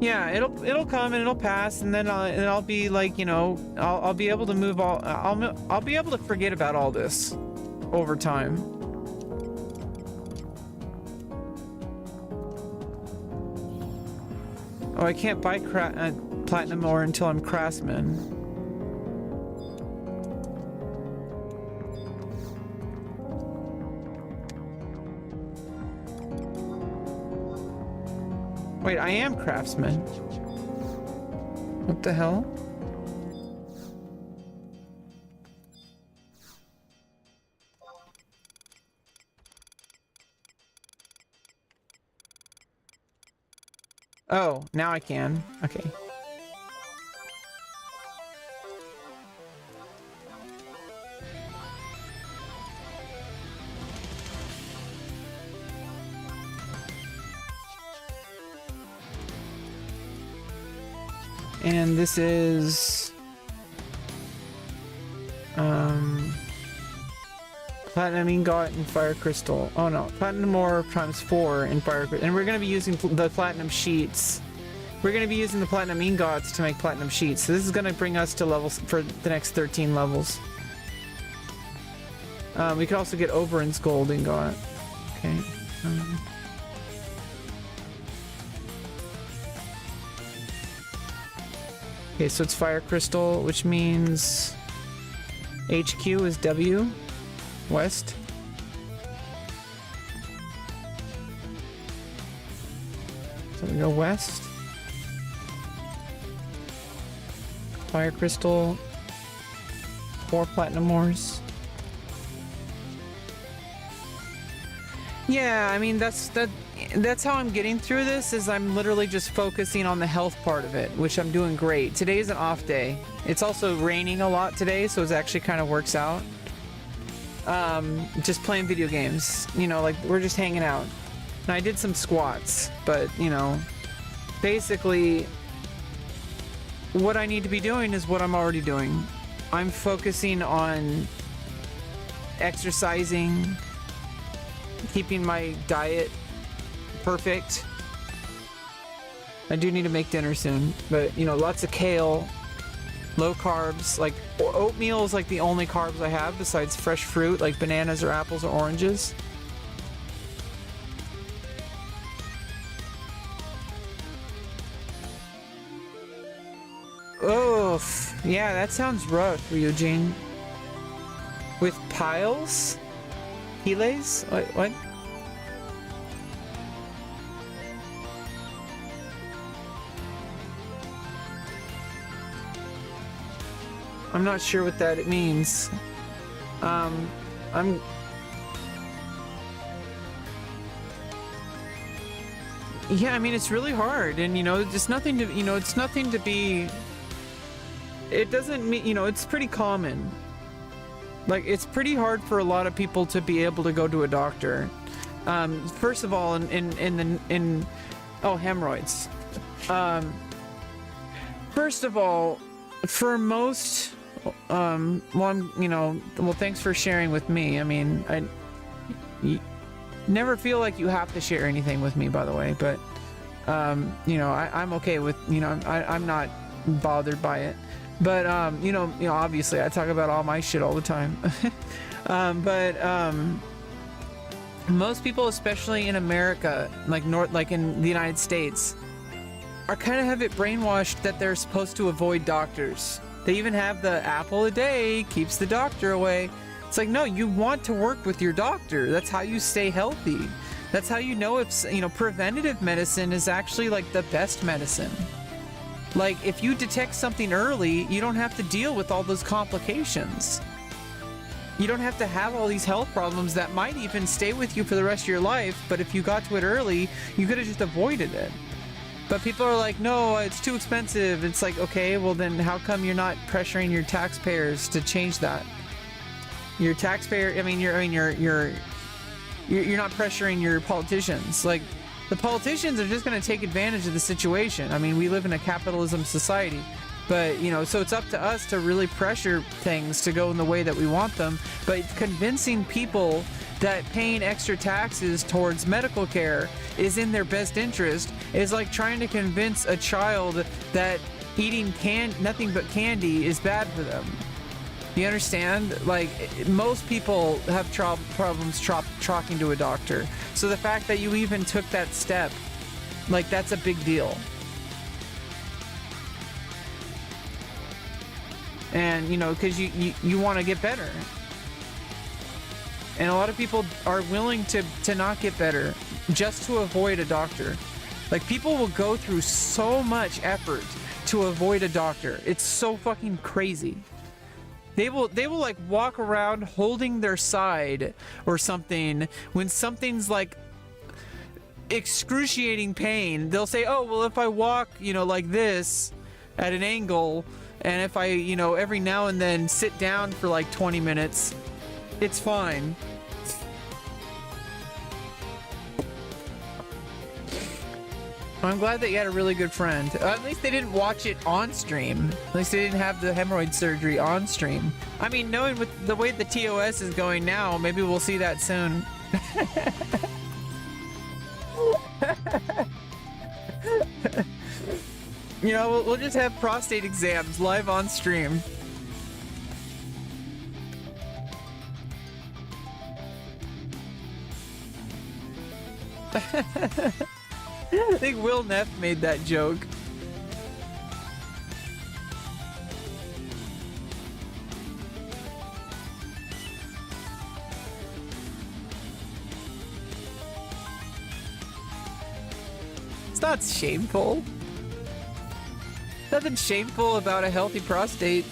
Yeah, it'll come and it'll pass, and then I'll be like, you know, I'll be able to move I'll be able to forget about all this over time. Oh, I can't buy platinum ore until I'm craftsman. Wait, I am craftsman. What the hell? Oh, now I can. Okay. And this is Platinum ingot and fire crystal. Oh no, platinum ore times 4 in fire crystal. And we're going to be using the platinum sheets. We're going to be using the platinum ingots to make platinum sheets. So this is going to bring us to levels for the next 13 levels. We could also get overindulge gold ingot. Okay. Okay, so it's fire crystal, which means HQ is W, west. So we go west. Fire crystal, 4 platinum ores. Yeah, I mean that's how I'm getting through this, is I'm literally just focusing on the health part of it, which I'm doing great. Today is an off day. It's also raining a lot today, so it actually kind of works out. Just playing video games, you know, like we're just hanging out. And I did some squats, but you know, basically what I need to be doing is what I'm already doing. I'm focusing on exercising, keeping my diet perfect. I do need to make dinner soon, but you know, lots of kale, low carbs, like oatmeal is like the only carbs I have besides fresh fruit like bananas or apples or oranges. Oh, yeah, that sounds rough, Ryujin. With piles? Hiles? What? I'm not sure what that means. Yeah, I mean, it's really hard, and you know, it's nothing to, you know, it's nothing to be, it doesn't mean, you know, it's pretty common. Like, it's pretty hard for a lot of people to be able to go to a doctor. First of all, oh, hemorrhoids. First of all, for most, well, thanks for sharing with me. I mean, you never feel like you have to share anything with me, by the way, but, you know, I'm okay with, you know, I'm not bothered by it. But, you know, obviously I talk about all my shit all the time. Most people, especially in America, like in the United States, are kind of have it brainwashed that they're supposed to avoid doctors. They even have the apple a day keeps the doctor away. It's like, no, you want to work with your doctor. That's how you stay healthy. That's how you know if, you know, preventative medicine is actually like the best medicine. Like, if you detect something early, you don't have to deal with all those complications. You don't have to have all these health problems that might even stay with you for the rest of your life, but if you got to it early, you could have just avoided it. But people are like, no, it's too expensive. It's like, okay, well then how come you're not pressuring your taxpayers to change that? Your taxpayer, you're not pressuring your politicians. Like, the politicians are just going to take advantage of the situation. I mean, we live in a capitalism society, but, you know, so it's up to us to really pressure things to go in the way that we want them. But convincing people that paying extra taxes towards medical care is in their best interest is like trying to convince a child that eating nothing but candy is bad for them. You understand? Like, most people have problems talking to a doctor. So the fact that you even took that step, like, that's a big deal. And, you know, because you want to get better. And a lot of people are willing to not get better just to avoid a doctor. Like, people will go through so much effort to avoid a doctor. It's so fucking crazy. They will like walk around holding their side or something when something's like excruciating pain. They'll say, oh, well, if I walk, you know, like this at an angle, and if I, you know, every now and then sit down for like 20 minutes, it's fine. I'm glad that you had a really good friend. At least they didn't watch it on stream. At least they didn't have the hemorrhoid surgery on stream. I mean, knowing with the way the TOS is going now, maybe we'll see that soon. You know, we'll just have prostate exams live on stream. I think Will Neff made that joke. It's not shameful. Nothing shameful about a healthy prostate.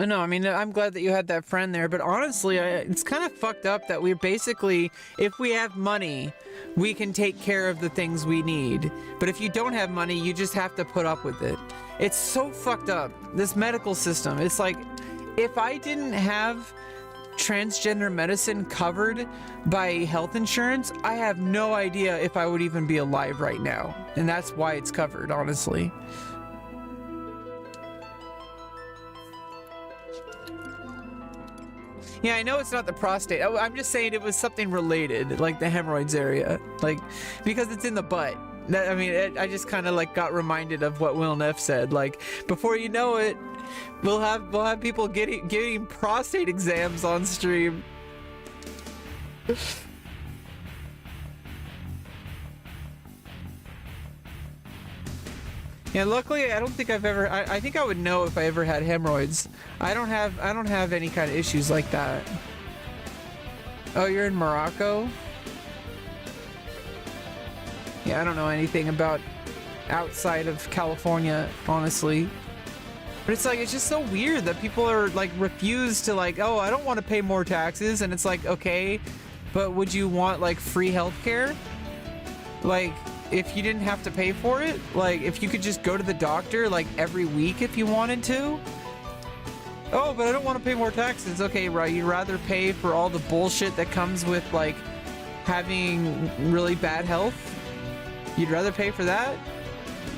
No, I mean, I'm glad that you had that friend there, but honestly, it's kind of fucked up that we're basically, if we have money, we can take care of the things we need. But if you don't have money, you just have to put up with it. It's so fucked up, this medical system. It's like, if I didn't have transgender medicine covered by health insurance, I have no idea if I would even be alive right now. And that's why it's covered, honestly. Yeah, I know it's not the prostate. I'm just saying it was something related, like the hemorrhoids area, like because it's in the butt. I mean, I just kind of like got reminded of what Will Neff said. Like before you know it, we'll have people getting prostate exams on stream. Yeah, luckily I don't think I've ever. I think I would know if I ever had hemorrhoids. I don't have any kind of issues like that. Oh, you're in Morocco? Yeah, I don't know anything about outside of California, honestly. But it's like, it's just so weird that people are like refuse to like, oh, I don't want to pay more taxes, and it's like, okay, but would you want like free healthcare? Like, if you didn't have to pay for it, like if you could just go to the doctor like every week if you wanted to. Oh, but I don't want to pay more taxes. Okay, right, you'd rather pay for all the bullshit that comes with like having really bad health? You'd rather pay for that?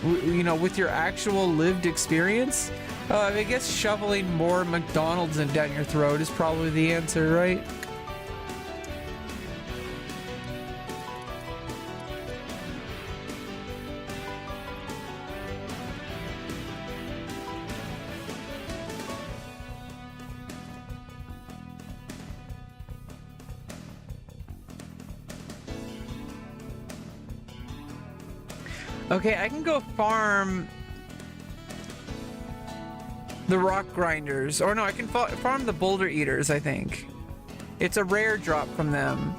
You know, with your actual lived experience? I guess shoveling more McDonald's down your throat is probably the answer, right? Okay, I can go farm the rock grinders. Or no, I can farm the boulder eaters, I think. It's a rare drop from them.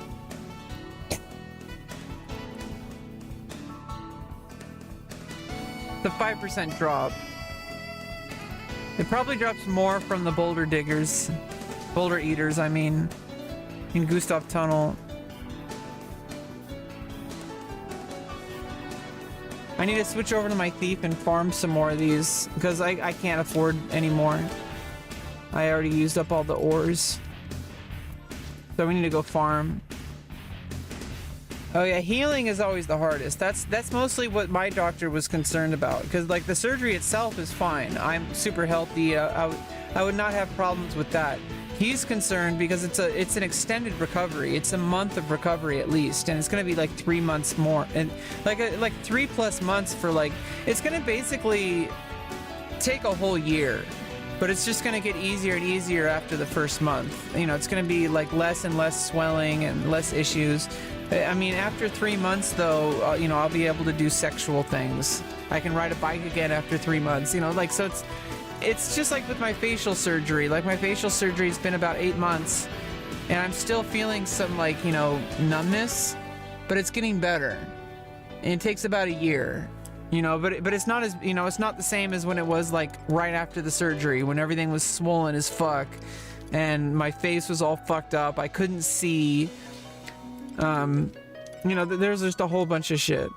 The 5% drop. It probably drops more from the boulder diggers. Boulder eaters, I mean. In Gustav Tunnel. I need to switch over to my thief and farm some more of these because I can't afford any more. I already used up all the ores. So we need to go farm. Oh yeah, healing is always the hardest. That's mostly what my doctor was concerned about, because like the surgery itself is fine. I'm super healthy. I would not have problems with that. He's concerned because it's an extended recovery. It's a month of recovery at least, and it's gonna be like 3 months more, and like 3+ months for like, it's gonna basically take a whole year, but it's just gonna get easier and easier after the first month. You know, it's gonna be like less and less swelling and less issues. I mean, after 3 months though, you know, I'll be able to do sexual things. I can ride a bike again after 3 months, you know, like, so it's just like with my facial surgery. Like my facial surgery has been about 8 months and I'm still feeling some like, you know, numbness, but it's getting better. And it takes about a year, you know, but it's not as, you know, it's not the same as when it was like right after the surgery when everything was swollen as fuck and my face was all fucked up. I couldn't see. You know, there's just a whole bunch of shit.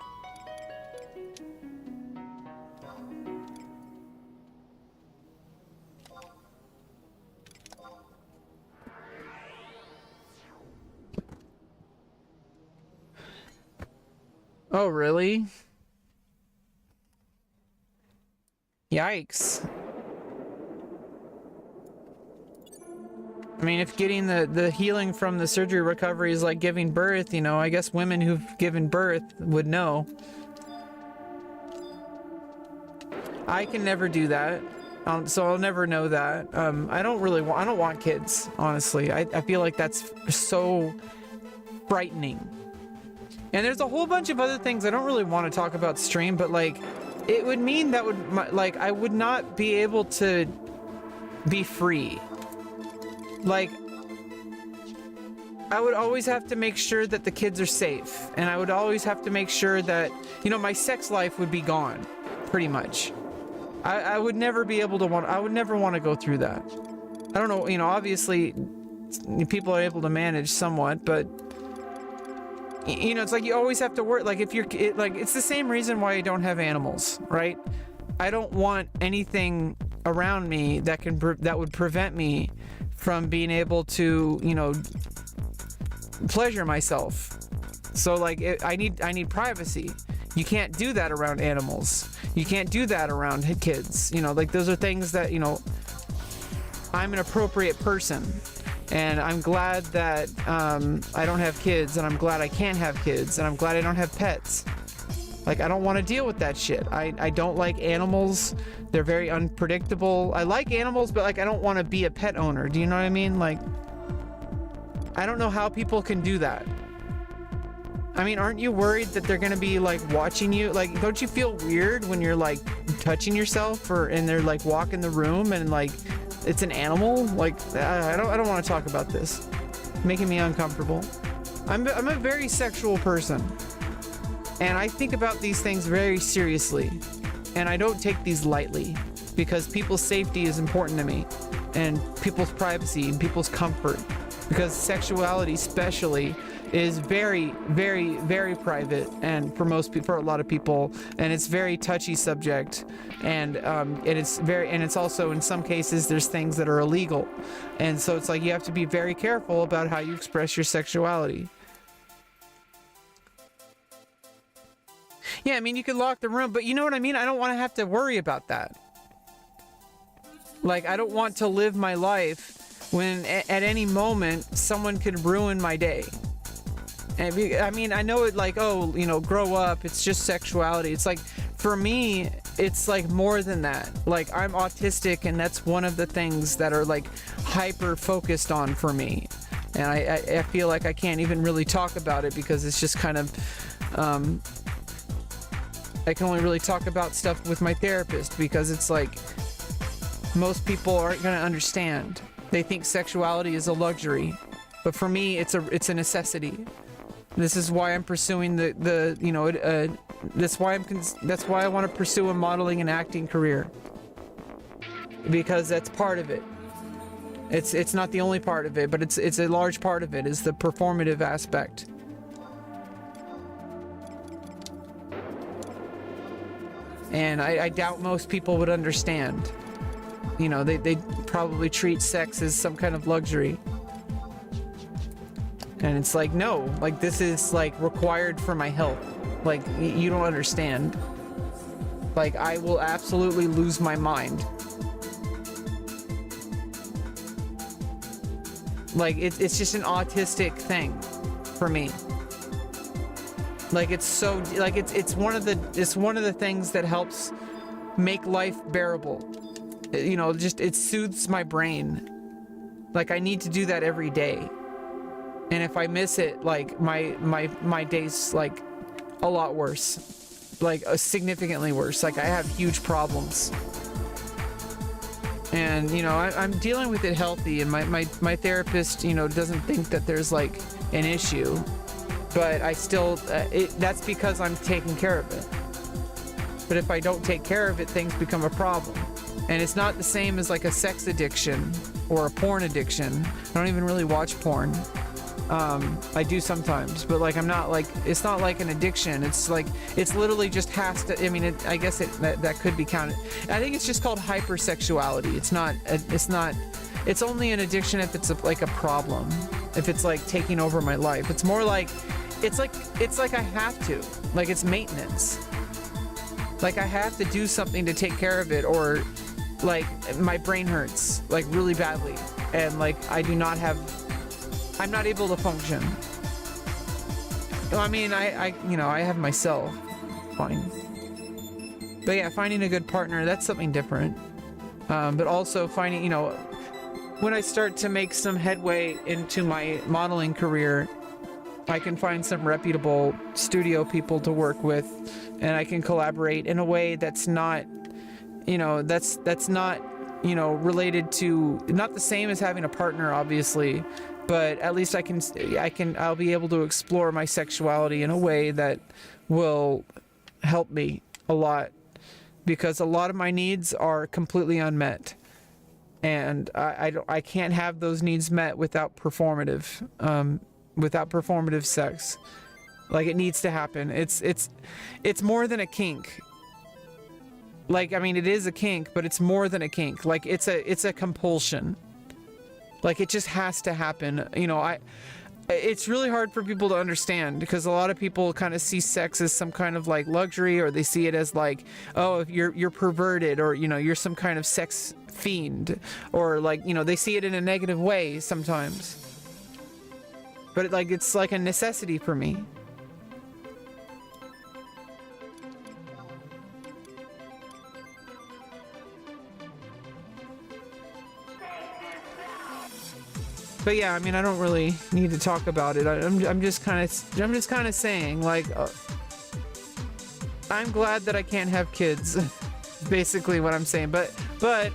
Oh, really? Yikes. I mean, if getting the healing from the surgery recovery is like giving birth, you know, I guess women who've given birth would know. I can never do that. So I'll never know that. I don't want kids, honestly. I feel like that's so frightening. And there's a whole bunch of other things I don't really want to talk about stream, but like, it would mean that I would not be able to be free. Like, I would always have to make sure that the kids are safe, and I would always have to make sure that, you know, my sex life would be gone, pretty much. I would never be able to I would never want to go through that. I don't know, you know, obviously people are able to manage somewhat, but you know, it's like you always have to work. Like if you're like, it's the same reason why I don't have animals, right? I don't want anything around me that would prevent me from being able to, you know, pleasure myself. So like I need privacy. You can't do that around animals. You can't do that around kids. You know, like those are things that, you know, I'm an appropriate person. And I'm glad that I don't have kids, and I'm glad I can't have kids, and I'm glad I don't have pets. Like, I don't want to deal with that shit. I don't like animals. They're very unpredictable. I like animals, but like, I don't want to be a pet owner. Do you know what I mean? Like, I don't know how people can do that. I mean, aren't you worried that they're going to be like watching you? Like, don't you feel weird when you're like touching yourself and they're like walking the room and like, it's an animal? Like, I don't want to talk about this. It's making me uncomfortable. I'm a very sexual person, and I think about these things very seriously, and I don't take these lightly, because people's safety is important to me, and people's privacy and people's comfort, because sexuality especially is very, very, very private, and for a lot of people, and it's very touchy subject, and it's also, in some cases, there's things that are illegal, and so it's like you have to be very careful about how you express your sexuality. Yeah, I mean, you could lock the room, but you know what I mean? I don't want to have to worry about that. Like, I don't want to live my life when at any moment someone could ruin my day. And I mean, I know it like, oh, you know, grow up, it's just sexuality. It's like, for me, it's like more than that. Like, I'm autistic, and that's one of the things that are like hyper focused on for me. And I feel like I can't even really talk about it, because it's just kind of, I can only really talk about stuff with my therapist, because it's like, most people aren't going to understand. They think sexuality is a luxury, but for me, it's a necessity. This is why I'm pursuing that's why I want to pursue a modeling and acting career, because that's part of it. It's not the only part of it, but it's a large part of it, is the performative aspect. And I doubt most people would understand. You know, they probably treat sex as some kind of luxury. And it's like, no, like, this is like required for my health. Like, you don't understand. Like, I will absolutely lose my mind. Like, it's just an autistic thing for me. Like, it's so, like, it's one of the things that helps make life bearable. You know, just, it soothes my brain. Like, I need to do that every day. And if I miss it, like, my day's like a lot worse, like significantly worse. Like, I have huge problems, and you know, I'm dealing with it healthy, and my therapist, you know, doesn't think that there's like an issue, but I still, that's because I'm taking care of it. But if I don't take care of it, things become a problem. And it's not the same as like a sex addiction. or a porn addiction. I don't even really watch porn. I do sometimes, but like I'm not like, it's not like an addiction. It's like, it's literally just has to, I mean, I guess that could be counted. I think it's just called hypersexuality. It's only an addiction if it's like a problem, if it's like taking over my life. It's more like, it's like I have to, like it's maintenance. Like I have to do something to take care of it, or like my brain hurts like really badly, and like I'm not able to function. I mean, I have myself, fine. But yeah, finding a good partner, that's something different. But also finding, when I start to make some headway into my modeling career, I can find some reputable studio people to work with, and I can collaborate in a way that's not, that's not, related to, not the same as having a partner, obviously, but at least I'll be able to explore my sexuality in a way that will help me a lot, because a lot of my needs are completely unmet, and I can't have those needs met without performative sex. Like, it needs to happen. It's more than a kink. Like, I mean, it is a kink, but it's more than a kink. Like, it's a compulsion. Like, it just has to happen. It's really hard for people to understand, because a lot of people kind of see sex as some kind of like luxury, or they see it as like, oh, if you're perverted, or you're some kind of sex fiend, or like, they see it in a negative way sometimes. But it's like a necessity for me. But yeah, I mean, I don't really need to talk about it. I'm just kind of saying, like, I'm glad that I can't have kids. Basically what I'm saying. But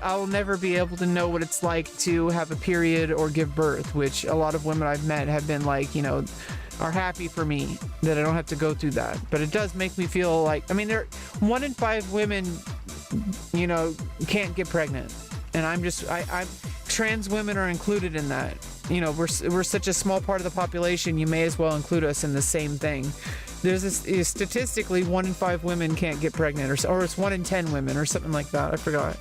I'll never be able to know what it's like to have a period or give birth, which a lot of women I've met have been like, are happy for me that I don't have to go through that. But it does make me feel like, I mean, 1 in 5 women, can't get pregnant. And I'm trans women are included in that. We're such a small part of the population, you may as well include us in the same thing. There's this, statistically 1 in 5 women can't get pregnant, or it's 1 in 10 women or something like that. I forgot.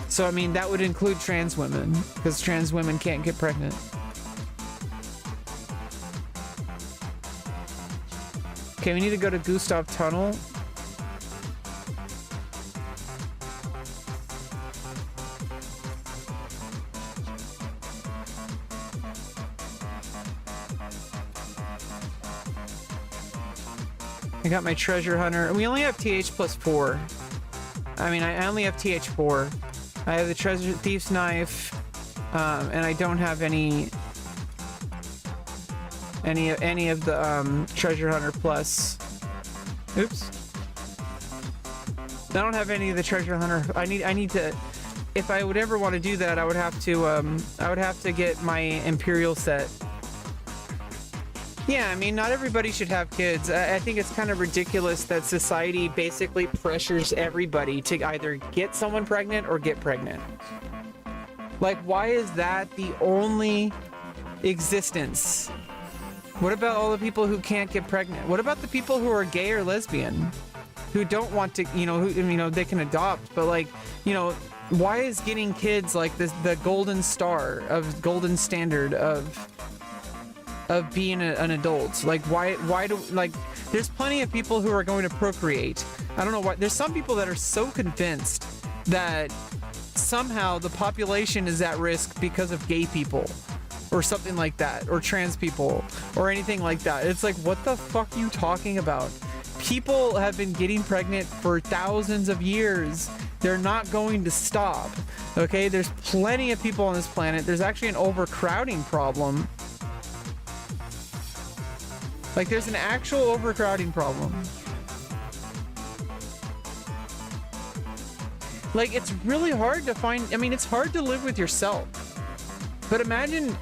So I mean, that would include trans women, because trans women can't get pregnant. Okay, we need to go to Gustav Tunnel. I got my treasure hunter. We only have TH plus 4. I mean, I only have TH 4. I have the treasure thief's knife, and I don't have any of the treasure hunter plus. Oops. I don't have any of the treasure hunter. I need to. If I would ever want to do that, I would have to get my Imperial set. Yeah, I mean, not everybody should have kids. I think it's kind of ridiculous that society basically pressures everybody to either get someone pregnant or get pregnant. Like, why is that the only existence? What about all the people who can't get pregnant? What about the people who are gay or lesbian, who don't want to, they can adopt, but like, why is getting kids like this the golden standard of being an adult? Like, why do, like, there's plenty of people who are going to procreate. I don't know why. There's some people that are so convinced that somehow the population is at risk because of gay people or something like that, or trans people or anything like that. It's like, what the fuck are you talking about? People have been getting pregnant for thousands of years. They're not going to stop. Okay, there's plenty of people on this planet. There's actually an overcrowding problem. Like, there's an actual overcrowding problem. Like, it's really hard to find, I mean, it's hard to live with yourself. But imagine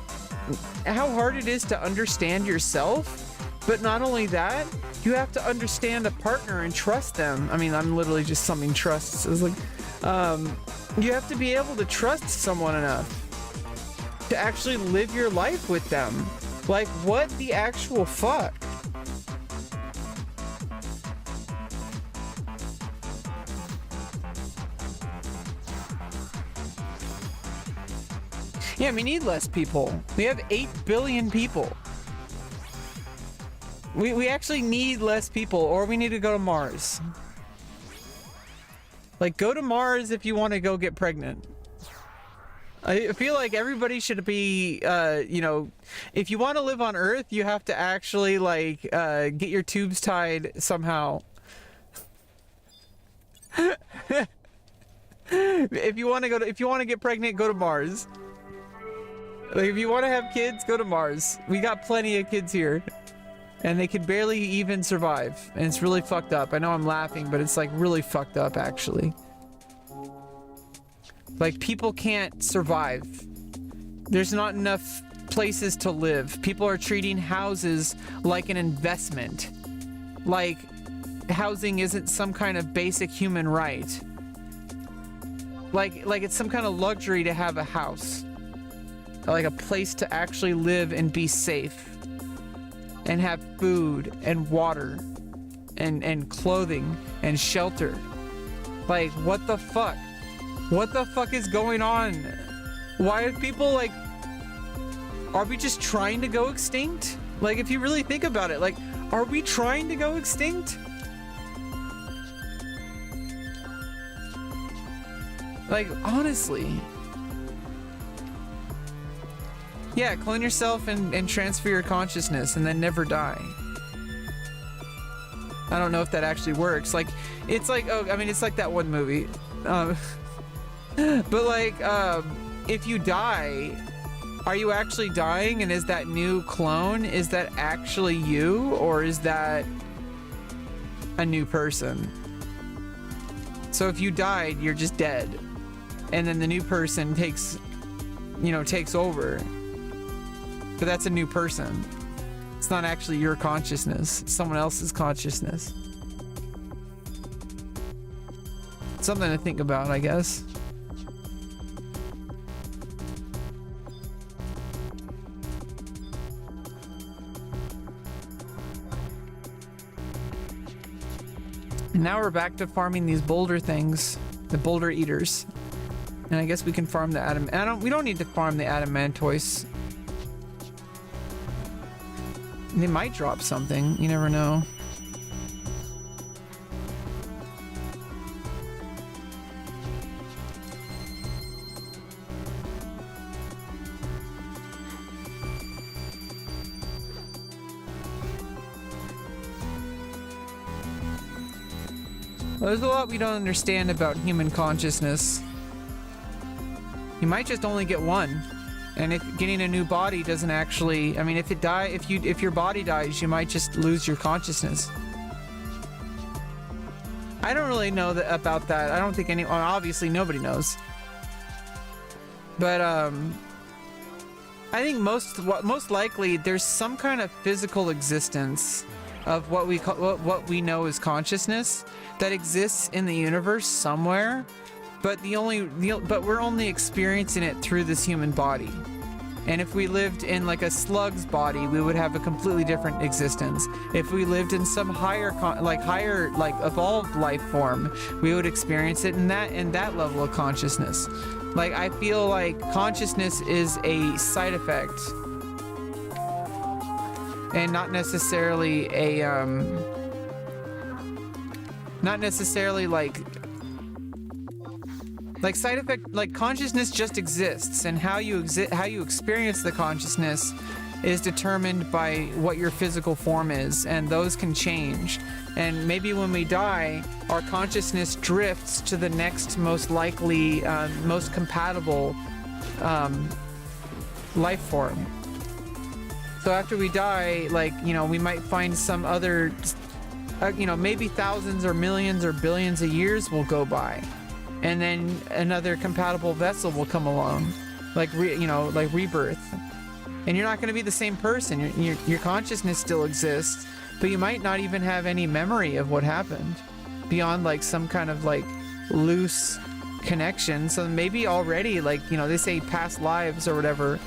how hard it is to understand yourself. But not only that, you have to understand a partner and trust them. I mean, I'm literally just summing trust. So it's like, You have to be able to trust someone enough to actually live your life with them. Like, what the actual fuck? Yeah, we need less people. We have 8 billion people. We actually need less people, or we need to go to Mars. Like, go to Mars if you want to go get pregnant. I feel like everybody should be, you know, if you want to live on Earth, you have to actually, like, get your tubes tied somehow. If you want to get pregnant, go to Mars. Like, if you want to have kids, go to Mars. We got plenty of kids here. And they can barely even survive. And it's really fucked up. I know I'm laughing, but it's like really fucked up, actually. Like, people can't survive. There's not enough places to live. People are treating houses like an investment. Like, housing isn't some kind of basic human right. Like it's some kind of luxury to have a house. Like a place to actually live and be safe. And have food and water and clothing and shelter. Like, what the fuck? What the fuck is going on? Why are people like... Are we just trying to go extinct? Like, if you really think about it, like, are we trying to go extinct? Like, honestly... Yeah, clone yourself and transfer your consciousness and then never die. I don't know if that actually works. Like, it's like, oh, I mean, it's like that one movie. But like, if you die, are you actually dying? And is that new clone, is that actually you? Or is that a new person? So if you died, you're just dead. And then the new person takes over. But that's a new person. It's not actually your consciousness. It's someone else's consciousness. Something to think about, I guess. And now we're back to farming these boulder things. The boulder eaters. And I guess we can farm the we don't need to farm the adamantoise. They might drop something. You never know. Well, there's a lot we don't understand about human consciousness. You might just only get one. And if getting a new body doesn't actually, I mean, if your body dies, you might just lose your consciousness. I don't really know about that. I don't think anyone, obviously nobody knows. But I think most likely there's some kind of physical existence of what we know as consciousness that exists in the universe somewhere. But we're only experiencing it through this human body. And if we lived in like a slug's body, we would have a completely different existence. If we lived in some higher evolved life form, we would experience it in that level of consciousness. Like, I feel like consciousness is a side effect and not necessarily like side effect. Like, consciousness just exists, and how you experience the consciousness is determined by what your physical form is, and those can change. And maybe when we die, our consciousness drifts to the next most likely, most compatible life form. So after we die, like, we might find some other, maybe thousands or millions or billions of years will go by. And then another compatible vessel will come along, like rebirth. And you're not going to be the same person. Your consciousness still exists, but you might not even have any memory of what happened beyond like some kind of like loose connection. So maybe already, like, you know, they say past lives or whatever.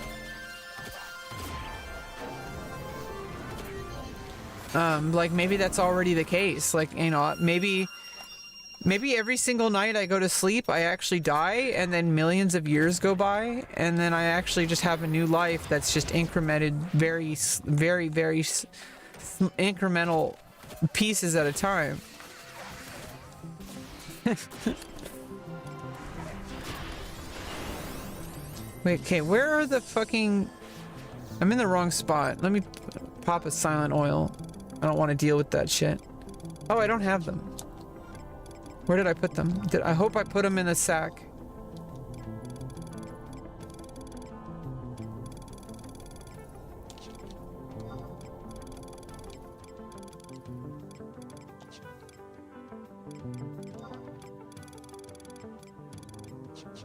Like maybe that's already the case. Like, you know, maybe every single night I go to sleep, I actually die, and then millions of years go by, and then I actually just have a new life that's just incremented very, very, very incremental pieces at a time. Wait, okay, where are the fucking... I'm in the wrong spot. Let me pop a silent oil. I don't want to deal with that shit. Oh, I don't have them. Where did I put them? I hope I put them in a sack.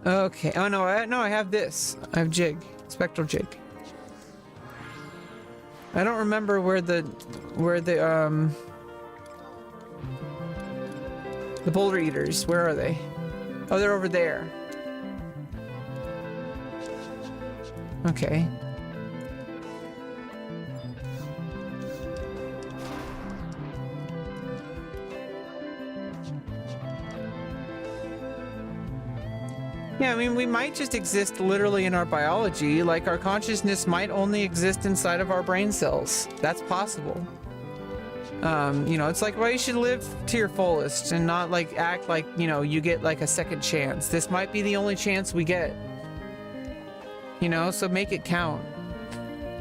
Okay. Oh no, I have this. I have jig, spectral jig. I don't remember where the boulder eaters. Where are they? Oh, they're over there. Okay. Yeah, I mean, we might just exist literally in our biology, like our consciousness might only exist inside of our brain cells. That's possible. You know, it's like, well, you should live to your fullest and not like act like, you know, you get like a second chance. This might be the only chance we get. You know, so make it count.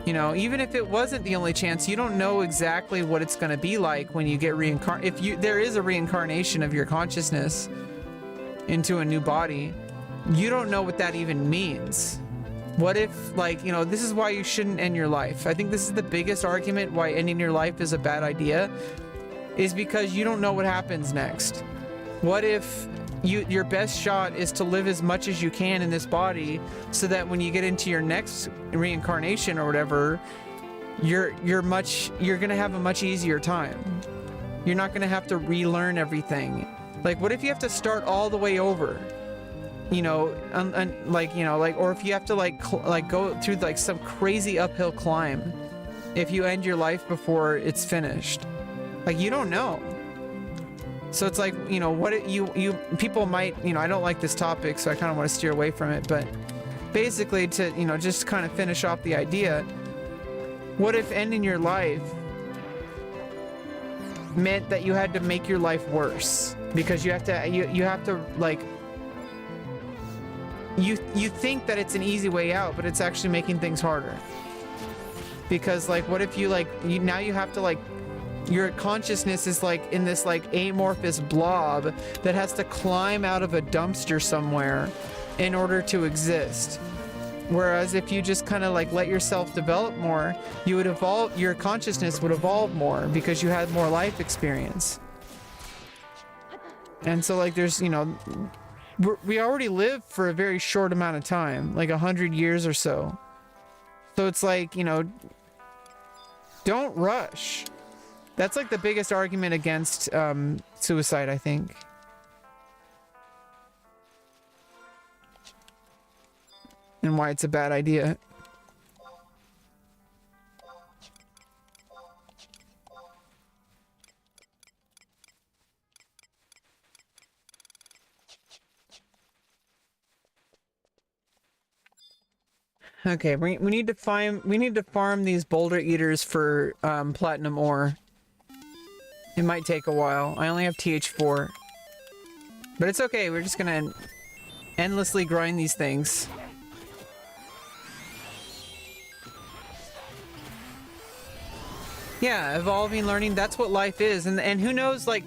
You know, even if it wasn't the only chance, you don't know exactly what it's going to be like when you get reincarnated. If there is a reincarnation of your consciousness into a new body, you don't know what that even means. What if, like, you know, this is why you shouldn't end your life. I think this is the biggest argument why ending your life is a bad idea, is because you don't know what happens next. What if your best shot is to live as much as you can in this body, so that when you get into your next reincarnation or whatever, you're gonna have a much easier time. You're not gonna have to relearn everything. Like, what if you have to start all the way over? You know, like, you know, like, or if you have to like go through like some crazy uphill climb if you end your life before it's finished. Like, you don't know. So it's like, you know, what people might, you know, I don't like this topic, so I kind of want to steer away from it, but basically to, you know, just kind of finish off the idea, what if ending your life meant that you had to make your life worse? Because you have to like, you think that it's an easy way out, but it's actually making things harder. Because like, what if you like, now you have to like, your consciousness is like in this like amorphous blob that has to climb out of a dumpster somewhere in order to exist. Whereas if you just kind of like let yourself develop more, you would evolve, your consciousness would evolve more because you had more life experience. And so like there's, you know, we already live for a very short amount of time, like 100 years or so. So it's like, you know, don't rush. That's like the biggest argument against suicide, I think. And why it's a bad idea. Okay, we need to farm these boulder eaters for platinum ore. It might take a while. I only have TH4. But it's okay, we're just gonna endlessly grind these things. Yeah, evolving, learning, that's what life is. And who knows, like,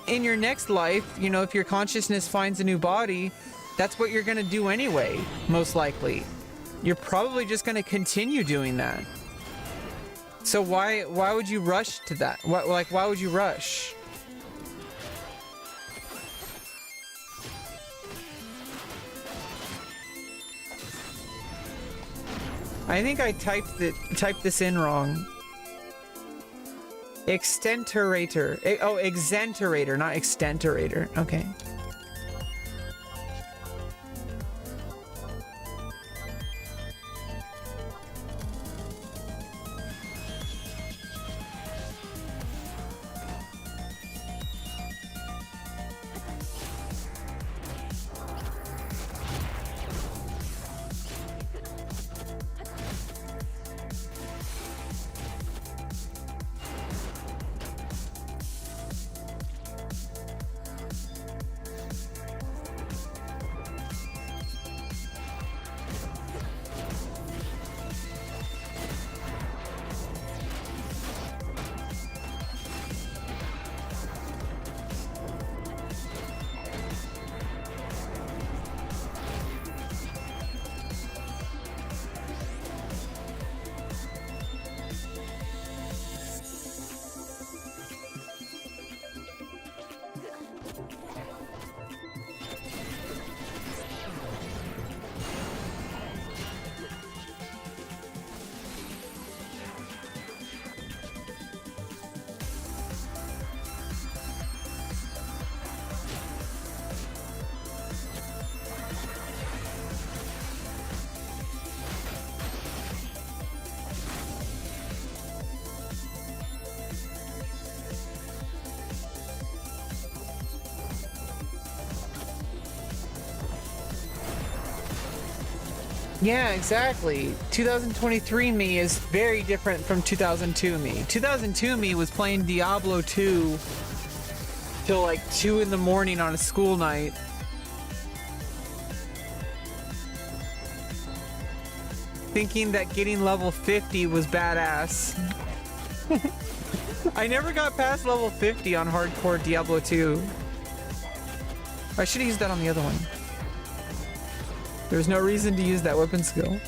in your next life, you know, if your consciousness finds a new body, that's what you're gonna do anyway, most likely. You're probably just gonna continue doing that. So why would you rush to that? Why would you rush? I think I typed this in wrong. Extenturator. Oh, exenturator, not extenturator. Okay. Yeah, exactly. 2023 me is very different from 2002 me. 2002 me was playing Diablo 2 till like 2 in the morning on a school night. Thinking that getting level 50 was badass. I never got past level 50 on hardcore Diablo 2. I should have used that on the other one. There's no reason to use that weapon skill.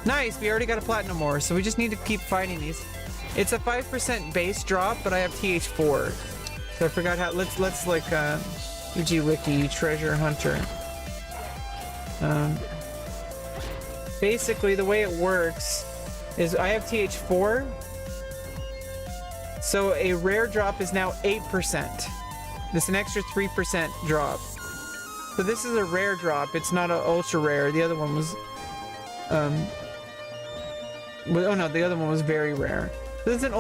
Nice, we already got a platinum ore, so we just need to keep fighting these. It's a 5% base drop, but I have TH4. So I forgot how, let's like, Wiki treasure hunter. Basically the way it works is I have TH4. So a rare drop is now 8%. This is an extra 3% drop. So this is a rare drop. It's not an ultra rare. The other one was, oh no, the other one was very rare. This is an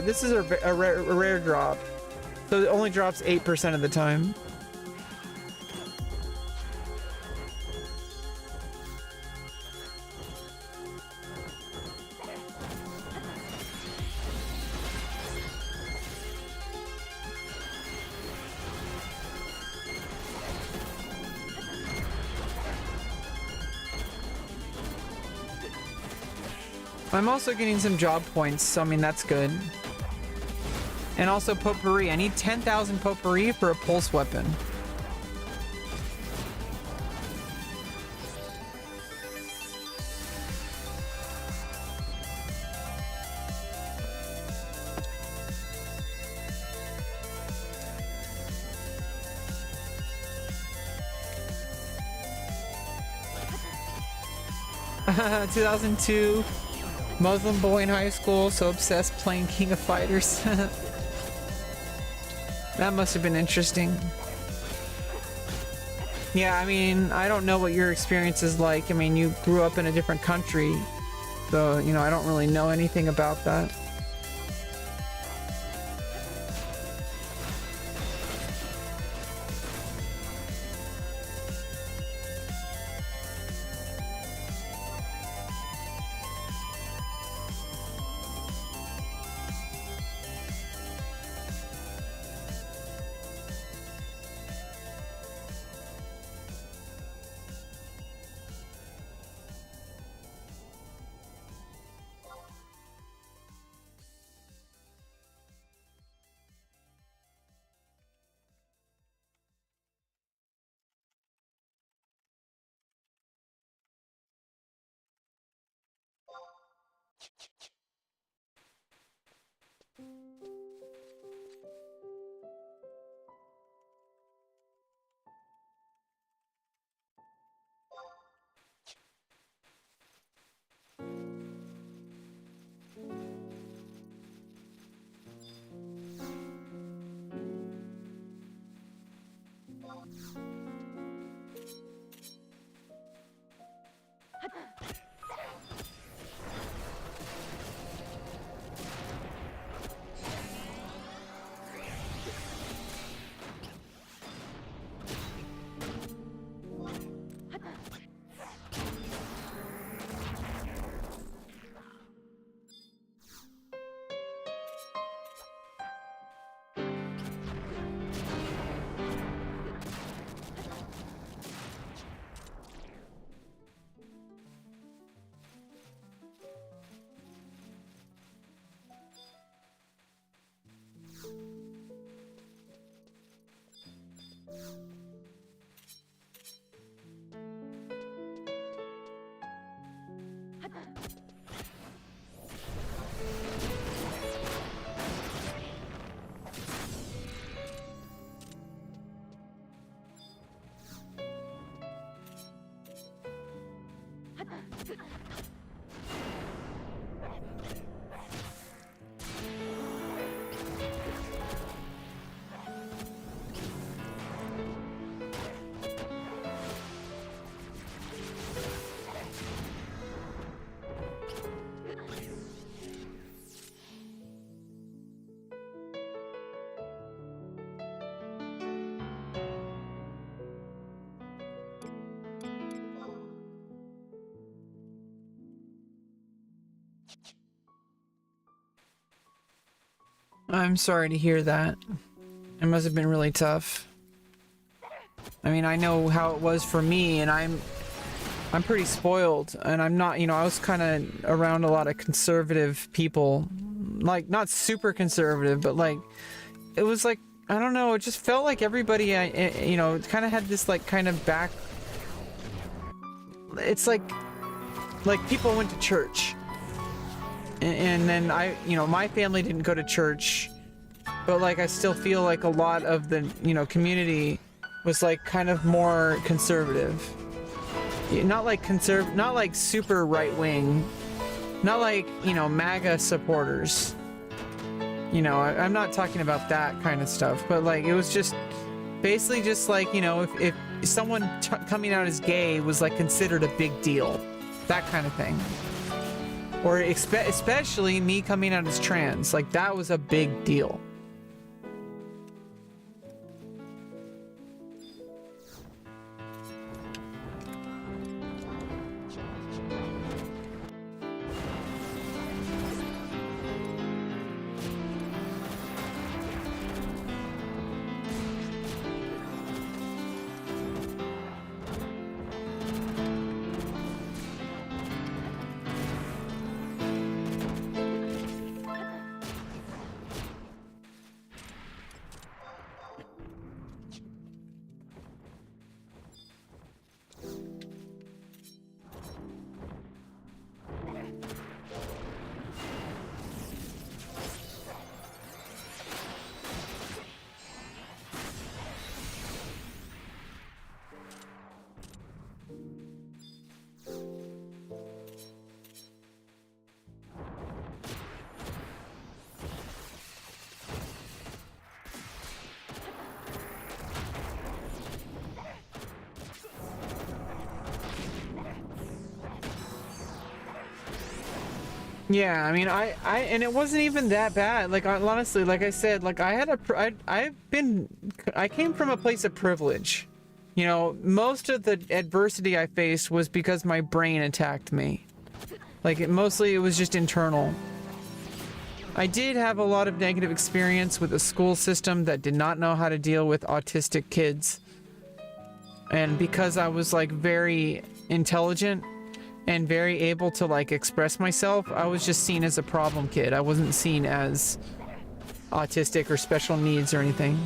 this is a rare drop. So it only drops 8% of the time. I'm also getting some job points, so I mean, that's good. And also potpourri. I need 10,000 potpourri for a pulse weapon. Haha, 2002. Muslim boy in high school, so obsessed playing King of Fighters. That must have been interesting. Yeah, I mean, I don't know what your experience is like. I mean, you grew up in a different country, so, you know, I don't really know anything about that. I'm sorry to hear that. It must have been really tough. I mean, I know how it was for me, and I'm pretty spoiled, and I'm not, you know, I was kind of around a lot of conservative people, like not super conservative, but like it was like, I don't know, it just felt like everybody, you know, kind of had this like kind of back. It's like people went to church, and then you know, my family didn't go to church, but like I still feel like a lot of the, you know, community was like kind of more conservative. Not like not like super right wing, not like, you know, MAGA supporters. You know, I'm not talking about that kind of stuff, but like it was just basically just like, you know, if someone coming out as gay was like considered a big deal, that kind of thing. Or especially me coming out as trans, like that was a big deal. Yeah, I mean, and it wasn't even that bad. Like, honestly, like I said, like I came from a place of privilege. You know, most of the adversity I faced was because my brain attacked me. Like, mostly it was just internal. I did have a lot of negative experience with a school system that did not know how to deal with autistic kids. And because I was like very intelligent and very able to like express myself, I was just seen as a problem kid. I wasn't seen as autistic or special needs or anything.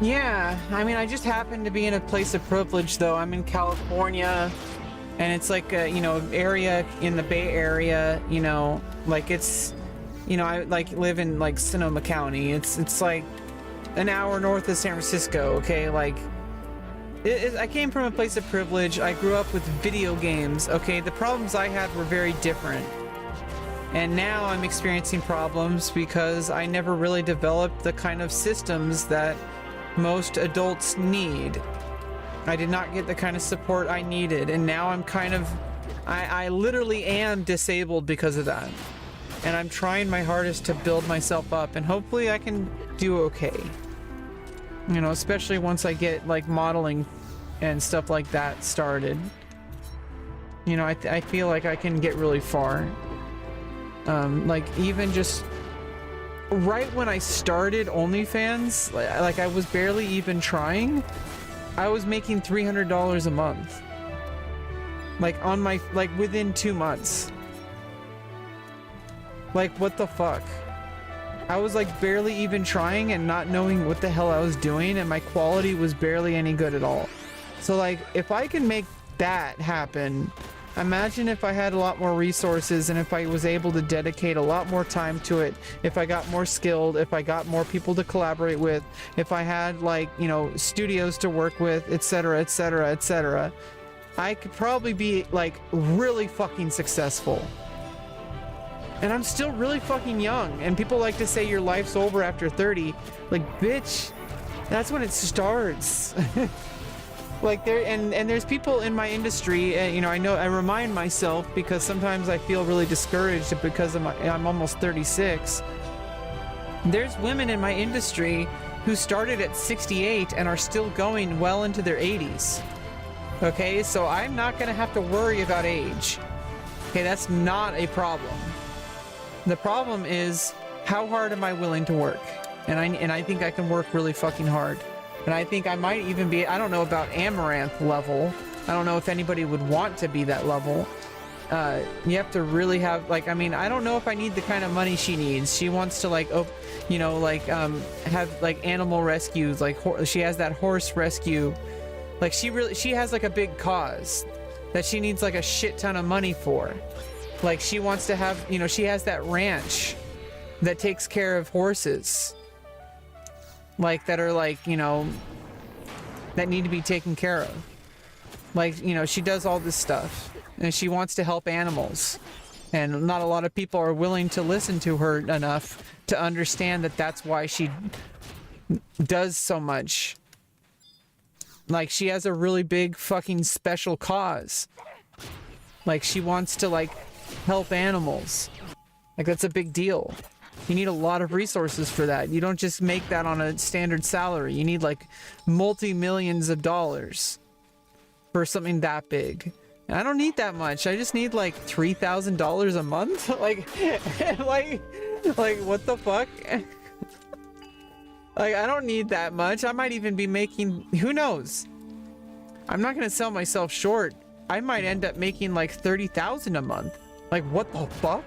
Yeah, I mean, I just happen to be in a place of privilege, though. I'm in California, and it's like a, you know, area in the Bay Area, you know, like it's, you know, I like live in like Sonoma County. It's like an hour north of San Francisco, okay? Like, I came from a place of privilege. I grew up with video games, okay? The problems I had were very different. And now I'm experiencing problems because I never really developed the kind of systems that most adults need. I did not get the kind of support I needed, and now I'm kind of, I literally am disabled because of that. And I'm trying my hardest to build myself up, and hopefully I can do okay. You know, especially once I get like modeling and stuff like that started. You know, I feel like I can get really far. Like even just right when I started OnlyFans, like I was barely even trying, I was making $300 a month. Like on my, like within 2 months. Like what the fuck? I was like barely even trying and not knowing what the hell I was doing, and my quality was barely any good at all. So like if I can make that happen, imagine if I had a lot more resources and if I was able to dedicate a lot more time to it, if I got more skilled, if I got more people to collaborate with, if I had like, you know, studios to work with, etc., etc., etc., I could probably be like really fucking successful. And I'm still really fucking young, and people like to say your life's over after 30. Like, bitch, that's when it starts. Like there, and there's people in my industry, you know, I remind myself because sometimes I feel really discouraged because I'm almost 36. There's women in my industry who started at 68 and are still going well into their 80s. Okay, so I'm not gonna have to worry about age. Okay, that's not a problem. The problem is, how hard am I willing to work? And I think I can work really fucking hard. And I think I might even be, I don't know about Amaranth level. I don't know if anybody would want to be that level. You have to really have, like, I mean, I don't know if I need the kind of money she needs. She wants to like, you know, like have like animal rescues, like she has that horse rescue. Like she has like a big cause that she needs like a shit ton of money for. Like she wants to have, you know, she has that ranch that takes care of horses. Like that are like, you know, that need to be taken care of. Like, you know, she does all this stuff and she wants to help animals, and not a lot of people are willing to listen to her enough to understand that that's why she does so much. Like she has a really big fucking special cause. Like she wants to like help animals. Like that's a big deal. You need a lot of resources for that. You don't just make that on a standard salary. You need like multi-millions of dollars for something that big. And I don't need that much. I just need like $3,000 a month. like what the fuck? Like I don't need that much. I might even be making, who knows? I'm not gonna sell myself short. I might end up making like 30,000 a month. Like what the fuck?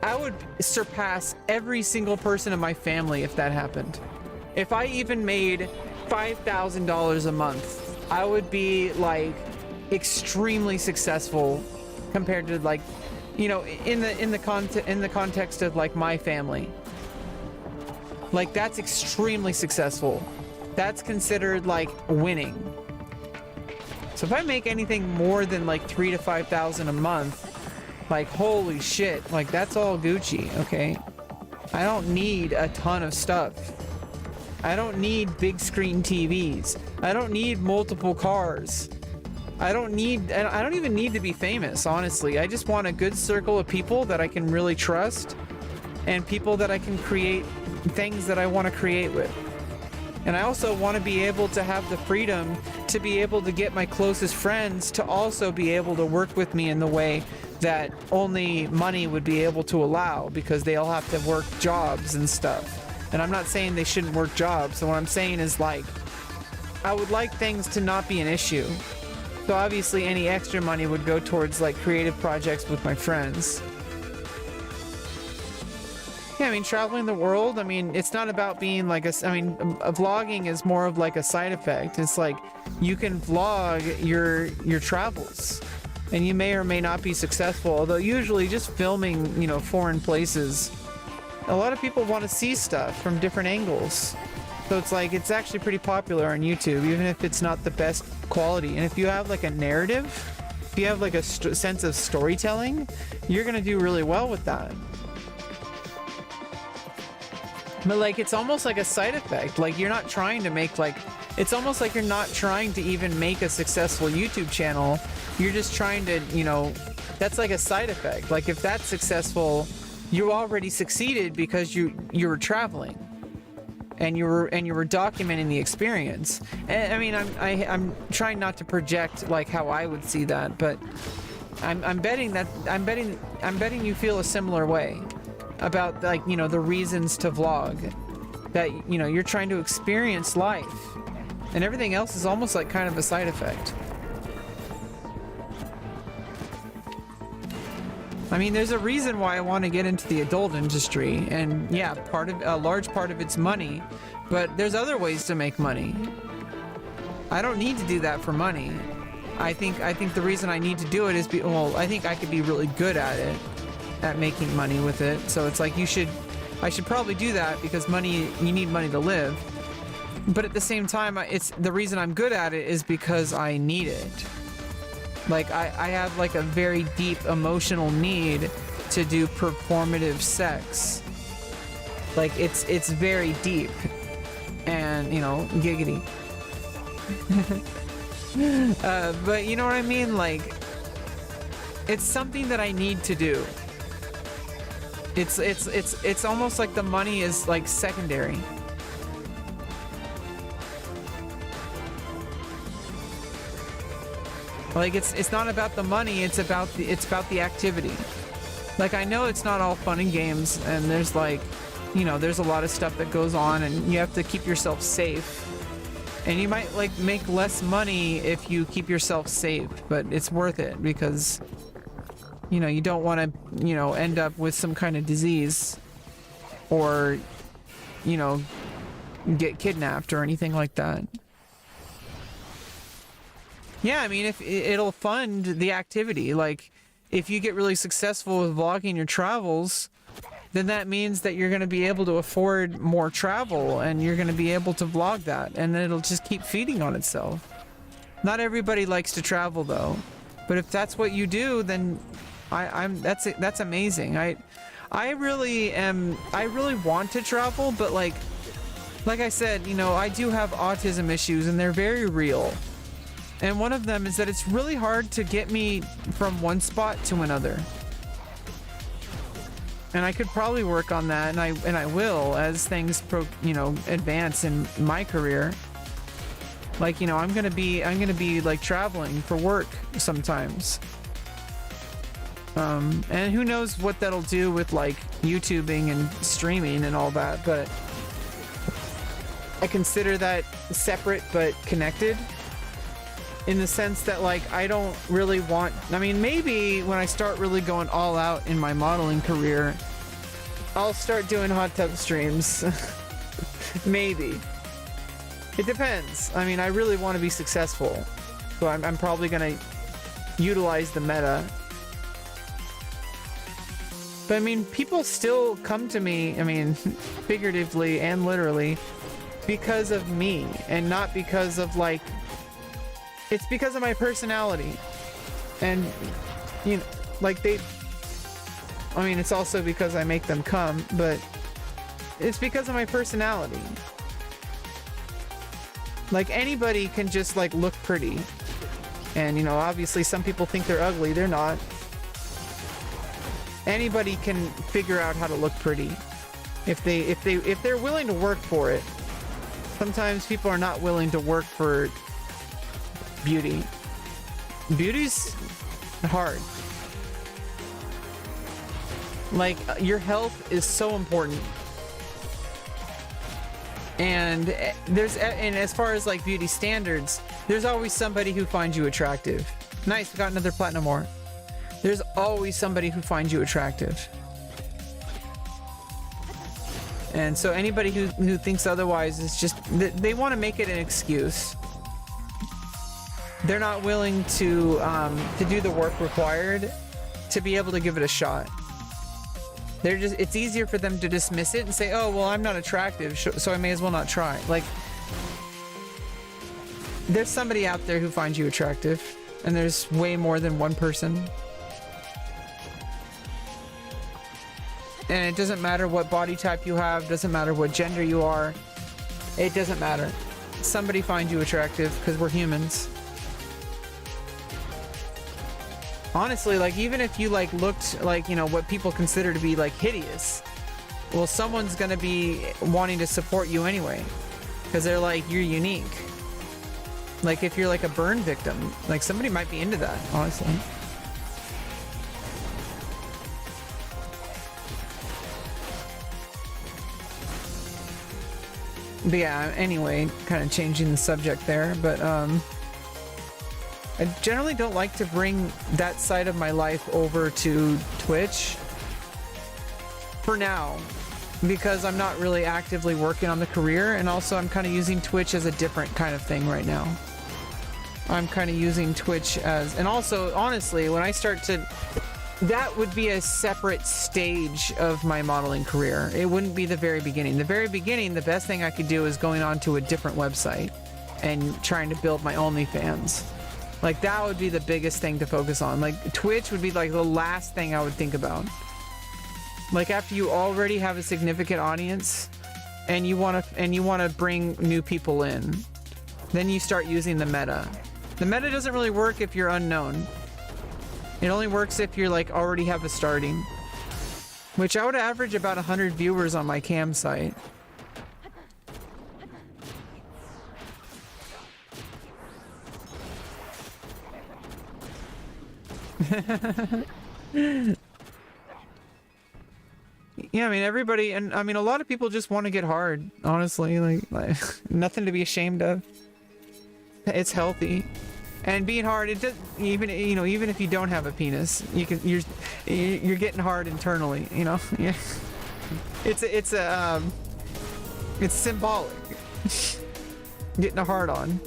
I would surpass every single person in my family if that happened. If I even made $5,000 a month, I would be like extremely successful compared to like, you know, in the context of like my family. Like that's extremely successful. That's considered like winning. So if I make anything more than like 3,000 to 5,000 a month, like holy shit, like that's all Gucci, okay? I don't need a ton of stuff. I don't need big screen TVs. I don't need multiple cars. I don't even need to be famous, honestly. I just want a good circle of people that I can really trust, and people that I can create things that I want to create with. And I also want to be able to have the freedom to be able to get my closest friends to also be able to work with me in the way that only money would be able to allow, because they all have to work jobs and stuff. And I'm not saying they shouldn't work jobs. So what I'm saying is like, I would like things to not be an issue. So obviously any extra money would go towards like creative projects with my friends. Yeah, I mean, traveling the world, I mean, it's not about being like vlogging is more of like a side effect. It's like you can vlog your travels and you may or may not be successful, although usually just filming, you know, foreign places, a lot of people want to see stuff from different angles. So it's like, it's actually pretty popular on YouTube, even if it's not the best quality. And if you have like a narrative, if you have like a sense of storytelling, you're going to do really well with that. But like, it's almost like a side effect. Like, you're not trying to make like, it's almost like you're not trying to even make a successful YouTube channel. You're just trying to, you know, that's like a side effect. Like, if that's successful, you already succeeded because you were traveling and you were documenting the experience. And I mean, I'm trying not to project like how I would see that, but I'm betting you feel a similar way about, like, you know, the reasons to vlog, that, you know, you're trying to experience life and everything else is almost like kind of a side effect. I mean, there's a reason why I want to get into the adult industry, and yeah, a large part of it's money, but there's other ways to make money. I don't need to do that for money. I think the reason I need to do it is I think I could be really good at it, at making money with it. So it's like, I should probably do that because you need money to live. But at the same time, it's the reason I'm good at it is because I need it. Like, I have like a very deep emotional need to do performative sex. Like, it's very deep, and, you know, giggity. But you know what I mean? Like, it's something that I need to do. It's almost like the money is like secondary. Like, it's not about the money, it's about the activity. Like, I know it's not all fun and games, and there's like, you know, there's a lot of stuff that goes on, and you have to keep yourself safe. And you might like make less money if you keep yourself safe, but it's worth it because, you know, you don't want to, you know, end up with some kind of disease or, you know, get kidnapped or anything like that. Yeah, I mean, if it'll fund the activity, like, if you get really successful with vlogging your travels, then that means that you're going to be able to afford more travel and you're going to be able to vlog that, and it'll just keep feeding on itself. Not everybody likes to travel though, but if that's what you do, then that's amazing. I really want to travel, but like I said, you know, I do have autism issues and they're very real. And one of them is that it's really hard to get me from one spot to another. And I could probably work on that, and I will, as things advance in my career. Like, you know, I'm gonna be like traveling for work sometimes. And who knows what that'll do with like YouTubing and streaming and all that, but I consider that separate but connected. In the sense that, like, I don't really want, I mean, maybe when I start really going all out in my modeling career, I'll start doing hot tub streams. Maybe. It depends. I mean, I really want to be successful. So I'm probably going to utilize the meta. But I mean, people still come to me, I mean, figuratively and literally, because of me, and not because of, like, it's because of my personality. And, you know, like, I mean, it's also because I make them come, but it's because of my personality. Like, anybody can just, like, look pretty. And, you know, obviously some people think they're ugly. They're not. Anybody can figure out how to look pretty if they're willing to work for it. Sometimes people are not willing to work for beauty. Beauty's hard. Like, your health is so important. And as far as like beauty standards, there's always somebody who finds you attractive. Nice, we got another platinum ore. There's always somebody who finds you attractive. And so anybody who thinks otherwise is just, they want to make it an excuse. They're not willing to do the work required to be able to give it a shot. They're just, it's easier for them to dismiss it and say, oh, well, I'm not attractive, so I may as well not try. Like, there's somebody out there who finds you attractive, and there's way more than one person. And it doesn't matter what body type you have, doesn't matter what gender you are, it doesn't matter. Somebody finds you attractive because we're humans. Honestly, like, even if you like looked like, you know, what people consider to be like hideous, well, someone's gonna be wanting to support you anyway because they're like, you're unique. Like, if you're like a burn victim, like, somebody might be into that, honestly. But yeah, anyway, kind of changing the subject there, but I generally don't like to bring that side of my life over to Twitch for now, because I'm not really actively working on the career, and also I'm kind of using Twitch as a different kind of thing right now. I'm kind of using Twitch as, and also, honestly, when I start to, that would be a separate stage of my modeling career. It wouldn't be the very beginning. The very beginning, the best thing I could do is going on to a different website and trying to build my OnlyFans. Like, that would be the biggest thing to focus on. Like, Twitch would be like the last thing I would think about. Like, after you already have a significant audience and you want to bring new people in, then you start using the meta. The meta doesn't really work if you're unknown. It only works if you're like already have a starting, which I would average about 100 viewers on my cam site. Yeah, I mean, everybody, and I mean, a lot of people just want to get hard, honestly, like nothing to be ashamed of. It's healthy. And being hard, it does, even, you know, even if you don't have a penis, you're getting hard internally, you know. Yeah. It's symbolic. Getting a hard on.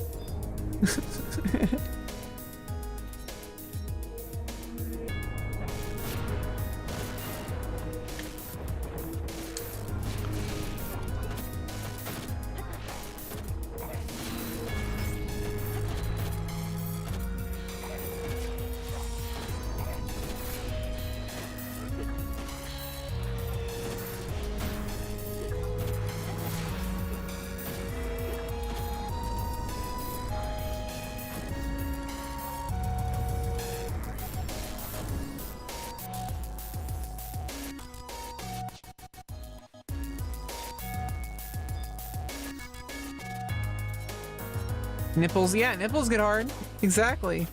Nipples, yeah, nipples get hard. Exactly.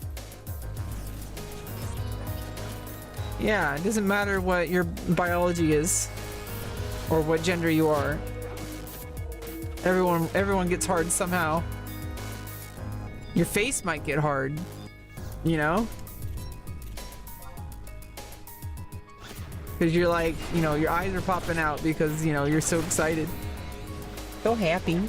Yeah, it doesn't matter what your biology is or what gender you are. Everyone gets hard somehow. Your face might get hard, you know? Because you're like, you know, your eyes are popping out because, you know, you're so excited. So happy.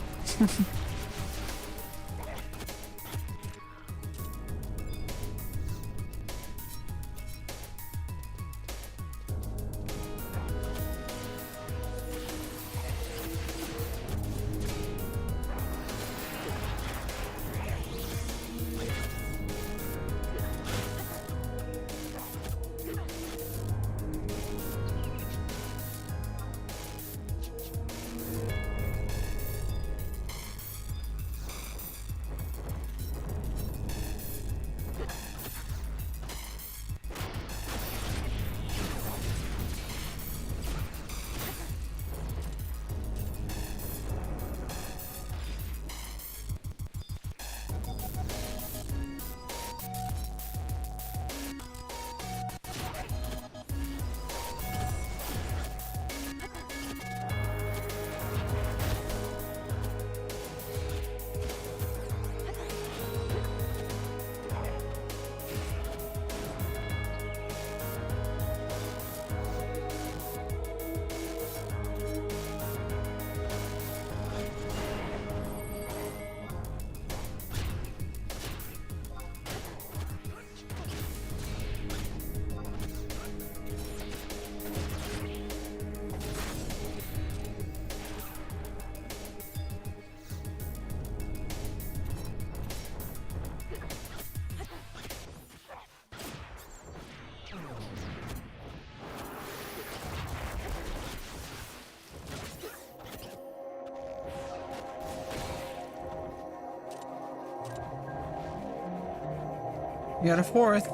We got a fourth.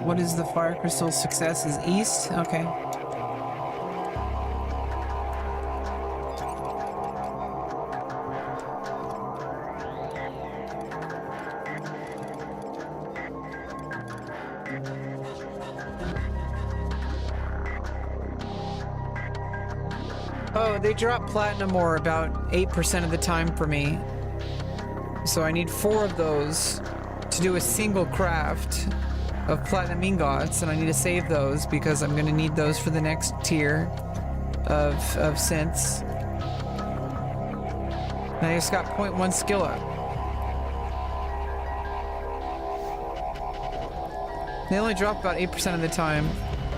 What is the fire crystal success? Is east? Okay. Oh, they drop platinum ore about 8% of the time for me. So I need 4 of those to do a single craft of platinum ingots, and I need to save those because I'm going to need those for the next tier of synths. And I just got 0.1 skill up. They only drop about 8% of the time.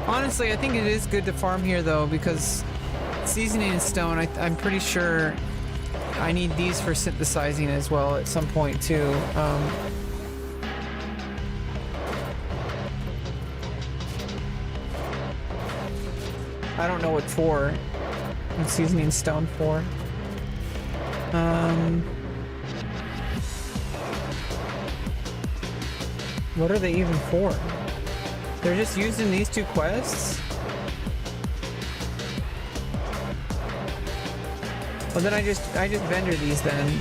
Honestly, I think it is good to farm here though, because seasoning and stone, I'm pretty sure I need these for synthesizing as well at some point too. I don't know what for. What seasoning stone for. What are they even for? They're just using these 2 quests? Well, then I just vendor these then.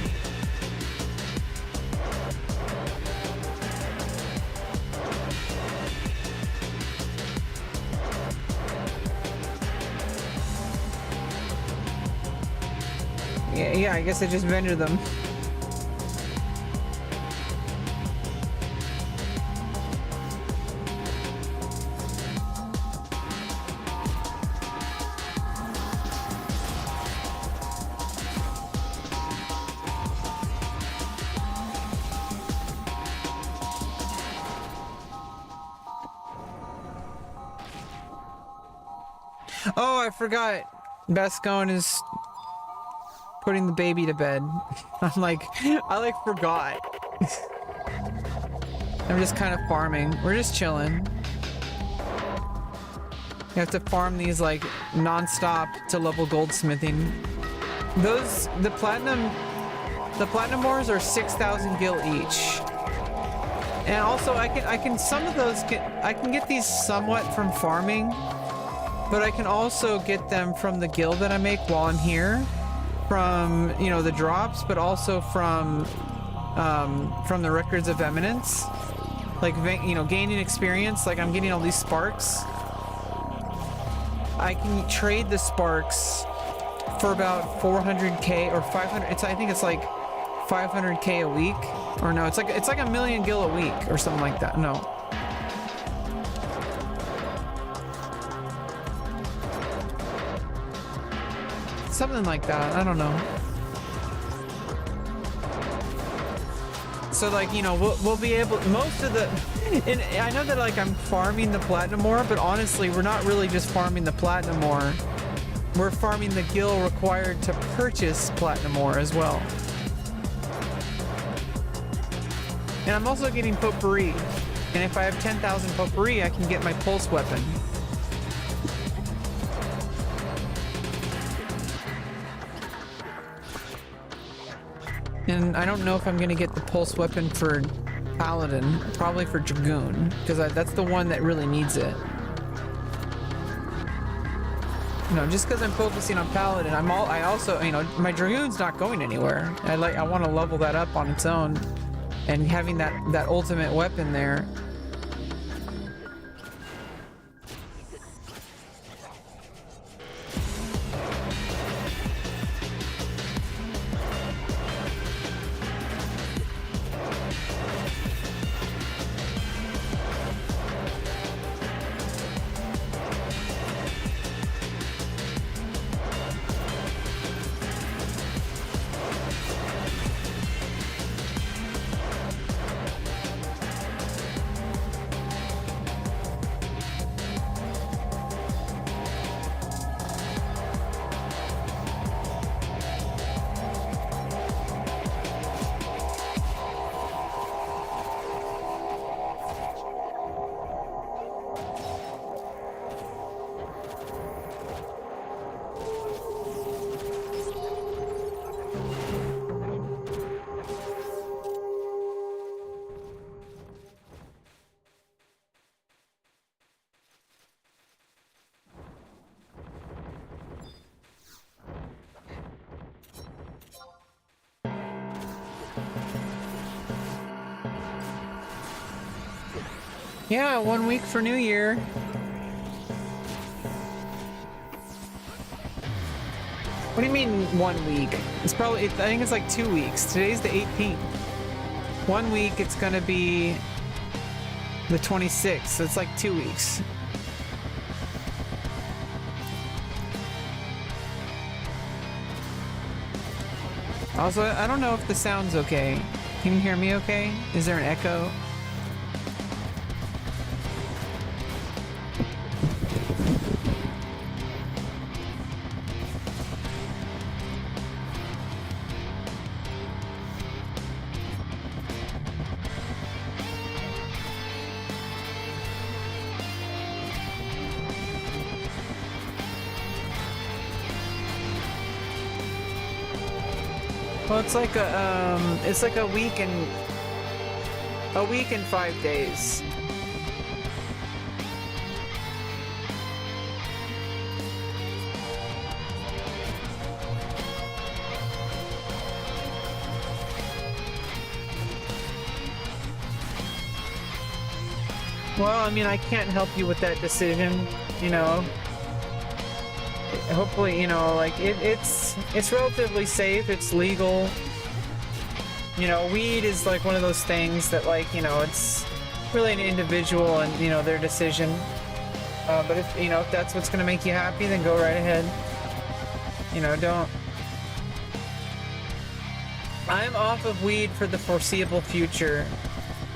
Yeah, I guess I just vendor them. Oh, I forgot. Bascone is putting the baby to bed. I forgot. I'm just kind of farming. We're just chilling. You have to farm these like non-stop to level goldsmithing. The platinum ores are 6,000 gil each. And also I can some of those I can get these somewhat from farming, but I can also get them from the guild that I make while I'm here. From, you know, the drops, but also from the records of eminence, like, you know, gaining experience. Like, I'm getting all these sparks. I can trade the sparks for about 400k or 500. I think it's like 500k a week, or no, it's like a million gil a week or something like that. No. Something like that. I don't know. So like, you know, we'll be able, most of the, and I know that like I'm farming the platinum ore, but honestly, we're not really just farming the platinum ore. We're farming the gil required to purchase platinum ore as well. And I'm also getting potpourri. And if I have 10,000 potpourri, I can get my pulse weapon. And I don't know if I'm going to get the pulse weapon for Paladin, probably for Dragoon, because that's the one that really needs it. You know, just because I'm focusing on Paladin, I also, you know, my Dragoon's not going anywhere. I want to level that up on its own, and having that ultimate weapon there. Yeah, 1 week for New Year. What do you mean 1 week? It's probably, I think it's like 2 weeks. Today's the 18th. 1 week, it's gonna be the 26th, so it's like 2 weeks. Also, I don't know if the sound's okay. Can you hear me okay? Is there an echo? Well, it's like a week and 5 days. Well, I mean, I can't help you with that decision, you know. Hopefully, you know, like it's relatively safe, it's legal. You know, weed is like one of those things that, like, you know, it's really an individual and, you know, their decision. But if, you know, if that's what's going to make you happy, then go right ahead. You know, don't. I'm off of weed for the foreseeable future.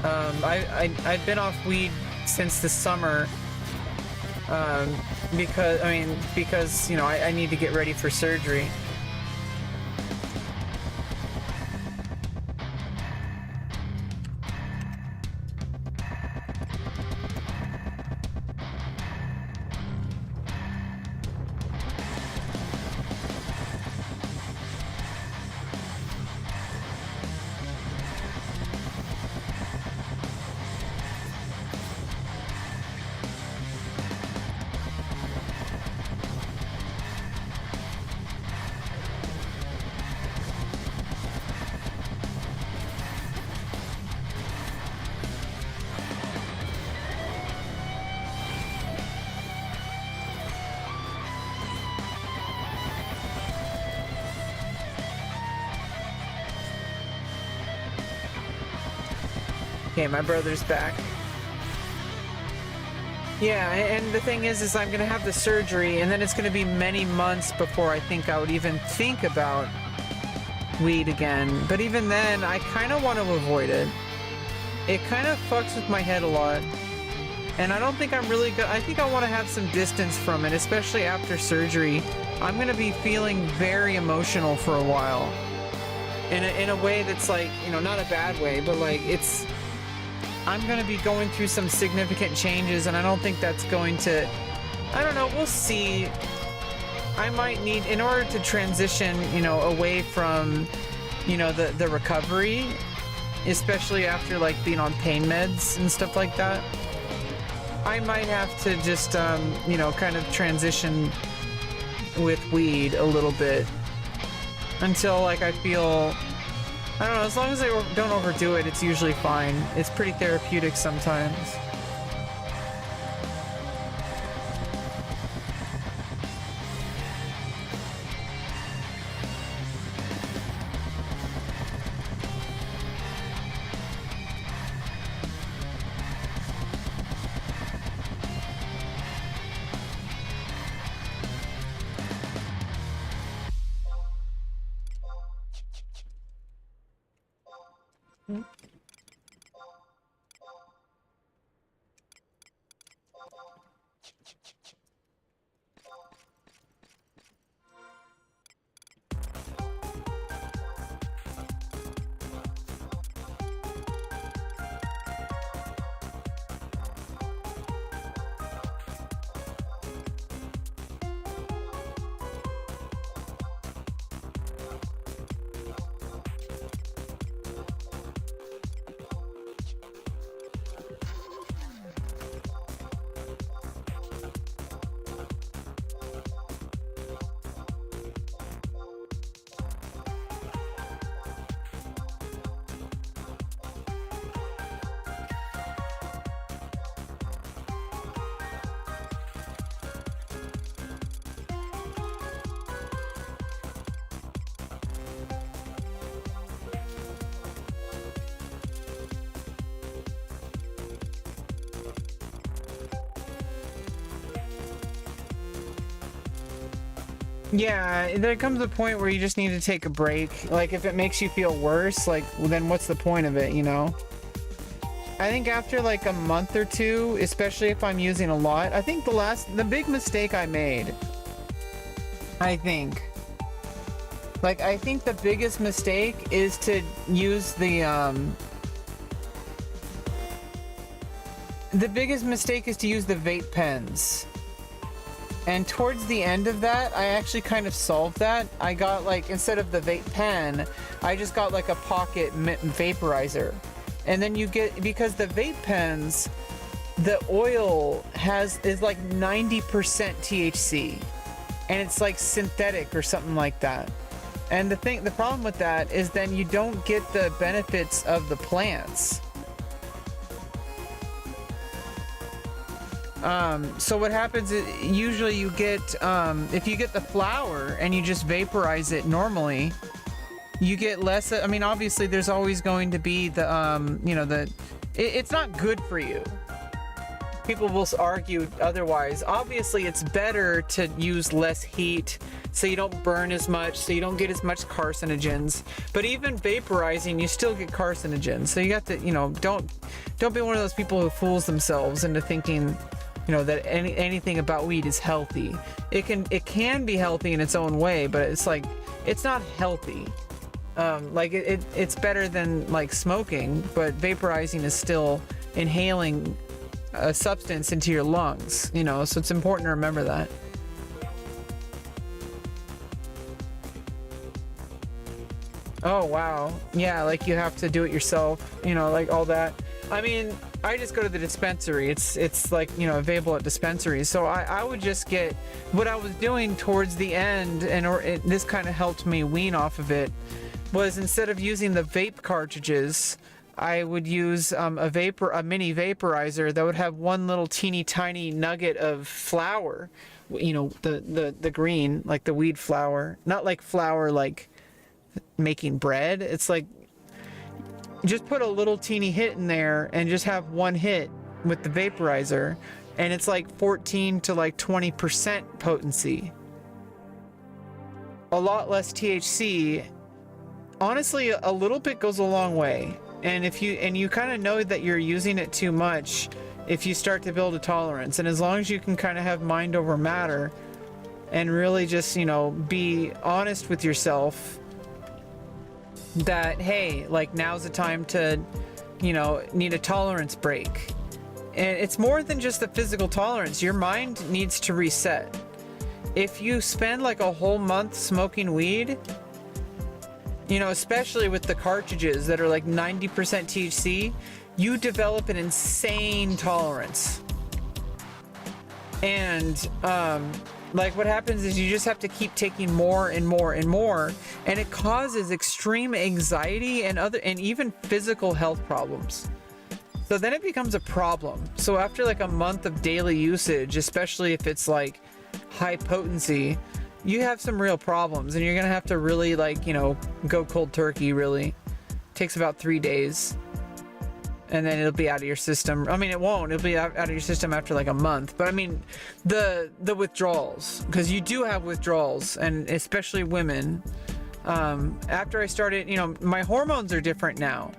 I've been off weed since the summer. Because, you know, I need to get ready for surgery. Okay, my brother's back. Yeah, and the thing is I'm gonna have the surgery, and then it's gonna be many months before I think I would even think about weed again. But even then, I kind of want to avoid it. It kind of fucks with my head a lot. And I don't think I'm really good. I think I want to have some distance from it, especially after surgery. I'm gonna be feeling very emotional for a while. In a way that's like, you know, not a bad way, but like I'm going to be going through some significant changes, and I don't think that's going to, I don't know, we'll see. I might need, in order to transition, you know, away from, you know, the recovery, especially after like being on pain meds and stuff like that, I might have to just, you know, kind of transition with weed a little bit until like I feel, I don't know, as long as I don't overdo it, it's usually fine. It's pretty therapeutic sometimes. Yeah, there comes a point where you just need to take a break. Like, if it makes you feel worse, like, well, then what's the point of it, you know? I think after like a month or two, especially if I'm using a lot, I think the big mistake I made, I think the biggest mistake is to use the biggest mistake is to use the vape pens. And towards the end of that, I actually kind of solved that. I got, like, instead of the vape pen, I just got like a pocket vaporizer. And then you get, because the vape pens, the oil is like 90% THC. And it's like synthetic or something like that. And the problem with that is then you don't get the benefits of the plants. So what happens is usually you get, if you get the flower and you just vaporize it normally, you get less. I mean, obviously there's always going to be the, you know, it's not good for you. People will argue otherwise. Obviously it's better to use less heat so you don't burn as much, so you don't get as much carcinogens. But even vaporizing, you still get carcinogens. So you got to, you know, don't be one of those people who fools themselves into thinking, you know, that anything about weed is healthy. It can be healthy in its own way, but it's like, it's not healthy. Like it's better than like smoking, but vaporizing is still inhaling a substance into your lungs, you know, so it's important to remember that. Oh wow, yeah, like you have to do it yourself, you know, like all that. I mean, I just go to the dispensary. It's like, you know, available at dispensaries. So I would just get what I was doing towards the end, and this kind of helped me wean off of it, was instead of using the vape cartridges, I would use a mini vaporizer that would have one little teeny tiny nugget of flour, you know, the green, like the weed flour, not like flour like making bread. It's like, just put a little teeny hit in there and just have one hit with the vaporizer, and it's like 14 to like 20% potency. A lot less THC. Honestly, a little bit goes a long way. And if you kind of know that you're using it too much, if you start to build a tolerance, and as long as you can kind of have mind over matter and really just, you know, be honest with yourself that, hey, like now's the time to, you know, need a tolerance break. And it's more than just the physical tolerance. Your mind needs to reset. If you spend like a whole month smoking weed, you know, especially with the cartridges that are like 90% THC, you develop an insane tolerance. And like what happens is you just have to keep taking more and more and more, and it causes extreme anxiety and even physical health problems. So then it becomes a problem. So after like a month of daily usage, especially if it's like high potency, you have some real problems, and you're gonna have to really, like, you know, go cold turkey. Really, it takes about 3 days, and then it'll be out of your system. I mean, it won't. It'll be out of your system after like a month. But I mean, the withdrawals, because you do have withdrawals, and especially women. After I started, you know, my hormones are different now,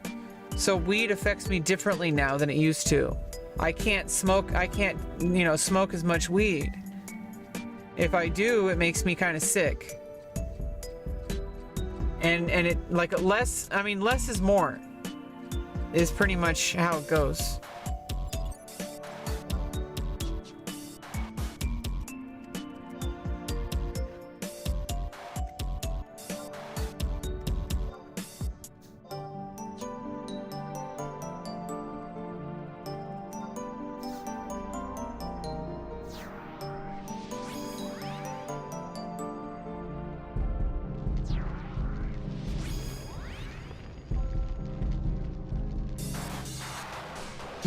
so weed affects me differently now than it used to. I can't smoke. I can't, you know, smoke as much weed. If I do, it makes me kind of sick. And it, like, less, I mean, less is more, is pretty much how it goes.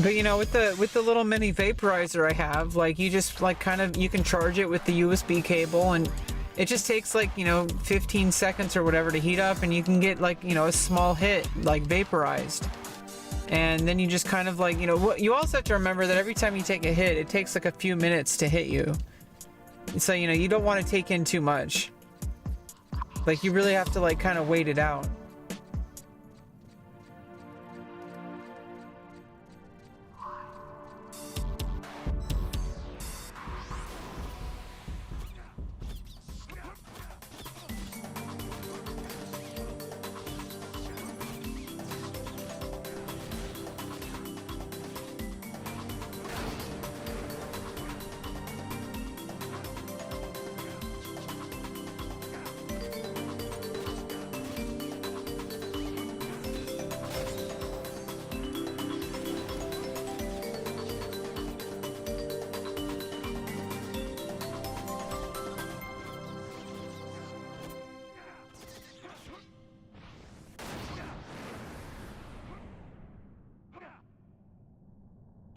But you know, with the little mini vaporizer I have, like, you just like kind of, you can charge it with the USB cable, and it just takes like, you know, 15 seconds or whatever to heat up, and you can get like, you know, a small hit like vaporized. And then you just kind of like, you know, what you also have to remember that every time you take a hit, it takes like a few minutes to hit you. So, you know, you don't want to take in too much. Like, you really have to like kind of wait it out.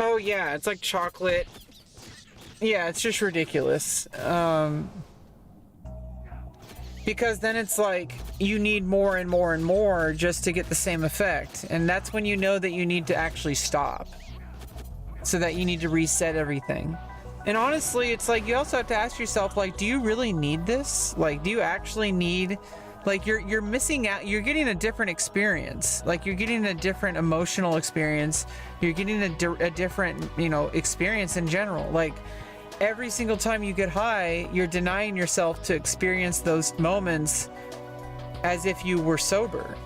Oh yeah, it's like chocolate. Yeah, it's just ridiculous. Because then it's like you need more and more and more just to get the same effect. And that's when you know that you need to actually stop. So that you need to reset everything. And honestly, it's like you also have to ask yourself, like, do you really need this? Like, do you actually need... Like, you're missing out. You're getting a different experience. Like, you're getting a different emotional experience. You're getting a different, you know, experience in general. Like, every single time you get high, you're denying yourself to experience those moments as if you were sober.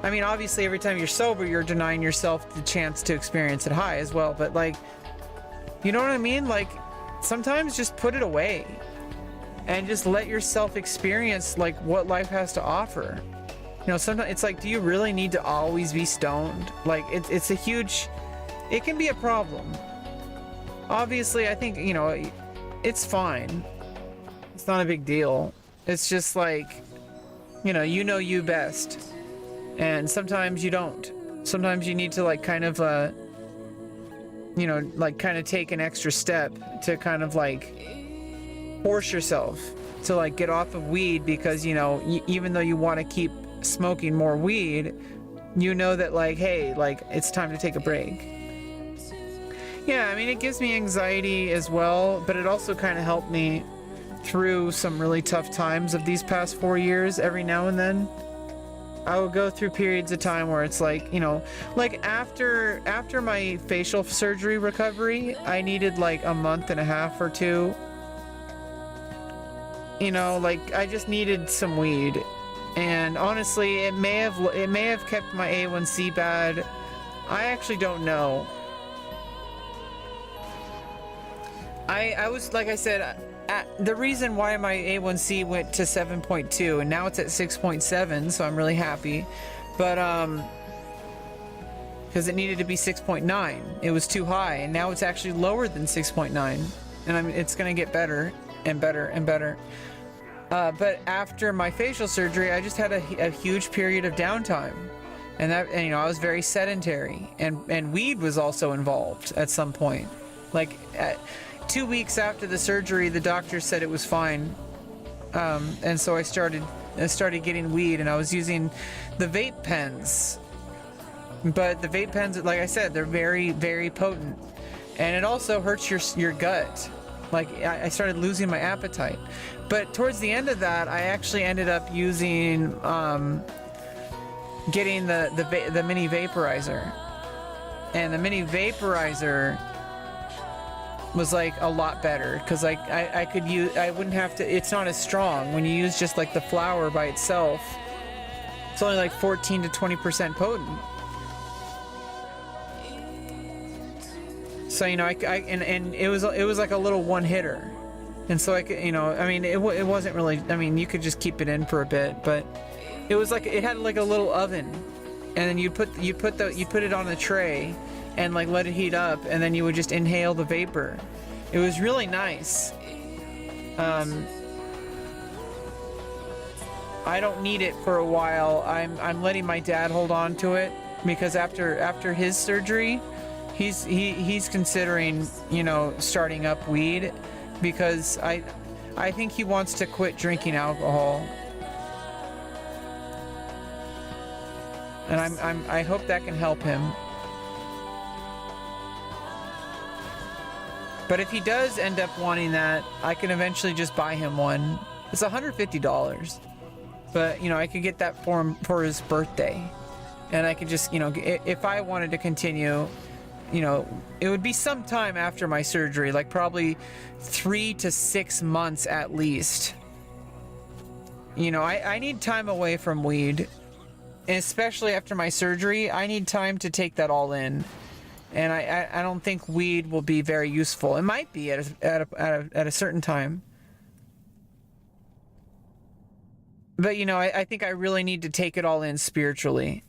I mean, obviously, every time you're sober, you're denying yourself the chance to experience it high as well. But, like, you know what I mean? Like, sometimes just put it away. And just let yourself experience like what life has to offer. You know, sometimes it's like, do you really need to always be stoned? Like, it's a huge, it can be a problem. Obviously, I think, you know, it's fine. It's not a big deal. It's just like, you know you best. And sometimes you don't. Sometimes you need to like kind of, you know, like kind of take an extra step to kind of like force yourself to like get off of weed because, you know, even though you want to keep smoking more weed, you know that like, hey, like it's time to take a break. Yeah, I mean, it gives me anxiety as well, but it also kind of helped me through some really tough times of these past 4 years. Every now and then I would go through periods of time where it's like, you know, like after my facial surgery recovery, I needed like a month and a half or two. You know, like I just needed some weed, and honestly, it may have kept my A1C bad. I actually don't know. I was, like I said, the reason why my A1C went to 7.2 and now it's at 6.7, so I'm really happy. But because it needed to be 6.9, it was too high, and now it's actually lower than 6.9, and it's gonna get better and better and better. But after my facial surgery, I just had a huge period of downtime, and you know, I was very sedentary, and weed was also involved at some point. Like 2 weeks after the surgery, the doctor said it was fine, and so I started getting weed, and I was using the vape pens. But the vape pens, like I said, they're very, very potent, and it also hurts your gut. Like I started losing my appetite. But towards the end of that, I actually ended up using, getting the mini vaporizer, and the mini vaporizer was like a lot better because like I wouldn't have to. It's not as strong when you use just like the flower by itself. It's only like 14 to 20% potent. So, you know, and it was like a little one hitter, and so I could, you know, I mean, it wasn't really. I mean, you could just keep it in for a bit, but it was like it had like a little oven, and then you put it on a tray, and like let it heat up, and then you would just inhale the vapor. It was really nice. I don't need it for a while. I'm letting my dad hold on to it because after his surgery, he's considering, you know, starting up weed because I think he wants to quit drinking alcohol. And I hope that can help him. But if he does end up wanting that, I can eventually just buy him one It's $150. But, you know, I could get that for him for his birthday. And I could just, you know, if I wanted to continue, you know, it would be some time after my surgery, like probably 3 to 6 months at least. You know, I need time away from weed. And especially after my surgery, I need time to take that all in. And I don't think weed will be very useful. It might be at a certain time. But, you know, I think I really need to take it all in spiritually.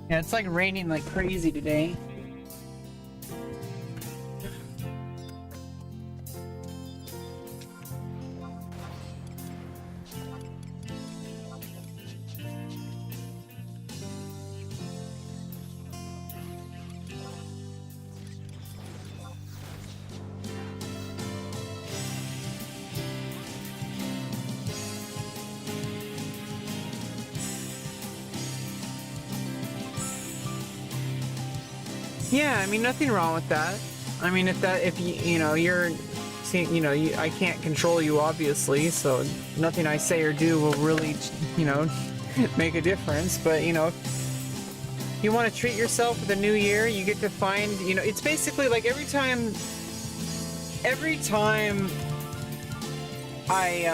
Yeah, it's like raining like crazy today. Yeah, I mean, nothing wrong with that. I mean, if you know, you're, you know, I can't control you, obviously, so nothing I say or do will really, you know, make a difference. But, you know, if you want to treat yourself with a new year, you get to find, you know, it's basically like every time I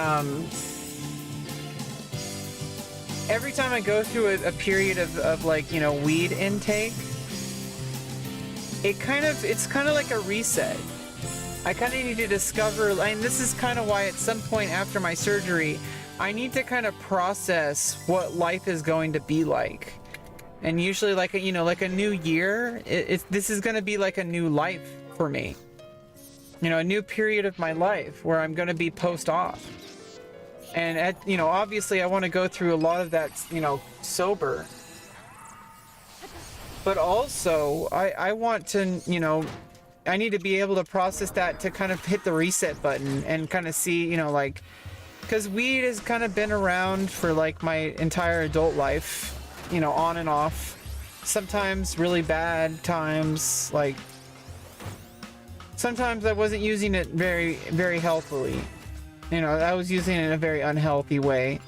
go through a period of like, you know, weed intake, it's kind of like a reset. I kind of need to discover, and this is kind of why at some point after my surgery, I need to kind of process what life is going to be like. And usually like a, you know, like a new year, this is going to be like a new life for me. You know, a new period of my life where I'm going to be post-op. And, you know, obviously I want to go through a lot of that, you know, sober. But also, I want to, you know, I need to be able to process that to kind of hit the reset button and kind of see, you know, like, because weed has kind of been around for like my entire adult life, you know, on and off. Sometimes really bad times, like, sometimes I wasn't using it very, very healthily. You know, I was using it in a very unhealthy way.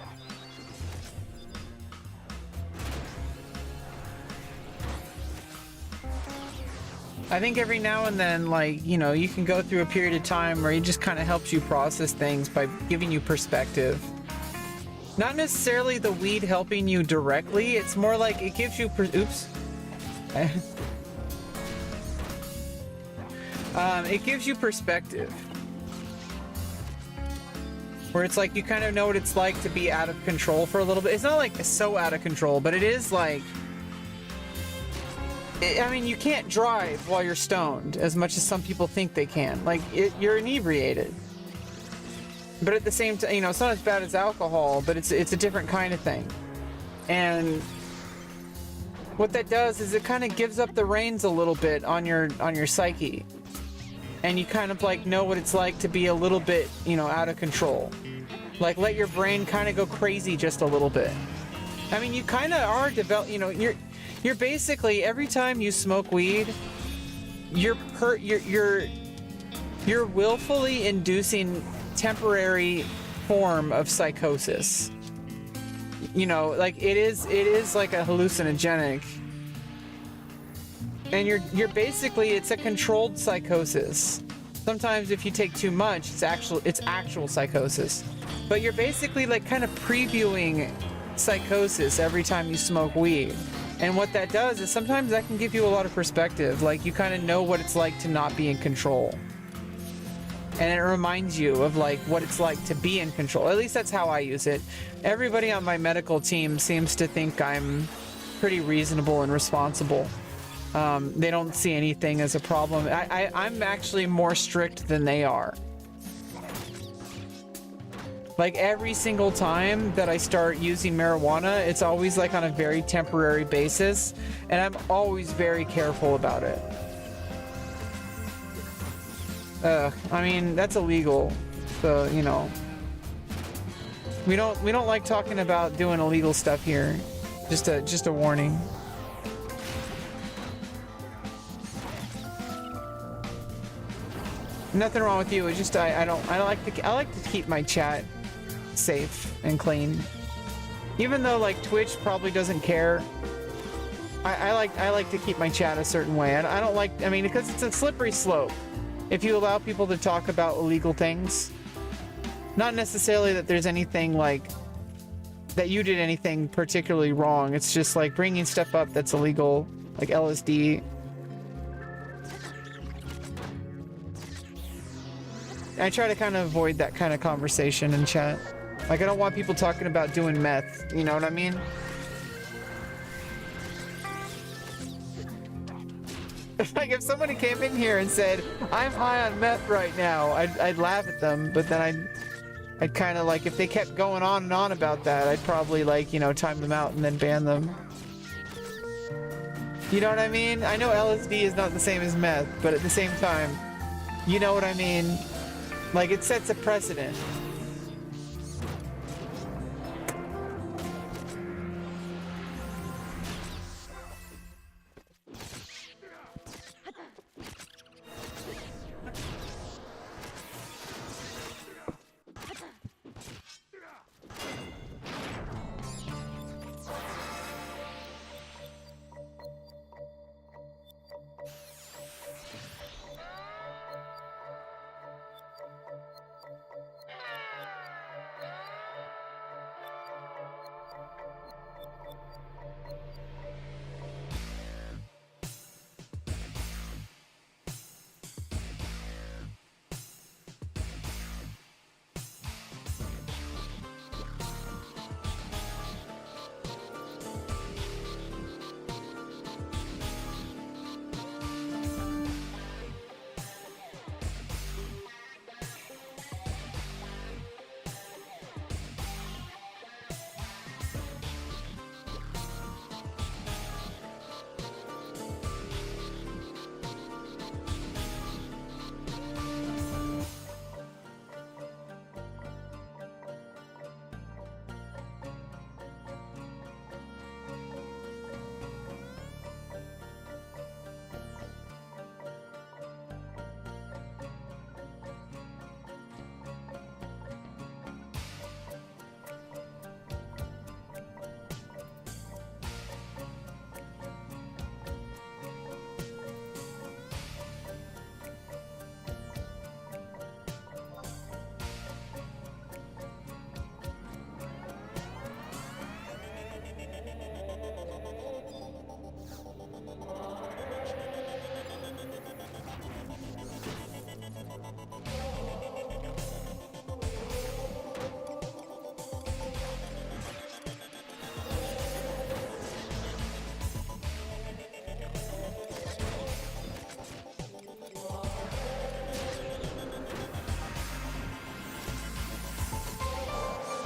I think every now and then, like, you know, you can go through a period of time where it just kind of helps you process things by giving you perspective. Not necessarily the weed helping you directly, it's more like it gives you oops. It gives you perspective. Where it's like you kind of know what it's like to be out of control for a little bit. It's not like so out of control, but it is like, I mean, you can't drive while you're stoned as much as some people think they can. Like, you're inebriated. But at the same time, you know, it's not as bad as alcohol, but it's a different kind of thing. And what that does is it kind of gives up the reins a little bit on your psyche. And you kind of like know what it's like to be a little bit, you know, out of control. Like, let your brain kind of go crazy just a little bit. I mean, you kind of are you know, you're basically, every time you smoke weed, you're willfully inducing temporary form of psychosis. You know, like it is like a hallucinogenic. And you're basically, it's a controlled psychosis. Sometimes if you take too much, it's actual psychosis. But you're basically like kind of previewing psychosis every time you smoke weed. And what that does is sometimes that can give you a lot of perspective. Like, you kind of know what it's like to not be in control. And it reminds you of like what it's like to be in control. At least that's how I use it. Everybody on my medical team seems to think I'm pretty reasonable and responsible. They don't see anything as a problem. I'm actually more strict than they are. Like, every single time that I start using marijuana, it's always like on a very temporary basis, and I'm always very careful about it. I mean, that's illegal, so, you know. We don't like talking about doing illegal stuff here. Just a warning. Nothing wrong with you. It's just I like to keep my chat safe and clean. Even though like Twitch probably doesn't care, I like to keep my chat a certain way. I don't like, I mean, because it's a slippery slope. If you allow people to talk about illegal things, not necessarily that there's anything like that you did anything particularly wrong. It's just like bringing stuff up that's illegal, like LSD. I try to kind of avoid that kind of conversation in chat. Like, I don't want people talking about doing meth, you know what I mean? Like, if somebody came in here and said, I'm high on meth right now, I'd laugh at them, but then I'd kind of like, if they kept going on and on about that, I'd probably like, you know, time them out and then ban them. You know what I mean? I know LSD is not the same as meth, but at the same time, you know what I mean? Like, it sets a precedent.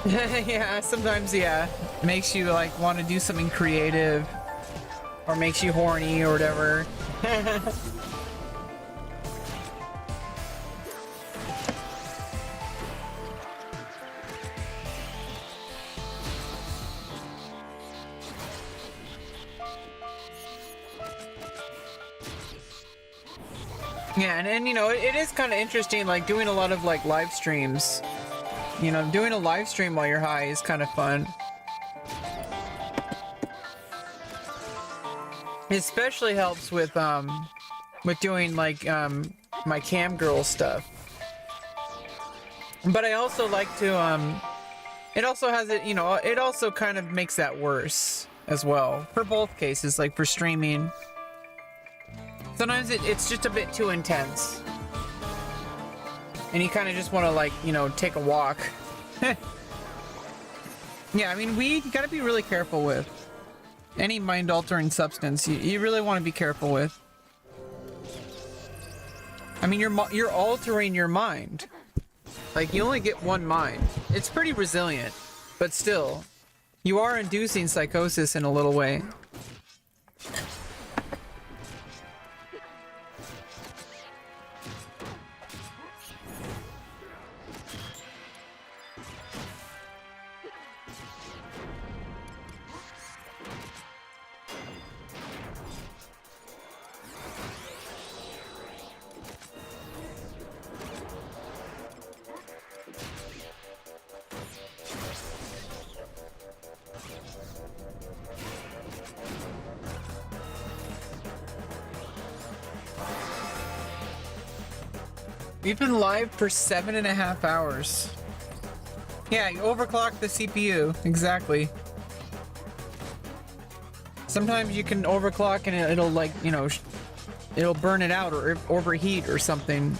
Yeah, sometimes, yeah. Makes you like want to do something creative or makes you horny or whatever. Yeah, and you know, it is kind of interesting, like doing a lot of like live streams. You know, doing a live stream while you're high is kind of fun. It especially helps with doing like my cam girl stuff. But I also like to it also has it, you know, it also kind of makes that worse as well for both cases, like for streaming. Sometimes it's just a bit too intense. And you kind of just want to, like, you know, take a walk. Yeah, I mean, weed, you got to be really careful with. Any mind-altering substance, you really want to be careful with. I mean, you're altering your mind. Like, you only get one mind. It's pretty resilient, but still, you are inducing psychosis in a little way. We've been live for 7.5 hours. Yeah, you overclock the CPU. Exactly. Sometimes you can overclock and it'll like, you know, it'll burn it out or overheat or something.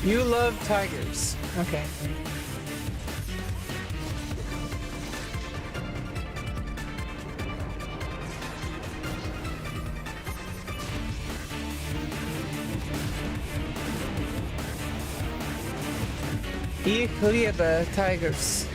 You love tigers. Okay. Ich liebe tigers.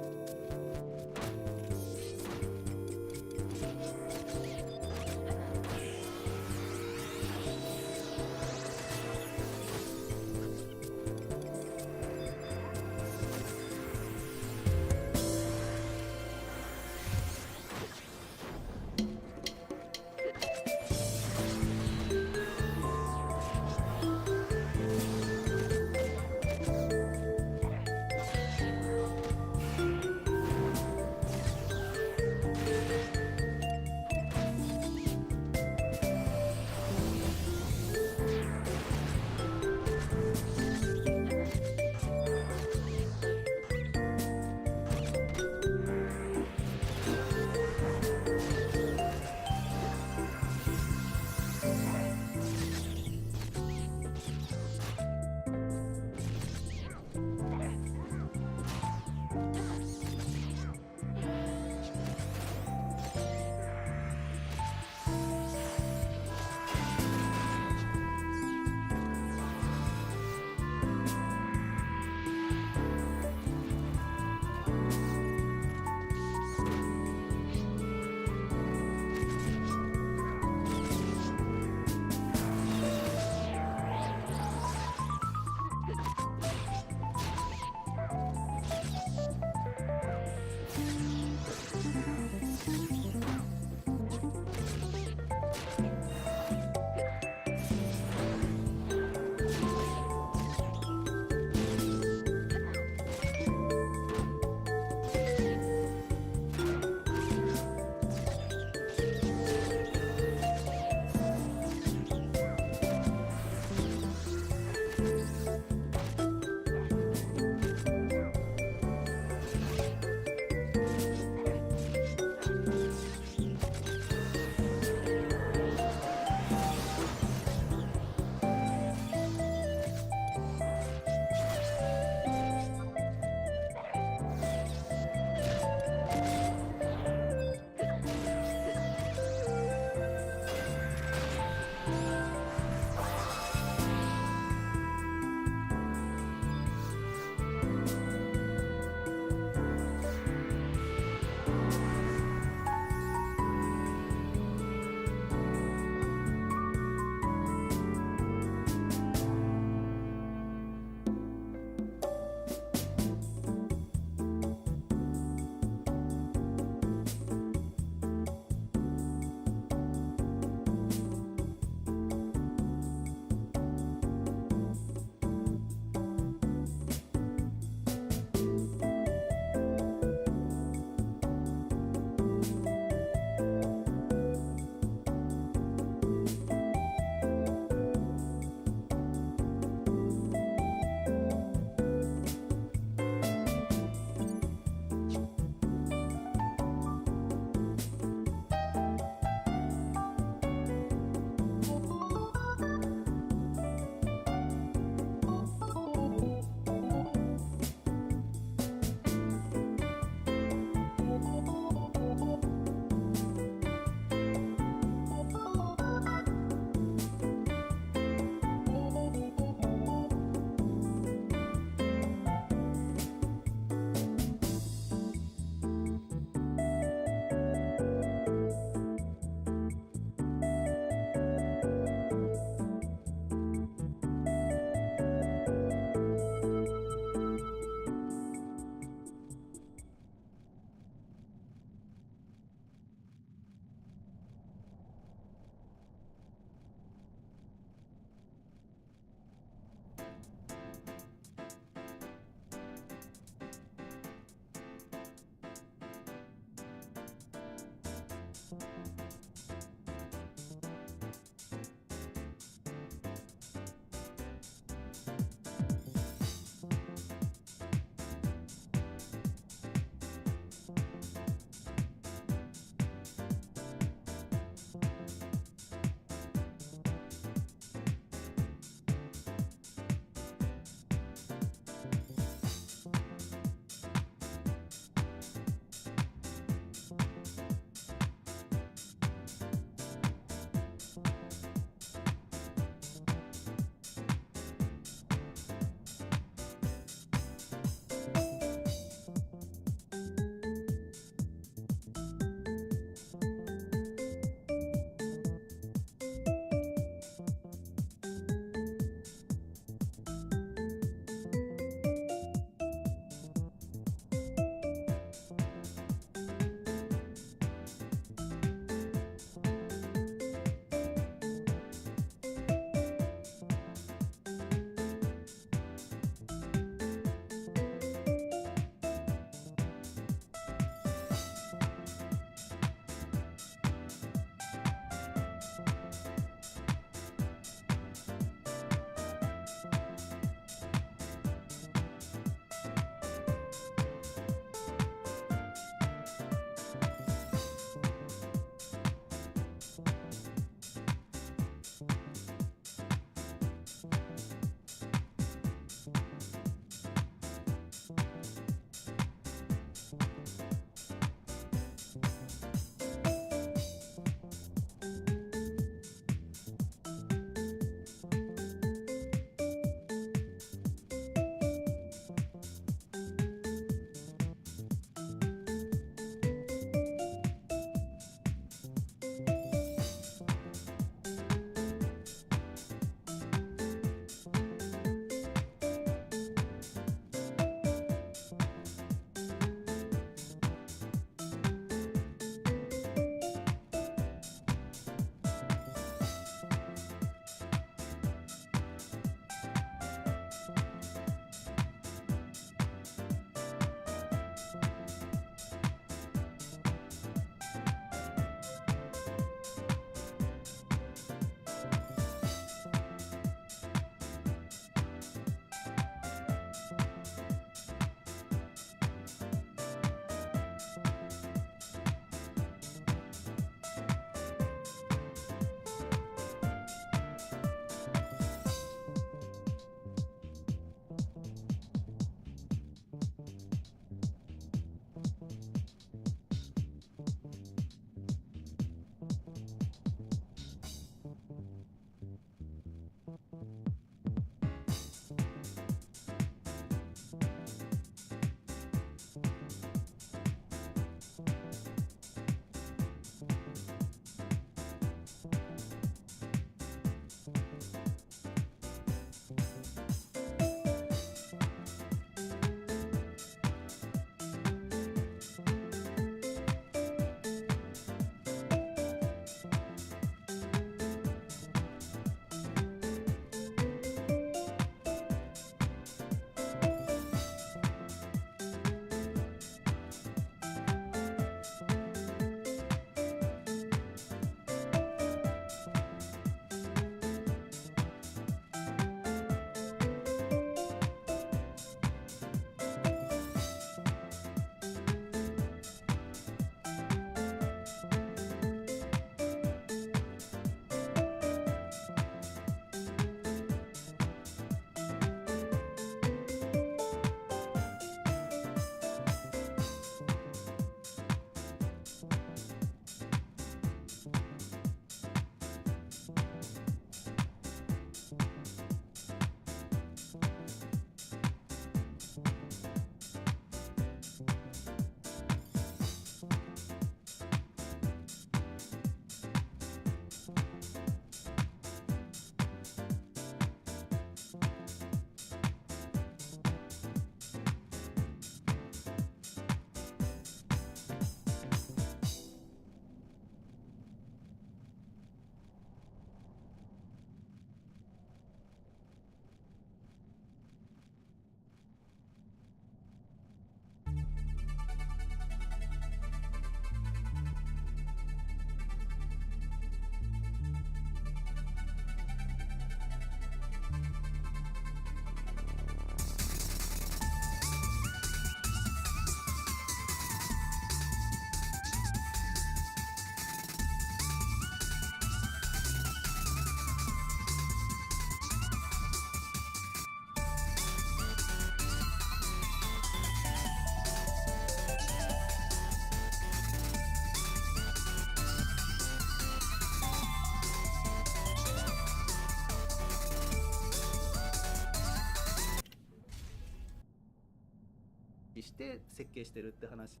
して設計してるって話。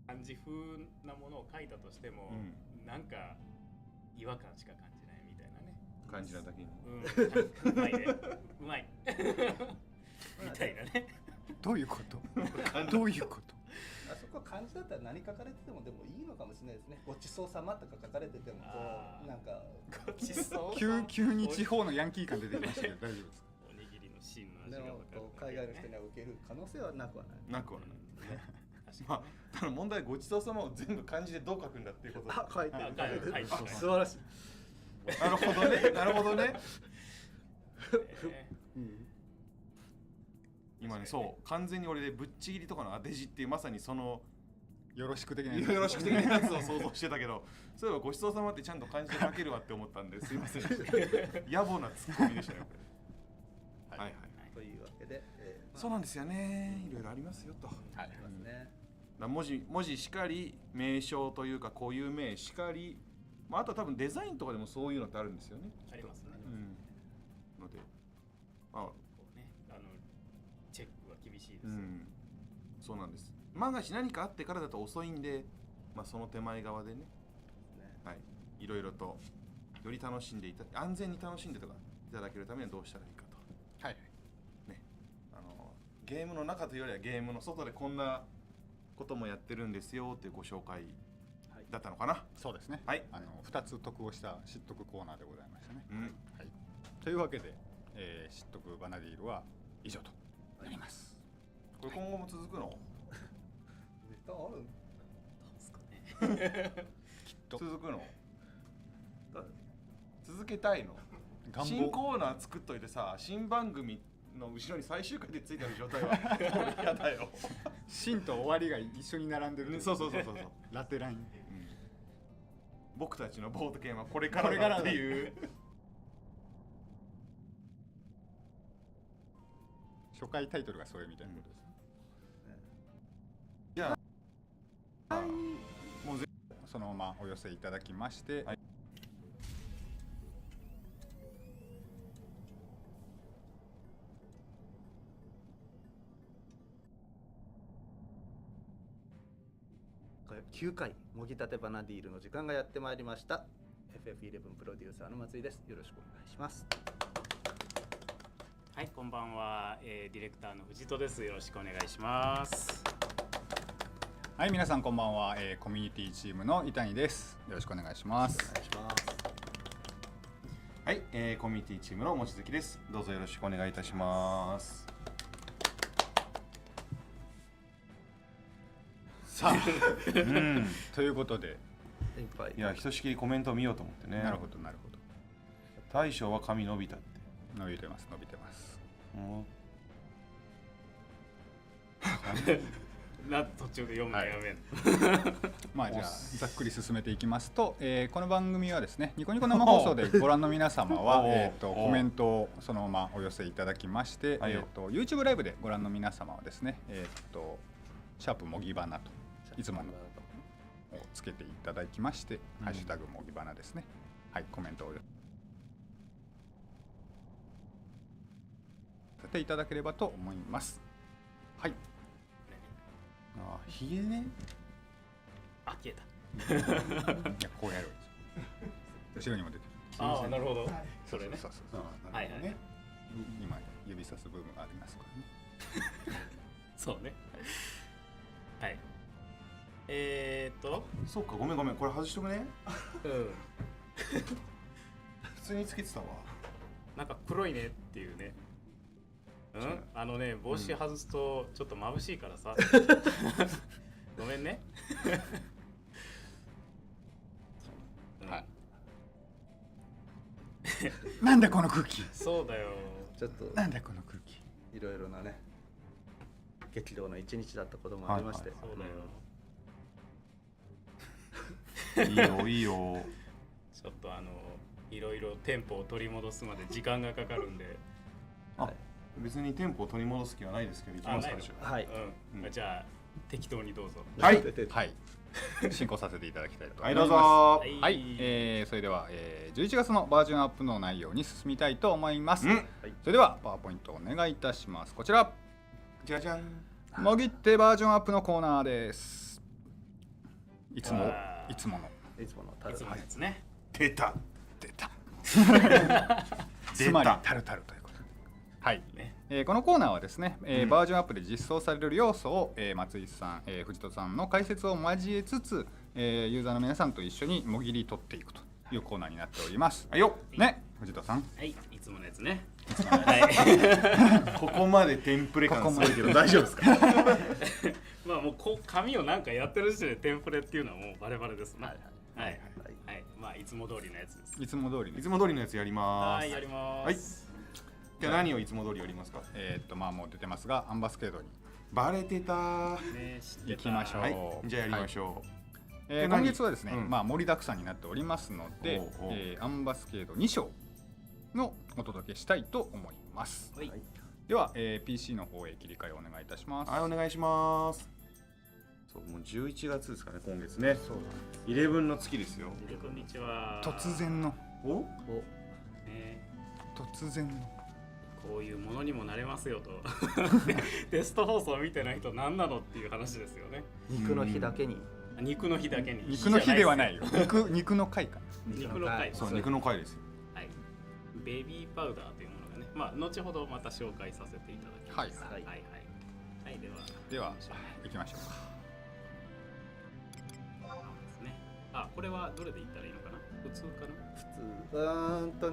漢字風なものを書いたとしても、なんか違和感しか感じないみたいなね。感じなだけに。うまいね。うまい。みたいなね。どういうことどういうことあそこは漢字だったら何書かれててもでもいいのかもしれないですね。ごちそうさまとか書かれててもこうなんかごちそう急に地方のヤンキー感出てきましたけど大丈夫ですか？おにぎりの芯の味でもが分かる、海外の人には受ける可能性はなくはない。なくはない。まあ、ただ問題はごちそうさまを全部漢字でどう書くんだっていうことで。書いてる。素晴らしい。なるほどね。なるほどね。今ね、そう完全に俺でぶっちぎりとかの当て字っていうまさにそのよろしく的なよろしく的なやつを想像してたけど、そういえばごちそうさまってちゃんと漢字で書けるわって思ったんですいません。野暮なツッコミでしたね。はいはい。というわけで、そうなんですよね。いろいろありますよと。ありますね。文字しかり、名称というか固有名しかり、まあ、あとは多分デザインとかでもそういうのってあるんですよね。ありますね。ので、まあこうね、チェックは厳しいですよ。そうなんです。万が一何かあってからだと遅いんで、まあ、その手前側でね、はい、いろいろとより楽しんで安全に楽しんでとかいただけるためにはどうしたらいいかと。はいね、ゲームの中というよりはゲームの外でこんなこともやってるんですよっていうご紹介だったのかな。そうですね。はい。2つ得をした知得コーナーでございましたね。はい。というわけで、知得バナディールは以上となります。これ今後も続くの？絶対あるんですかね。きっと続くの？続けたいの？新コーナー作っといてさ、新番組の後ろに最終回でついてる状態は俺嫌だよ。新と終わりが一緒に並んでる。そう。ラテライン。僕たちのボードゲームはこれからだっていう。初回タイトルがそれみたいなことです。じゃあ、もうそのままお寄せいただきまして、9回もぎたてバナディールの時間がやってまいりました。 FF11 プロデューサーの松井です。よろしくお願いします。はい、こんばんは、ディレクターの藤戸です。よろしくお願いします。はい、皆さんこんばんは、コミュニティチームの伊谷です。よろしくお願いします。お願いします。はい、コミュニティチームの望月です。どうぞよろしくお願いいたします。さあ、ということで、いや、ひとしきりコメントを見ようと思ってね。なるほど。大将は髪伸びたって。伸びてます。途中で読むのやめん。まあじゃあざっくり進めていきますと、この番組はですね、ニコニコ生放送でご覧の皆様はコメントをそのままお寄せいただきまして、YouTube ライブでご覧の皆様はですね、シャープもぎばなといつものをつけていただきまして、ハッシュタグもぎばなですね、はい、コメントをさせていただければと思います。はい。ひげね。消えた。いや、こうやるんですよ。後ろにも出てる。なるほど。それね。そう。はい。今指さす部分がありますからね。そうね。はい。そっか、ごめん、これ外しとくね。普通につけてたわ。なんか黒いねっていうね。帽子外すとちょっと眩しいからさ。ごめんね。はい。なんだこの空気。そうだよ。ちょっとなんだこの空気。いろいろなね、激動の一日だったこともありまして。そうだよ。いいよ。ちょっといろいろテンポを取り戻すまで時間がかかるんで。別にテンポを取り戻す気はないですけど、いきますかでしょ。はい。じゃあ適当にどうぞ。はい。進行させていただきたいと思はい、います。どうぞ。はい、それでは、11月のバージョンアップの内容に進みたいと思います。それではパワーポイントお願いいたします。こちら。じゃじゃん。もぎってバージョンアップのコーナーです。いつものいつものタルいつものやつね。出たつまりタルタルということで、はいこのコーナーはですね、バージョンアップで実装される要素を、松井さん、藤戸さんの解説を交えつつ、ユーザーの皆さんと一緒にもぎり取っていくというコーナーになっております。はいよね、藤戸さん。はい、いつものやつね。ここまでテンプレ感すごいけど大丈夫ですか？まあもう紙をなんかやってる時点でテンプレっていうのはもうバレバレですね。はいはいはい。まあいつも通りのやつです。いつも通りいつも通りのやつやります。はい、やります。はい。じゃあ何をいつも通りやりますか？まあもう出てますが、アンバスケードにバレてたー。行きましょう。はい、じゃあやりましょう。今月はですね、うんまあ盛りだくさんになっておりますので、おうアンバスケード2章のお届けしたいと思います。はい。では、PC の方へ切り替えをお願いいたします。はい、お願いします。そうもう11月ですかね、今月ね。そう11の月ですよ。こんにちは。突然のお？ね、突然のこういうものにもなれますよと。テスト放送見てない人何なのっていう話ですよね。肉の日だけに肉の日だけに。肉の日ではないよ。肉の回か。肉の回。そう、肉の回ですよ。はい。ベビーパウダーというものがね、まあ後ほどまた紹介させていただきます。はいはいはい。はい、では行きましょうか。ですね。あ、これはどれでいったらいいのかな？普通かな？普通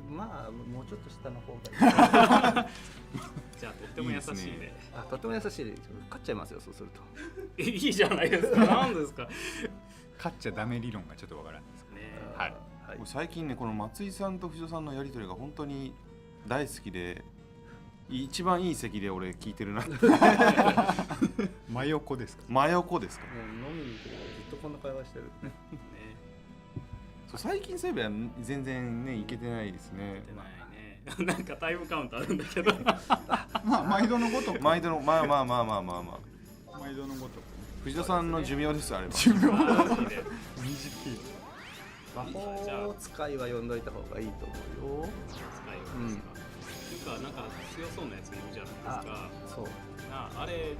まあもうちょっと下の方がいいじゃあとっても優しいね。いいですねとっても優しい勝っちゃいますよ、そうすると。いいじゃないですか。何ですか。勝っちゃダメ理論がちょっとわからないですけど。ね。はい。はいもう最近ね、この松井さんと藤戸さんのやりとりが本当に大好きで、一番いい席で俺聞いてるな。真横ですか？真横ですか？飲みに行くとずっとこんな会話してる。ね。そう最近そういえば全然ね、いけてないですね。出ないね。なんかタイムカウントあるんだけど。まあ毎度のごとく。毎度のまあ毎度のごとく。藤戸さんの寿命ですあれば。寿命短い。魔法使いは呼んどいた方がいいと思うよ。使いはですか。っていうかなんか強そうなやついるじゃないですか。そうあれ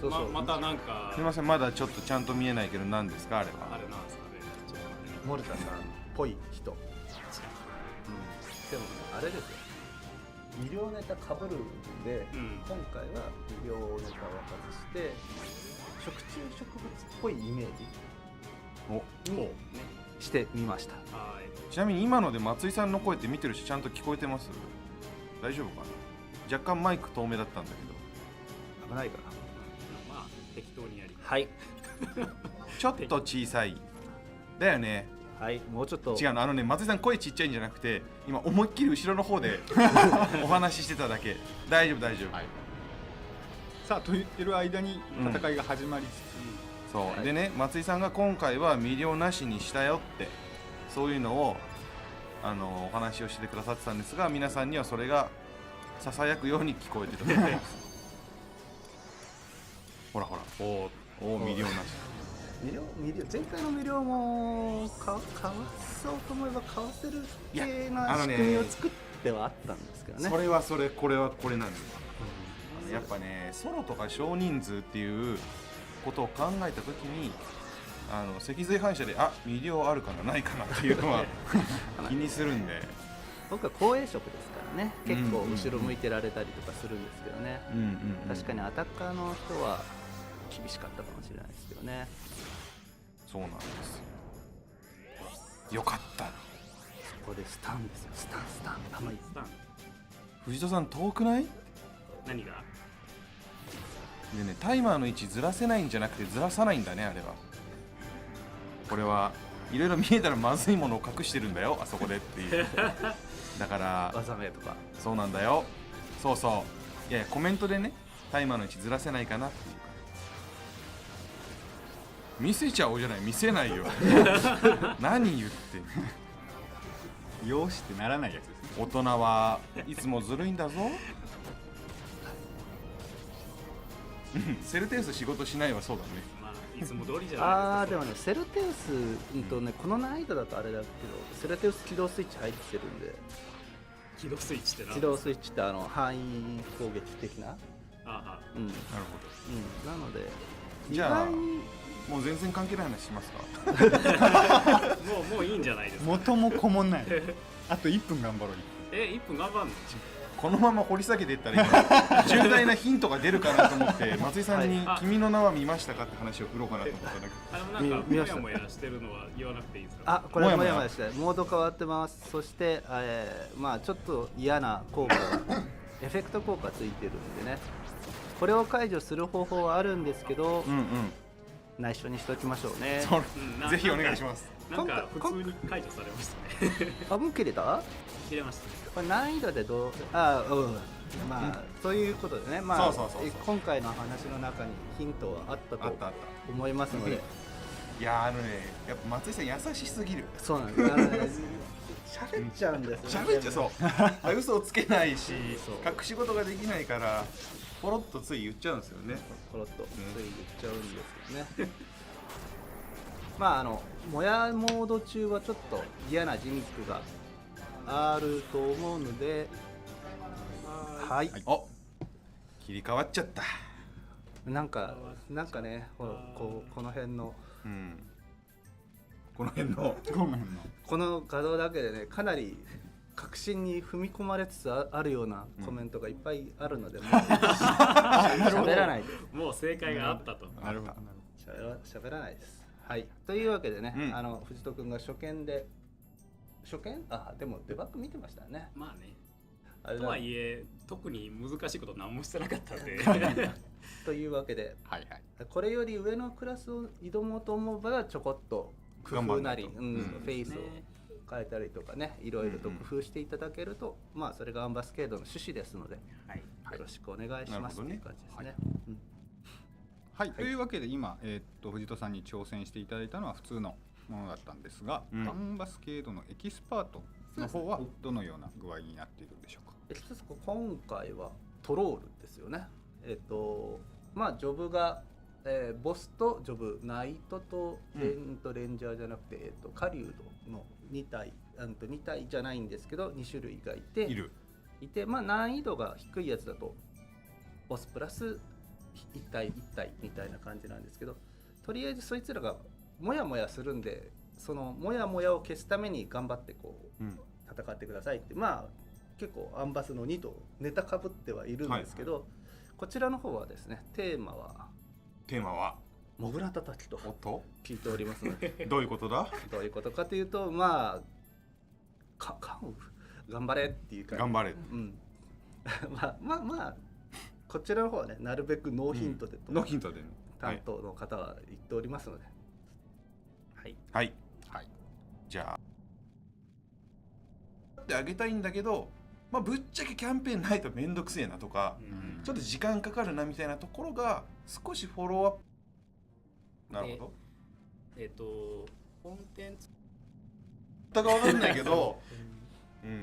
そうそう、またなんかすみません、まだちょっとちゃんと見えないけど何ですかあれは。あれなんですかね。ちょっと待ってね。モルタさんっぽい人。でもあれですよ、医療ネタかぶるんで、今回は医療ネタを外して食虫植物っぽいイメージにしてみました。はい。ちなみに今ので松井さんの声って見てるしちゃんと聞こえてます？大丈夫かな？若干マイク遠めだったんだけど。危ないから。まあ適当にやり。はいちょっと小さい。だよね。はい、もうちょっと違うの、松井さん声ちっちゃいんじゃなくて、今思いっきり後ろの方でお話ししてただけ。大丈夫大丈夫。はい。さあと言ってる間に戦いが始まりつつ、そう、はいでね、松井さんが今回は未了なしにしたよってそういうのをお話をしてくださってたんですが、皆さんにはそれがささやくように聞こえてたと思いますほらほら、お未了なし。前回の未了もかわそうと思えばかわせる系な仕組みを作ってはあったんですけどね。それはそれ、これはこれなんですよ。やっぱね、ソロとか少人数っていうことを考えたときに脊髄反射で未了あるかなないかなっていうのは気にするんで。僕は後衛色ですからね、結構後ろ向いてられたりとかするんですけどね、確かにアタッカーの人は厳しかったかもしれないですけどね。そうなんですよ。よかった。そこでスタンですよ、スタン甘いスタン。藤戸さん遠くない？何が？でね、タイマーの位置ずらせないんじゃなくてずらさないんだね、あれは。これはいろいろ見えたらまずいものを隠してるんだよ、あそこでっていうだから技名とか。そうなんだよ。そうそう。いやいや、コメントでね、タイマーの位置ずらせないかなっていうか、見せちゃおうじゃない。見せないよ何言ってんの。よーしってならないやつですね。大人はいつもずるいんだぞセルテウス仕事しないはそうだね。まあいつも通りじゃないですか。でもね、セルテウスとね、この難易度だとあれだけど、セルテウス起動スイッチ入ってるんで。起動スイッチってな。起動スイッチって範囲攻撃的なうんなるほなのでじゃあ意外にど。もう全然関係ない話しますか。もういいんじゃないですか。元も子もないあと1分頑張ろう。1分頑張んの？このまま掘り下げていったら今重大なヒントが出るかなと思って松井さんに「君の名は見ましたか?」って話を振ろうかなと思ったんだけど。なんかもやもやしてるのは言わなくていいですか？これはもやもやしてモード変わってます。そして、まあちょっと嫌な効果エフェクト効果ついてるんでね、これを解除する方法はあるんですけど、内緒にしておきましょうね。ぜひお願いします。なんか普通に解除されましたね。もう切れた？切れました。これ難易度でどうまあそういうことでね、まあ今回の話の中にヒントはあったと思いますので。いややっぱ松井さん優しすぎる。そうなんです。喋っちゃうんですよね。喋っちゃそう嘘をつけないし隠し事ができないからポロッとつい言っちゃうんですよね。ポロッとつい言っちゃうんですよね。まあもやモード中はちょっと嫌なジミックがあると思うので、はい。お、切り替わっちゃった。なんかね、この辺の、この辺のこの画像だけでね、かなり確信に踏み込まれつつあるようなコメントがいっぱいあるので、もう喋らないです。もう正解があったと。なるほど。喋らないです。はい。というわけでね、藤戸君が初見でもデバッグ見てましたね。まあね。とはいえ特に難しいこと何もしてなかったんで。というわけで、これより上のクラスを挑もうと思えばちょこっと工夫なり、フェイスを変えたりとかね、いろいろと工夫していただけると、まあそれがアンバスケードの趣旨ですので、よろしくお願いしますという感じですね。はい、というわけで今、藤戸さんに挑戦していただいたのは普通のものだったんですが、アンバスケードのエキスパートの方はどのような具合になっているんでしょうか。一つ今回はトロールですよね。まあジョブが、ボスとジョブ、ナイトとレンジャーじゃなくて、狩人の2体2体じゃないんですけど2種類がいて、まあ難易度が低いやつだとボスプラス1体1体みたいな感じなんですけど、とりあえずそいつらがモヤモヤするんで、そのモヤモヤを消すために頑張って戦ってくださいって、まあ結構アンバスの2とネタかぶってはいるんですけど、こちらの方はですね、テーマはモグラ叩きと聞いておりますのでどういうことだ？どういうことかというと、まあ頑張れっていうか、頑張れ。まあこちらの方はね、なるべくノーヒントでと、ノーヒントで担当の方は言っておりますので、はいじゃあってあげたいんだけど、まあぶっちゃけキャンペーンないとめんどくせえなとか、ちょっと時間かかるなみたいなところが少しフォローアップ。なるほど。コンテンツか分かんないけど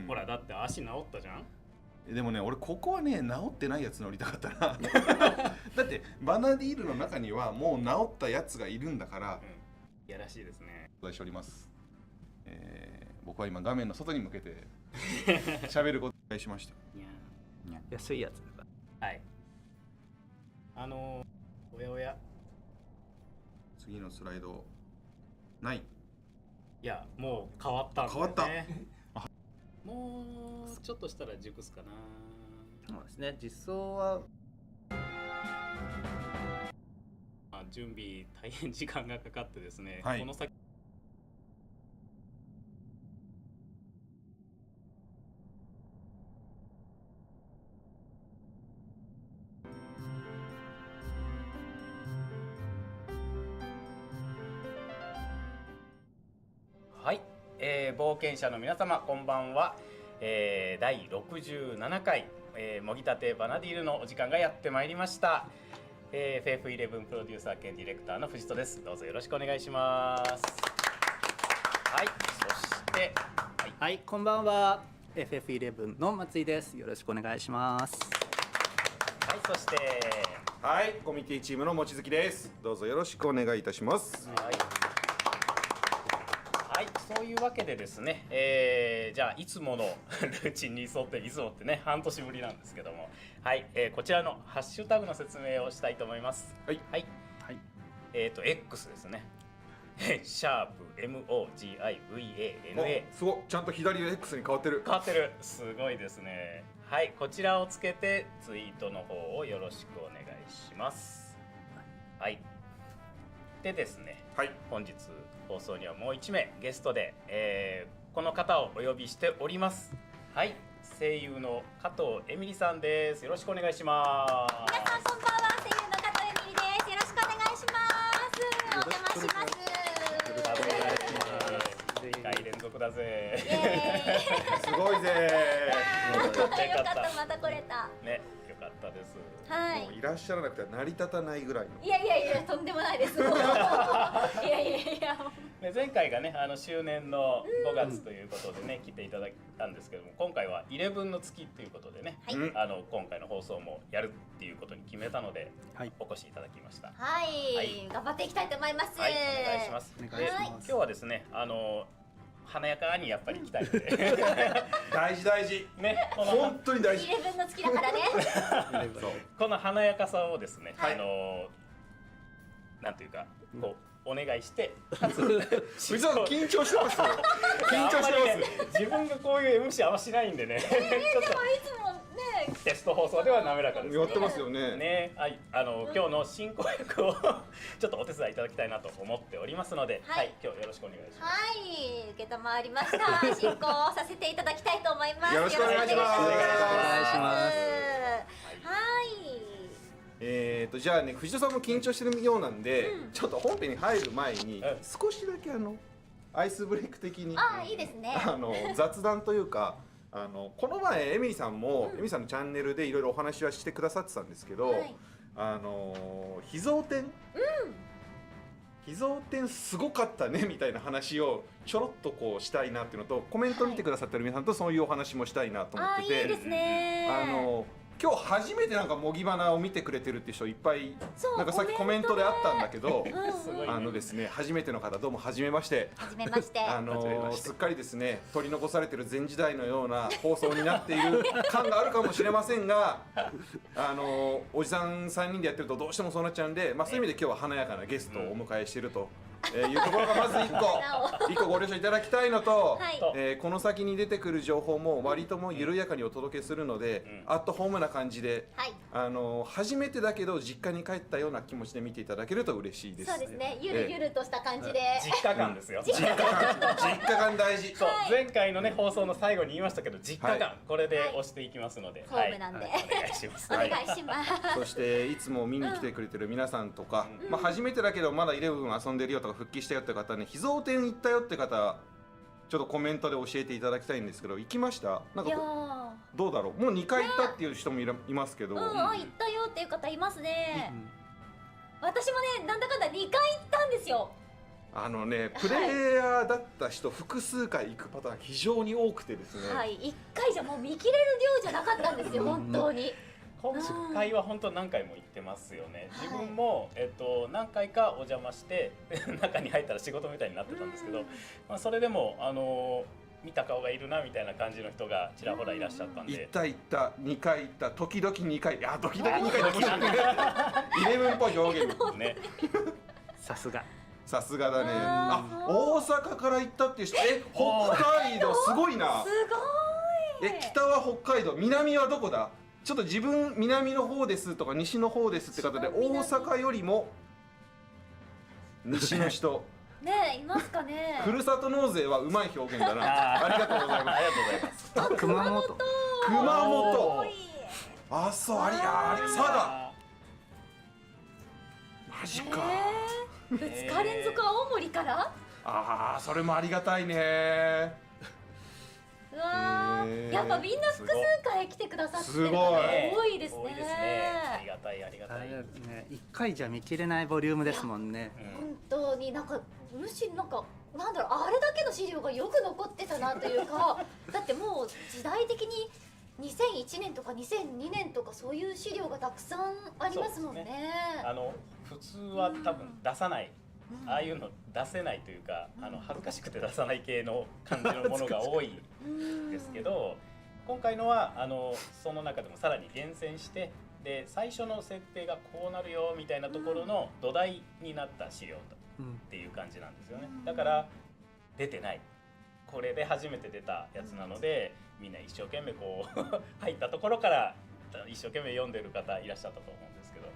ほらだって足治ったじゃん。でもね、俺ここはね治ってないやつ乗りたかったなだってバナディールの中にはもう治ったやつがいるんだから、いやらしいですね。お願いしております。僕は今画面の外に向けて喋ることをお願いしました。安いやつだから。はい。おやおや。次のスライドない。いや、もう変わったんだよね。変わった。もうちょっとしたら熟すかな。そうですね。実装は準備大変時間がかかってですね。はい、この先はい、冒険者の皆様こんばんは。第67回、もぎたてバナディールのお時間がやってまいりました。フェイフ11プロデューサー兼ディレクターの藤戸です。どうぞよろしくお願いします。はい、そしてはい、こんばんは。FF11 の松井です。よろしくお願いします。はい、そしてはい、コミュニティチームの望月です。どうぞよろしくお願いいたします。はい、そういうわけでですね、じゃあいつものルーチンに沿っていつもってね半年ぶりなんですけども、はい、こちらのハッシュタグの説明をしたいと思います。はいはい、はい。X ですね。シャープ MOGIVANA すごい、ちゃんと左が X に変わってる。変わってる、すごいですね。はい、こちらをつけてツイートの方をよろしくお願いします。はい。でですね、はい、本日放送にはもう1名ゲストで、この方をお呼びしております。はい、声優の加藤エミリさんです。よろしくお願いします。皆さんこんばんは、声優の加藤エミリです。よろしくお願いします。お邪魔します。2回連続だぜ。イエーイ。すごいぜよかった、また来れた。ね、よかったです。はもういらっしゃらなくては成り立たないぐらいの。いやいやいや、とんでもないです。もういやいやいや。ね、前回がね周年の5月ということでね、来ていただいたんですけども、今回は11の月ということでね、はい今回の放送もやるっていうことに決めたので、はいお越しいただきました。はい、はい頑張っていきたいと思います。はい、お願いします。お願でいします今日はですね、華やかにやっぱり行きたいので大事大事。ね、この本当に大事。 11の月だからね。この華やかさをですね、はいなんていうかこうお願いしてかつ藤さん緊張してますよ。緊張してあんまりね自分がこういう MC あんましないんでねちょっでもいつもね、とテスト放送では滑らかですやってますよね。ね。はい、今日の進行役をちょっとお手伝いいただきたいなと思っておりますので、はいはい、今日よろしくお願いします。はい、受けたまわりました。進行させていただきたいと思います。よろしくお願いしますよろしくお願いします。お願いしますはい。じゃあね、藤田さんも緊張してるようなんで、うんちょっと本編に入る前に、うん少しだけアイスブレイク的にあ、いいですね。雑談というか、この前エミリさんも、エミリさんのチャンネルでいろいろお話はしてくださってたんですけど、はい秘蔵展、秘蔵展すごかったねみたいな話をちょろっとこうしたいなっていうのと、コメント見てくださってる皆さんとそういうお話もしたいなと思っあ、てて、いいですね。今日初めてなんか模擬花を見てくれてるって人いっぱいそうなんかさっきコメントであったんだけど、すごいね。ですね、初めての方どうも初めまして。はじめまして。すっかりですね取り残されてる前時代のような放送になっている感があるかもしれませんがおじさん3人でやってるとどうしてもそうなっちゃうんで、まあ、そういう意味で今日は華やかなゲストをお迎えしていると、いうところがまず1個ご了承いただきたいのと、はいこの先に出てくる情報も割ともう緩やかにお届けするので、アットホームな感じで、はい。初めてだけど実家に帰ったような気持ちで見ていただけると嬉しいです。そうですね。ゆるゆるとした感じで。実家感ですよ。実家感大事。そう、はい前回のね放送の最後に言いましたけど、実家感、はいこれで押していきますので、ホームなんではいお願いします。お願いします。そしていつも見に来てくれてる皆さんとか、まあ、初めてだけどまだ11遊んでるよとか復帰したよって方ね、秘蔵展行ったよって方ちょっとコメントで教えていただきたいんですけど、行きました？なんいやかー、どうだろう、もう2回行ったっていう人もいますけど、行ったよっていう方いますね。私もね、なんだかんだ2回行ったんですよ。プレイヤーだった人複数回行くパターン非常に多くてですね、はい、1回じゃもう見切れる量じゃなかったんですよ、本当に。今回は本当何回も行ってますよね。はい自分も、何回かお邪魔して中に入ったら仕事みたいになってたんですけど、まあ、それでも見た顔がいるなみたいな感じの人がちらほらいらっしゃったんで、行った2回行った、時々2回、いや時々2回時々11っぽい表現ね。さすが。さすがだね。あー大阪から行ったっていう人、北海道すごいな。すごい。北は北海道、南はどこだ？ちょっと自分南の方ですとか西の方ですって方で、大阪よりも西の人ねえ、いますかね。ふるさと納税はうまい表現だな。ありがとうございます。ありがとうございます。熊本。熊本多い。あ、そう、あり佐賀マジか。 2日連続青森から？ああ、それもありがたいね。うわー、やっぱみんな複数回来てくださってる方が多いですね。多いですね。ありがたいありがたい。ね、1回じゃ見切れないボリュームですもんね。本当になんかむしろなんかなんだろう、あれだけの資料がよく残ってたなというかだってもう時代的に2001年とか2002年とかそういう資料がたくさんありますもんね。普通は多分出さないああいうの出せないというか、恥ずかしくて出さない系の感じのものが多いんですけど、今回のはその中でもさらに厳選して、で最初の設定がこうなるよみたいなところの土台になった資料っていう感じなんですよね。だから出てない、これで初めて出たやつなので、みんな一生懸命こう入ったところから一生懸命読んでる方いらっしゃったと思うんですけど、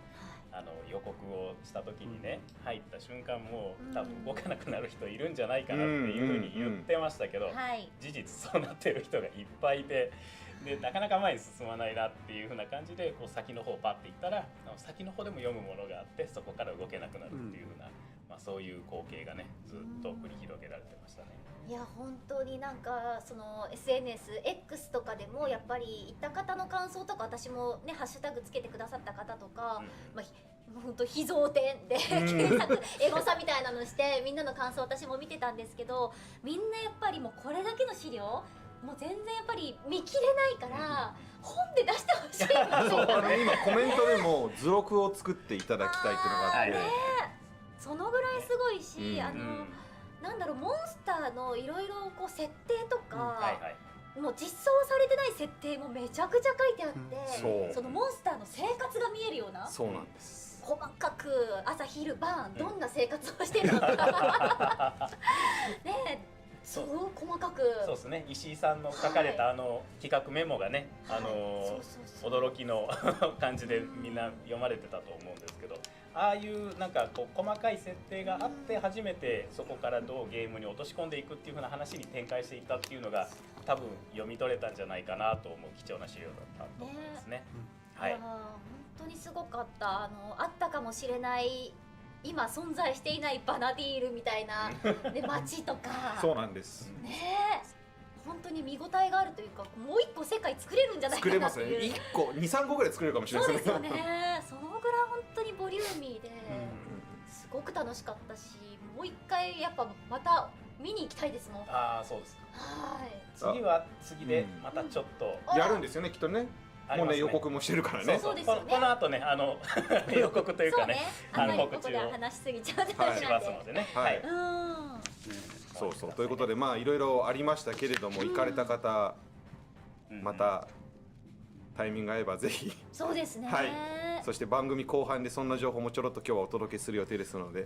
予告をした時にね、入った瞬間もう多分動かなくなる人いるんじゃないかなっていうふうに言ってましたけど、事実そうなってる人がいっぱいいて、でなかなか前に進まないなっていうふうな感じで、こう先の方をパッていったら先の方でも読むものがあって、そこから動けなくなるっていうふうな、そういう光景がねずっと繰り広げられてましたね。いや本当になんかその SNSX とかでもやっぱり行った方の感想とか、私もねハッシュタグつけてくださった方とか、本当秘蔵店で検索エゴサみたいなのしてみんなの感想私も見てたんですけど、みんなやっぱりもうこれだけの資料もう全然やっぱり見切れないから本で出してほしいみたいな。そう今コメントでも図録を作っていただきたいっていうのがあって、そのぐらいすごいし、なんだろう、モンスターのいろいろこう設定とか、もう実装されてない設定もめちゃくちゃ書いてあって、そのモンスターの生活が見えるような。そうなんです。細かく朝昼晩どんな生活をしてるのかね、すごい細かく。そうですね、石井さんの書かれた企画メモがね、驚きの感じでみんな読まれてたと思うんですけど、ああいうなんかこう細かい設定があって初めてそこからどうゲームに落とし込んでいくっていう風な話に展開していったっていうのが多分読み取れたんじゃないかなと思う貴重な資料だったと思いますね。はい。本当にすごかった。あったかもしれない今存在していないバナディールみたいな、ね、街とか。そうなんです。ねえ。本当に見応えがあるというか、もう一個世界作れるんじゃないかなっていう。作れますね。1個2、3個ぐらい作れるかもしれないですね。そうですよね。そのぐらい本当にボリューミーで、すごく楽しかったし、もう一回やっぱまた見に行きたいですもん。ああ、そうです。はい。次は次でまたちょっとやるんですよね、きっとね。もうね予告もしてるからね。そうですよね。この後ね予告というかね、告知を話しすぎちゃうしますのでね。はい。そうそうということでいろいろありましたけれども、行かれた方またタイミング合えばぜひ。そうですね。はい。そして番組後半でそんな情報もちょろっと今日はお届けする予定ですので、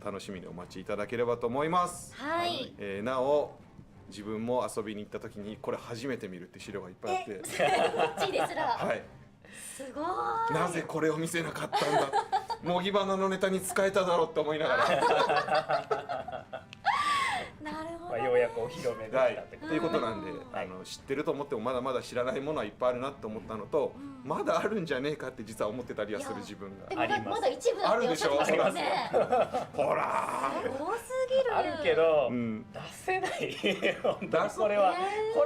楽しみにお待ちいただければと思います。はい。なお自分も遊びに行った時にこれ初めて見るって資料がいっぱいあって。こっちですら。はい。すごい。なぜこれを見せなかったんだ。模擬花のネタに使えただろうって思いながら。なるほど。ようやくお披露目できたってということなんで、知ってると思ってもまだまだ知らないものはいっぱいあるなと思ったのと、まだあるんじゃねえかって実は思ってたりはする自分があります。まだ一部だっておっしゃってましたよね。ほら多すぎる。あるけど出せない。本当にこ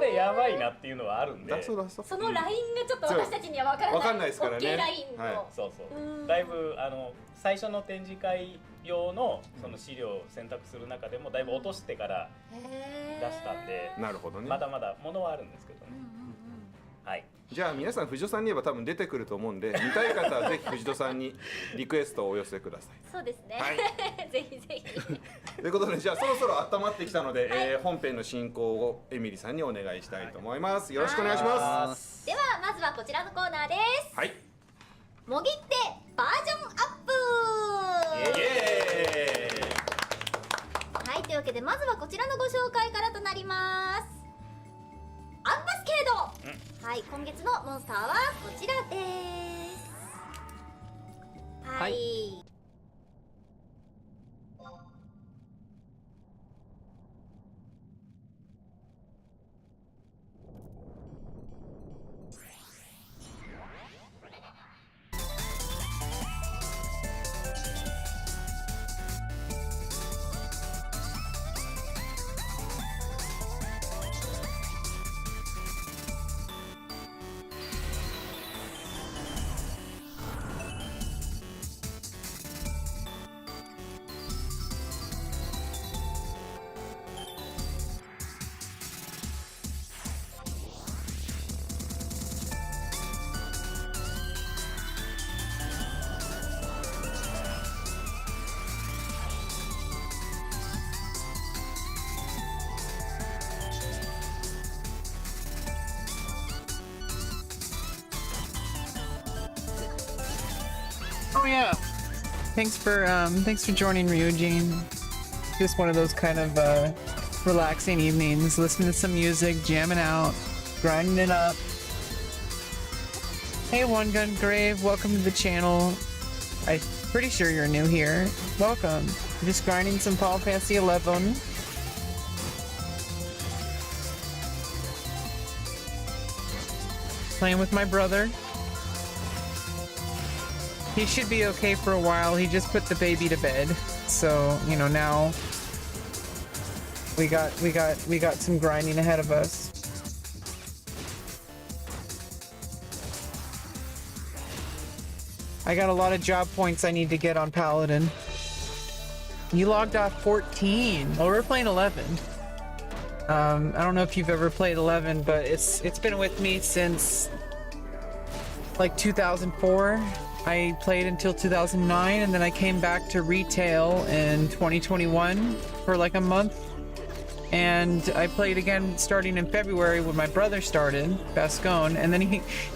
れやばいなっていうのはあるんで。そのラインがちょっと私たちには分からないですからね。ラインの。そうそう。だいぶ最初の展示会用のその資料を選択する中でもだいぶ落としてから出したんで、なるほどね。まだまだものはあるんですけどね。はい。じゃあ皆さん藤戸さんに言えば多分出てくると思うんで、見たい方はぜひ藤戸さんにリクエストをお寄せください。そうですね。はい。ぜひぜひ。ということでじゃあそろそろ温まってきたので、本編の進行をエミリさんにお願いしたいと思います。よろしくお願いします。ではまずはこちらのコーナーです。はい。もぎってバージョンアップ。はい、というわけでまずはこちらのご紹介からとなります。アンバスケード、はい、今月のモンスターはこちらです。はい、Oh yeah. Thanks for joining, Ryujin. Just one of those kind of relaxing evenings, listening to some music, jamming out, grinding it up. Hey, One Gun Grave, welcome to the channel. I'm pretty sure you're new here. Welcome. I'm just grinding some Final Fantasy 11. Playing with my brother. He should be okay for a while. He just put the baby to bed. So, you know, now we got some grinding ahead of us. I got a lot of job points I need to get on Paladin. You logged off 14. Oh, we're playing 11. I don't know if you've ever played 11, but it's been with me since like 2004. I played until 2009, and then I came back to retail in 2021 for like a month. And I played again starting in February when my brother started, Bascone, and then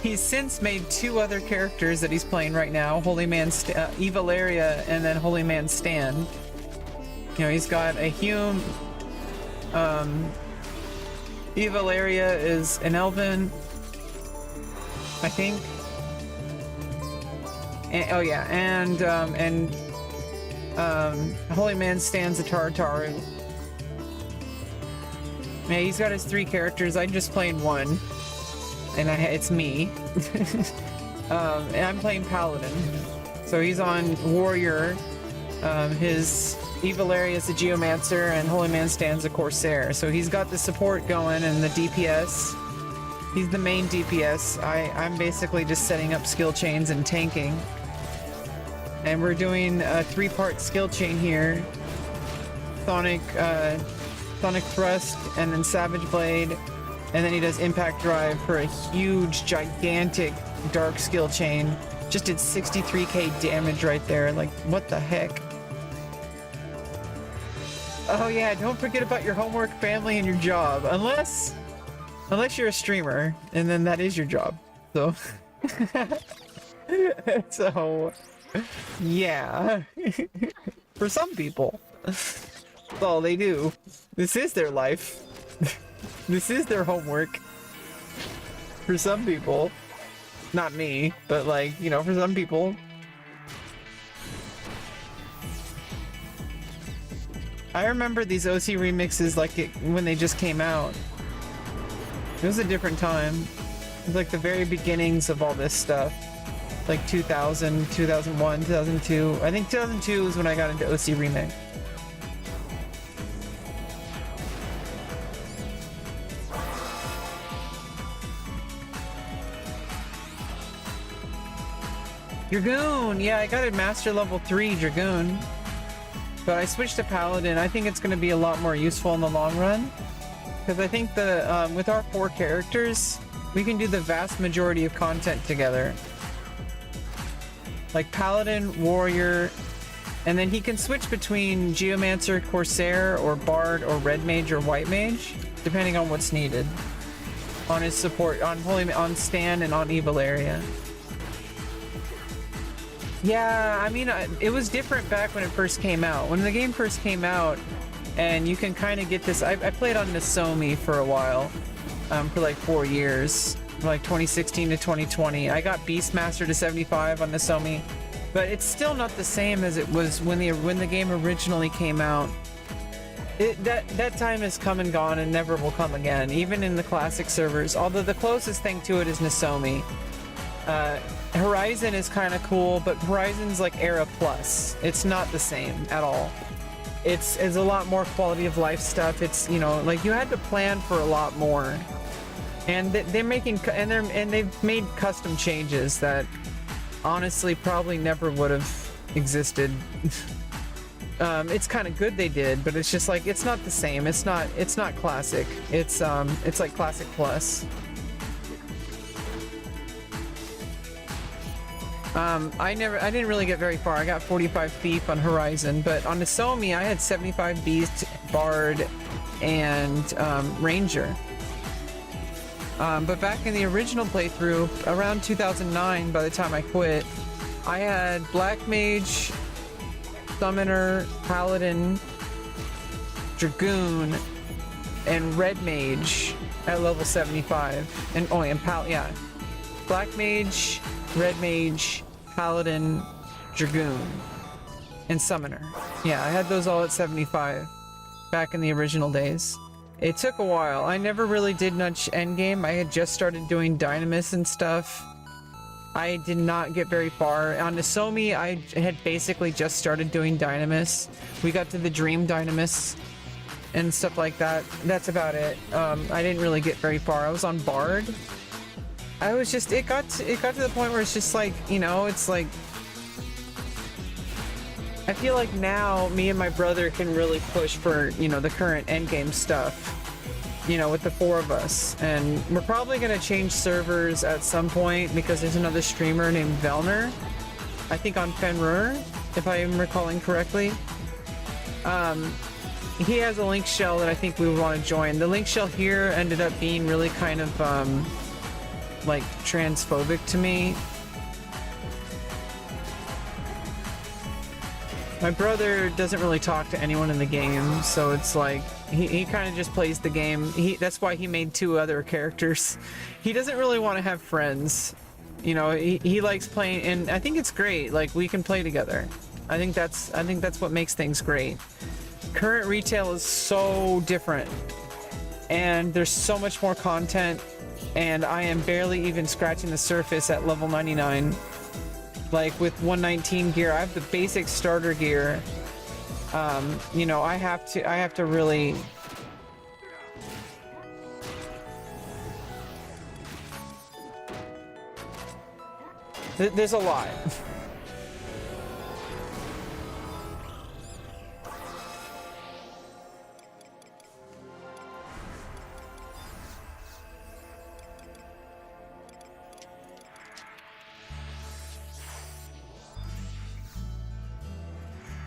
he's since made 2 other characters that he's playing right now, Holy Man, Evalaria, and then Holy Man Stan. You know, he's got a Hume, Evalaria is an Elven, I think. And, oh yeah, and Holy Man Stan's a Tartaru. Yeah, he's got his 3 characters. I'm just playing 1, and it's me. And I'm playing Paladin. So he's on Warrior. His Evalaria is a Geomancer, and Holy Man Stan's a Corsair. So he's got the support going and the DPS. He's the main DPS. I'm basically just setting up skill chains and tanking. And we're doing a 3-part skill chain here. Sonic Thrust, and then Savage Blade, and then he does Impact Drive for a huge, gigantic dark skill chain. Just did 63k damage right there. Like, what the heck? Oh yeah, don't forget about your homework, family, and your job. Unless you're a streamer, and then that is your job. So, so yeah, for some people. That's all they do. This is their life. This is their homework. For some people. Not me, but like, you know, for some people. I remember these OC remixes when they just came out. It was a different time. It was like the very beginnings of all this stuff. Like 2000, 2001, 2002. I think 2002 was when I got into OC remix. Dragoon! Yeah, I got a Master Level 3 Dragoon. But I switched to Paladin. I think it's going to be a lot more useful in the long run. Because I think with our 4 characters, we can do the vast majority of content together. Like Paladin, Warrior, and then he can switch between Geomancer, Corsair, or Bard, or Red Mage, or White Mage, depending on what's needed. On his support, on Stan and on Evalaria. Yeah, I mean, it was different back when it first came out. When the game first came out, and you can kind of get this... I played on Nozomi for a while, for like 4 years, like 2016 to 2020. I got Beastmaster to 75 on Nozomi, but it's still not the same as it was when the game originally came out. That time has come and gone and never will come again, even in the classic servers, although the closest thing to it is Nozomi. Horizon is kind of cool, but Horizon's like Era Plus. It's not the same at all. It's a lot more quality of life stuff. It's, you know, like you had to plan for a lot more, and they're making they've made custom changes that honestly probably never would have existed. It's kind of good they did, but it's just like it's not the same. It's not classic. It's like Classic Plus. I didn't really get very far. I got 45 Thief on Horizon, but on Nozomi I had 75 Beast, Bard, and Ranger. But back in the original playthrough, around 2009, by the time I quit, I had Black Mage, Summoner, Paladin, Dragoon, and Red Mage at level 75. And yeah. Black Mage, Red Mage, Paladin, Dragoon, and Summoner. Yeah, I had those all at 75 back in the original days. It took a while. I never really did much endgame. I had just started doing Dynamis and stuff. I did not get very far. On Nosomi, I had basically just started doing Dynamis. We got to the Dream Dynamis and stuff like that. That's about it. I didn't really get very far. I was on Bard. I was just, it got to the point where it's just like, you know, it's like, I feel like now me and my brother can really push for, you know, the current endgame stuff, you know, with the 4 of us. And we're probably going to change servers at some point because there's another streamer named Velner, I think on Fenrir, if I am recalling correctly. He has a link shell that I think we would want to join. The link shell here ended up being really kind of, like, transphobic to me. My brother doesn't really talk to anyone in the game, so it's like he kind of just plays the game. That's why he made 2 other characters. He doesn't really want to have friends. You know, he likes playing, and I think it's great. Like, we can play together. I think that's what makes things great. Current retail is so different, and there's so much more content, and I am barely even scratching the surface at level 99. Like with 119 gear, I have the basic starter gear. You know, I have to really. There's a lot.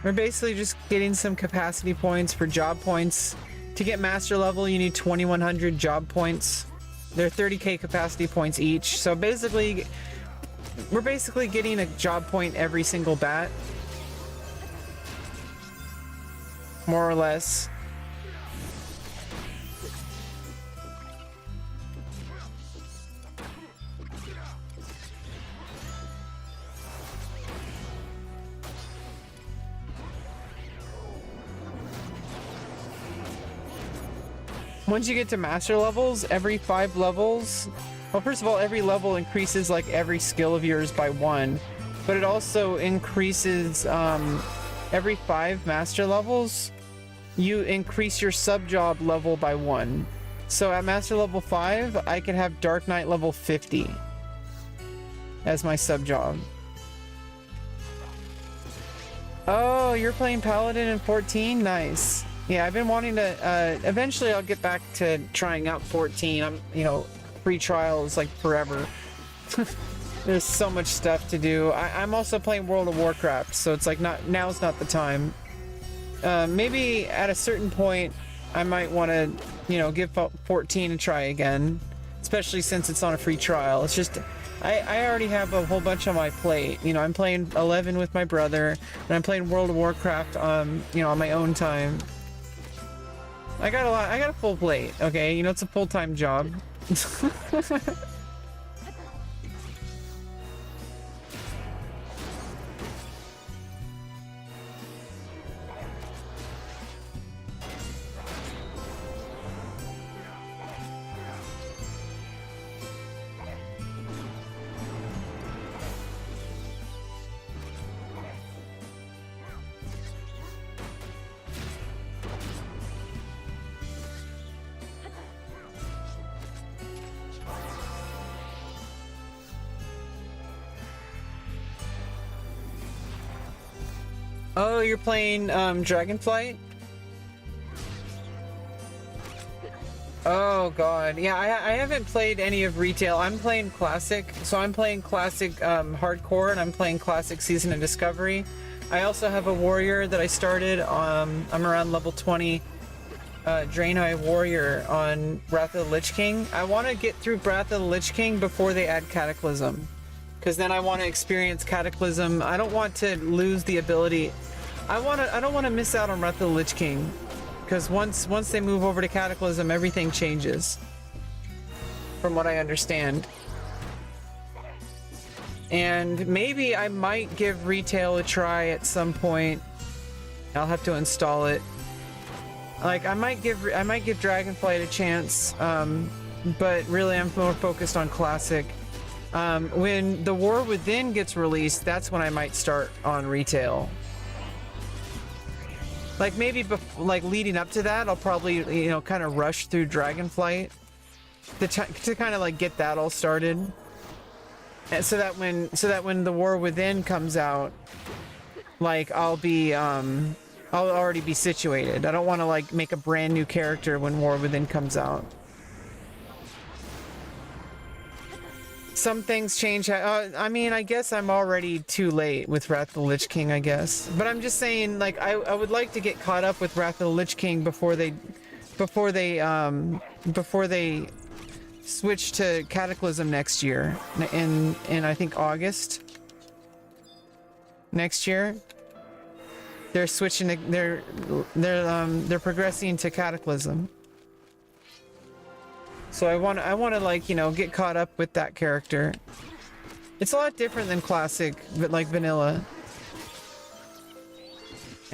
We're basically just getting some capacity points for job points. To get master level, you need 2100 job points. They're 30k capacity points each. So basically, we're basically getting a job point every single bat. More or less. Once you get to master levels, every 5 levels, well, first of all, every level increases like every skill of yours by 1, but it also increases every 5 master levels, you increase your sub job level by 1. So at master level 5, I can have Dark Knight level 50 as my sub job. Oh, you're playing Paladin in 14? Nice. Yeah, I've been wanting to, eventually I'll get back to trying out 14. I'm, you know, free trial is like forever. There's so much stuff to do. I'm also playing World of Warcraft, so it's like now's not the time. Maybe at a certain point, I might want to, you know, give 14 a try again, especially since it's on a free trial. It's just, I already have a whole bunch on my plate. You know, I'm playing 11 with my brother, and I'm playing World of Warcraft, you know, on my own time. I got a lot. I got a full plate. Okay, you know, it's a full-time job. Oh, you're playing Dragonflight? Oh god, yeah, I haven't played any of retail. I'm playing classic, so I'm playing classic hardcore, and I'm playing classic season and discovery. I also have a warrior that I started. I'm around level 20 Draenei warrior on Wrath of the Lich King. I want to get through Wrath of the Lich King before they add Cataclysm. because then I want to experience Cataclysm. I don't want to lose the ability. I don't want to miss out on Wrath of the Lich King, because once they move over to Cataclysm, everything changes, from what I understand. And maybe I might give retail a try at some point. I'll have to install it. Like I might give Dragonflight a chance, but really I'm more focused on classic. When the War Within gets released, that's when I might start on retail. Like maybe like leading up to that, I'll probably kind of rush through Dragonflight to kind of like get that all started, and so that when the War Within comes out, like I'll already be situated. I don't want to like make a brand new character when War Within comes out. Some things change. I mean, I guess I'm already too late with Wrath of the Lich King, I guess. But I'm just saying, like, I would like to get caught up with Wrath of the Lich King before they switch to Cataclysm next year, in I think August next year. They're switching to, they're progressing to Cataclysm. So I want to like, get caught up with that character. It's a lot different than classic, but like vanilla.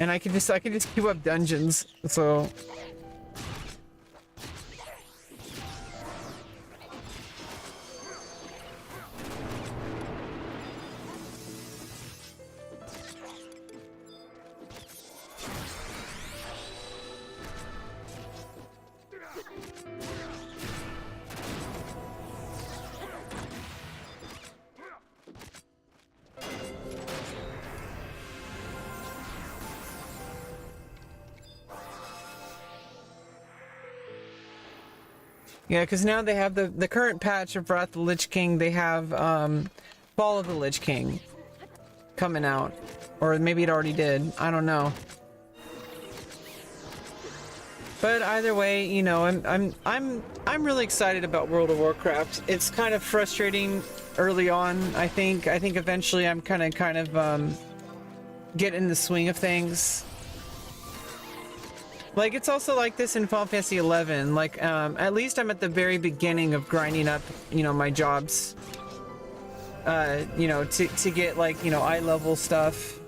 And I can just queue up dungeons. So yeah, because now they have the current patch of Wrath of the Lich King. They have Fall of the Lich King coming out, or maybe it already did. I don't know. But either way, I'm really excited about World of Warcraft. It's kind of frustrating early on. I think eventually I'm kind of get in the swing of things. Like, it's also like this in Final Fantasy 11. Like, at least I'm at the very beginning of grinding up, my jobs. To get, like, eye level stuff.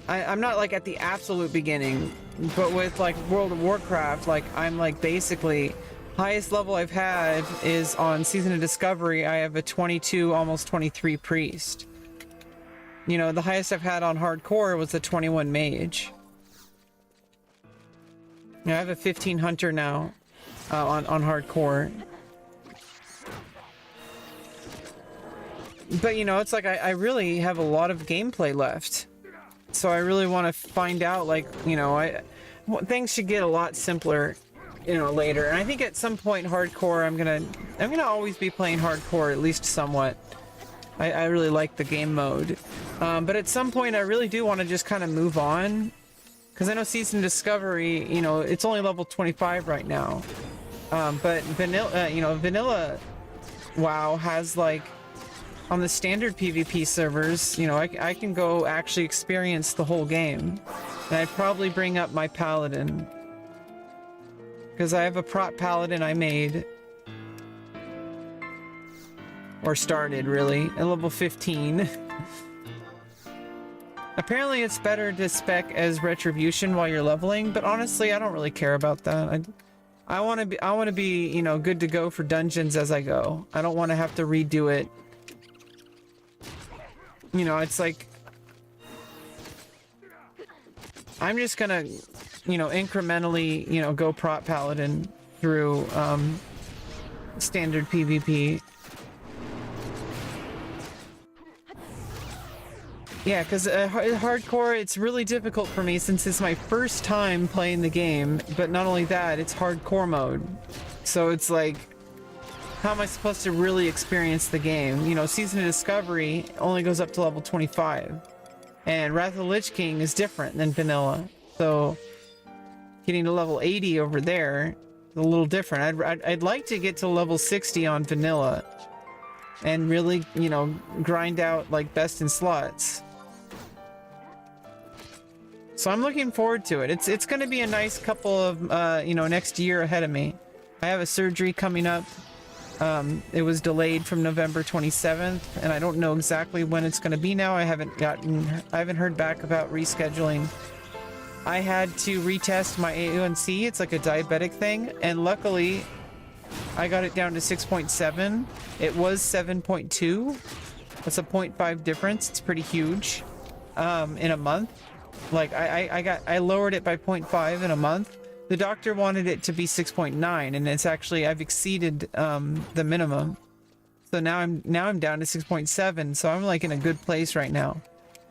I'm not, like, at the absolute beginning. But with, like, World of Warcraft, like, I'm, like, basically... highest level I've had is on Season of Discovery. I have a 22, almost 23 priest. The highest I've had on hardcore was a 21 mage. I have a 15 hunter now on hardcore. But it's like I really have a lot of gameplay left. So I really want to find out, like, things should get a lot simpler, later. And I think at some point hardcore I'm gonna always be playing hardcore, at least somewhat. I really like the game mode. But at some point I really do want to just kind of move on. Because I know Season Discovery, it's only level 25 right now. But vanilla WoW has, like, on the standard PvP servers, I can go actually experience the whole game. And I'd probably bring up my paladin. Because I have a prot paladin I made. Or started, really, at level 15. Apparently it's better to spec as Retribution while you're leveling, but honestly I don't really care about that. I want to be, good to go for dungeons as I go. I don't want to have to redo it. It's like I'm just gonna, incrementally, go prot paladin through standard PvP. Yeah, because hardcore, it's really difficult for me since it's my first time playing the game, but not only that, it's hardcore mode. So it's like, how am I supposed to really experience the game? Season of Discovery only goes up to level 25. And Wrath of the Lich King is different than vanilla. So, getting to level 80 over there is a little different. I'd like to get to level 60 on vanilla. and really, you know, grind out like best in slots. So I'm looking forward to it. It's going to be a nice couple of, you know, next year ahead of me. I have a surgery coming up. It was delayed from November 27th, and I don't know exactly when it's going to be now. I haven't heard back about rescheduling. I had to retest my A1C. It's like a diabetic thing, and luckily I got it down to 6.7. It was 7.2. That's a 0.5 difference. It's pretty huge in a month. Like I lowered it by 0.5 in a month. The doctor wanted it to be 6.9, and it's actually, I've exceeded the minimum. So now I'm down to 6.7. So I'm like in a good place right now.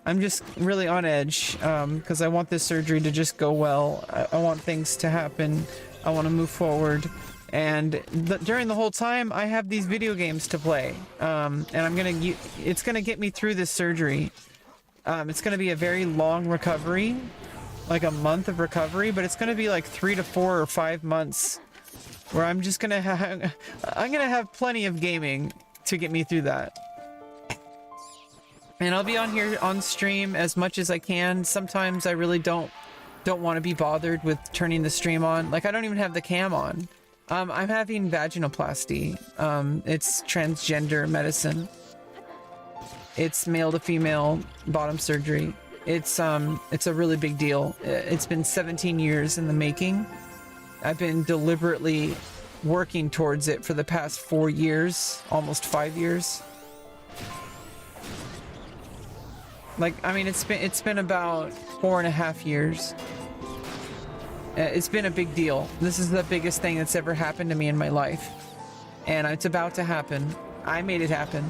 I'm just really on edge because I want this surgery to just go well. I want things to happen. I want to move forward. And during the whole time, I have these video games to play. And it's gonna get me through this surgery. It's gonna be a very long recovery, like a month of recovery, but it's gonna be like 3 to 4 or 5 months where I'm just gonna have plenty of gaming to get me through that. And I'll be on here on stream as much as I can. Sometimes I really don't want to be bothered with turning the stream on. Like I don't even have the cam on. I'm having vaginoplasty. It's transgender medicine. It's male to female bottom surgery. It's a really big deal. It's been 17 years in the making. I've been deliberately working towards it for the past 4 years, almost 5 years. Like, I mean, it's been about 4.5 years. It's been a big deal. This is the biggest thing that's ever happened to me in my life. And it's about to happen. I made it happen.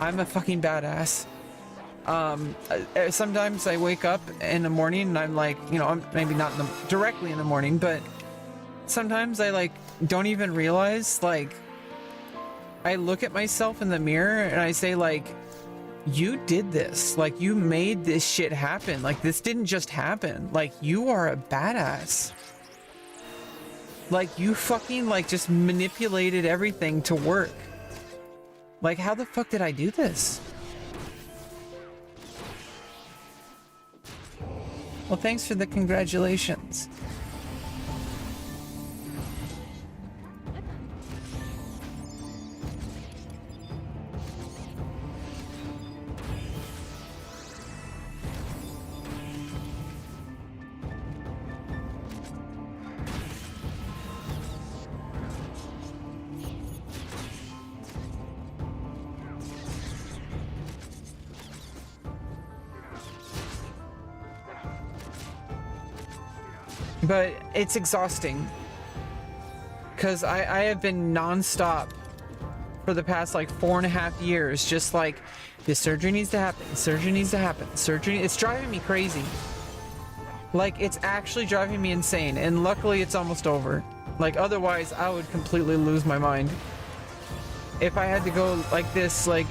I'm a fucking badass. Sometimes I wake up in the morning and I'm like, you know, I'm maybe not directly in the morning, but sometimes I like don't even realize, like, I look at myself in the mirror and I say like, you did this. Like, you made this shit happen. Like, this didn't just happen. Like, you are a badass. Like, you fucking, like, just manipulated everything to work. Like, how the fuck did I do this? Well, thanks for the congratulations. But it's exhausting because I have been non-stop for the past like 4.5 years, just like, this surgery needs to happen, surgery needs to happen, surgery. It's driving me crazy. Like, it's actually driving me insane, and luckily it's almost over. Like, otherwise I would completely lose my mind if I had to go like this, like,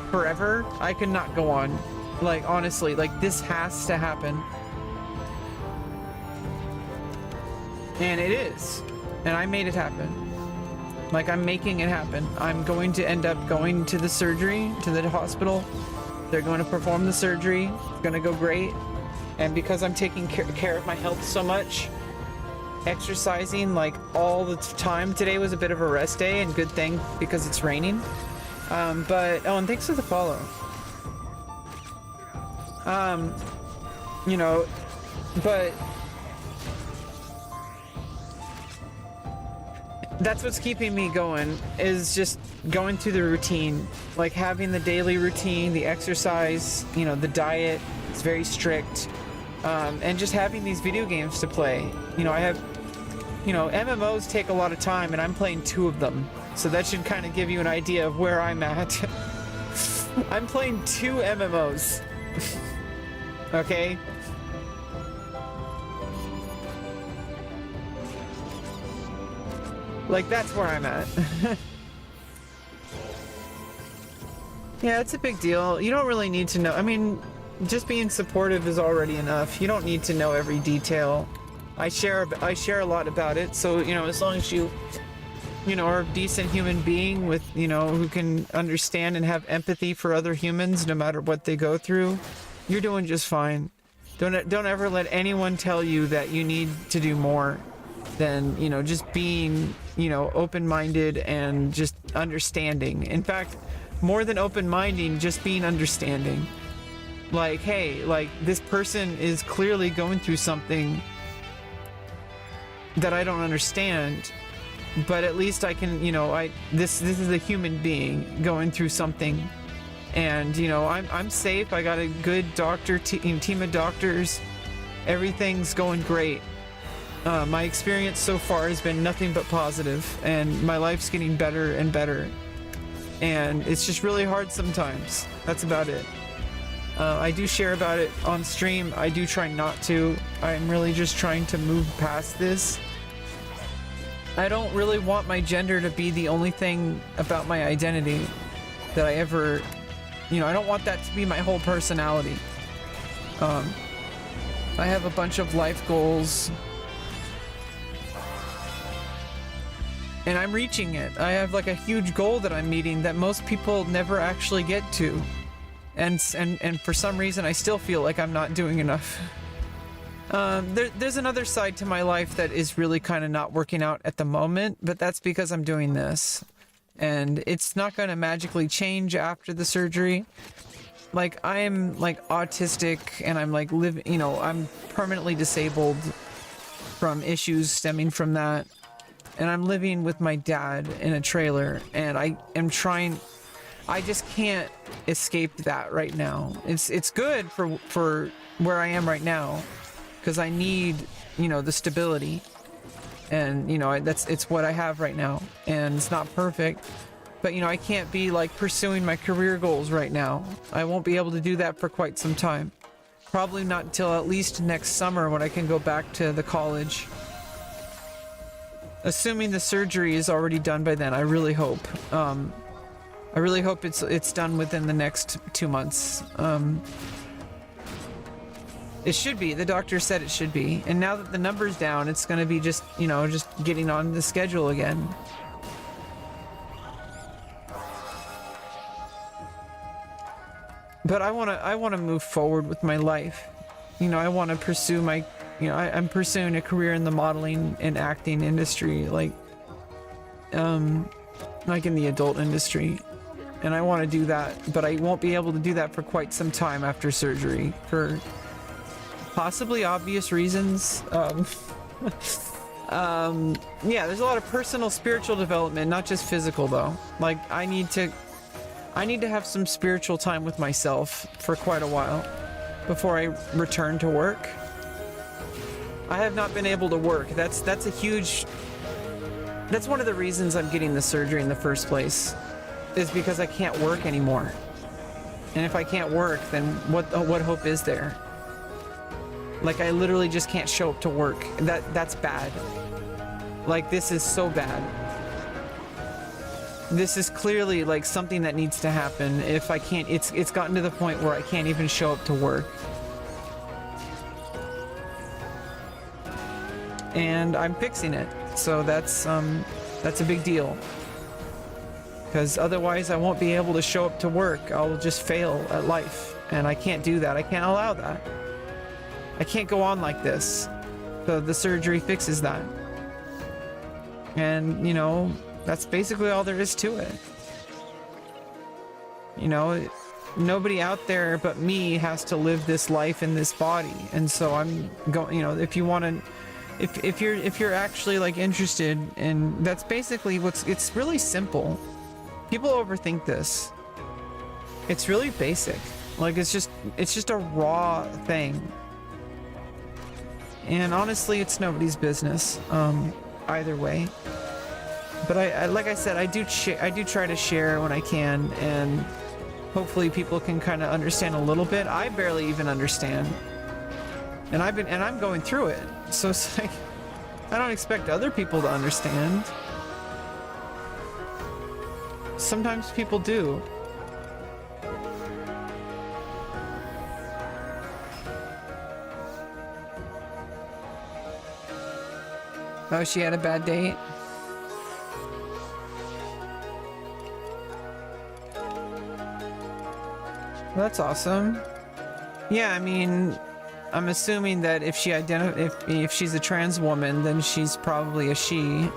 forever. I could not go on. Like, honestly, like, this has to happen. And it is. And I made it happen. Like, I'm making it happen. I'm going to end up going to the surgery, to the hospital. They're going to perform the surgery. It's going to go great. And because I'm taking care of my health so much, exercising like all the time. Today was a bit of a rest day, and good thing because it's raining. But, oh, and thanks for the follow. You know, but that's what's keeping me going, is just going through the routine, like having the daily routine, the exercise, you know, the diet is very strict, and just having these video games to play. You know, I have, you know, MMOs take a lot of time, and I'm playing 2 of them, so that should kind of give you an idea of where I'm at. I'm playing 2 MMOs. Okay? Like, that's where I'm at. Yeah, it's a big deal. You don't really need to know. I mean, just being supportive is already enough. You don't need to know every detail. I share a lot about it, so, you know, as long as you are a decent human being with, who can understand and have empathy for other humans no matter what they go through, you're doing just fine. Don't ever let anyone tell you that you need to do more than, just being, open-minded and just understanding. In fact, more than open-minded, just being understanding. Like, hey, like, this person is clearly going through something that I don't understand, but at least I can, this is a human being going through something, and I'm safe. I got a good team of doctors. Everything's going great. My experience so far has been nothing but positive, and my life's getting better and better. And it's just really hard sometimes. That's about it. I do share about it on stream. I do try not to. I'm really just trying to move past this. I don't really want my gender to be the only thing about my identity that I ever, I don't want that to be my whole personality. I have a bunch of life goals, and I'm reaching it. I have like a huge goal that I'm meeting that most people never actually get to. And for some reason, I still feel like I'm not doing enough. There's another side to my life that is really kind of not working out at the moment, but that's because I'm doing this. And it's not going to magically change after the surgery. Like, I'm like autistic, and I'm like I'm permanently disabled from issues stemming from that. And I'm living with my dad in a trailer, and I just can't escape that right now. It's good for where I am right now, because I need, the stability, and it's what I have right now, and it's not perfect, but I can't be like pursuing my career goals right now. I won't be able to do that for quite some time. Probably not until at least next summer, when I can go back to the college. Assuming the surgery is already done by then, I really hope. I really hope it's done within the next 2 months. It should be. The doctor said it should be. And now that the number's down, it's going to be just, just getting on the schedule again. But I want to move forward with my life. I want to pursue my, I'm pursuing a career in the modeling and acting industry, like in the adult industry. And I want to do that, but I won't be able to do that for quite some time after surgery, for possibly obvious reasons. Yeah, there's a lot of personal, spiritual development, not just physical though. Like, I need to have some spiritual time with myself for quite a while before I return to work. I have not been able to work. That's one of the reasons I'm getting the surgery in the first place, is because I can't work anymore. And if I can't work, then what hope is there? Like, I literally just can't show up to work. That's bad. Like, this is so bad. This is clearly like something that needs to happen. If I can't, it's gotten to the point where I can't even show up to work. And I'm fixing it. So that's a big deal. Because otherwise I won't be able to show up to work. I'll just fail at life. And I can't do that. I can't allow that. I can't go on like this. So the surgery fixes that. And, that's basically all there is to it. Nobody out there but me has to live this life in this body. And so I'm going, if you want to, if you're actually like interested, and that's basically it's really simple. People overthink this. It's really basic. Like, it's just a raw thing. And honestly, it's nobody's business, either way. But I like I said, I do try to share when I can, and hopefully people can kind of understand a little bit. I barely even understand, and I'm going through it. So it's like, I don't expect other people to understand. Sometimes people do. Oh, she had a bad date? That's awesome. Yeah, I mean, I'm assuming that if she if she's a trans woman, then she's probably a she.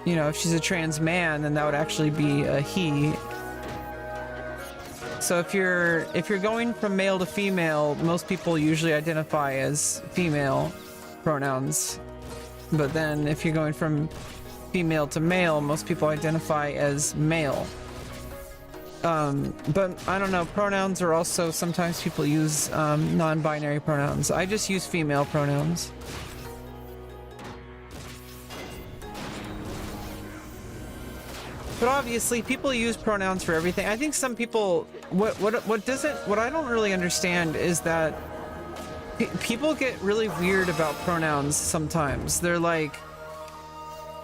You know, if she's a trans man, then that would actually be a he. So if you're going from male to female, most people usually identify as female pronouns. But then if you're going from female to male, most people identify as male. But I don't know, pronouns are also, sometimes people use non-binary pronouns. I just use female pronouns. But obviously people use pronouns for everything. I think some people, what I don't really understand is that people get really weird about pronouns sometimes. They're like,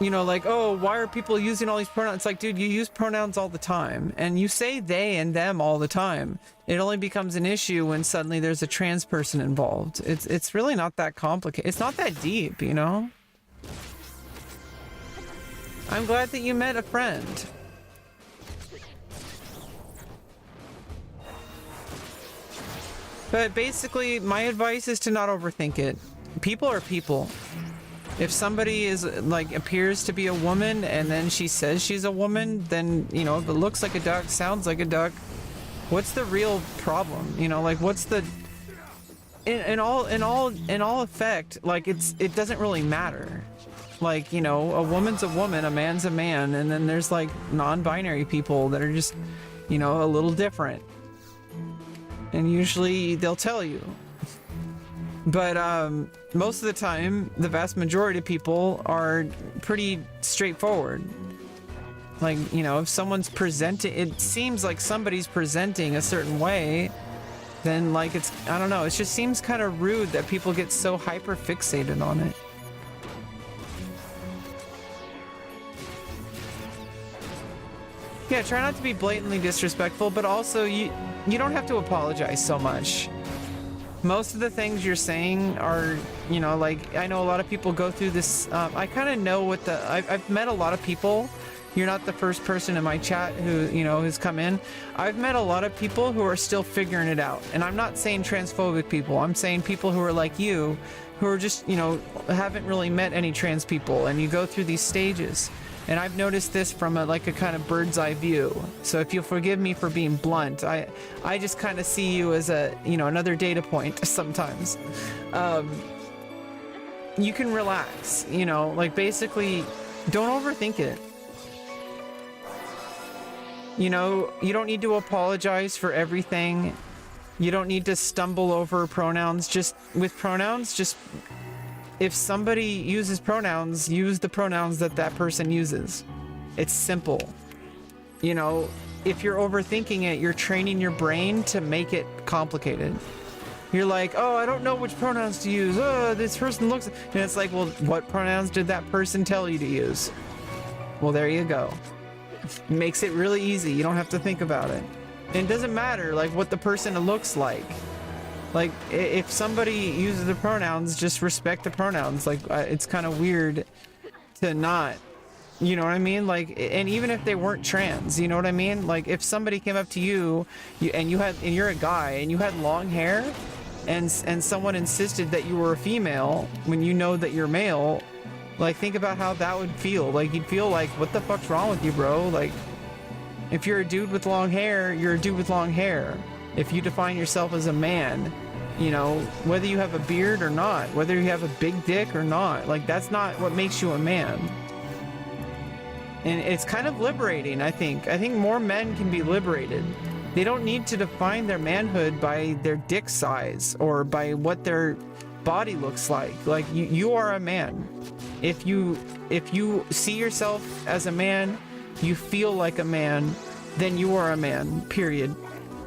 you know, like, oh, why are people using all these pronouns? It's like, dude, you use pronouns all the time and you say they and them all the time. It only becomes an issue when suddenly there's a trans person involved. It's really not that complicated. It's not that deep, you know? I'm glad that you met a friend. But basically, my advice is to not overthink it. People are people. If somebody is like appears to be a woman and then she says she's a woman, then, you know, if it looks like a duck, sounds like a duck, what's the real problem? You know, like what's the in all effect, like it doesn't really matter. Like, you know, a woman's a woman, a man's a man, and then there's like non-binary people that are just, you know, a little different. And usually they'll tell you. But most of the time, the vast majority of people are pretty straightforward. Like, you know, if someone's presenting, it seems like somebody's presenting a certain way, then like it's, I don't know, it just seems kind of rude that people get so hyper fixated on it. Yeah, try not to be blatantly disrespectful, but also you don't have to apologize so much. Most of the things you're saying are, you know, like, I know a lot of people go through this, I kind of know what I've met a lot of people. You're not the first person in my chat who, you know, has come in. I've met a lot of people who are still figuring it out. And I'm not saying transphobic people. I'm saying people who are like you, who are just, you know, haven't really met any trans people. And you go through these stages. And I've noticed this from a kind of bird's eye view. So if you'll forgive me for being blunt, I just kind of see you as a, you know, another data point sometimes. You can relax, you know, like basically don't overthink it. You know, you don't need to apologize for everything. You don't need to stumble over pronouns. Just with pronouns, just if somebody uses pronouns, use the pronouns that that person uses. It's simple. You know, if you're overthinking it, you're training your brain to make it complicated. You're like, oh, I don't know which pronouns to use. Oh, this person looks... And it's like, well, what pronouns did that person tell you to use? Well, there you go. Makes it really easy. You don't have to think about it. And it doesn't matter, like, what the person looks like. Like, if somebody uses the pronouns, just respect the pronouns. Like, it's kind of weird to not, you know what I mean? Like, and even if they weren't trans, you know what I mean? Like, if somebody came up to you, and you're a guy, and you had long hair, and someone insisted that you were a female, when you know that you're male, like, think about how that would feel. Like, you'd feel like, what the fuck's wrong with you, bro? Like, if you're a dude with long hair, you're a dude with long hair. If you define yourself as a man, you know, whether you have a beard or not, whether you have a big dick or not, like, that's not what makes you a man. And it's kind of liberating, I think. I think more men can be liberated. They don't need to define their manhood by their dick size or by what their body looks like. Like, you are a man. If you see yourself as a man, you feel like a man, then you are a man, period.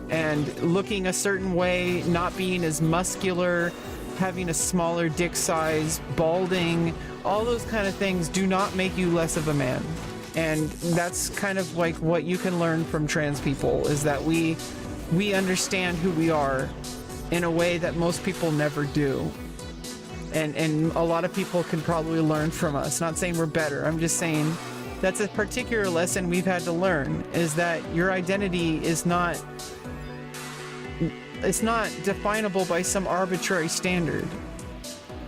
And looking a certain way, not being as muscular, having a smaller dick size, balding, all those kind of things do not make you less of a man. And that's kind of like what you can learn from trans people, is that we understand who we are in a way that most people never do. And a lot of people can probably learn from us. Not saying we're better, I'm just saying that's a particular lesson we've had to learn, is that your identity is not definable by some arbitrary standard.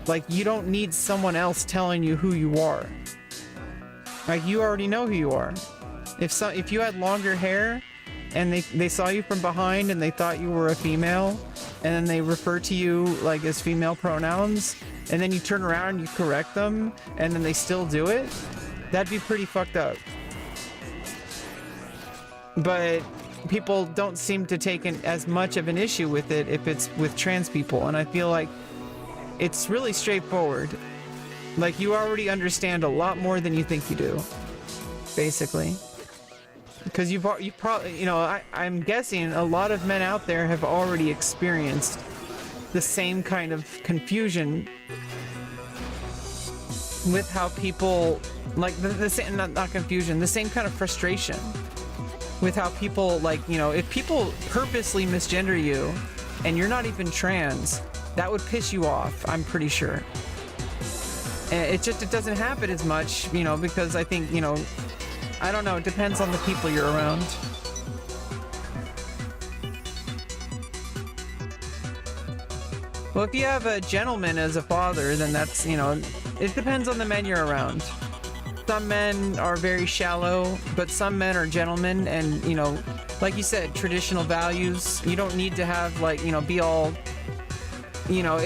Like, you don't need someone else telling you who you are. Like, you already know who you are. If you had longer hair and they saw you from behind and they thought you were a female, and then they refer to you like as female pronouns, and then you turn around and you correct them, and then they still do it, that'd be pretty fucked up. But people don't seem to take as much of an issue with it if it's with trans people, and I feel like it's really straightforward. Like, you already understand a lot more than you think you do, basically. Because you probably, you know, I'm guessing a lot of men out there have already experienced the same kind of confusion with how people, like, the same, not confusion, the same kind of frustration with how people, like, you know, if people purposely misgender you and you're not even trans, that would piss you off, I'm pretty sure. And it doesn't happen as much, you know, because I think, you know, I don't know, it depends on the people you're around. Well, if you have a gentleman as a father, then that's, you know, it depends on the men you're around. Some men are very shallow, but some men are gentlemen, and, you know, like you said, traditional values, you don't need to have, like, you know, be all, you know,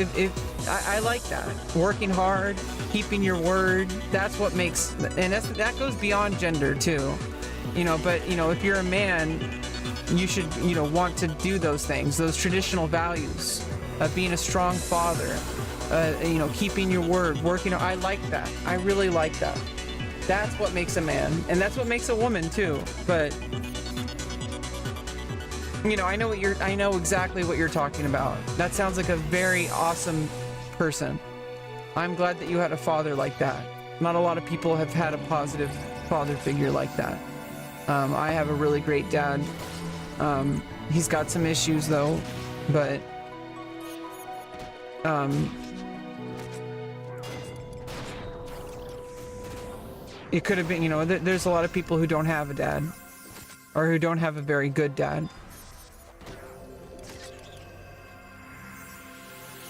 I like that. Working hard, keeping your word, that's what makes, and that goes beyond gender too, you know. But, you know, if you're a man, you should, you know, want to do those things, those traditional values of being a strong father, you know, keeping your word, working. I like that. I really like that. That's what makes a man, and that's what makes a woman too. But, you know, I know exactly what you're talking about. That sounds like a very awesome person. I'm glad that you had a father like that. Not a lot of people have had a positive father figure like that. I have a really great dad. He's got some issues though, but it could have been, you know, there's a lot of people who don't have a dad, or who don't have a very good dad.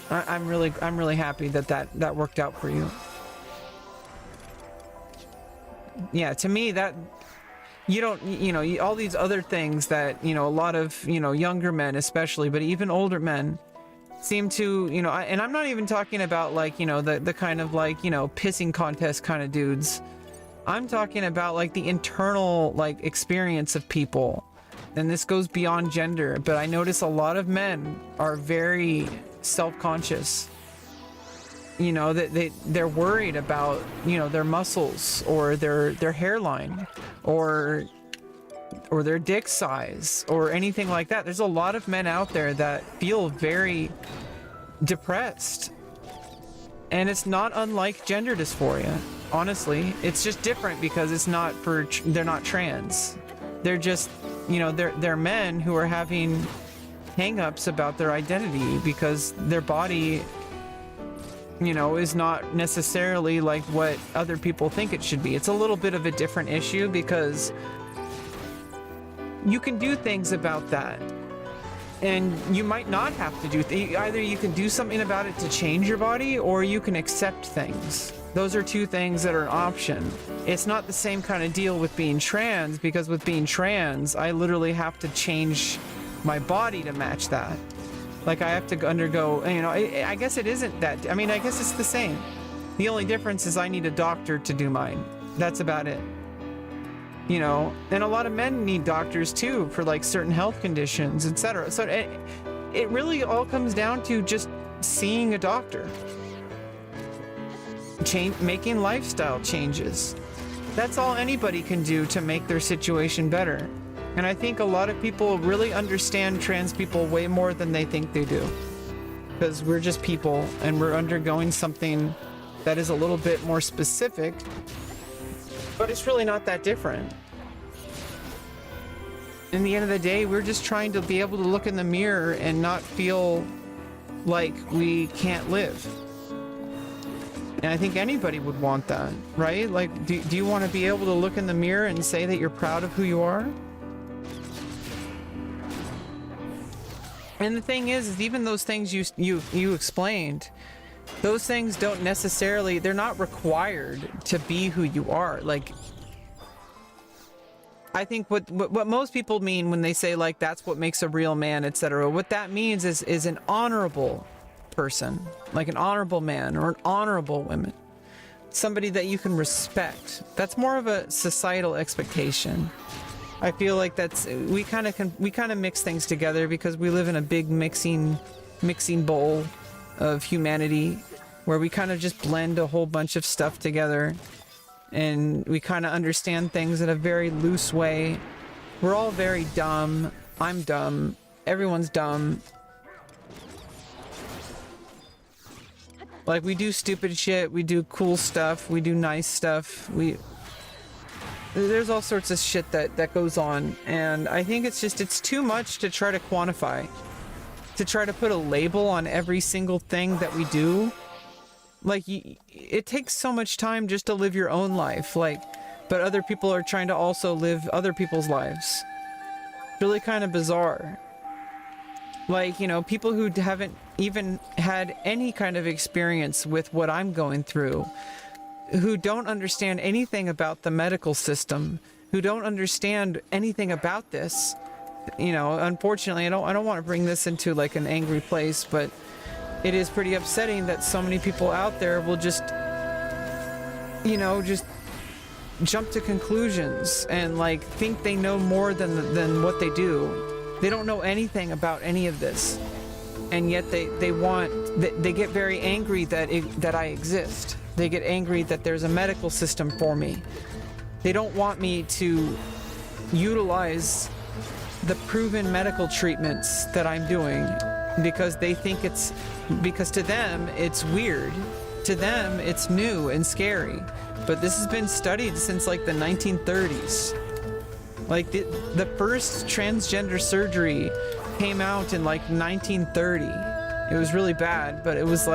I'm really happy that worked out for you. Yeah, to me, that you don't, you know, all these other things that, you know, a lot of, you know, younger men especially, but even older men seem to, you know, and I'm not even talking about, like, you know, the kind of, like, you know, pissing contest kind of dudes. I'm talking about, like, the internal, like, experience of people. And this goes beyond gender, but I notice a lot of men are very self-conscious. You know, that they're worried about, you know, their muscles or their hairline or their dick size or anything like that. There's a lot of men out there that feel very depressed, and it's not unlike gender dysphoria. Honestly, it's just different because it's not they're not trans. They're just, you know, they're men who are having hang-ups about their identity because their body, you know, is not necessarily like what other people think it should be. It's a little bit of a different issue because you can do things about that, and you might not have to do either. You can do something about it to change your body, or you can accept things. Those are two things that are an option. It's not the same kind of deal with being trans, because with being trans, I literally have to change my body to match that. Like, I have to undergo, you know, I guess it isn't that, I mean, I guess it's the same. The only difference is I need a doctor to do mine. That's about it. You know, and a lot of men need doctors too for, like, certain health conditions, etc. So it really all comes down to just seeing a doctor. Making lifestyle changes. That's all anybody can do to make their situation better. And I think a lot of people really understand trans people way more than they think they do. Because we're just people, and we're undergoing something that is a little bit more specific, but it's really not that different. In the end of the day, we're just trying to be able to look in the mirror and not feel like we can't live. And I think anybody would want that, right? Like, do you want to be able to look in the mirror and say that you're proud of who you are? And the thing is even those things you explained, those things don't necessarily, they're not required to be who you are. Like, I think what most people mean when they say like that's what makes a real man, etc. What that means is an honorable person, like an honorable man or an honorable woman, somebody that you can respect. That's more of a societal expectation. I feel like that's we kind of mix things together because we live in a big mixing bowl of humanity where we kind of just blend a whole bunch of stuff together. And we kind of understand things in a very loose way. We're all very dumb. I'm dumb. Everyone's dumb. Like, we do stupid shit. We do cool stuff. We do nice stuff. There's all sorts of shit that goes on. And I think it's too much to try to quantify. To try to put a label on every single thing that we do. Like, it takes so much time just to live your own life, like, but other people are trying to also live other people's lives. Really kind of bizarre. Like, you know, people who haven't even had any kind of experience with what I'm going through, who don't understand anything about the medical system, who don't understand anything about this. You know, unfortunately, I don't want to bring this into like an angry place, but it is pretty upsetting that so many people out there will just, you know, just jump to conclusions and like think they know more than what they do. They don't know anything about any of this, and yet they get very angry that I exist. They get angry that there's a medical system for me. They don't want me to utilize the proven medical treatments that I'm doing because they think because to them it's weird. To them it's new and scary. But this has been studied since like the 1930s. Like the first transgender surgery came out in like 1930. It was really bad, but it was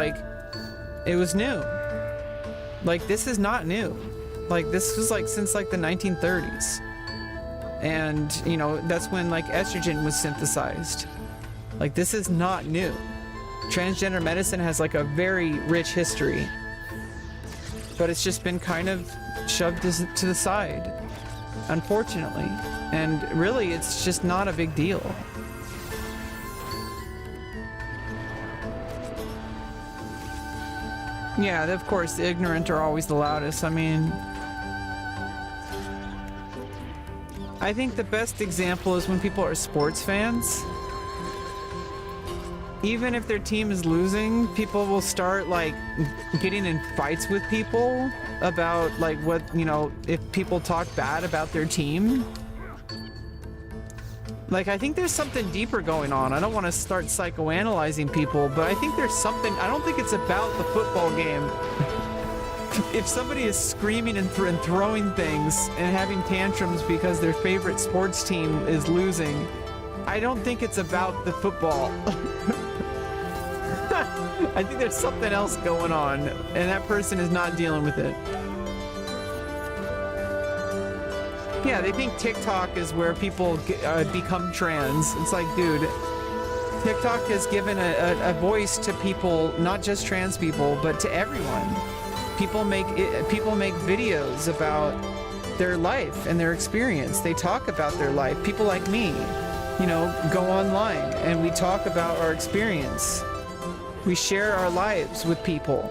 new. Like, this is not new. Like, this was like since like the 1930s. And, you know, that's when like estrogen was synthesized. Like, this is not new. Transgender medicine has like a very rich history, but it's just been kind of shoved to the side, unfortunately. And really, it's just not a big deal. Yeah, of course, the ignorant are always the loudest. I mean, I think the best example is when people are sports fans. Even if their team is losing, people will start like getting in fights with people about like what, you know, if people talk bad about their team. Like, I think there's something deeper going on. I don't want to start psychoanalyzing people, but I think there's something. I don't think it's about the football game. If somebody is screaming and throwing things and having tantrums because their favorite sports team is losing, I don't think it's about the football. I think there's something else going on, and that person is not dealing with it. Yeah, they think TikTok is where people become trans. It's like, dude, TikTok has given a voice to people, not just trans people, but to everyone. People make videos about their life and their experience. They talk about their life. People like me, you know, go online and we talk about our experience. We share our lives with people,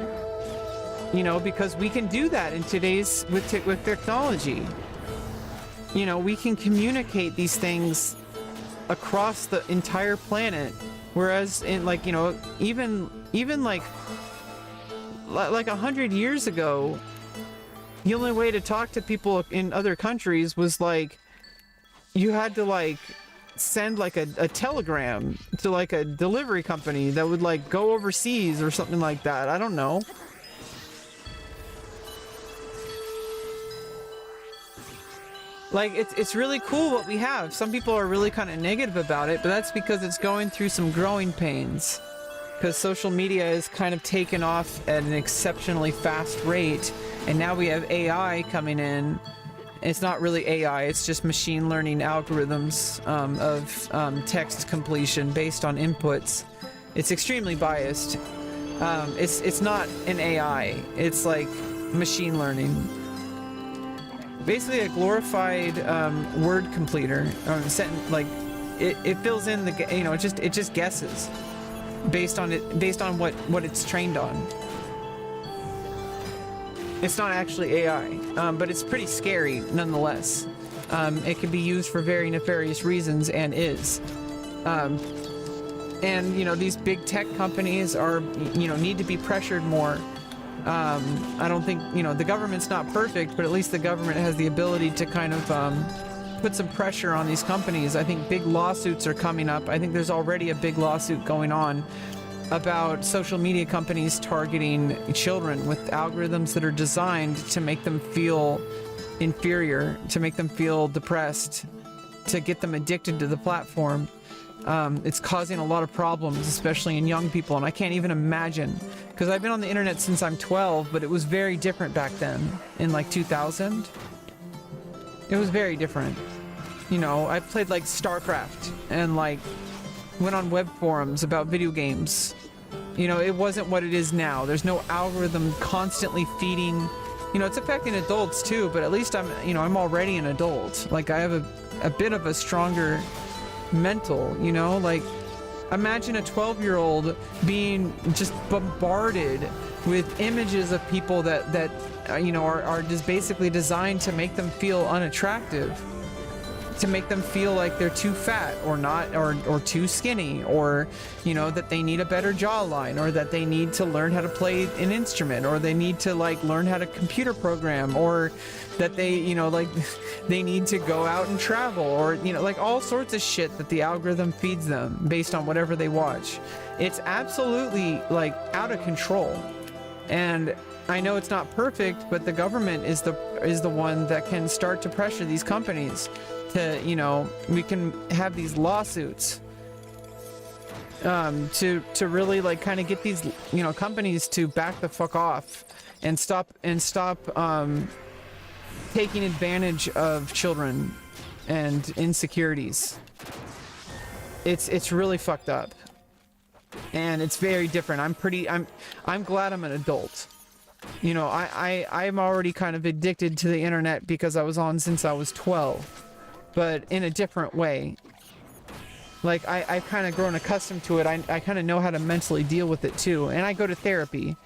you know, because we can do that in today's with technology. You know, we can communicate these things across the entire planet, whereas in like, you know, even like 100 years ago, the only way to talk to people in other countries was like you had to like send like a telegram to like a delivery company that would like go overseas or something like that. I don't know. Like, it's really cool what we have. Some people are really kind of negative about it, but that's because it's going through some growing pains. Because social media is kind of taken off at an exceptionally fast rate, and now we have AI coming in It's not really AI, it's just machine learning algorithms of text completion based on inputs. It's extremely biased. It's not an AI, it's like machine learning. Basically a glorified word completer. Like it fills in the, you know, it just guesses based on what it's trained on. It's not actually AI, but it's pretty scary nonetheless. It can be used for very nefarious reasons and is. And you know, these big tech companies are, you know, need to be pressured more. I don't think, you know, the government's not perfect, but at least the government has the ability to kind of put some pressure on these companies. I think big lawsuits are coming up. I think there's already a big lawsuit going on about social media companies targeting children with algorithms that are designed to make them feel inferior, to make them feel depressed, to get them addicted to the platform. It's causing a lot of problems, especially in young people, and I can't even imagine, because I've been on the internet since I'm 12, but it was very different back then, in like 2000. It was very different. You know, I played like StarCraft, and like went on web forums about video games. You know, it wasn't what it is now. There's no algorithm constantly feeding. You know, it's affecting adults too, but at least I'm already an adult. Like I have a bit of a stronger mental, you know, like imagine a 12-year-old being just bombarded with images of people that you know are just basically designed to make them feel unattractive, to make them feel like they're too fat or not, or too skinny, or you know, that they need a better jawline, or that they need to learn how to play an instrument, or they need to like learn how to computer program, or that they, you know, like they need to go out and travel, or you know, like all sorts of shit that the algorithm feeds them based on whatever they watch. It's absolutely like out of control. And I know it's not perfect, but the government is the one that can start to pressure these companies to, you know, we can have these lawsuits to really like kind of get these, you know, companies to back the fuck off and stop taking advantage of children and insecurities. It's really fucked up, and it's very different. I'm glad I'm an adult. You know, I'm already kind of addicted to the internet because I was on since I was 12, but in a different way. Like I've kind of grown accustomed to it. I kind of know how to mentally deal with it too, and I go to therapy.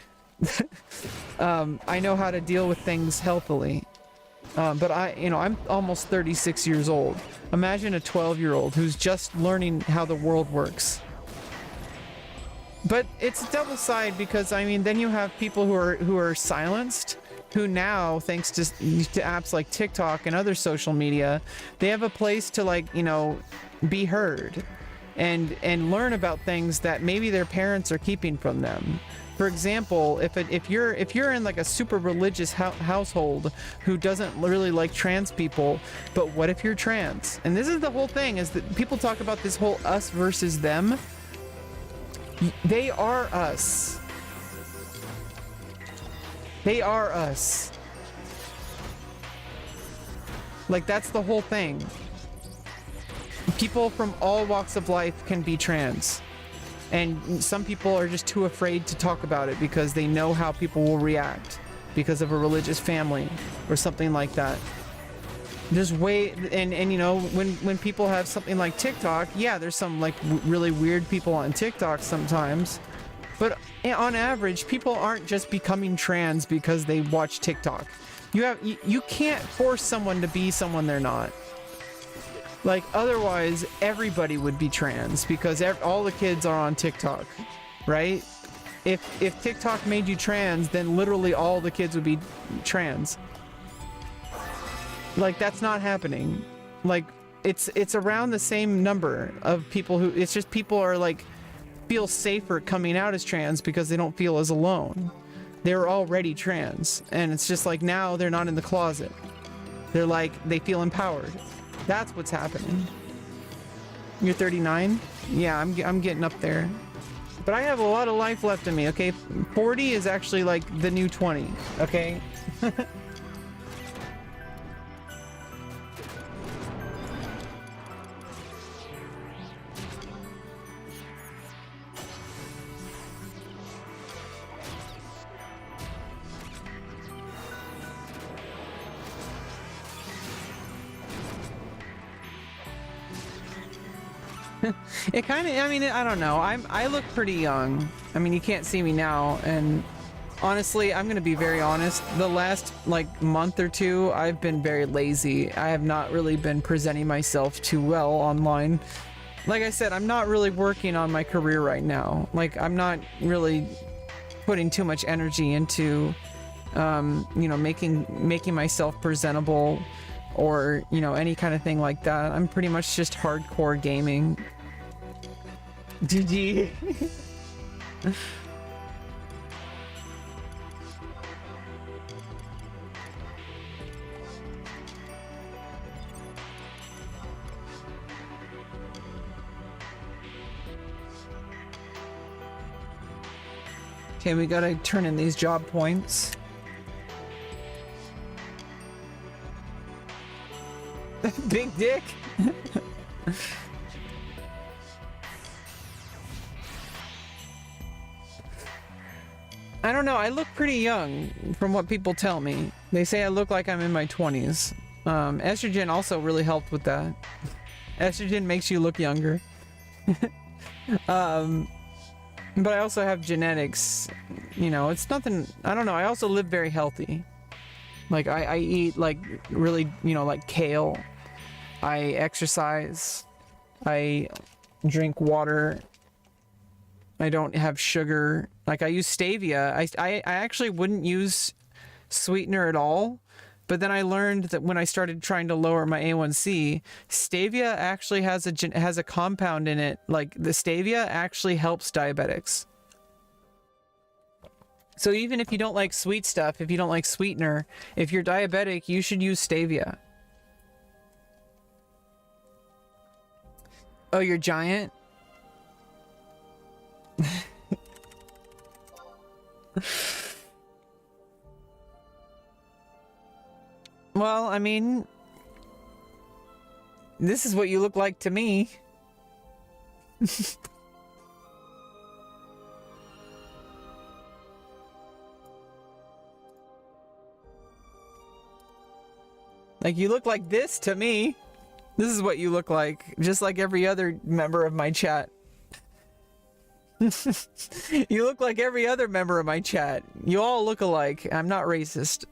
I know how to deal with things healthily. But I'm almost 36 years old. Imagine a 12-year-old who's just learning how the world works. But it's a double side, because I mean, then you have people who are silenced, who now, thanks to apps like TikTok and other social media, they have a place to, like, you know, be heard and learn about things that maybe their parents are keeping from them. For example, if you're in like a super religious household who doesn't really like trans people, but what if you're trans? And this is the whole thing, is that people talk about this whole us versus them. They are us. They are us. Like, that's the whole thing. People from all walks of life can be trans. And some people are just too afraid to talk about it because they know how people will react because of a religious family or something like that. There's and you know, when people have something like TikTok, yeah, there's some like really weird people on TikTok sometimes, but on average, people aren't just becoming trans because they watch TikTok. You can't force someone to be someone they're not. Like, otherwise, everybody would be trans because all the kids are on TikTok, right? If TikTok made you trans, then literally all the kids would be trans. Like, that's not happening. Like, it's around the same number of people who, it's just people are like, feel safer coming out as trans because they don't feel as alone. They're already trans, and it's just like now they're not in the closet. They're like, they feel empowered. That's what's happening. You're 39? Yeah, I'm getting up there. But I have a lot of life left in me, okay? 40 is actually like the new 20, okay? It kind of, I mean, I don't know. I look pretty young. I mean, you can't see me now, and honestly, I'm gonna be very honest. The last like month or two, I've been very lazy. I have not really been presenting myself too well online. Like I said, I'm not really working on my career right now. Like, I'm not really putting too much energy into, you know, making myself presentable, or, you know, any kind of thing like that. I'm pretty much just hardcore gaming. GG. Okay, we gotta turn in these job points. Big dick. I don't know, I look pretty young from what people tell me. They say I look like I'm in my 20s. Estrogen also really helped with that. Estrogen makes you look younger. But I also have genetics, you know, it's nothing, I don't know, I also live very healthy. Like, I eat, like, really, you know, like kale. I exercise. I drink water. I don't have sugar. Like, I use stevia. I actually wouldn't use sweetener at all. But then I learned that when I started trying to lower my A1C, stevia actually has a compound in it. Like, the stevia actually helps diabetics. So even if you don't like sweet stuff, if you don't like sweetener, if you're diabetic, you should use stevia. Oh, you're giant? Well, I mean, this is what you look like to me. Like, you look like this to me. This is what you look like, just like every other member of my chat. You look like every other member of my chat. You all look alike. I'm not racist.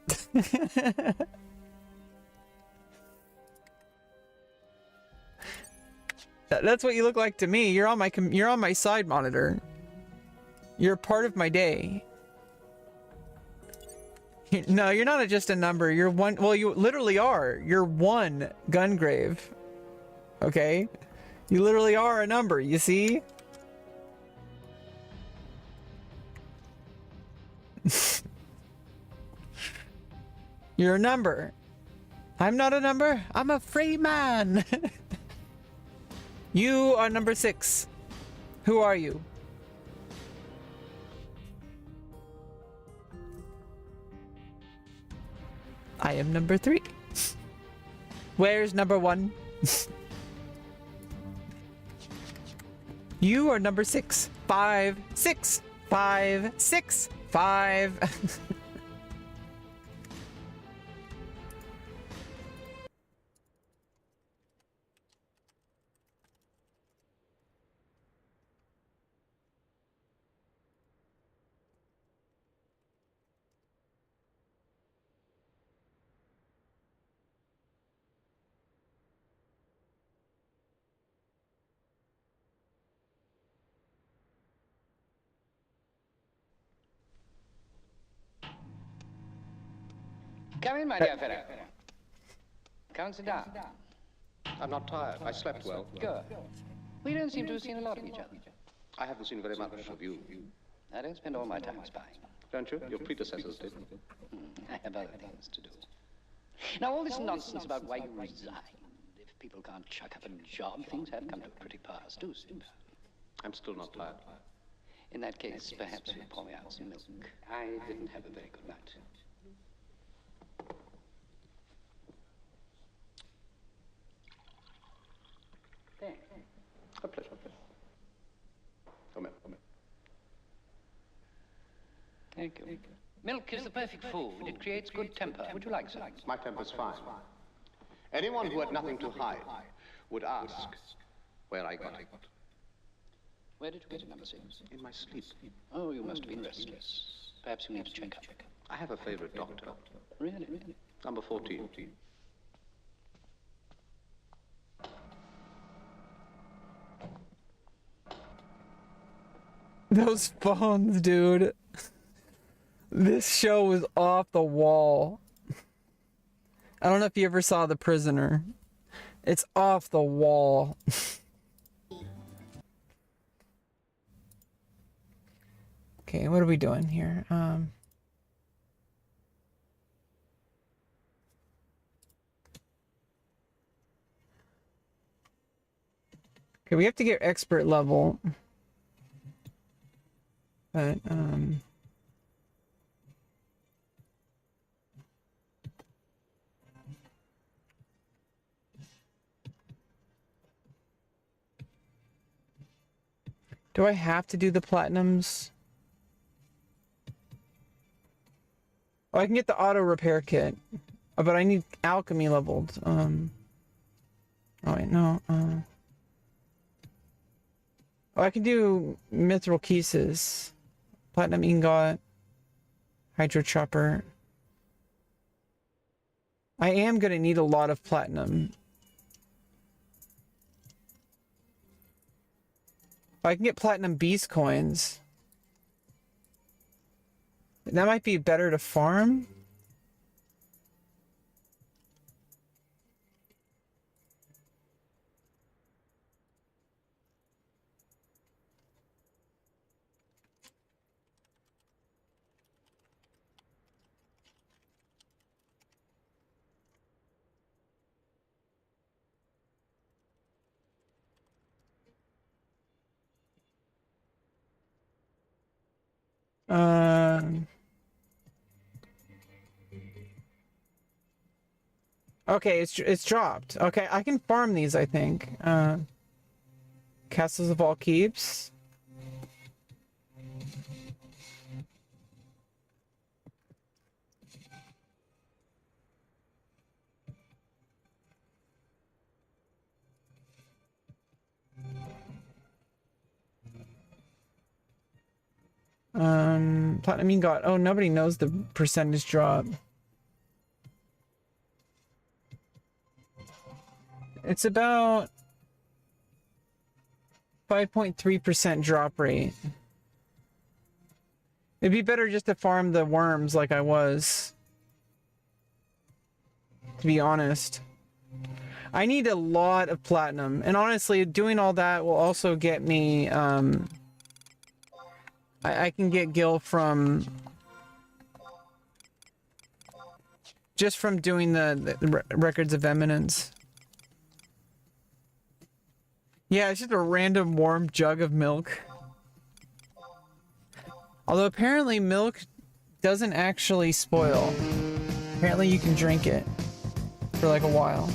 That's what you look like to me. You're on my side monitor. You're part of my day. No, you're not just a number. You're one. Well, you literally are. You're one Gungrave. Okay? You literally are a number, you see? You're a number. I'm not a number. I'm a free man. You are number 6. Who are you? I am number 3. Where's number 1? You are number 6. 5, 6, 5, 6, 5. Come in, my dear fellow. Come and sit down. I'm not tired. I slept well. Good. We don't seem to have seen a lot of each other. I haven't seen very much of you. I don't spend all my time spying. Don't you? Your predecessors did. I have other things to do. Now, all this nonsense about why you resigned. If people can't chuck up a job, things have come to a pretty pass, do seem. I'm still not tired. In that case, perhaps you'll pour me out some milk. I didn't have a very good night. There. A pleasure. Come in. Thank you. Milk is the perfect food. It creates good temper. Would you like some? My temper's fine. Anyone who had nothing to hide would ask, where I got it. Where did you get it, number 6? In my sleep. Oh, you must have been restless. Perhaps you need to check up. I have a favorite doctor. Really? Number 14. Those phones, dude. This show was off the wall. I don't know if you ever saw The Prisoner. It's off the wall. Okay, what are we doing here? Okay, we have to get expert level. But, do I have to do the platinums? Oh, I can get the auto repair kit. Oh, but I need alchemy leveled. Oh wait, no. Oh, I can do mithril pieces. Platinum ingot. Hydro chopper. I am gonna need a lot of platinum. Oh, I can get platinum beast coins. That might be better to farm. Okay, it's dropped. Okay, I can farm these, I think. Castles of All Keeps. Platinum ingot. Oh, nobody knows the percentage drop. It's about 5.3% drop rate. It'd be better just to farm the worms like I was. To be honest. I need a lot of platinum. And honestly, doing all that will also get me, I can get Gil from... just from doing the Records of Eminence. Yeah, it's just a random warm jug of milk. Although apparently milk doesn't actually spoil. Apparently you can drink it for like a while.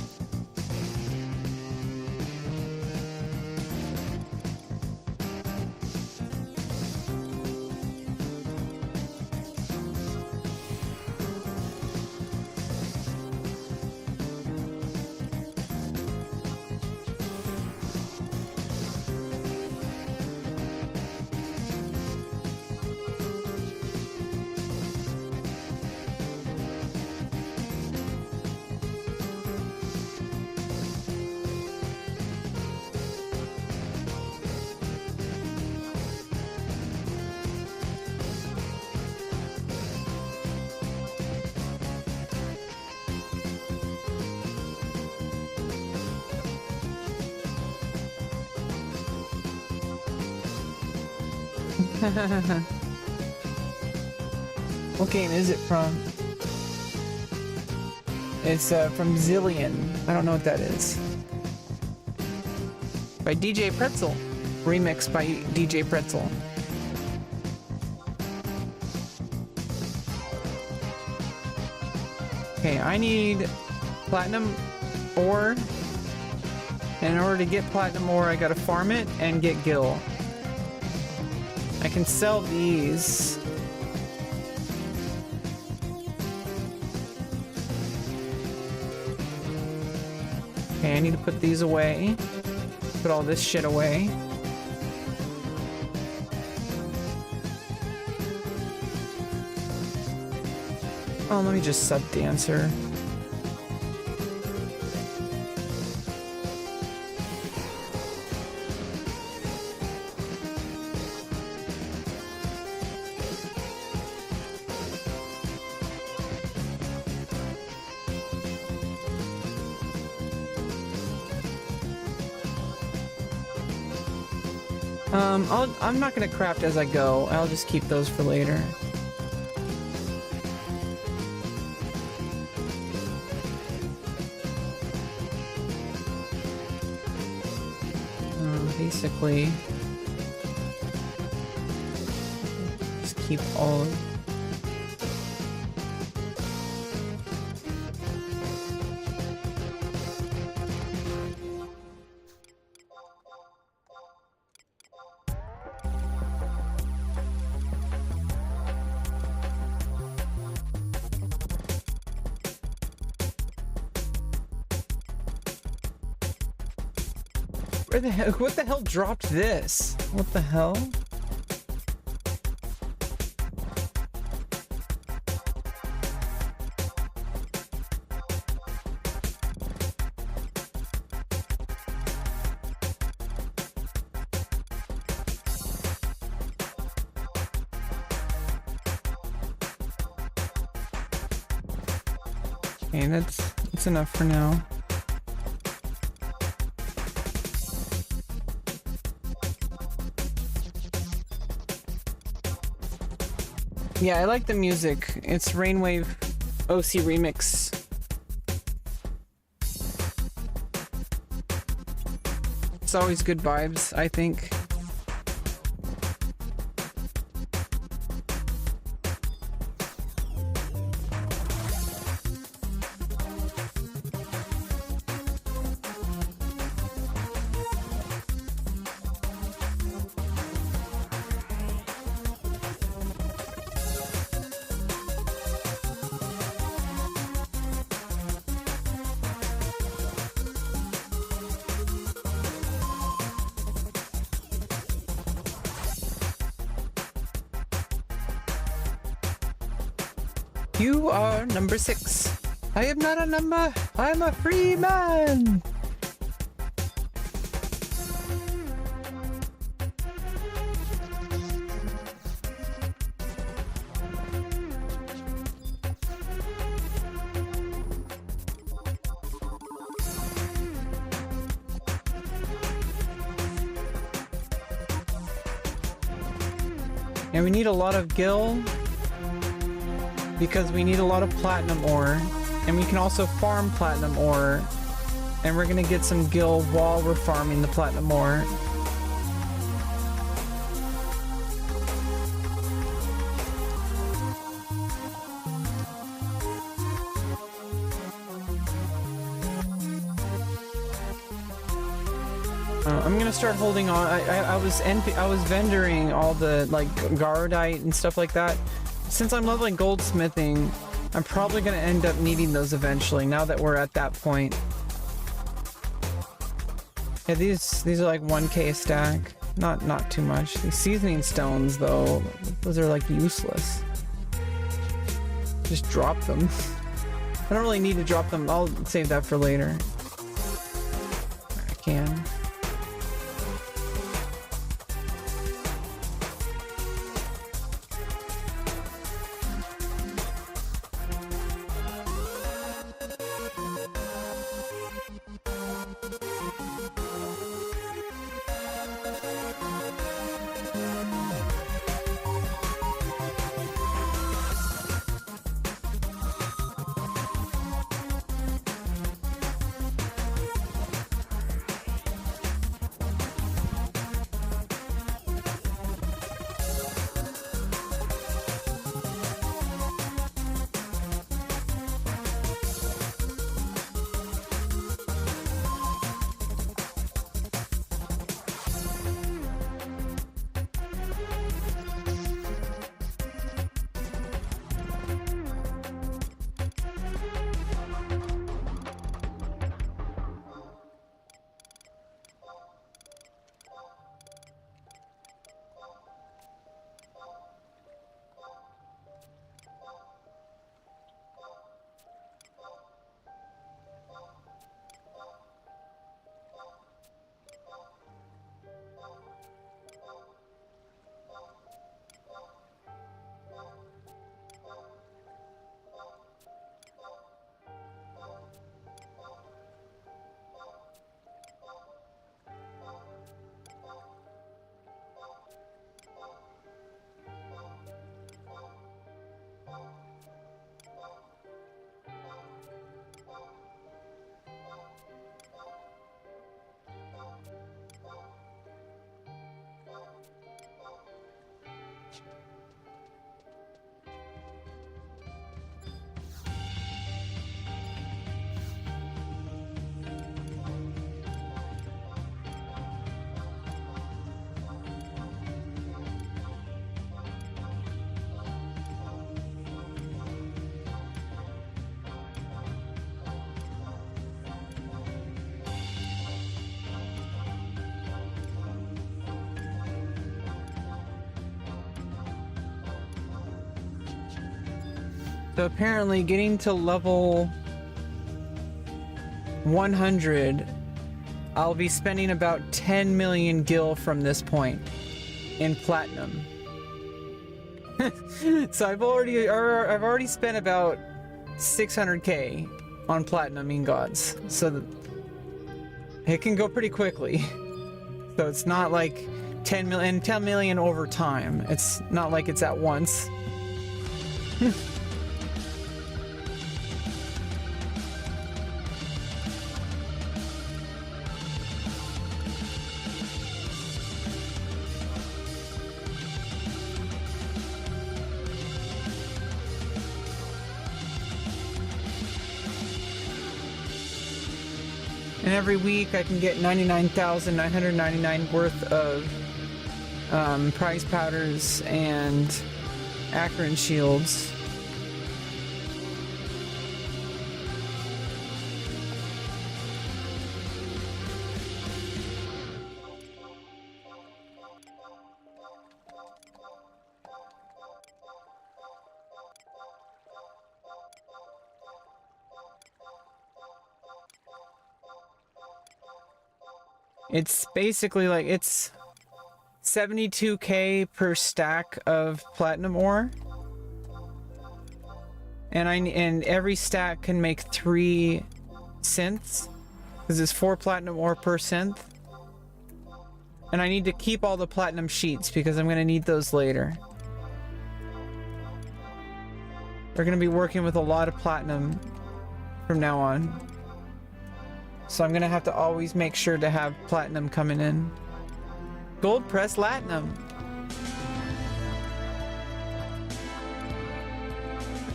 What game is it from? It's from Zillion. I don't know what that is. By DJ Pretzel. Remixed by DJ Pretzel. Okay, I need platinum ore. And in order to get platinum ore, I gotta farm it and get Gil. I can sell these. Okay, I need to put these away. Put all this shit away. Oh, let me just sub dancer. I'm not gonna craft as I go. I'll just keep those for later. Basically, just keep all. Where the hell? What the hell dropped this? What the hell? Okay, that's enough for now. Yeah, I like the music. It's Rainwave OC Remix. It's always good vibes, I think. You are number 6. I am not a number. I'm a free man. And we need a lot of gil because we need a lot of platinum ore, and we can also farm platinum ore, and we're gonna get some gil while we're farming the platinum ore. I'm gonna start holding on. I was vendoring all the like Garodite and stuff like that. Since I'm leveling goldsmithing, I'm probably gonna end up needing those eventually. Now that we're at that point. Yeah, these are like 1K a stack. Not too much. These seasoning stones though, those are like useless. Just drop them. I don't really need to drop them. I'll save that for later. I can. So apparently getting to level 100, I'll be spending about 10 million gil from this point in platinum. So I've already spent about 600k on platinum ingots, so it can go pretty quickly. So it's not like 10 million over time. It's not like it's at once. And every week I can get 99,999 worth of prize powders and Akron shields. It's basically like it's 72k per stack of platinum ore, and every stack can make 3 synths because it's 4 platinum ore per synth. And I need to keep all the platinum sheets because I'm going to need those later. We're going to be working with a lot of platinum from now on. So I'm gonna have to always make sure to have platinum coming in. Gold press latinum.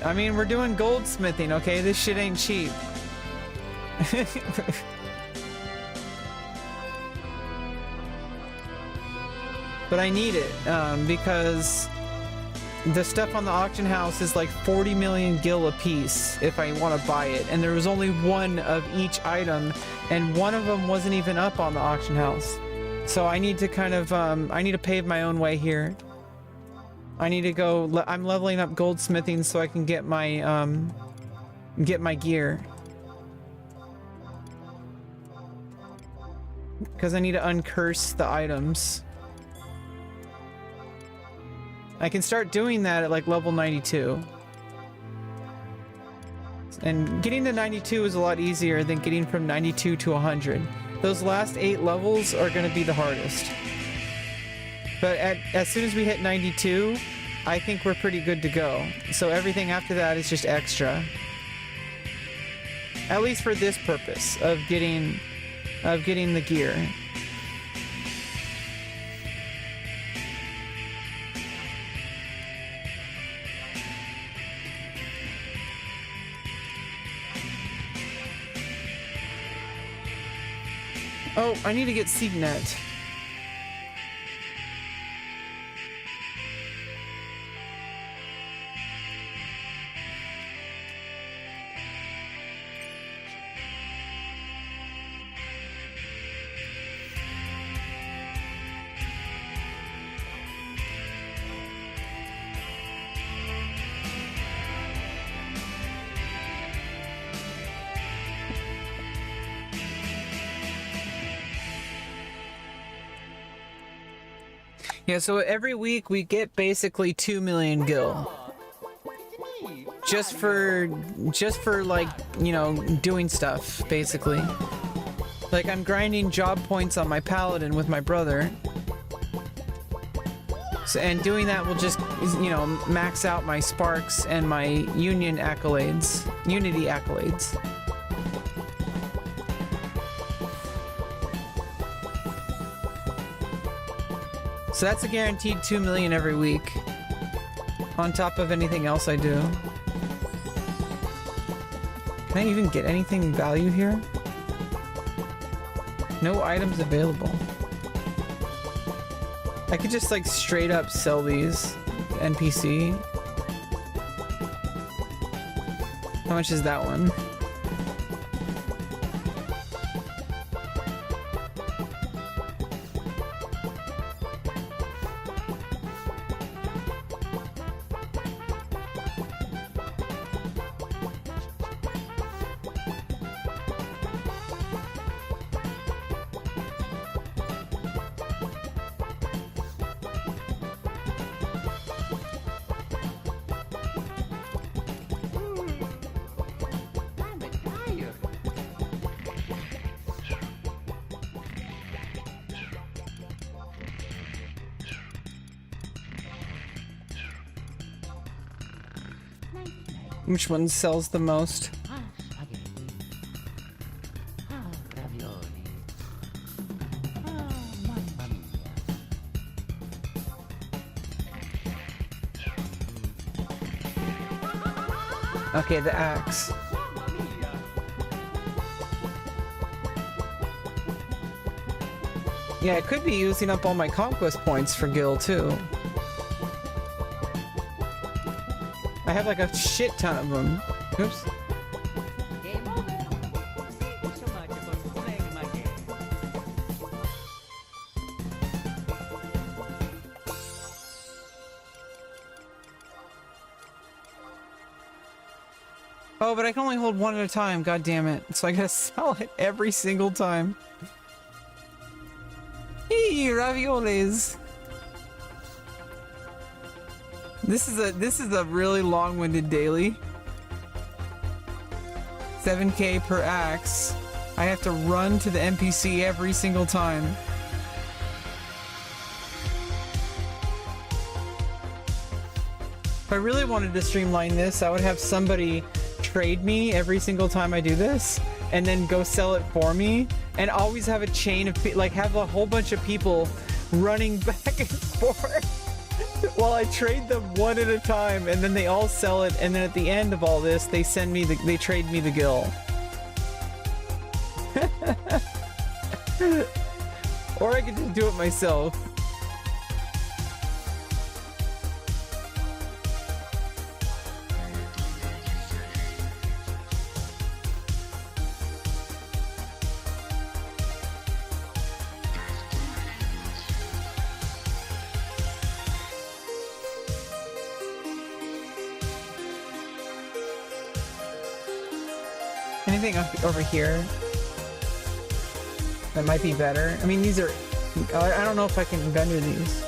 I mean, we're doing goldsmithing, okay? This shit ain't cheap. But I need it because the stuff on the auction house is like 40 million gil a piece if I want to buy it, and there was only one of each item, and one of them wasn't even up on the auction house. So I need to kind of I need to pave my own way here. I need to go. I'm leveling up goldsmithing so I can get my gear, because I need to uncurse the items. I can start doing that at like level 92. And getting to 92 is a lot easier than getting from 92 to 100. Those last 8 levels are going to be the hardest. But as soon as we hit 92, I think we're pretty good to go. So everything after that is just extra. At least for this purpose of getting the gear. Oh, I need to get Signet. Yeah, so every week we get basically 2 million gil. Just for like, you know, doing stuff, basically. Like I'm grinding job points on my paladin with my brother. So, and doing that will just, you know, max out my sparks and my unity accolades. So that's a guaranteed 2 million every week, on top of anything else I do. Can I even get anything value here? No items available. I could just like straight up sell these NPC. How much is that one? Which one sells the most? Okay, the axe. Yeah, I could be using up all my conquest points for Gil too. I have like a shit ton of them. Oops. Oh, but I can only hold one at a time. God damn it! So I gotta sell it every single time. Hey, raviolis. This is a really long-winded daily. 7K per axe. I have to run to the NPC every single time. If I really wanted to streamline this, I would have somebody trade me every single time I do this, and then go sell it for me, and always have a chain of like have a whole bunch of people running back and forth. While I trade them one at a time, and then they all sell it, and then at the end of all this, they trade me the Gil. Or I could just do it myself. Anything over here that might be better? I mean, these are... I don't know if I can vendor these.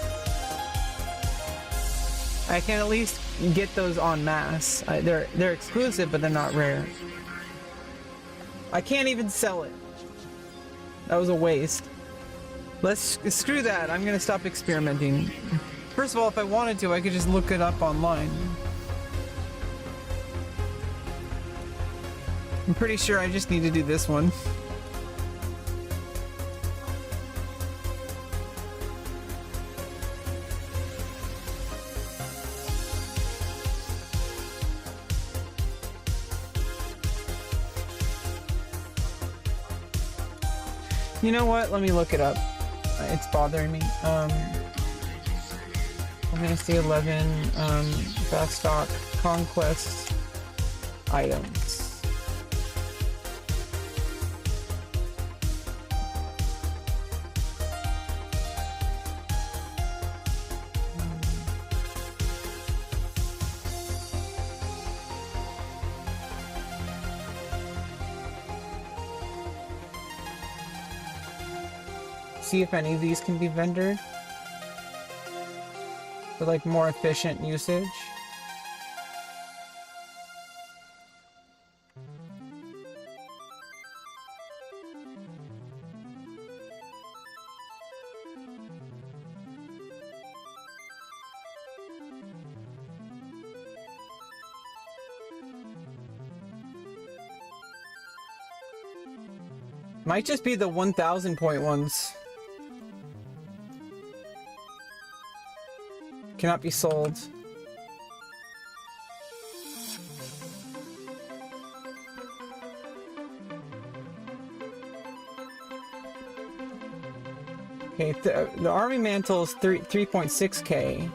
I can at least get those en masse. They're exclusive, but they're not rare. I can't even sell it. That was a waste. Let's screw that. I'm gonna stop experimenting. First of all, if I wanted to, I could just look it up online. I'm pretty sure I just need to do this one. You know what? Let me look it up. It's bothering me. I'm gonna see 11 fast stock conquest items. See if any of these can be vendored for like more efficient usage. Might just be the 1,000 point ones. Cannot be sold. Okay, the army mantle is 3.6K.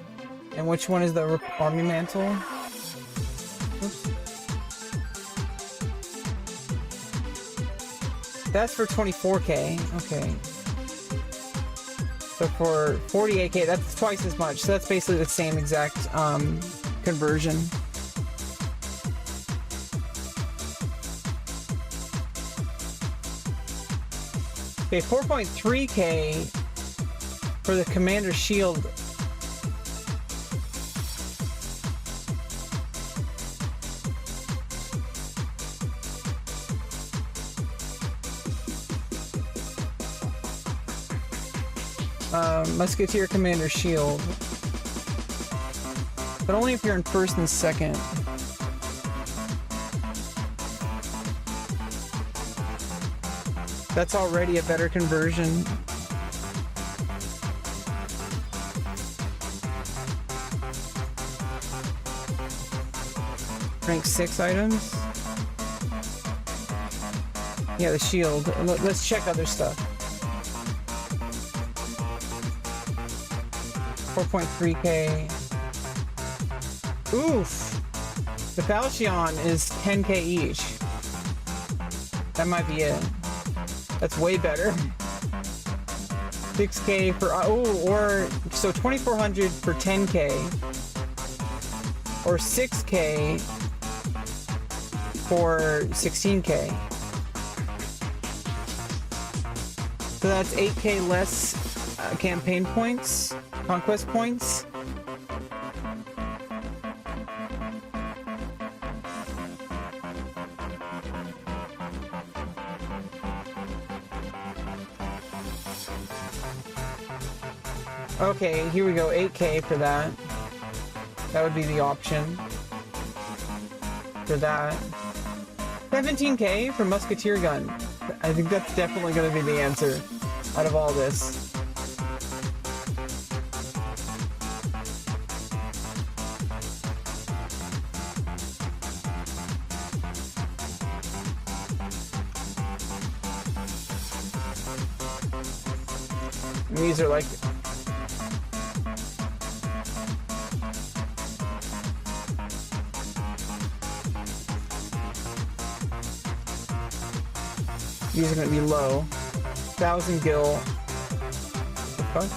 And which one is the army mantle? Oops. That's for 24K. Okay. So for 48K, that's twice as much. So that's basically the same exact conversion. Okay, 4.3K for the commander shield. Musketeer commander shield. But only if you're in first and second. That's already a better conversion. Rank 6 items. Yeah, the shield. Let's check other stuff. 4.3k. Oof! The Falchion is 10k each. That might be it. That's way better. 6k for or so 2400 for 10k, or 6k for 16k. So that's 8k less campaign points, conquest points. Okay, here we go, 8k for that. That would be the option for that. 17k for Musketeer gun. I think that's definitely going to be the answer out of all this. These are like these are going to be low. 1,000 gil. What the fuck?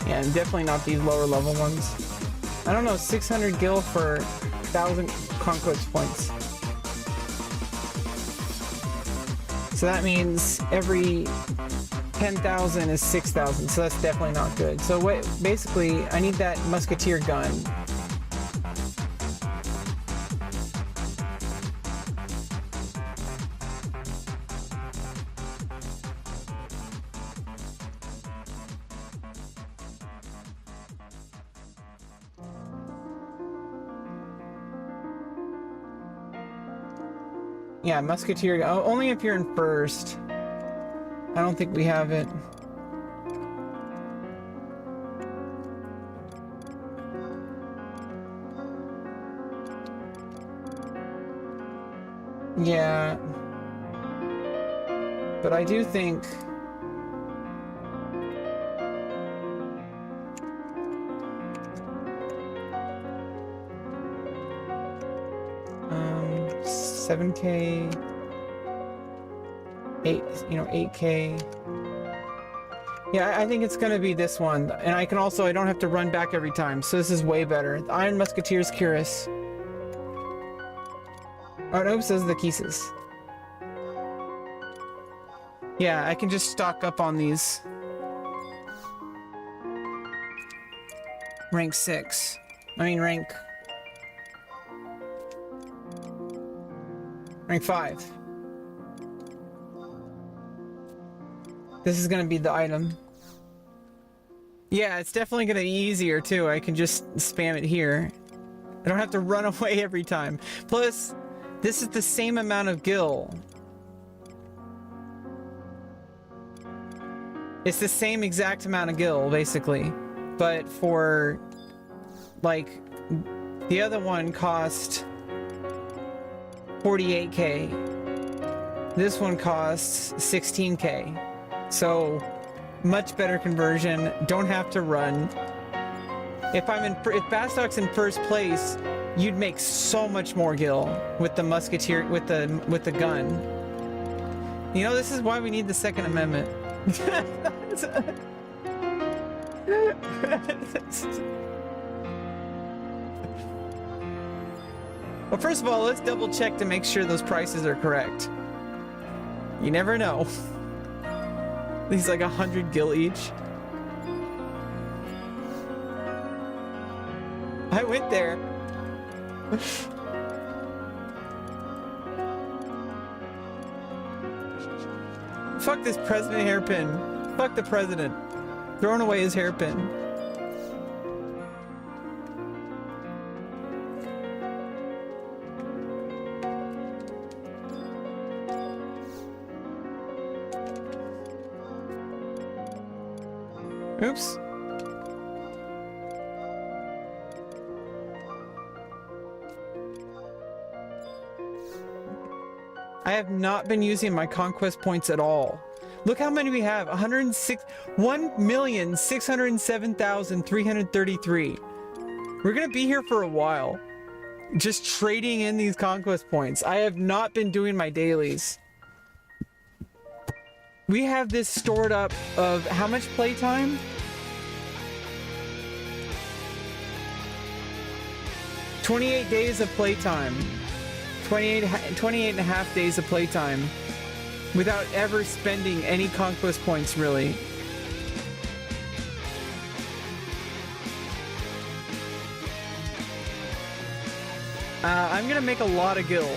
Yeah, and definitely not these lower level ones. I don't know, 600 gil for 1,000 conquest points. So that means every 10,000 is 6,000, so that's definitely not good. So what, basically, I need that Musketeer gun. Yeah, Musketeer, only if you're in first. I don't think we have it. Yeah. But I do think... $7K, 8K. Yeah, I think it's gonna be this one. And I don't have to run back every time, so this is way better. The Iron Musketeer's Cuirass. Oh, no, those are the Kisses. Yeah, I can just stock up on these. Rank 6. Rank 5. This is gonna be the item. Yeah, it's definitely gonna be easier too. I can just spam it here. I don't have to run away every time. Plus, this is the same amount of gil. It's the same exact amount of gil, basically. But for, like, the other one cost 48k. This one costs 16k. So much better conversion. Don't have to run. If Bastoc's in first place, you'd make so much more gil with the Musketeer, with the gun. You know, this is why we need the Second Amendment. Well, first of all, let's double check to make sure those prices are correct. You never know. These like 100 gil each. I went there. Fuck this president hairpin. Fuck the president. Throwing away his hairpin. Oops. I have not been using my conquest points at all. Look how many we have. 1,607,333. We're gonna be here for a while. Just trading in these conquest points. I have not been doing my dailies. We have this stored up of how much playtime? 28 days of playtime. 28 and a half days of playtime without ever spending any conquest points, really. I'm gonna make a lot of gil.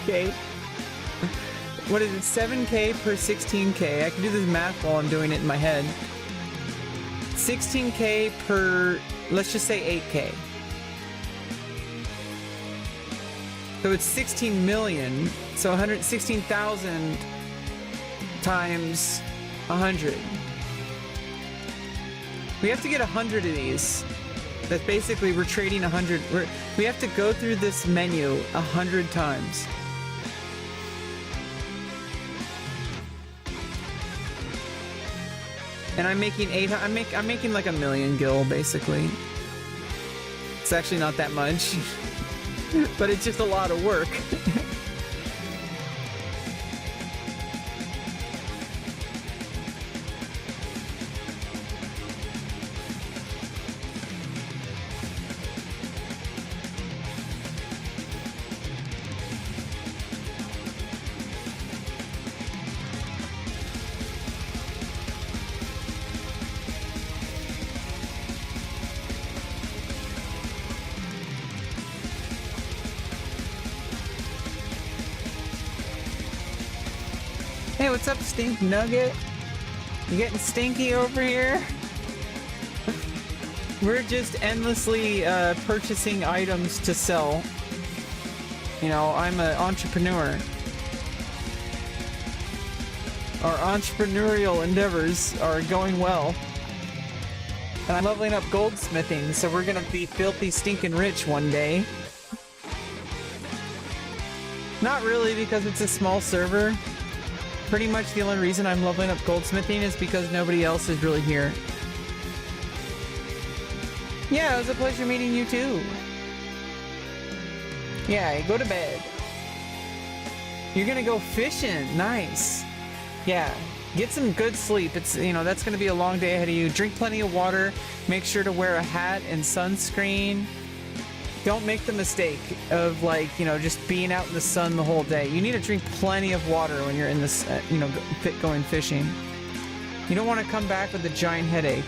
Okay. What is it, 7k per 16k? I can do this math while I'm doing it in my head. 16k per, let's just say 8k. So it's 16 million, so 116,000 times 100. We have to get 100 of these. That's basically, we're trading 100. We have to go through this menu 100 times. And I'm making I'm making like 1 million gil, basically. It's actually not that much. But it's just a lot of work. Hey, what's up, Stink Nugget? You getting stinky over here? We're just endlessly purchasing items to sell. You know, I'm an entrepreneur. Our entrepreneurial endeavors are going well. And I'm leveling up goldsmithing, so we're gonna be filthy stinking rich one day. Not really, because it's a small server. Pretty much the only reason I'm leveling up goldsmithing is because nobody else is really here. Yeah, it was a pleasure meeting you too. Yeah, go to bed. You're gonna go fishing. Nice. Yeah, get some good sleep. It's, you know, that's gonna be a long day ahead of you. Drink plenty of water. Make sure to wear a hat and sunscreen. Don't make the mistake of, like, you know, just being out in the sun the whole day. You need to drink plenty of water when you're in this, you know, going fishing. You don't want to come back with a giant headache.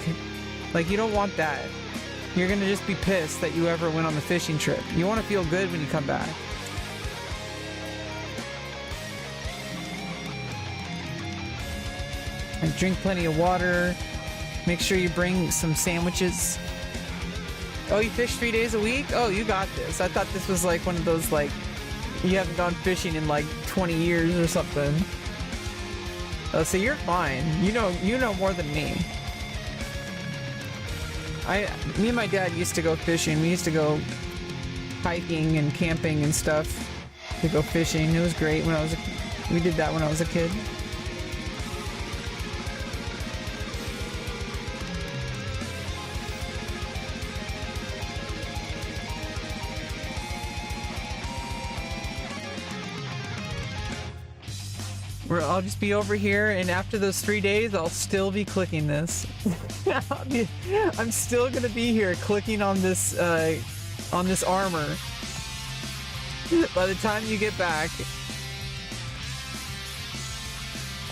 Like, you don't want that. You're going to just be pissed that you ever went on the fishing trip. You want to feel good when you come back. And drink plenty of water. Make sure you bring some sandwiches. Oh, you fish 3 days a week? Oh, you got this. I thought this was like one of those, like, you haven't gone fishing in like 20 years or something. Oh, so you're fine. You know more than me. Me and my dad used to go fishing. We used to go hiking and camping and stuff to go fishing. It was great when we did that when I was a kid. I'll just be over here, and after those 3 days, I'll still be clicking this. I'm still gonna be here clicking on this armor. By the time you get back.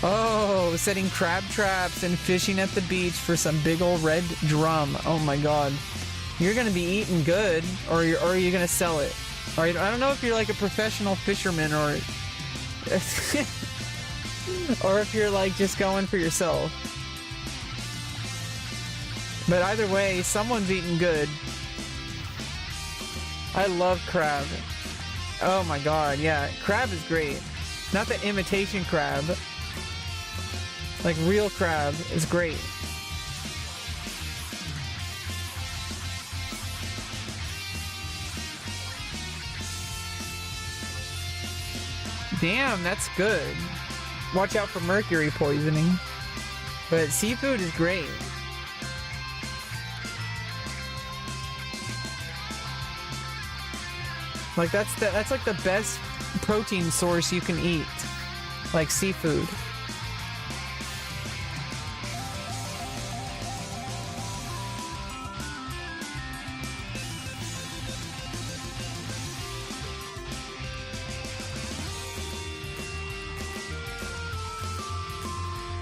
Oh, setting crab traps and fishing at the beach for some big old red drum. Oh my god. You're gonna be eating good, or are you gonna sell it? Or I don't know if you're like a professional fisherman or... or if you're like just going for yourself. But either way, someone's eating good. I love crab. Oh my god, yeah. Crab is great. Not the imitation crab. Like real crab is great. Damn, that's good. Watch out for mercury poisoning. But seafood is great. Like that's like the best protein source you can eat. Like seafood.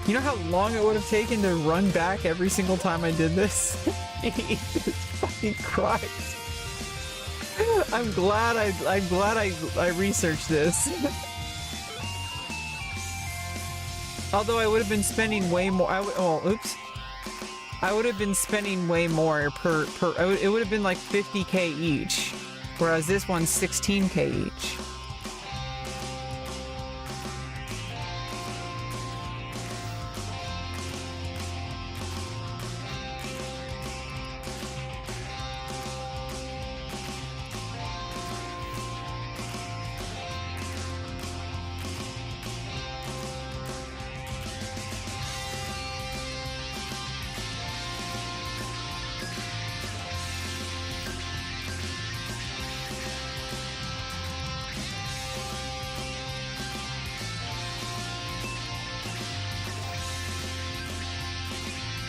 You know how long it would have taken to run back every single time I did this? Jesus fucking Christ. I'm glad I researched this. Although I would have been spending way more. Oops. I would have been spending way more per. It would have been like 50k each, whereas this one's 16k each.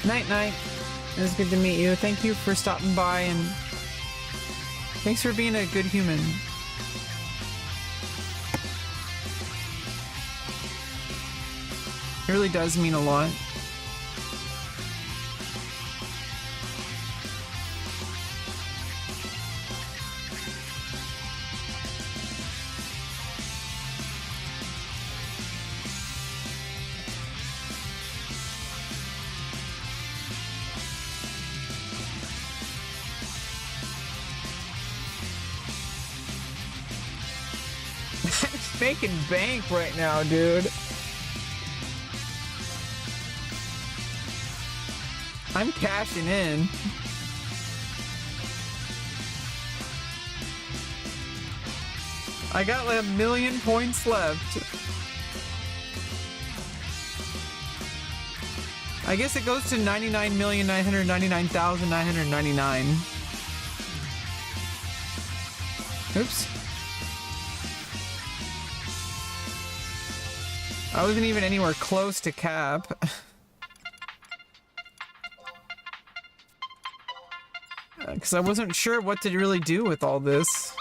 Night night. It was good to meet you. Thank you for stopping by and thanks for being a good human. It really does mean a lot. Making bank right now, dude. I'm cashing in. I got like 1 million points left. I guess it goes to 99,999,999. Oops. I wasn't even anywhere close to cap. Because I wasn't sure what to really do with all this.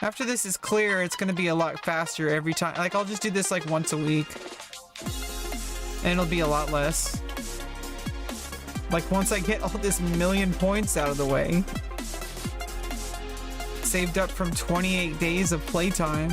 After this is clear, it's going to be a lot faster every time. Like, I'll just do this like once a week. And it'll be a lot less. Like, once I get all this 1 million points out of the way. Saved up from 28 days of playtime.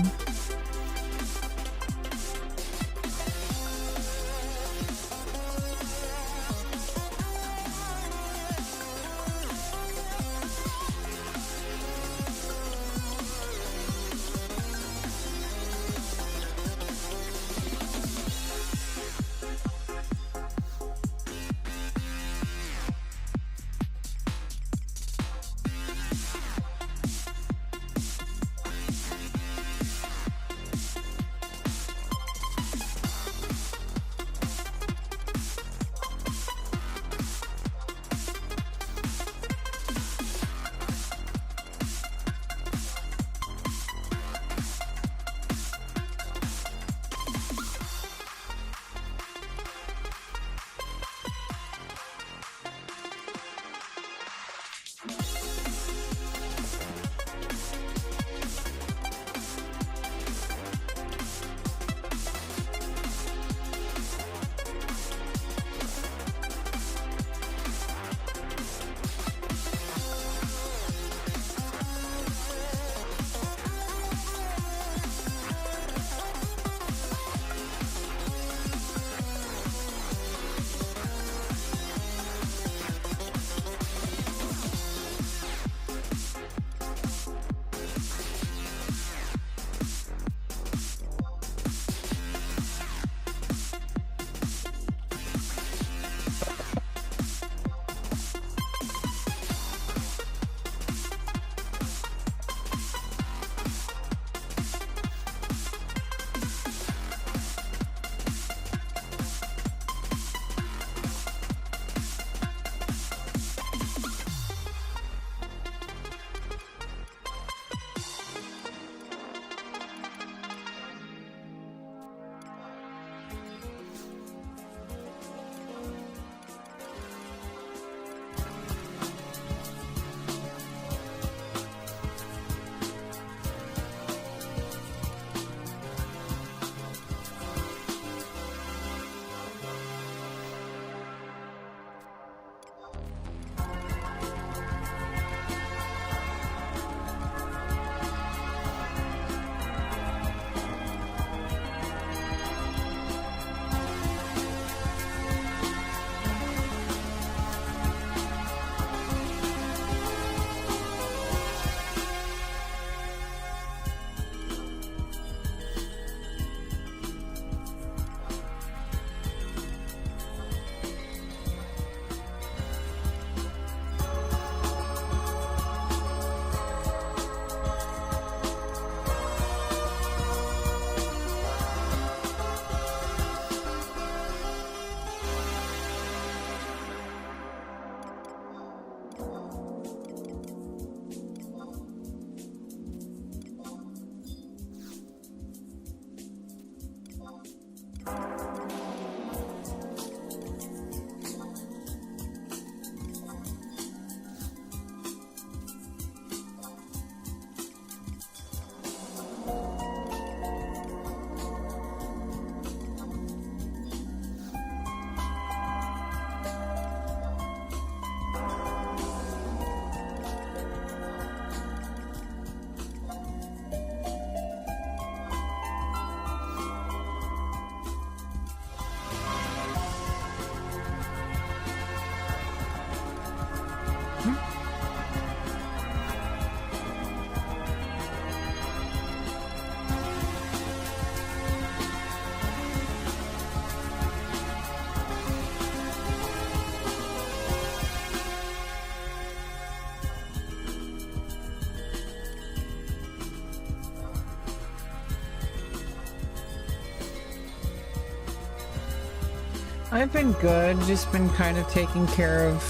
I've been good, just been kind of taking care of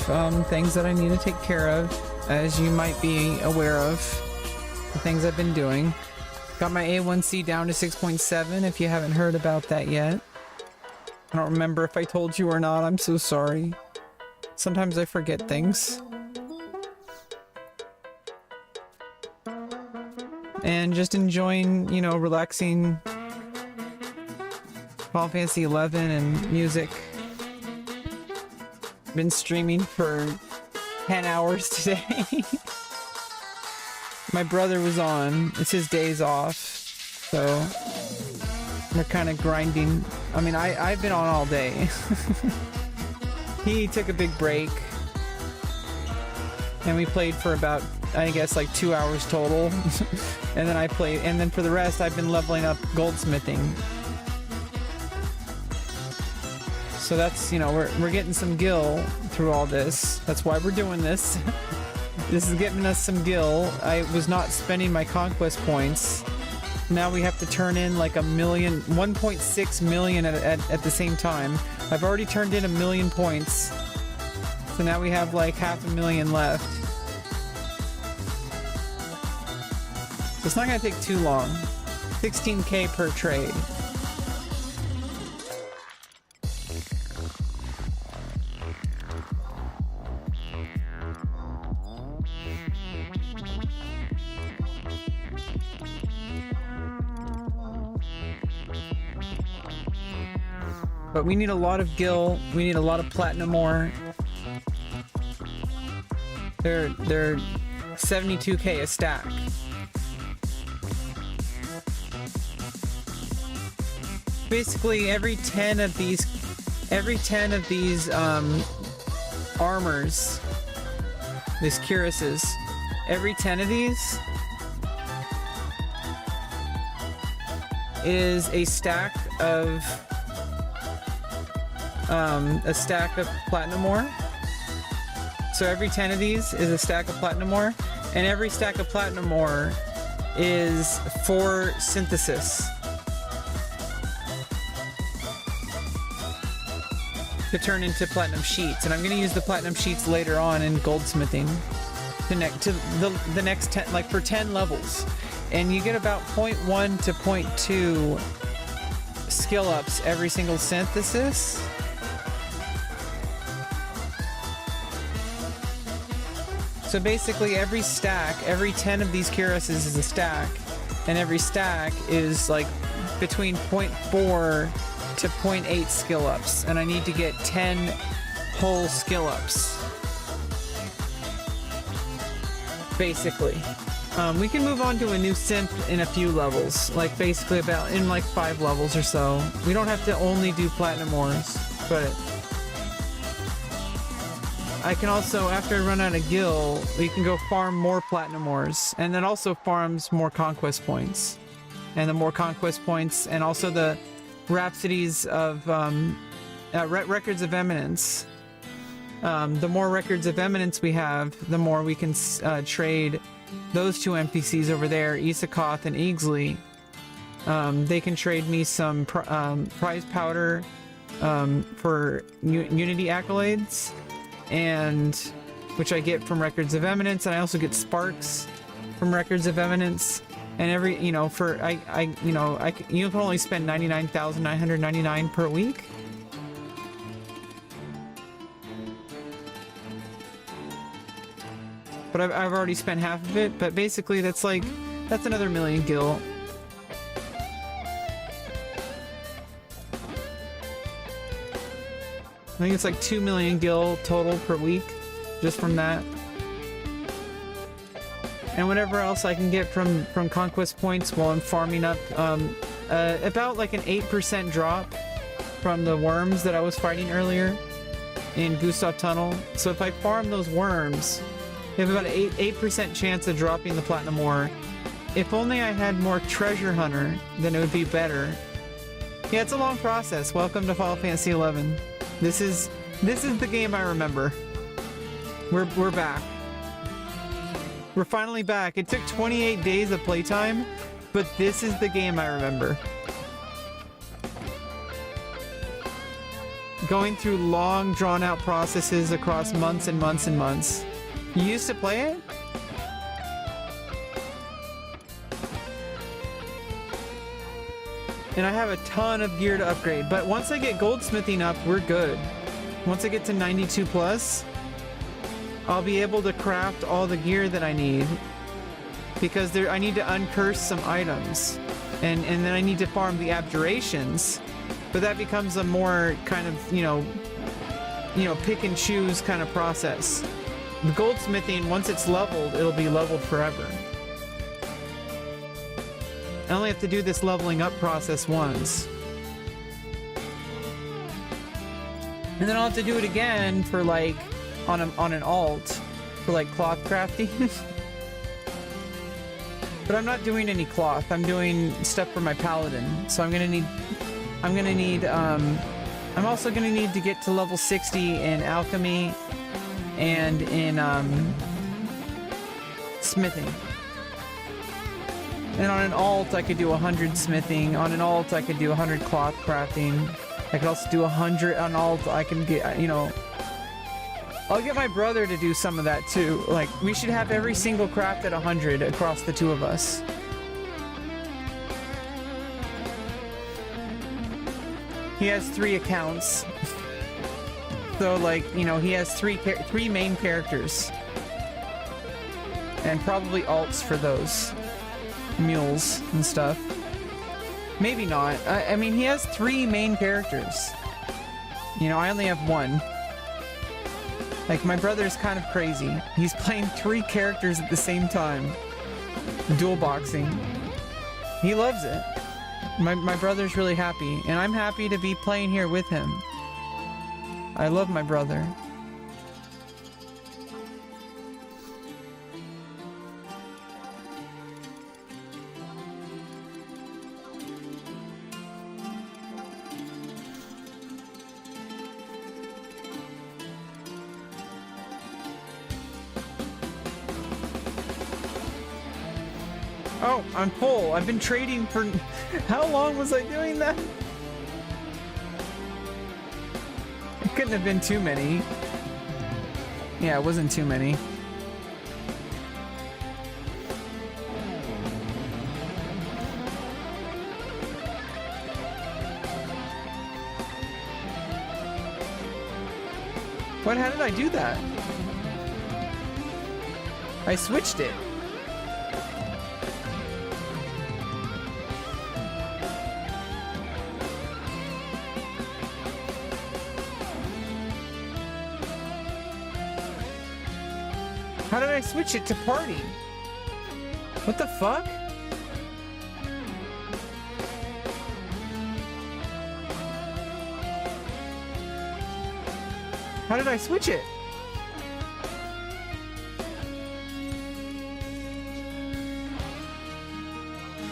things that I need to take care of, as you might be aware of, the things I've been doing. Got my A1C down to 6.7 if you haven't heard about that yet. I don't remember if I told you or not, I'm so sorry. Sometimes I forget things. And just enjoying, you know, relaxing Final Fantasy 11 and music. Been streaming for 10 hours today. My brother was on. It's his days off. So we're kind of grinding. I mean, I've been on all day. He took a big break. And we played for about, I guess, like 2 hours total. And then I played, and then for the rest, I've been leveling up goldsmithing. So that's, you know, we're getting some gil through all this. That's why we're doing this. This is getting us some gil. I was not spending my conquest points. Now we have to turn in like 1.6 million at the same time. I've already turned in 1 million points. So now we have like 500,000 left. So it's not gonna take too long. 16k per trade. But we need a lot of gil. We need a lot of platinum ore. They're 72k a stack. Basically, every 10 of these armors, these cuirasses, every 10 of these is a stack of platinum ore. So every 10 of these is a stack of platinum ore, and every stack of platinum ore is 4 synthesis to turn into platinum sheets. And I'm going to use the platinum sheets later on in goldsmithing to the next 10, like for 10 levels. And you get about 0.1 to 0.2 skill ups every single synthesis. So basically every stack, every 10 of these cuirasses is a stack, and every stack is like between 0.4 to 0.8 skill ups, and I need to get 10 whole skill ups. Basically. We can move on to a new synth in a few levels, like basically about in like 5 levels or so. We don't have to only do platinum ores, but I can also, after I run out of gil, we can go farm more platinum ores, and that also farms more conquest points. And the more conquest points, and also the rhapsodies of records of eminence. The more records of eminence we have, the more we can trade those 2 NPCs over there, Isakoth and Eagsley. They can trade me some prize powder for Unity accolades, and which I get from records of eminence, and I also get sparks from records of eminence. And every, you know, for you can only spend 99,999 per week. But I've already spent half of it, but basically that's another 1 million gil. I think it's like 2 million gil total per week, just from that. And whatever else I can get from conquest points while I'm farming up, about like an 8% drop from the worms that I was fighting earlier in Gustav Tunnel. So if I farm those worms, you have about an 8% chance of dropping the platinum ore. If only I had more treasure hunter, then it would be better. Yeah, it's a long process. Welcome to Final Fantasy 11. This is the game I remember. We're back. We're finally back. It took 28 days of playtime, but this is the game I remember. going through long, drawn-out processes across months and months and months. You used to play it? And I have a ton of gear to upgrade, but once I get goldsmithing up, we're good. Once I get to 92 plus, I'll be able to craft all the gear that I need, because I need to uncurse some items, and then I need to farm the abjurations, but that becomes a more kind of, you know, pick and choose kind of process. The goldsmithing, once it's leveled, it'll be leveled forever. I only have to do this leveling up process once. And then I'll have to do it again for like on an alt for like cloth crafting. But I'm not doing any cloth. I'm doing stuff for my paladin. So I'm also gonna need to get to level 60 in alchemy and in smithing. And on an alt, I could do 100 smithing. On an alt, I could do 100 cloth crafting. I could also do 100 on alt. I can get, you know, I'll get my brother to do some of that too. Like, we should have every single craft at 100 across the two of us. He has 3 accounts. So, like, you know, he has three main characters. And probably alts for those. Mules and stuff. Maybe not. I mean, he has 3 main characters. You know, I only have 1. Like, my brother's kind of crazy. He's playing 3 characters at the same time. Dual boxing. He loves it. My brother's really happy, and I'm happy to be playing here with him. I love my brother. Oh, I'm full. I've been trading for... How long was I doing that? It couldn't have been too many. Yeah, it wasn't too many. What? How did I do that? I switched it. How did I switch it to party? What the fuck? How did I switch it?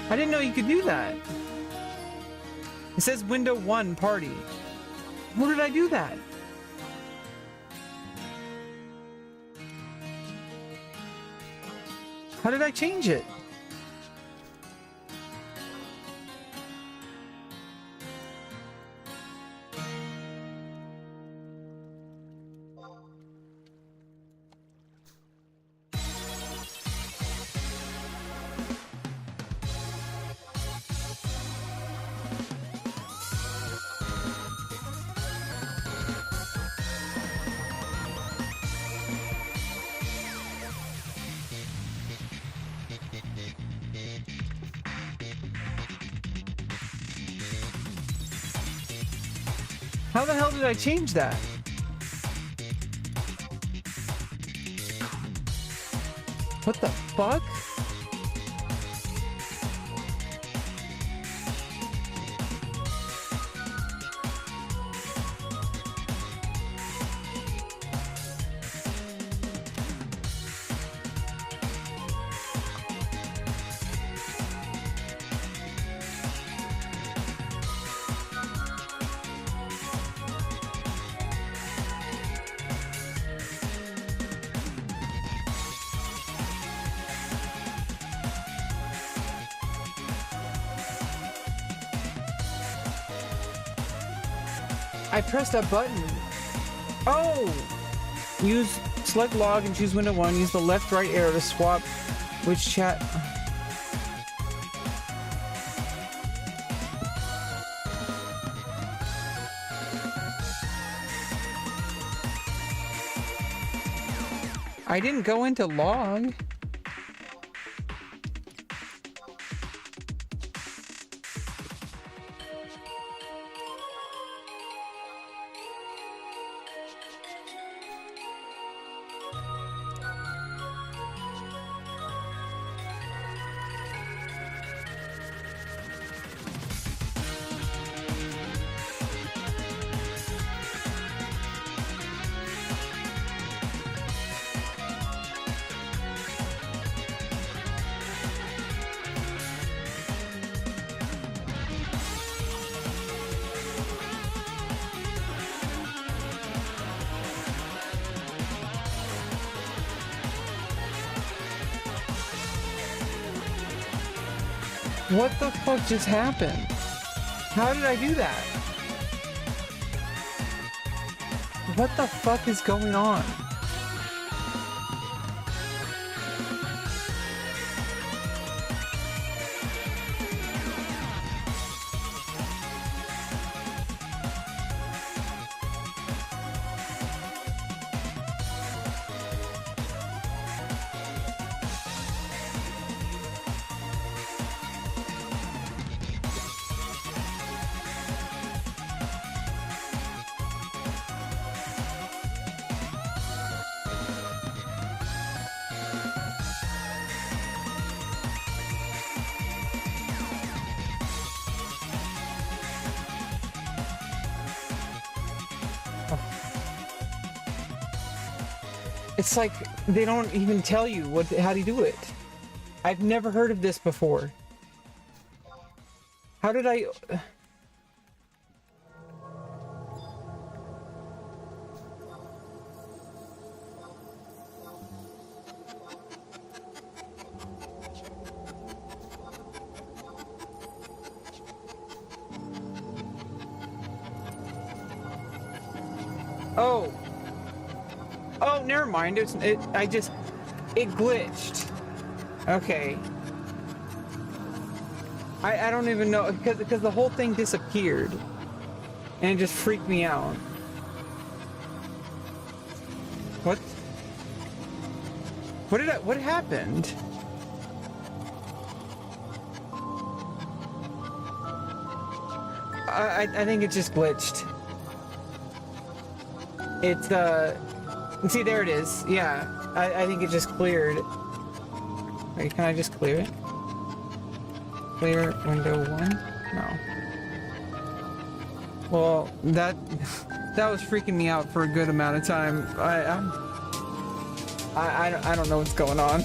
I didn't know you could do that. It says window 1 party. Where did I do that? How did I change it? How the hell did I change that? What the fuck? I pressed a button. Oh! Select log and choose window 1. Use the left right arrow to swap which chat. I didn't go into log. What the fuck just happened? How did I do that? What the fuck is going on? It's like they don't even tell you how to do it. I've never heard of this before. How did I... Oh. Oh, never mind. It glitched. Okay. I don't even know because the whole thing disappeared, and it just freaked me out. What? What happened? I think it just glitched. It's see, there it is. Yeah, I think it just cleared. Wait, can I just clear it? Clear window 1? No. Well, that was freaking me out for a good amount of time. I don't know what's going on.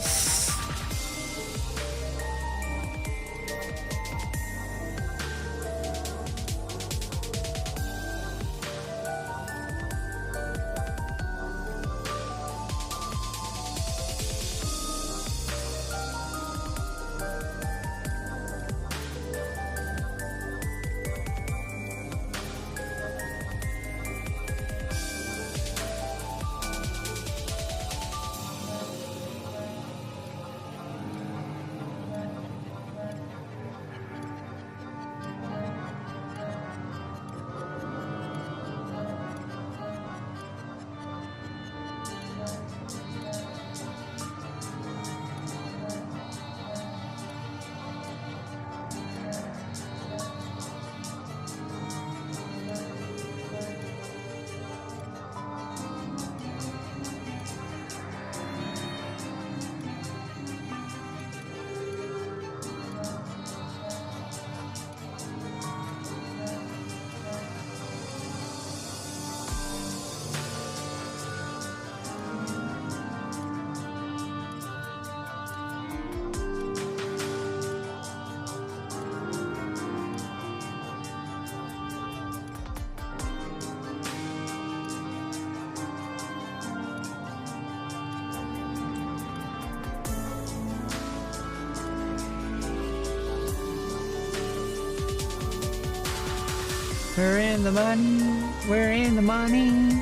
We're in the money. We're in the money.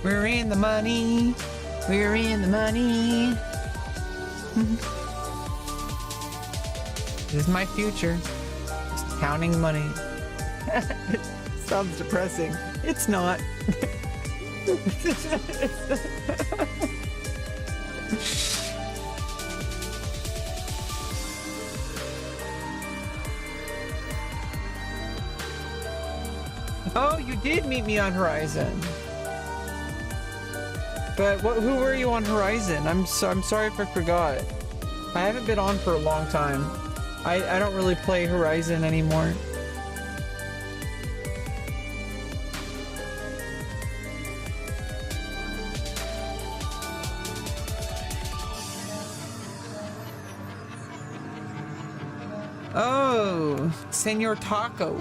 We're in the money. We're in the money. This is my future. Just counting money. Sounds depressing. It's not. Oh, you did meet me on Horizon. But who were you on Horizon? I'm sorry if I forgot. I haven't been on for a long time. I don't really play Horizon anymore. Oh, Senor Taco.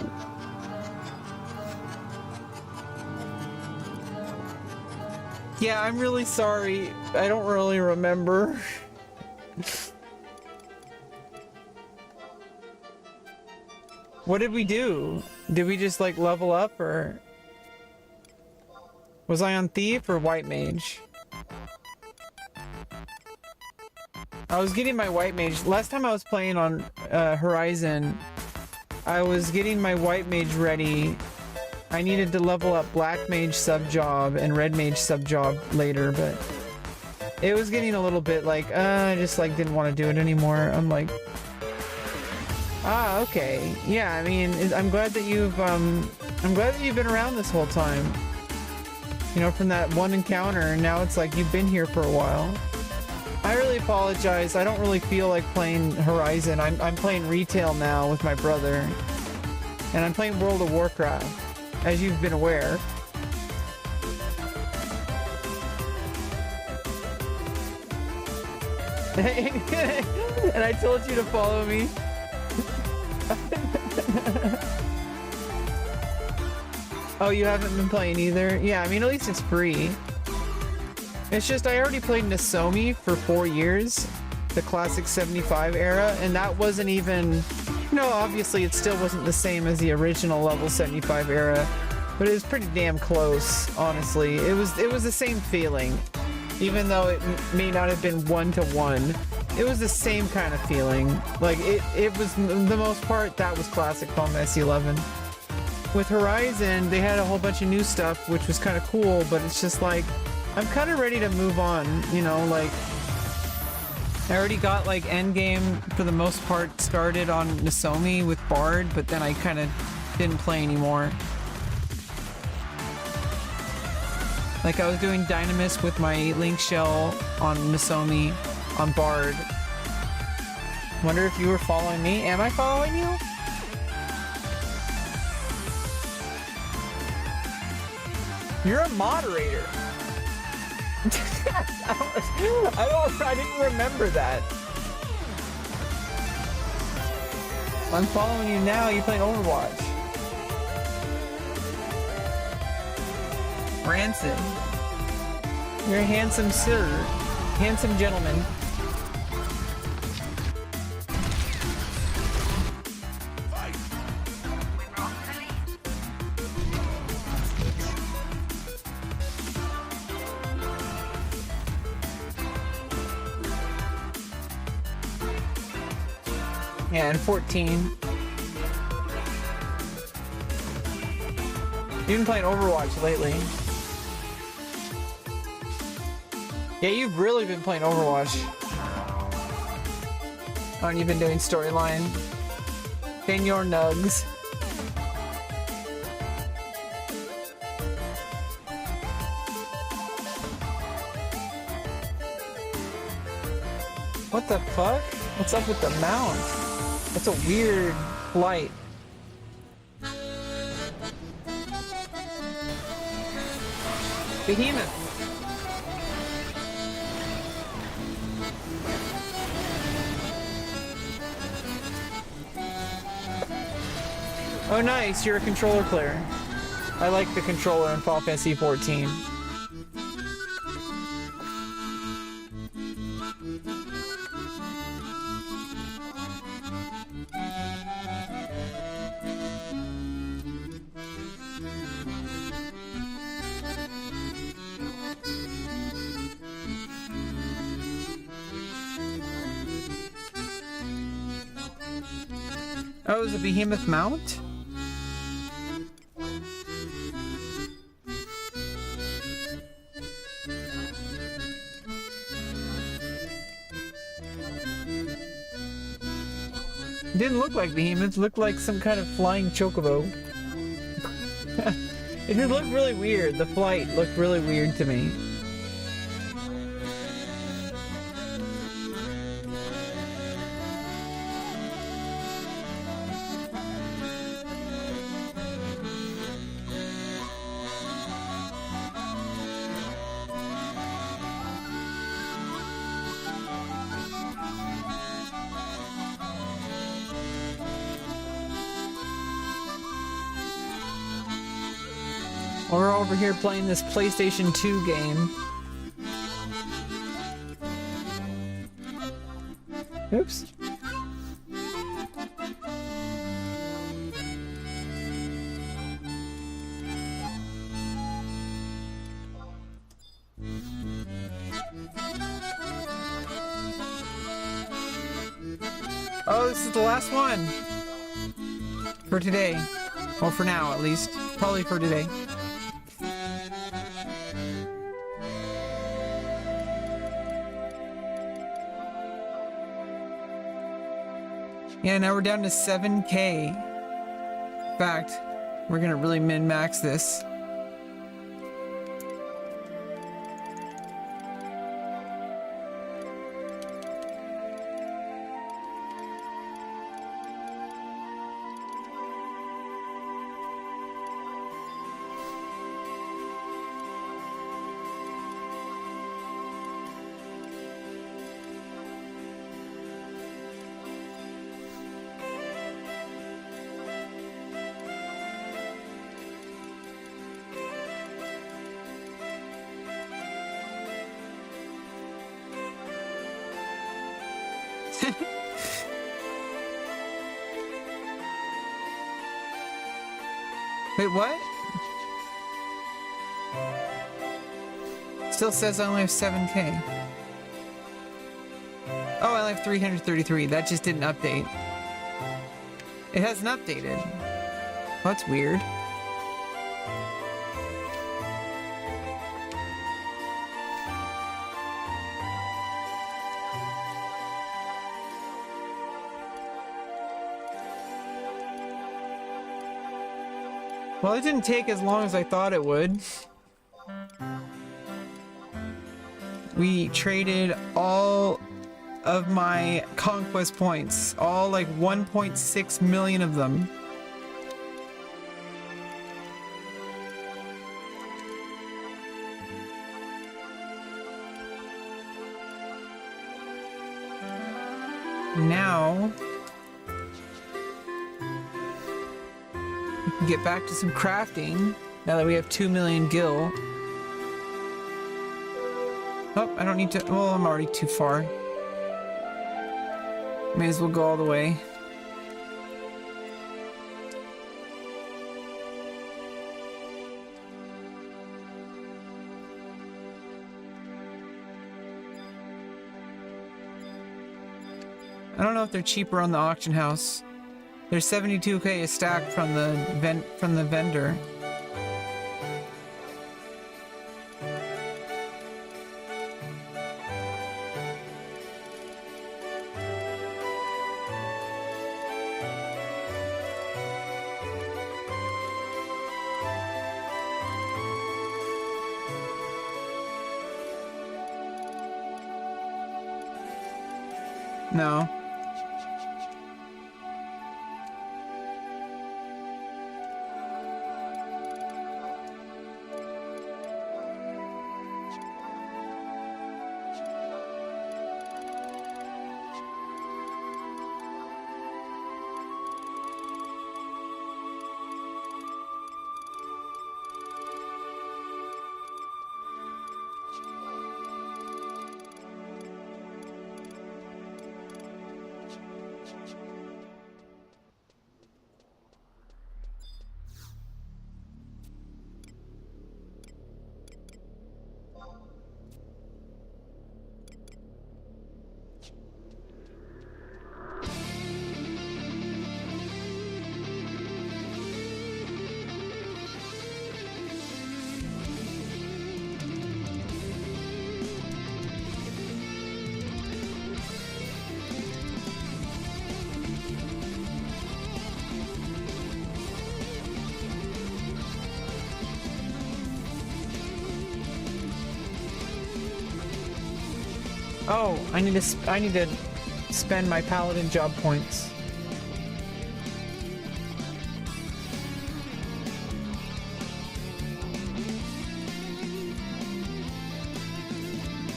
Yeah, I'm really sorry. I don't really remember. What did we do? Did we just like level up, or was I on Thief or White Mage? I was getting my White Mage. Last time I was playing on Horizon, I was getting my White Mage ready. I needed to level up Black Mage sub-job and Red Mage sub-job later, but it was getting a little bit like, I just like didn't want to do it anymore. I'm like, ah, okay. Yeah, I mean, I'm glad that you've been around this whole time. You know, from that one encounter, and now it's like you've been here for a while. I really apologize. I don't really feel like playing Horizon. I'm playing retail now with my brother, and I'm playing World of Warcraft, as you've been aware. And I told you to follow me. Oh, you haven't been playing either? Yeah, I mean, at least it's free. It's just I already played Nozomi for 4 years, the classic 75 era, and that wasn't even, you know, obviously it still wasn't the same as the original level 75 era, but it was pretty damn close, honestly. It was the same feeling, even though it may not have been one-to-one. It was the same kind of feeling. Like, it was, the most part, that was classic Final Fantasy 11. With Horizon, they had a whole bunch of new stuff, which was kind of cool, but it's just like, I'm kind of ready to move on, you know, like, I already got, like, endgame, for the most part, started on Nozomi with Bard, but then I kind of didn't play anymore. Like, I was doing Dynamis with my Link Shell on Nozomi, on Bard. Wonder if you were following me? Am I following you? You're a moderator. I didn't remember that. I'm following you now. You're playing Overwatch. Rancid. You're a handsome sir. Handsome gentleman. Yeah, and 14. You've been playing Overwatch lately. Yeah, you've really been playing Overwatch. Oh, and you've been doing storyline. Senor Nugs. What the fuck? What's up with the mount? That's a weird light. Behemoth. Oh nice, you're a controller player. I like the controller in Final Fantasy 14. Oh, it was a behemoth mount? It didn't look like behemoth, it looked like some kind of flying chocobo. It did look really weird. The flight looked really weird to me. We're over here playing this PlayStation 2 game. Oops. Oh, this is the last one. For today. Well, for now, at least. Probably for today. Yeah, now we're down to 7K. In fact, we're gonna really min-max this. Wait, what? Still says I only have 7K. Oh, I only have 333. That just didn't update. It hasn't updated. Well, that's weird. Well, it didn't take as long as I thought it would. We traded all of my conquest points, all like 1.6 million of them. Now we can get back to some crafting now that we have 2 million gil. Oh, I don't need to. Well, I'm already too far. May as well go all the way. I don't know if they're cheaper on the auction house. They're 72K a stack from the vendor. No. Oh, I need to spend my paladin job points.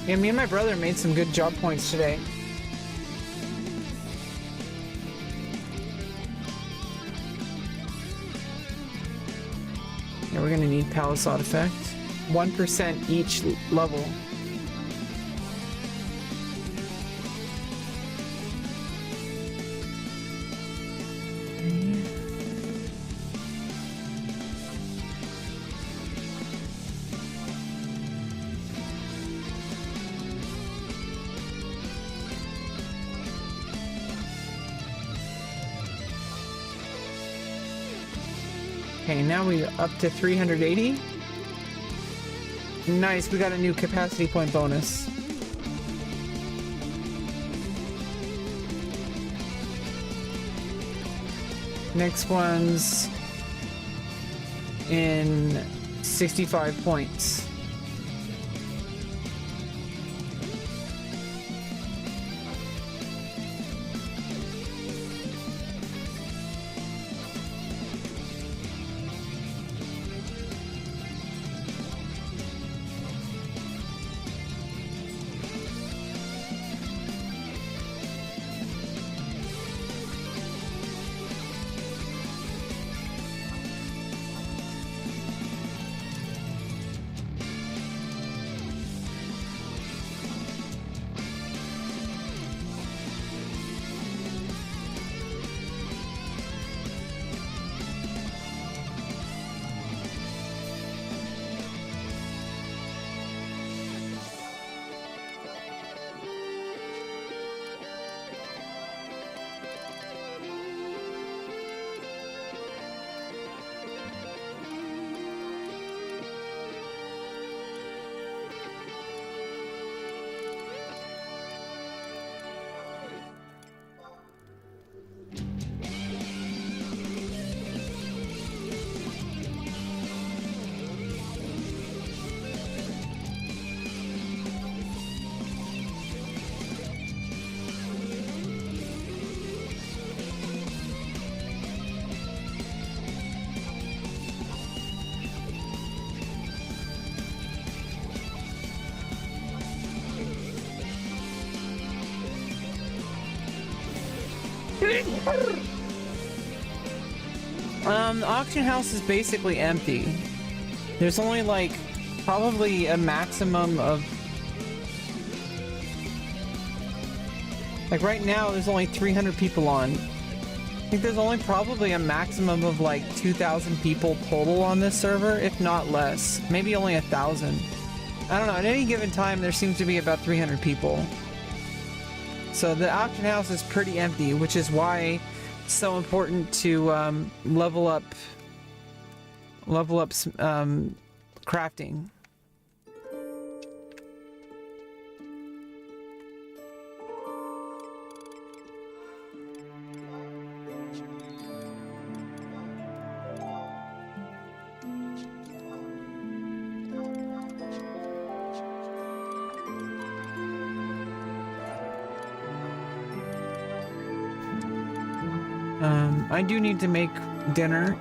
Yeah, me and my brother made some good job points today. Yeah, we're gonna need Palisade effect. 1% each level. Okay, now we're up to 380. Nice, we got a new capacity point bonus. Next one's in 65 points. The auction house is basically empty. There's only like probably a maximum of like right now there's only 300 people on. I think there's only probably a maximum of like 2,000 people total on this server, if not less. Maybe only 1,000. I don't know, at any given time there seems to be about 300 people. So the auction house is pretty empty, which is why it's so important to level up crafting. I do need to make dinner.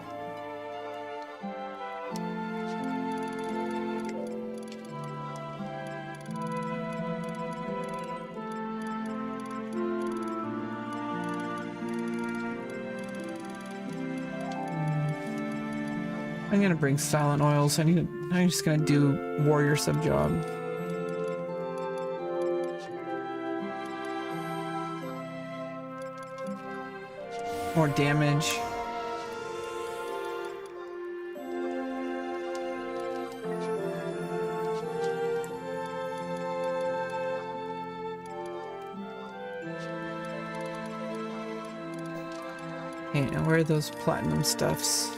I'm gonna bring silent oils. I'm just gonna do warrior sub job. More damage. Okay, now where are those platinum stuffs?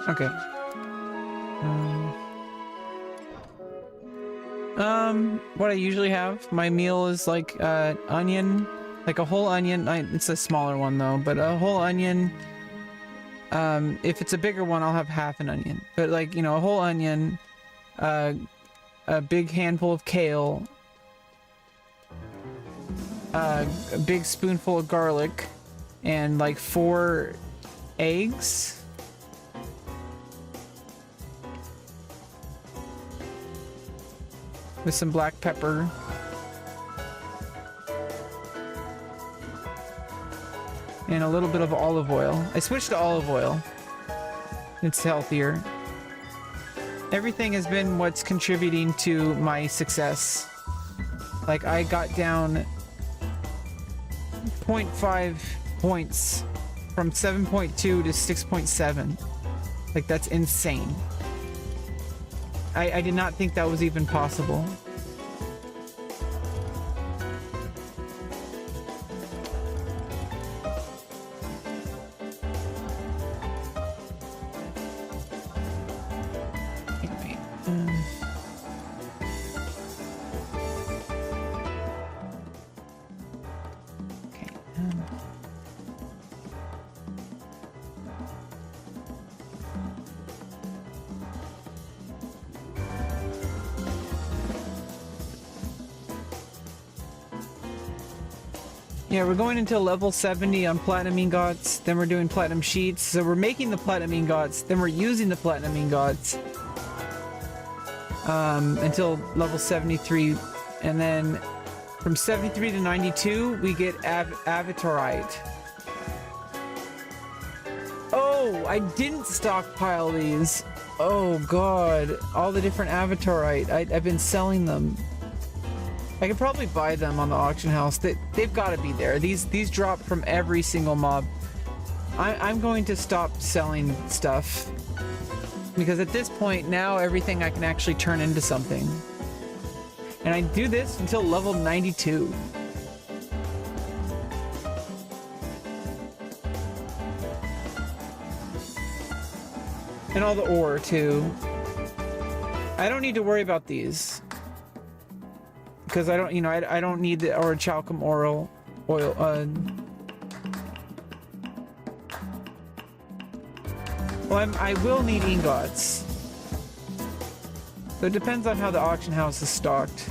Okay. What I usually have, my meal is like onion, like a whole onion. It's a smaller one though, but a whole onion. If it's a bigger one, I'll have half an onion. But like, you know, a whole onion, a big handful of kale, a big spoonful of garlic, and like 4 eggs. With some black pepper. And a little bit of olive oil. I switched to olive oil. It's healthier. Everything has been what's contributing to my success. Like, I got down 0.5 points from 7.2 to 6.7. Like, that's insane. I did not think that was even possible. Anyway, okay. Yeah, we're going until level 70 on platinum ingots, then we're doing platinum sheets. So we're making the platinum ingots, then we're using the platinum ingots until level 73, and then from 73 to 92 we get avatarite. Oh, I didn't stockpile these. Oh god, all the different avatarite. I've been selling them. I could probably buy them on the auction house. They've got to be there. These drop from every single mob. I'm going to stop selling stuff because at this point now everything I can actually turn into something. And I do this until level 92. And all the ore too. I don't need to worry about these. Because I don't, you know, I don't need the orichalcum oil. Well, I will need ingots. So it depends on how the auction house is stocked.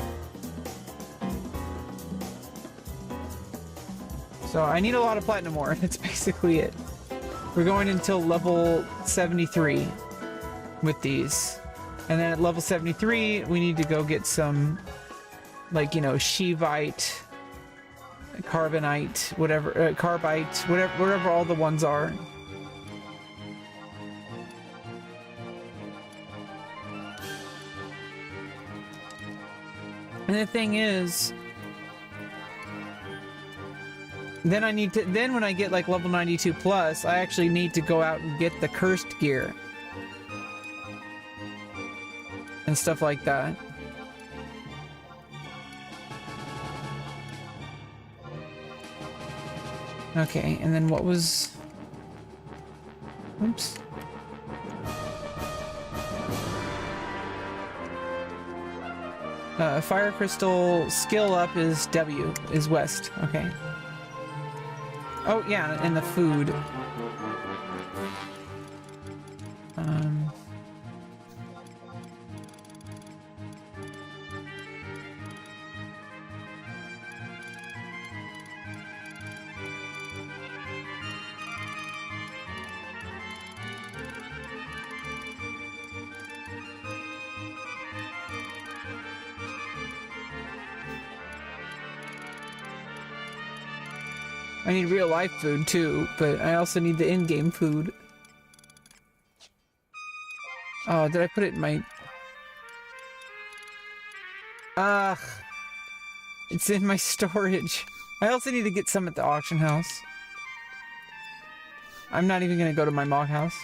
So I need a lot of platinum ore. That's basically it. We're going until level 73 with these. And then at level 73, we need to go get some, like, you know, Shivite, Carbonite, whatever, Carbite, whatever all the ones are. And the thing is, then when I get like level 92 plus, I actually need to go out and get the cursed gear. And stuff like that. Okay, and then what was... Oops. Fire crystal skill up is W, is west. Okay. Oh, yeah, and the food. I need real life food too, but I also need the in-game food. Oh, did I put it in my... Ugh. It's in my storage. I also need to get some at the auction house. I'm not even going to go to my mock house.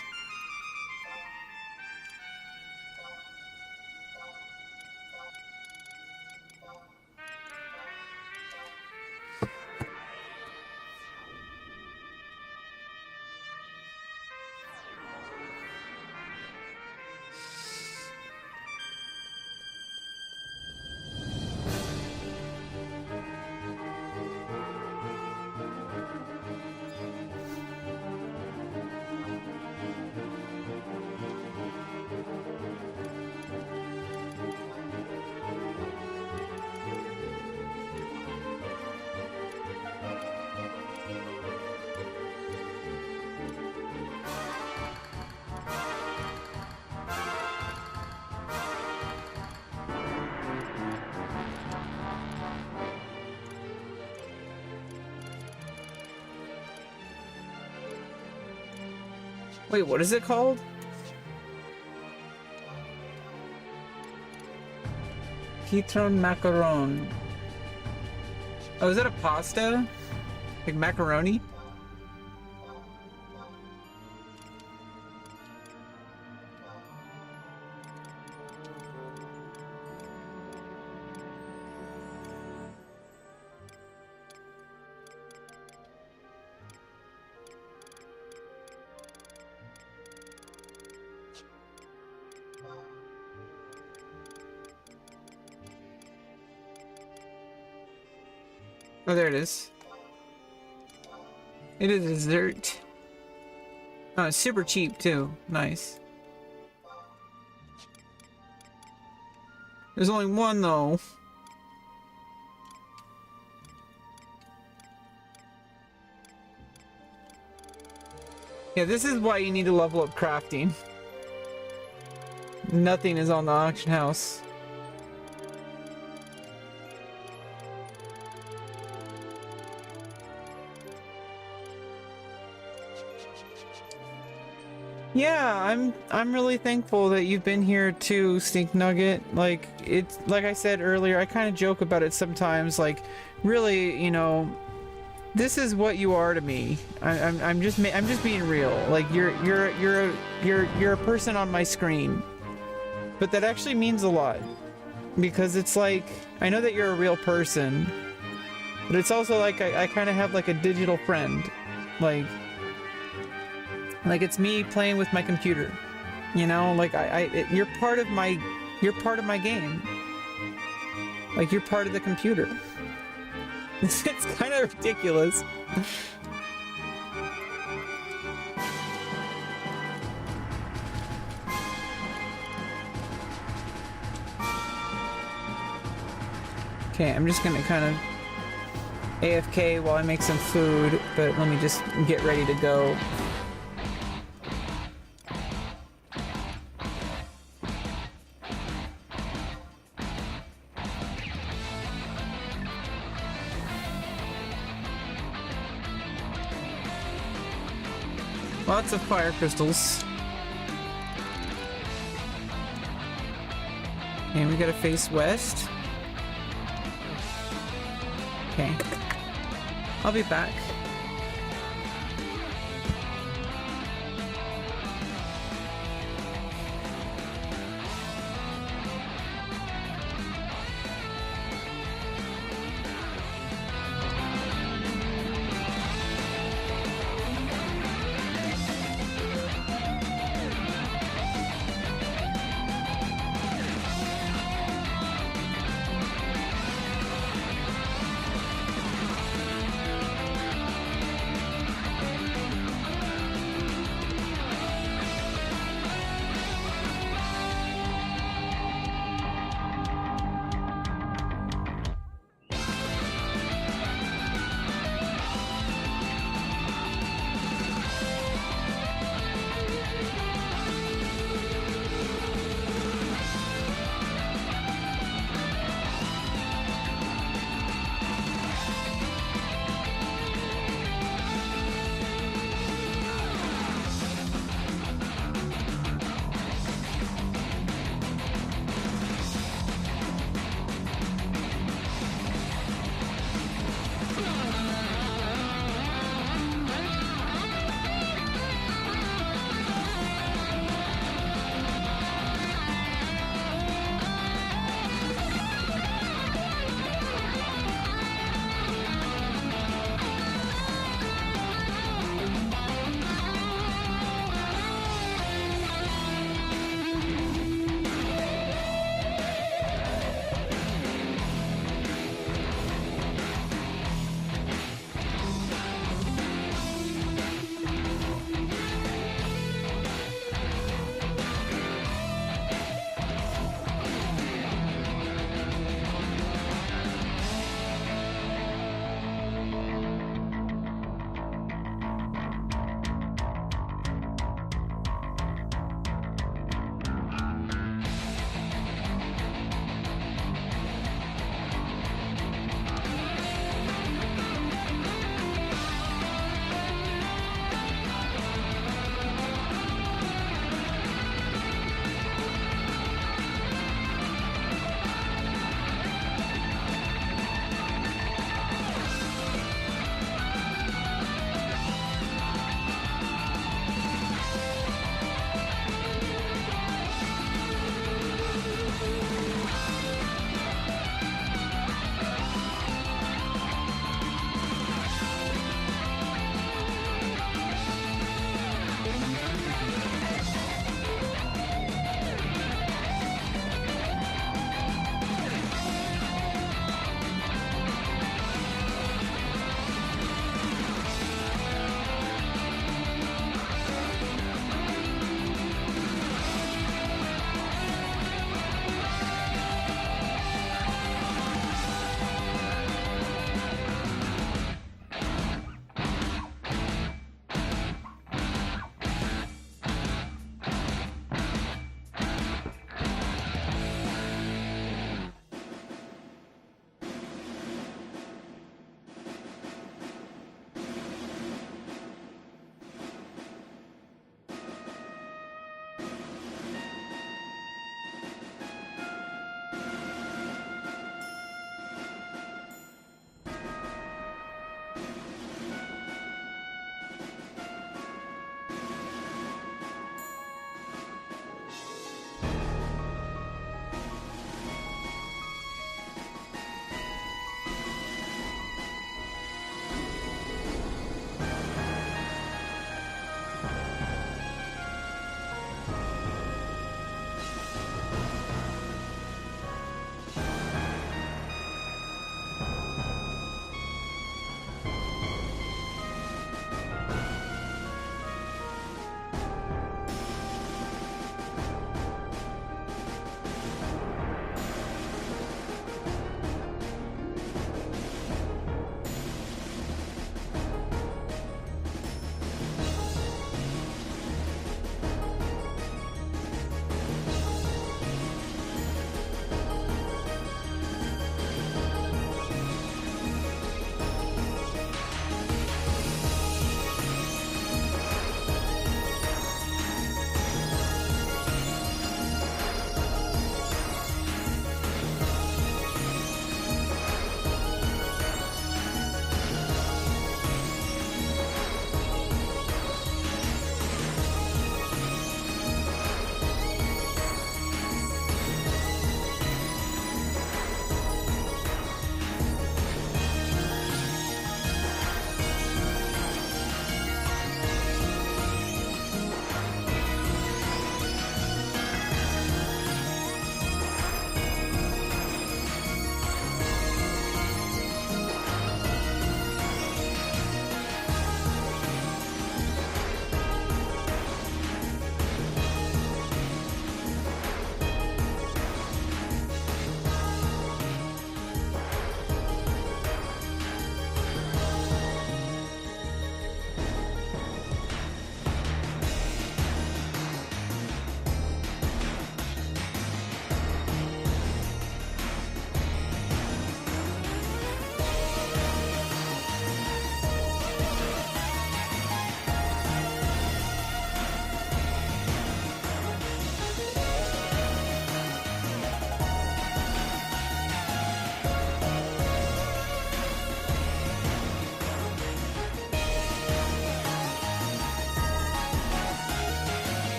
Wait, what is it called? Citron macaron. Oh, is that a pasta? Like macaroni? Oh, there it is. It is dessert. Oh, it's super cheap too. Nice. There's only one though. Yeah, this is why you need to level up crafting. Nothing is on the auction house. Yeah, I'm really thankful that you've been here too, Stink Nugget. Like it's like I said earlier, I kind of joke about it sometimes. Like, really, you know, this is what you are to me. I'm just being real. Like you're a person on my screen, but that actually means a lot because it's like I know that you're a real person, but it's also like I kind of have like a digital friend, like it's me playing with my computer, you know. Like you're part of my game. Like you're part of the computer. It's kind of ridiculous. Okay, I'm just gonna kind of AFK while I make some food, but let me just get ready to go. Lots of fire crystals. And we gotta face west. Okay. I'll be back.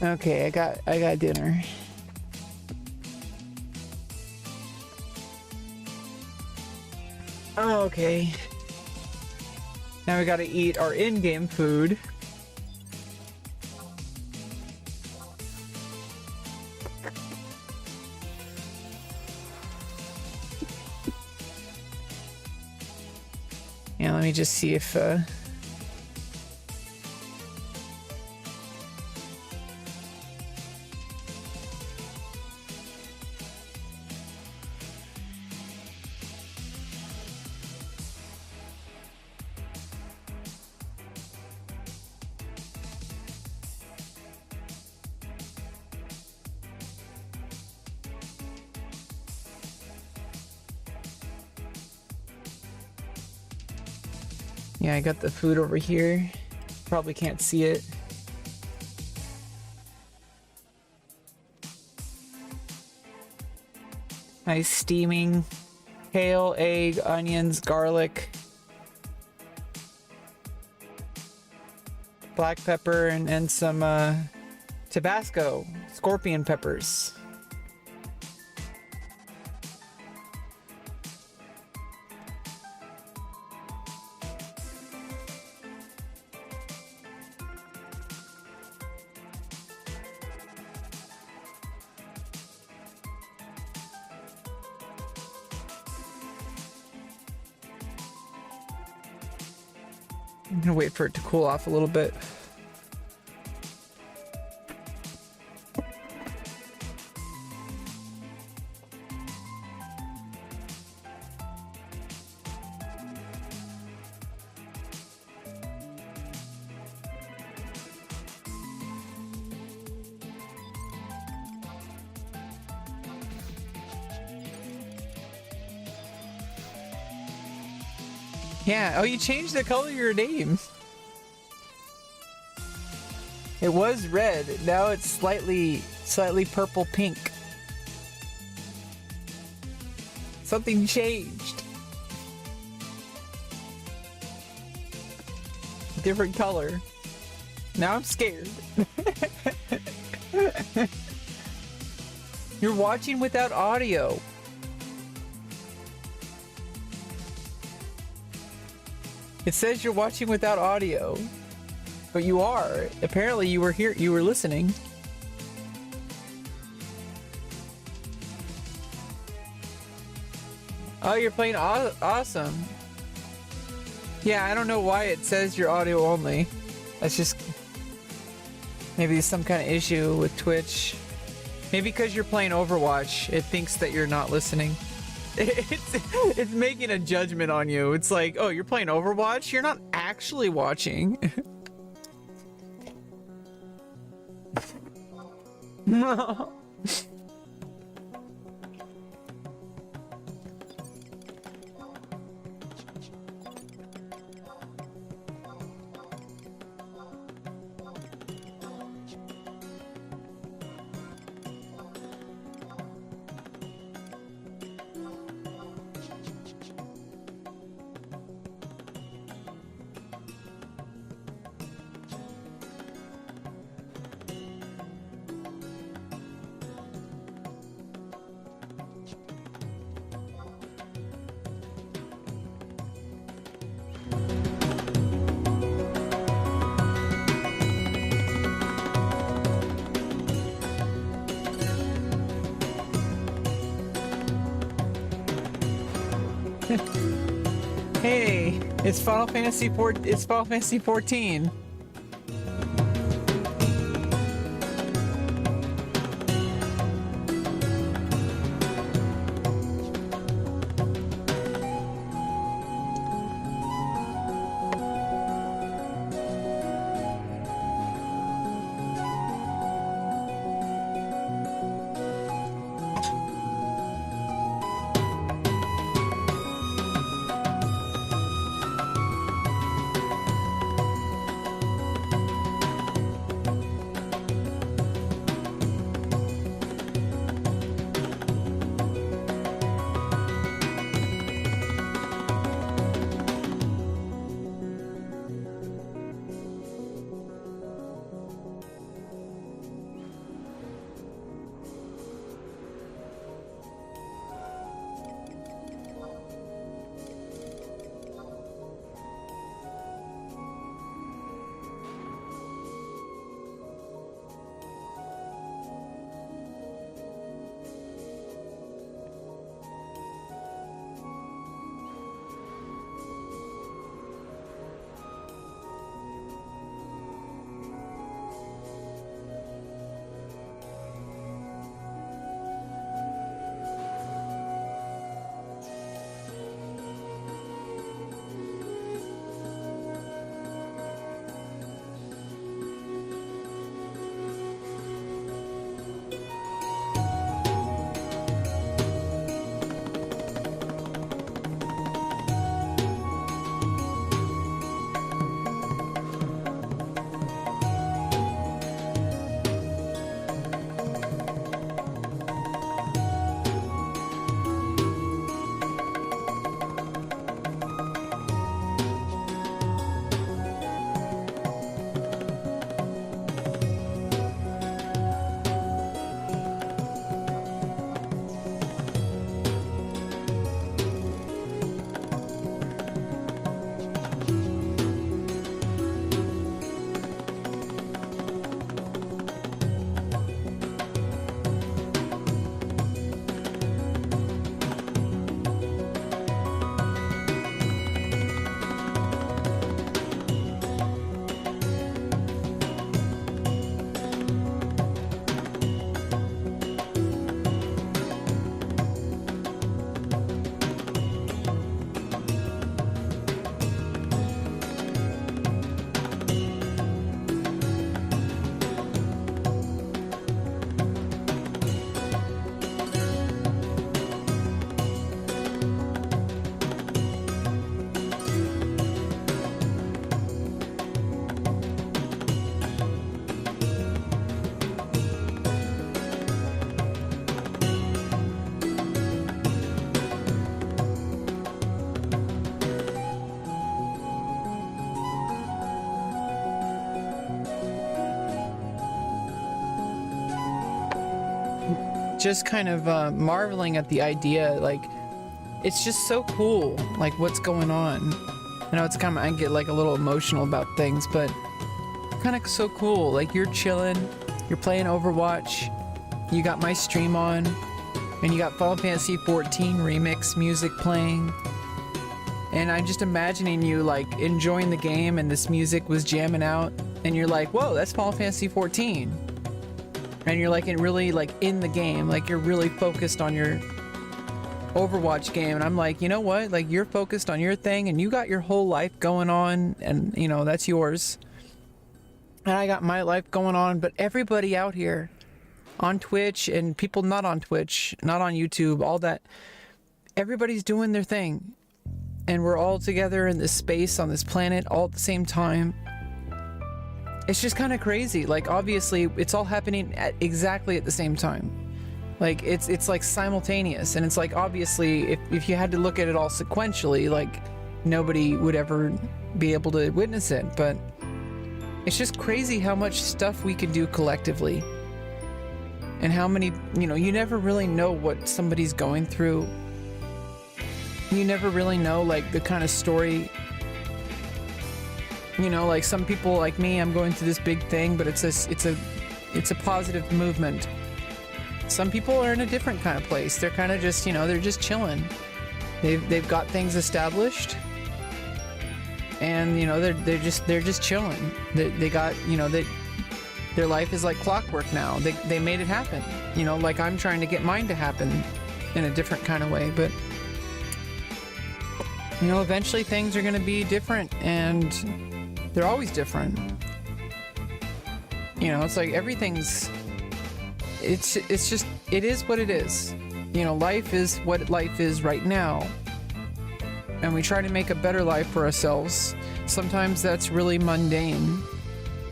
Okay, I got dinner. Oh, okay. Now we gotta eat our in-game food. Yeah, let me just see if yeah, I got the food over here. Probably can't see it. Nice steaming kale, egg, onions, garlic, black pepper, and some Tabasco, scorpion peppers. I'm gonna wait for it to cool off a little bit. Yeah, oh, you changed the color of your name. It was red, now it's slightly purple pink. Something changed. Different color. Now I'm scared. You're watching without audio. It says you're watching without audio, but you are. Apparently you were here, you were listening. Oh, you're playing awesome. Yeah, I don't know why it says you're audio only. That's just, maybe some kind of issue with Twitch. Maybe because you're playing Overwatch, it thinks that you're not listening. It's making a judgment on you. It's like, oh, you're playing Overwatch? You're not actually watching. No. Hey, it's Final Fantasy 14. just kind of marveling at the idea. Like, it's just so cool, like what's going on. I know it's kind of, I get like a little emotional about things, but kind of so cool. Like, you're chilling, you're playing Overwatch, you got my stream on, and you got Final Fantasy 14 remix music playing. And I'm just imagining you like enjoying the game and this music was jamming out, and you're like, whoa, that's Final Fantasy 14. And you're like really like in the game, like you're really focused on your Overwatch game. And I'm like, you know what? Like, you're focused on your thing and you got your whole life going on, and you know, that's yours. And I got my life going on, but everybody out here on Twitch and people not on Twitch, not on YouTube, all that, everybody's doing their thing. And we're all together in this space on this planet all at the same time. It's just kind of crazy. Like, obviously it's all happening at exactly at the same time. Like, it's like simultaneous, and it's like, obviously if you had to look at it all sequentially, like nobody would ever be able to witness it. But it's just crazy how much stuff we can do collectively, and how many, you know, you never really know what somebody's going through. You never really know, like, the kind of story, you know, like some people like me, I'm going through this big thing, but it's a positive movement. Some people are in a different kind of place. They're kind of just, you know, they're just chilling. They've got things established, and you know, they're just chilling. They got, you know, their life is like clockwork now. They made it happen. You know, like I'm trying to get mine to happen in a different kind of way, but you know, eventually things are going to be different, and they're always different. You know, it's like everything's, it's just, it is what it is. You know, life is what life is right now, and we try to make a better life for ourselves. Sometimes that's really mundane.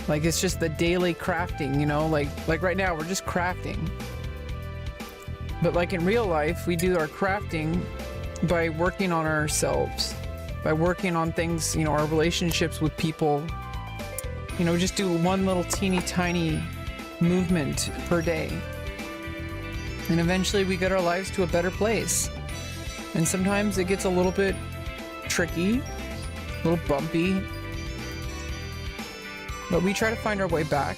Like, it's just the daily crafting, you know, like right now we're just crafting. But like in real life, we do our crafting by working on ourselves, by working on things, you know, our relationships with people. You know, just do one little teeny tiny movement per day, and eventually we get our lives to a better place. And sometimes it gets a little bit tricky, a little bumpy, but we try to find our way back.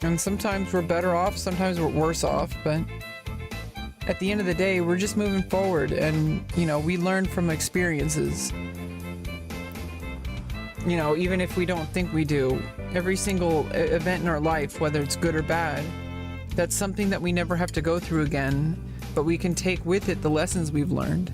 And sometimes we're better off, sometimes we're worse off, but at the end of the day, we're just moving forward, and you know, we learn from experiences. You know, even if we don't think we do, every single event in our life, whether it's good or bad, that's something that we never have to go through again, but we can take with it the lessons we've learned.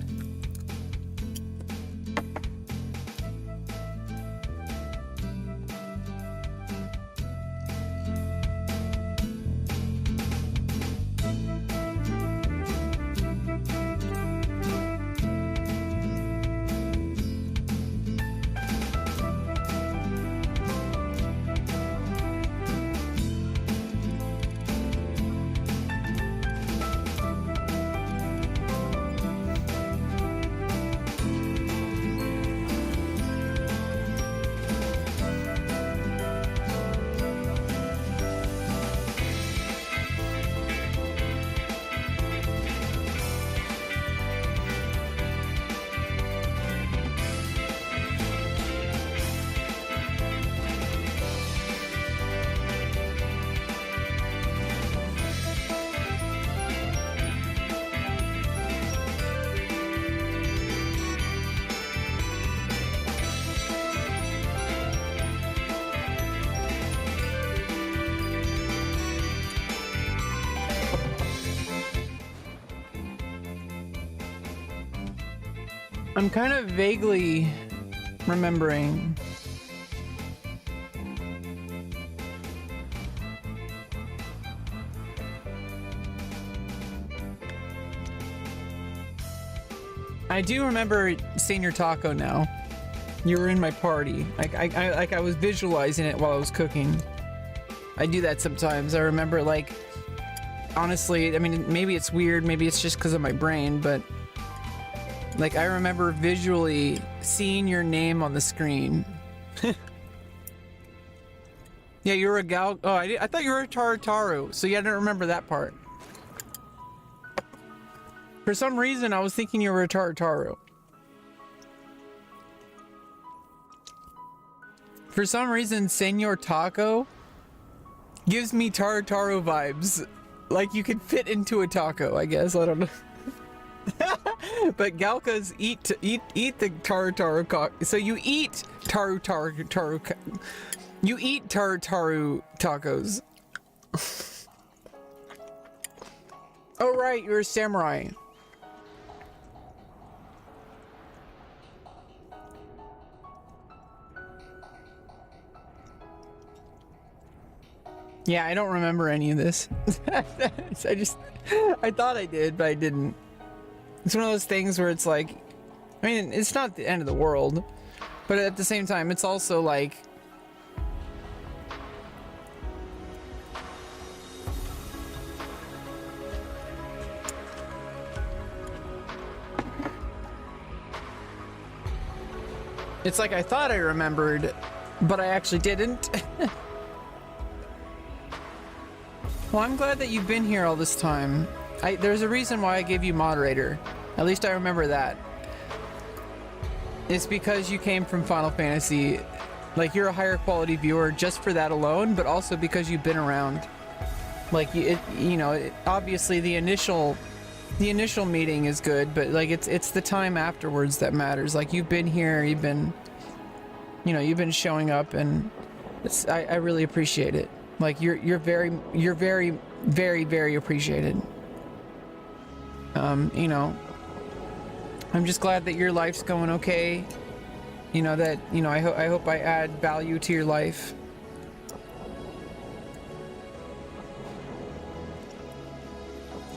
I'm kind of vaguely remembering I do remember seeing your taco now. You were in my party. I was visualizing it while I was cooking. I do that sometimes. I remember, like, honestly, I mean, maybe it's weird, maybe it's just because of my brain, but like, I remember visually seeing your name on the screen. Yeah, you're a gal. Oh, I thought you were a Tarataru, so yeah, I didn't remember that part. For some reason, I was thinking you were a Tartaru. For some reason, Senor Taco gives me Tartaru vibes. Like you could fit into a taco, I guess. I don't know. But Galkas eat the Tartaru. So you eat you eat Tartaru tacos. Oh right, you're a samurai. Yeah, I don't remember any of this. I thought I did, but I didn't. It's one of those things where it's like, I mean, it's not the end of the world, but at the same time, it's also like, it's like I thought I remembered, but I actually didn't. Well, I'm glad that you've been here all this time. There's a reason why I gave you moderator. At least I remember that. It's because you came from Final Fantasy. Like, you're a higher quality viewer just for that alone, but also because you've been around. Like, obviously the initial meeting is good, but like it's the time afterwards that matters. Like, you've been here, you've been showing up, and I really appreciate it. Like, you're very, very, very appreciated. I'm just glad that your life's going okay. I hope I add value to your life.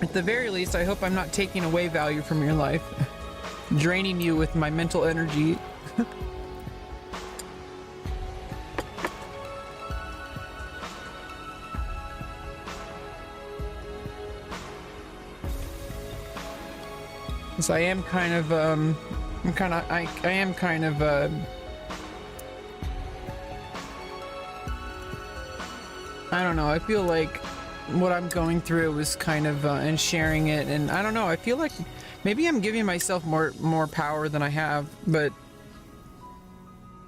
At the very least, I hope I'm not taking away value from your life, draining you with my mental energy. So I am kind of, I am kind of, I don't know, I feel like what I'm going through is kind of, and sharing it, and I don't know, I feel like maybe I'm giving myself more power than I have, but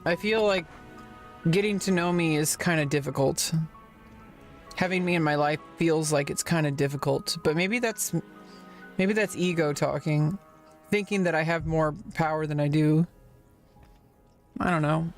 I feel like getting to know me is kind of difficult. Having me in my life feels like it's kind of difficult, but maybe that's ego talking, thinking that I have more power than I do. I don't know.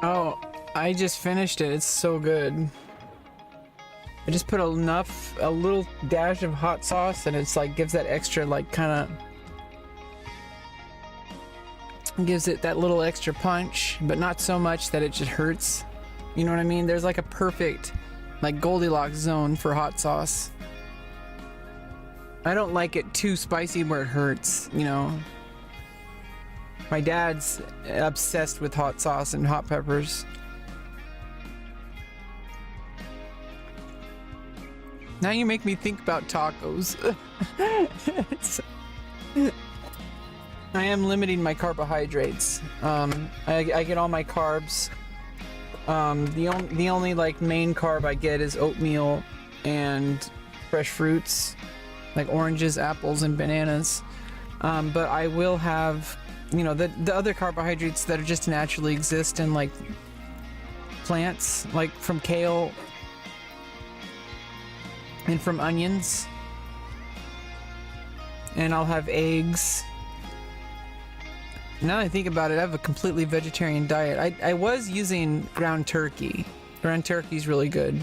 Oh, I just finished it. It's so good. I just put a little dash of hot sauce, and it's like gives that extra, like, kind of gives it that little extra punch, but not so much that it just hurts. You know what I mean? There's like a perfect, like, Goldilocks zone for hot sauce. I don't like it too spicy where it hurts, you know. My dad's obsessed with hot sauce and hot peppers. Now you make me think about tacos. I am limiting my carbohydrates. I get all my carbs. The only like main carb I get is oatmeal and fresh fruits, like oranges, apples, and bananas. But I will have, you know, the other carbohydrates that are just naturally exist in like plants, like from kale and from onions. And I'll have eggs. Now that I think about it, I have a completely vegetarian diet. I was using ground turkey. Ground turkey's really good.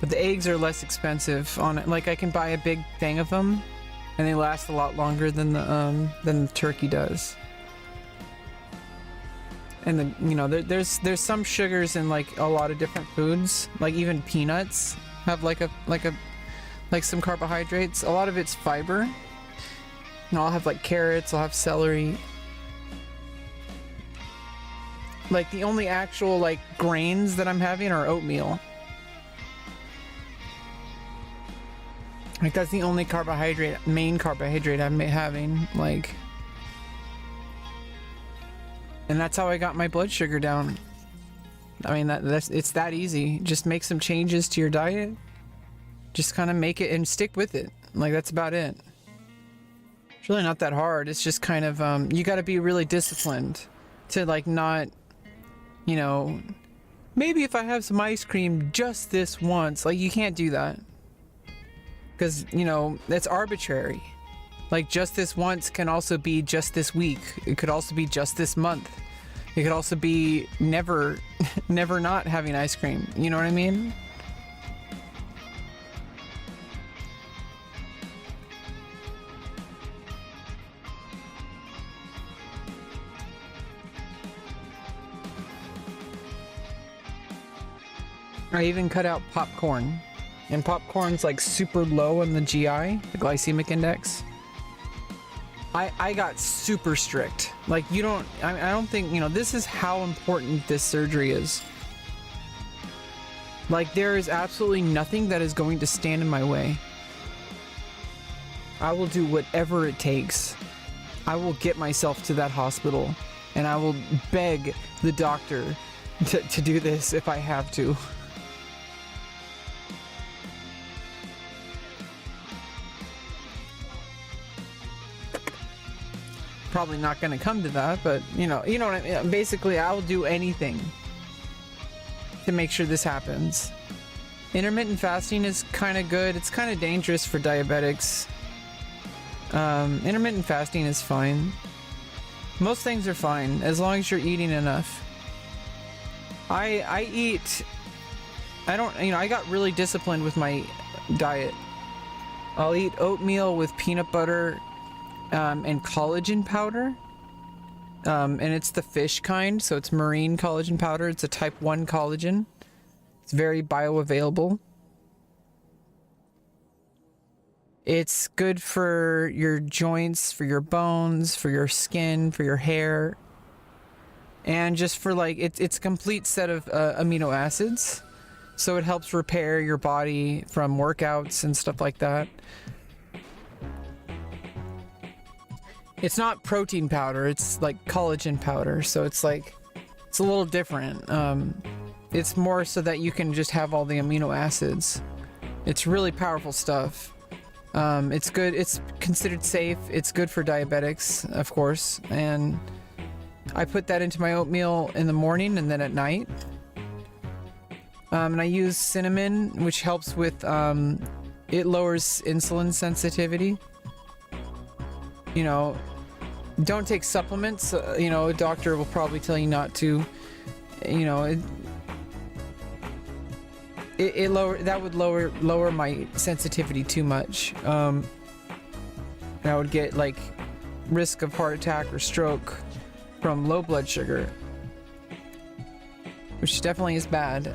But the eggs are less expensive on it. Like, I can buy a big thing of them, and they last a lot longer than the turkey does. And you know, there's some sugars in like a lot of different foods. Like even peanuts have like some carbohydrates. A lot of it's fiber. And I'll have like carrots. I'll have celery. Like the only actual like grains that I'm having are oatmeal. Like that's the only main carbohydrate I'm having, like. And that's how I got my blood sugar down. I mean, it's that easy. Just make some changes to your diet. Just kind of make it and stick with it. Like, that's about it. It's really not that hard. It's just kind of, you got to be really disciplined to like not, you know, maybe if I have some ice cream just this once, like you can't do that. Because, you know, that's arbitrary. Like, just this once can also be just this week. It could also be just this month. It could also be never not having ice cream. You know what I mean? I even cut out popcorn. And popcorn's like super low on the GI, the glycemic index. I got super strict. Like, I don't think, you know, this is how important this surgery is. Like, there is absolutely nothing that is going to stand in my way. I will do whatever it takes. I will get myself to that hospital, and I will beg the doctor to do this if I have to. Probably not going to come to that, but you know what I mean. Basically, I'll do anything to make sure this happens. Intermittent fasting is kind of good. It's kind of dangerous for diabetics. Intermittent fasting is fine. Most things are fine as long as you're eating enough. I got really disciplined with my diet. I'll eat oatmeal with peanut butter and collagen powder. And it's the fish kind, so it's marine collagen powder. It's a type 1 collagen. It's very bioavailable. It's good for your joints, for your bones, for your skin, for your hair. And just for like, it's a complete set of amino acids. So it helps repair your body from workouts and stuff like that. It's not protein powder, it's like collagen powder, so it's like, it's a little different. It's more so that you can just have all the amino acids. It's really powerful stuff. It's good, it's considered safe, it's good for diabetics, of course, and I put that into my oatmeal in the morning and then at night. And I use cinnamon, which helps with, it lowers insulin sensitivity. You know, don't take supplements. You know, a doctor will probably tell you not to. you know, that would lower my sensitivity too much. And I would get like risk of heart attack or stroke from low blood sugar, which definitely is bad.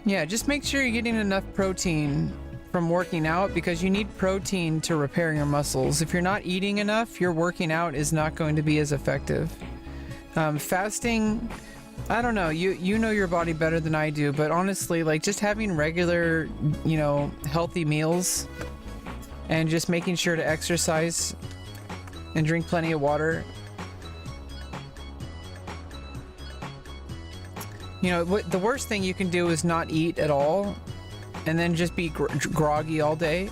Yeah, just make sure you're getting enough protein from working out, because you need protein to repair your muscles. If you're not eating enough, your working out is not going to be as effective. Fasting, I don't know, you know your body better than I do, but honestly, like just having regular, you know, healthy meals and just making sure to exercise and drink plenty of water. You know, the worst thing you can do is not eat at all and then just be groggy all day,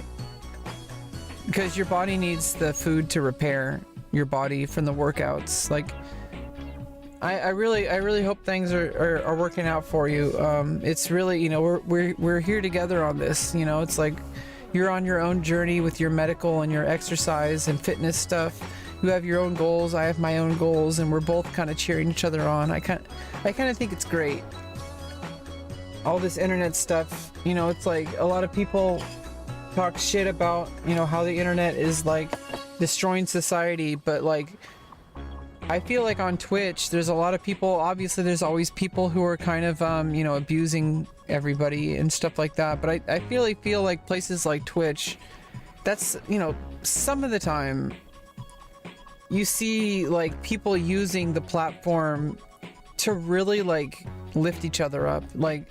because your body needs the food to repair your body from the workouts. Like, I really hope things are working out for you. It's really, you know, we're here together on this. You know, it's like you're on your own journey with your medical and your exercise and fitness stuff. You have your own goals, I have my own goals, and we're both kind of cheering each other on. I kind of think it's great. All this internet stuff, you know, it's like a lot of people talk shit about, you know, how the internet is like destroying society, but like I feel like on Twitch there's a lot of people, obviously there's always people who are kind of you know, abusing everybody and stuff like that, but I really feel like places like Twitch, that's, you know, some of the time you see like people using the platform to really like lift each other up, like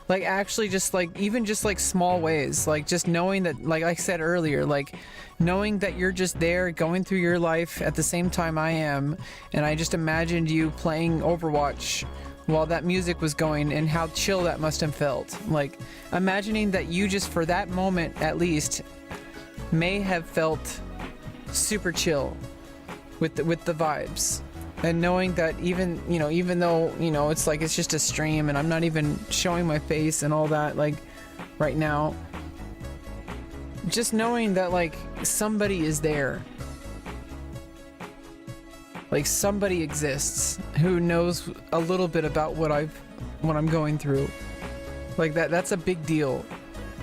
actually just like, even just like small ways, like just knowing that, like I said earlier, like knowing that you're just there going through your life at the same time I am, and I just imagined you playing Overwatch while that music was going, and how chill that must have felt. Like imagining that you just for that moment at least may have felt super chill with the vibes, and knowing that even, you know, even though, you know, it's like it's just a stream and I'm not even showing my face and all that like right now, just knowing that like somebody is there, like somebody exists who knows a little bit about what I'm going through, like that's a big deal,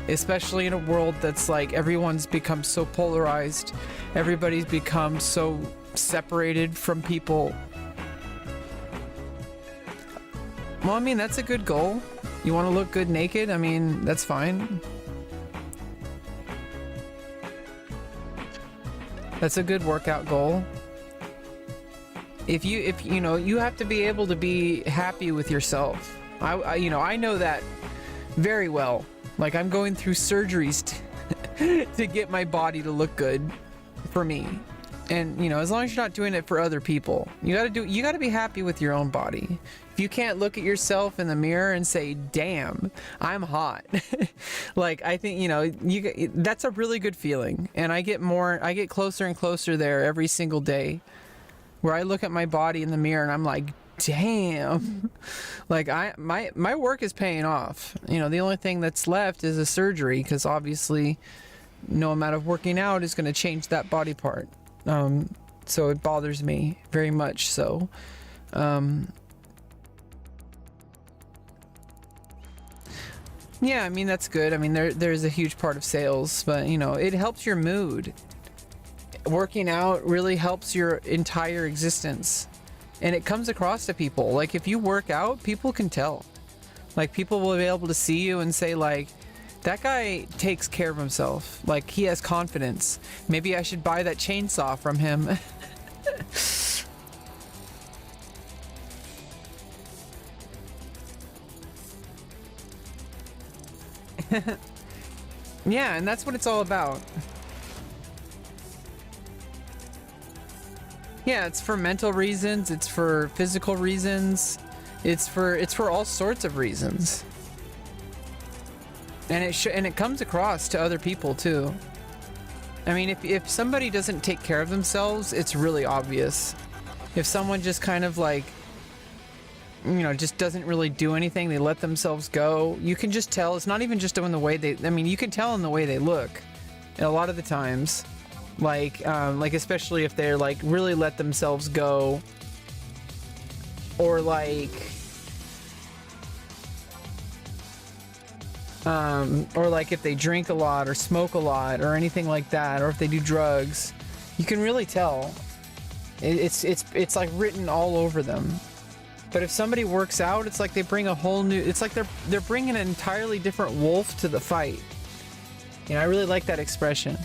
especially in a world that's like everyone's become so polarized, everybody's become so separated from people. Well, I mean, that's a good goal. You want to look good naked? I mean, that's fine. That's a good workout goal. If you know, you have to be able to be happy with yourself. I you know, I know that very well. Like I'm going through surgeries to get my body to look good for me. And, you know, as long as you're not doing it for other people, you gotta be happy with your own body. If you can't look at yourself in the mirror and say, damn, I'm hot. Like, I think, you know, that's a really good feeling. And I get closer and closer there every single day, where I look at my body in the mirror and I'm like, damn. Like my work is paying off. You know, the only thing that's left is a surgery, because obviously no amount of working out is going to change that body part. So it bothers me very much so. Yeah, I mean, that's good. I mean, there's a huge part of sales, but you know, it helps your mood. Working out really helps your entire existence, and it comes across to people. Like if you work out, people can tell. Like people will be able to see you and say like, that guy takes care of himself. Like he has confidence. Maybe I should buy that chainsaw from him. Yeah, and that's what it's all about. Yeah, it's for mental reasons, it's for physical reasons, it's for all sorts of reasons. And it comes across to other people too. I mean, if somebody doesn't take care of themselves, it's really obvious. If someone just kind of like, you know, just doesn't really do anything, they let themselves go, you can just tell. It's not even just in the way you can tell in the way they look a lot of the times. like especially if they're like really let themselves go, or like if they drink a lot or smoke a lot or anything like that, or if they do drugs, you can really tell. It's like written all over them. But if somebody works out, it's like they bring a whole new, it's like they're bringing an entirely different wolf to the fight. You know, I really like that expression.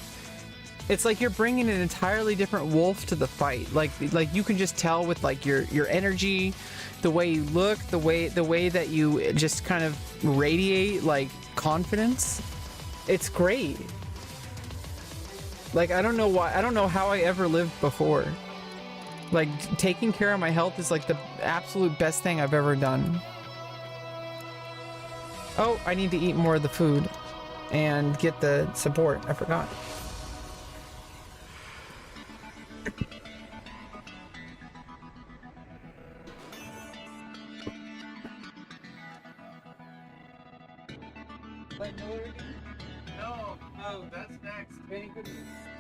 It's like you're bringing an entirely different wolf to the fight. Like you can just tell with like your energy, the way you look, the way that you just kind of radiate like confidence. It's great. Like I don't know how I ever lived before. Like taking care of my health is like the absolute best thing I've ever done. Oh, I need to eat more of the food and get the support. I forgot. No, that's next. Very good.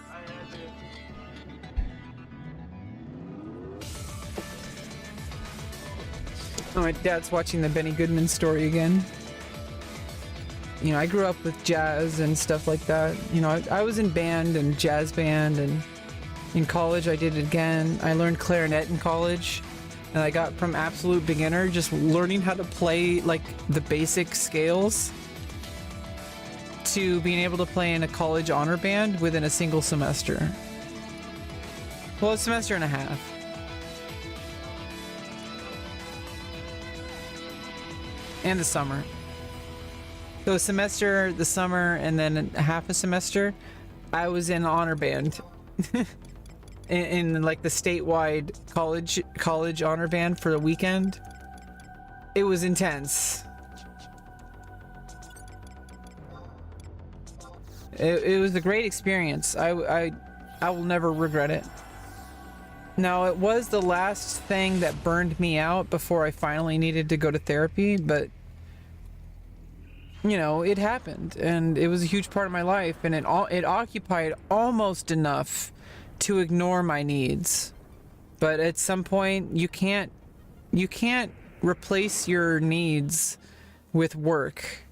I had to. Oh, my dad's watching the Benny Goodman story again. You know, I grew up with jazz and stuff like that. You know, I was in band and jazz band, and in college I did it again. I learned clarinet in college, and I got from absolute beginner, just learning how to play like the basic scales, to being able to play in a college honor band within a single semester. Well, a semester and a half. And the summer. So a semester, the summer, and then half a semester, I was in honor band. in like the statewide college honor band for the weekend. It was intense. It was a great experience. I will never regret it. Now, it was the last thing that burned me out before I finally needed to go to therapy, but you know, it happened, and it was a huge part of my life, and it occupied almost enough to ignore my needs. But at some point, you can't replace your needs with work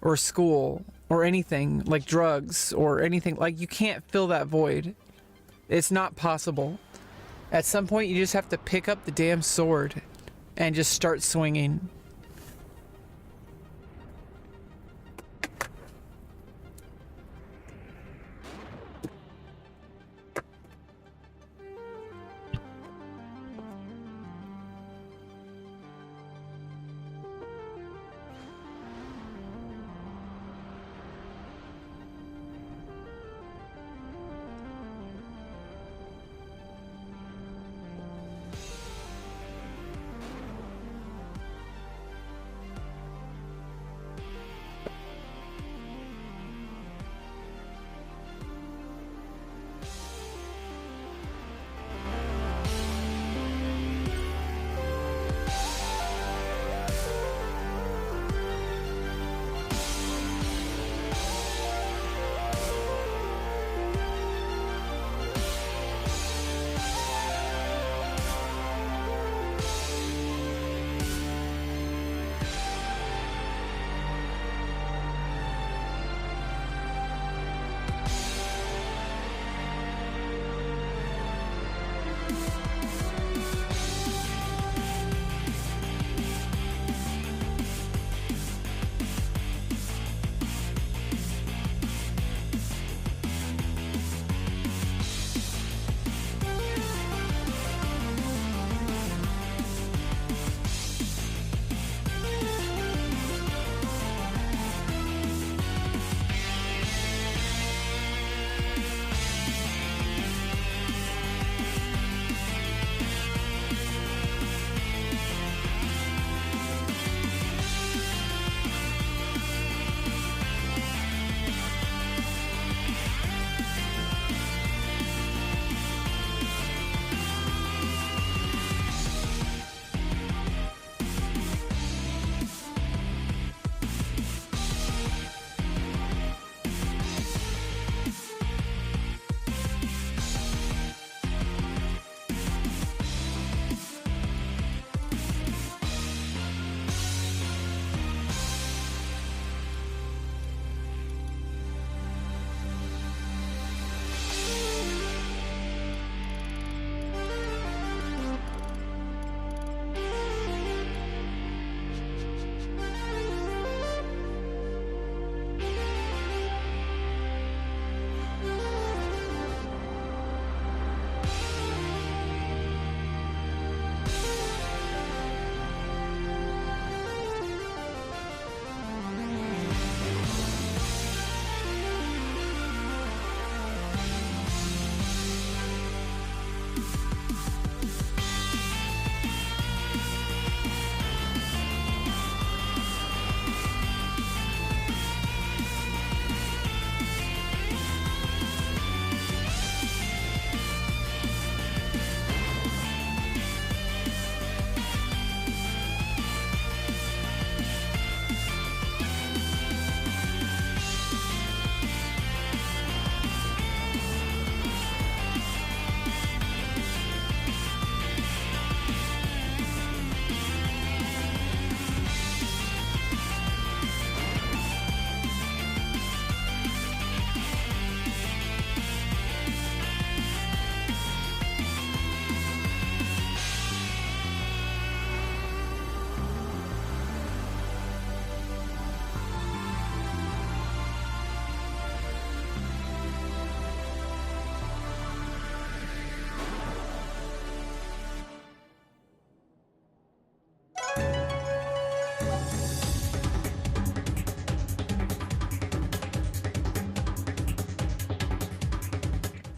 or school or anything like drugs or anything. Like, you can't fill that void. It's not possible. At some point, you just have to pick up the damn sword and just start swinging.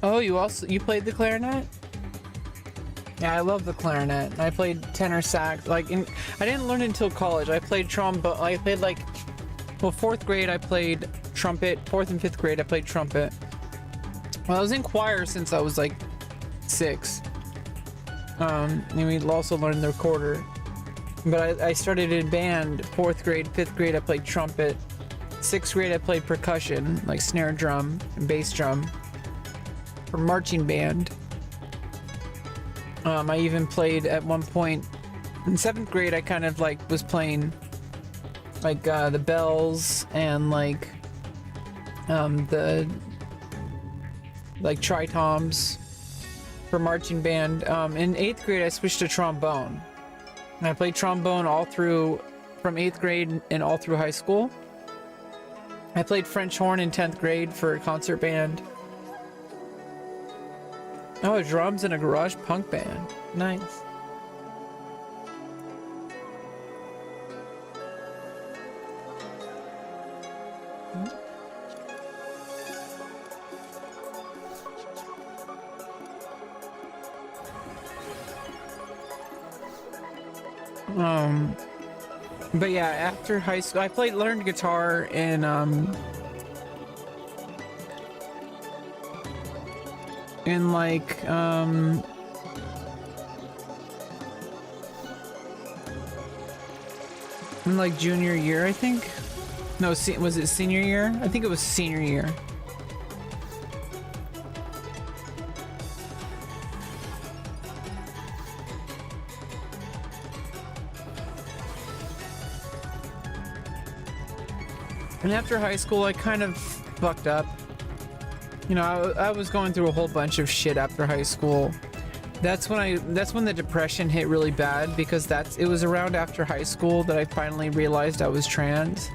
Oh, you played the clarinet? Yeah, I love the clarinet. I played tenor sax. I didn't learn it until college. I played trombone. I played fourth grade I played trumpet. Fourth and fifth grade I played trumpet. Well, I was in choir since I was like 6. And we also learned the recorder. But I started in band. Fourth grade, fifth grade I played trumpet. Sixth grade I played percussion, like snare drum and bass drum. For marching band. I even played at one point in 7th grade. I kind of was playing the bells and the tritoms for marching band. In 8th grade I switched to trombone. And I played trombone from 8th grade and all through high school. I played French horn in 10th grade for a concert band. Oh, drums in a garage punk band. Nice. But yeah, after high school, I learned guitar in junior year, I think. No, was it senior year? I think it was senior year. And after high school, I kind of fucked up. You know, I was going through a whole bunch of shit after high school. That's when the depression hit really bad, because it was around after high school that I finally realized I was trans.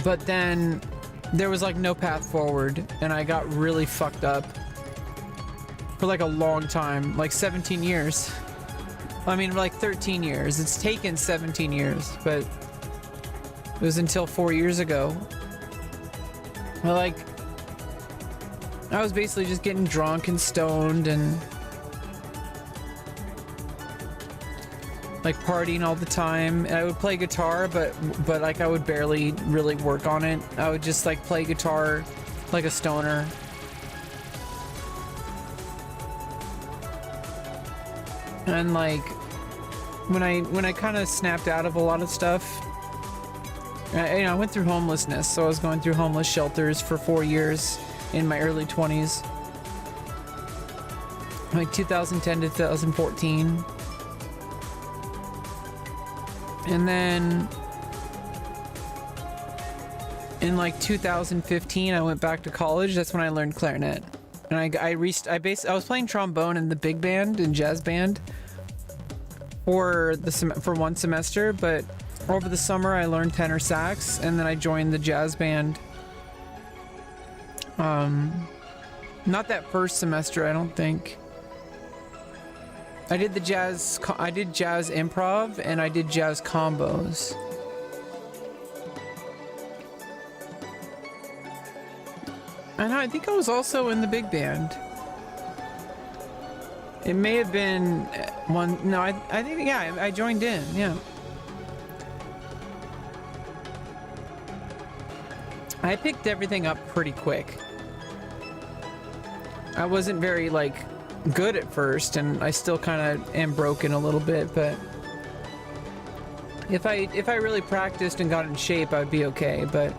But then there was no path forward, and I got really fucked up for a long time, 17 years. I mean, 13 years. It's taken 17 years, but it was until 4 years ago. Well, I was basically just getting drunk and stoned and partying all the time. And I would play guitar, but I would barely really work on it. I would just play guitar like a stoner. And when I kind of snapped out of a lot of stuff, I went through homelessness. So I was going through homeless shelters for 4 years in my early 20s, 2010 to 2014. And then in 2015 I went back to college. That's when I learned clarinet. And I was playing trombone in the big band and jazz band for one semester, but over the summer I learned tenor sax, and then I joined the jazz band. Not that first semester, I don't think. I did jazz improv, and I did jazz combos. And I think I was also in the big band. It may have been one. No, I think, yeah, I joined in, yeah. I picked everything up pretty quick. I wasn't very good at first, and I still kind of am broken a little bit, but if I really practiced and got in shape, I'd be okay. But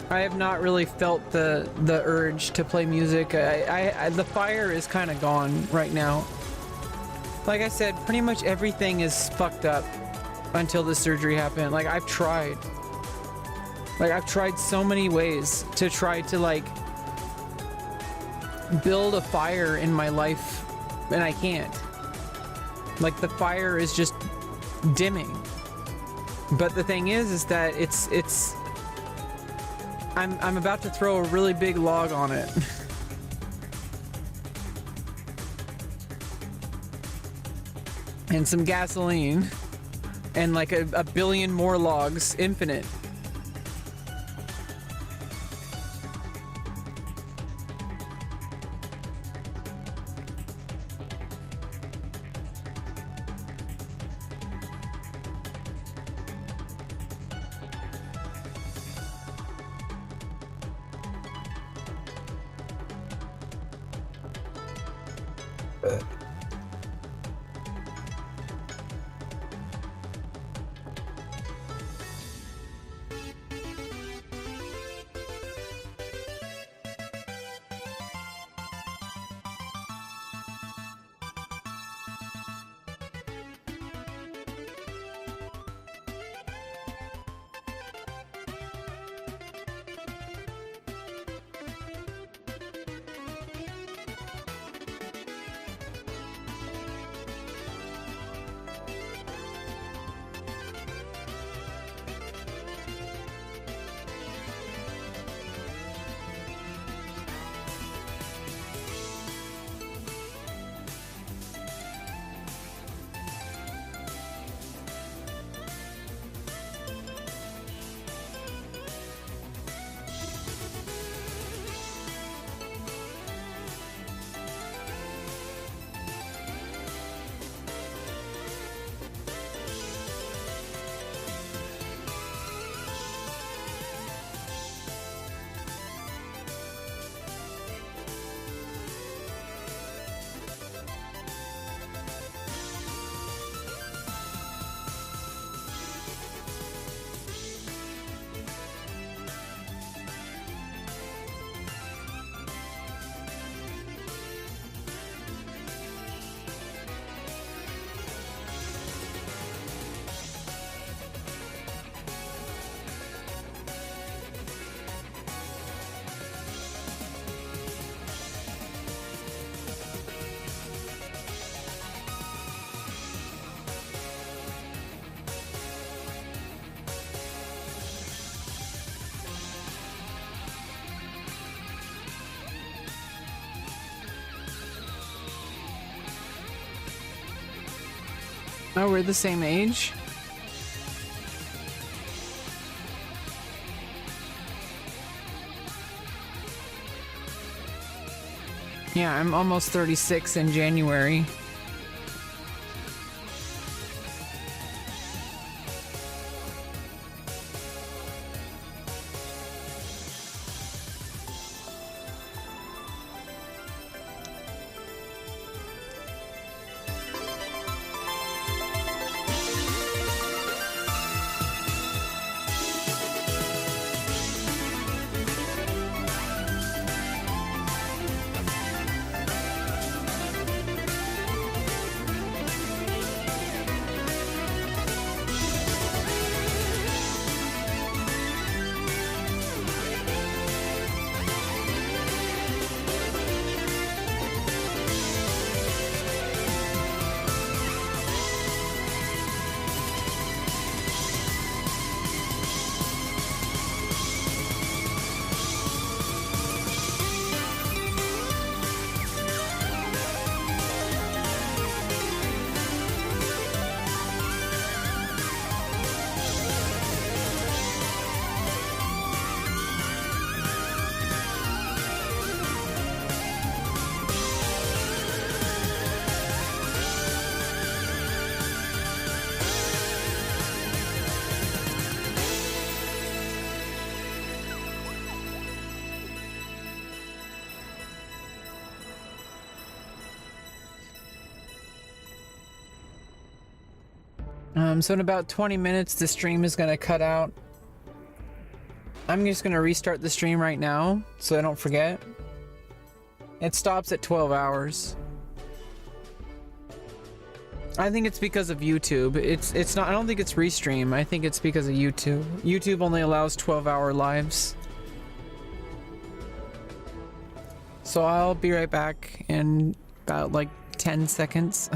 I have not really felt the urge to play music. The fire is kind of gone right now. Like I said, pretty much everything is fucked up until the surgery happened. I've tried so many ways to try to build a fire in my life, and I can't. The fire is just dimming. But the thing is that I'm about to throw a really big log on it. And some gasoline, and a billion more logs, infinite. Oh, we're the same age? Yeah, I'm almost 36 in January. So in about 20 minutes, the stream is going to cut out. I'm just going to restart the stream right now so I don't forget. It stops at 12 hours. I think it's because of YouTube. It's not, I don't think it's restream. I think it's because of YouTube. YouTube only allows 12-hour lives. So I'll be right back in about like 10 seconds.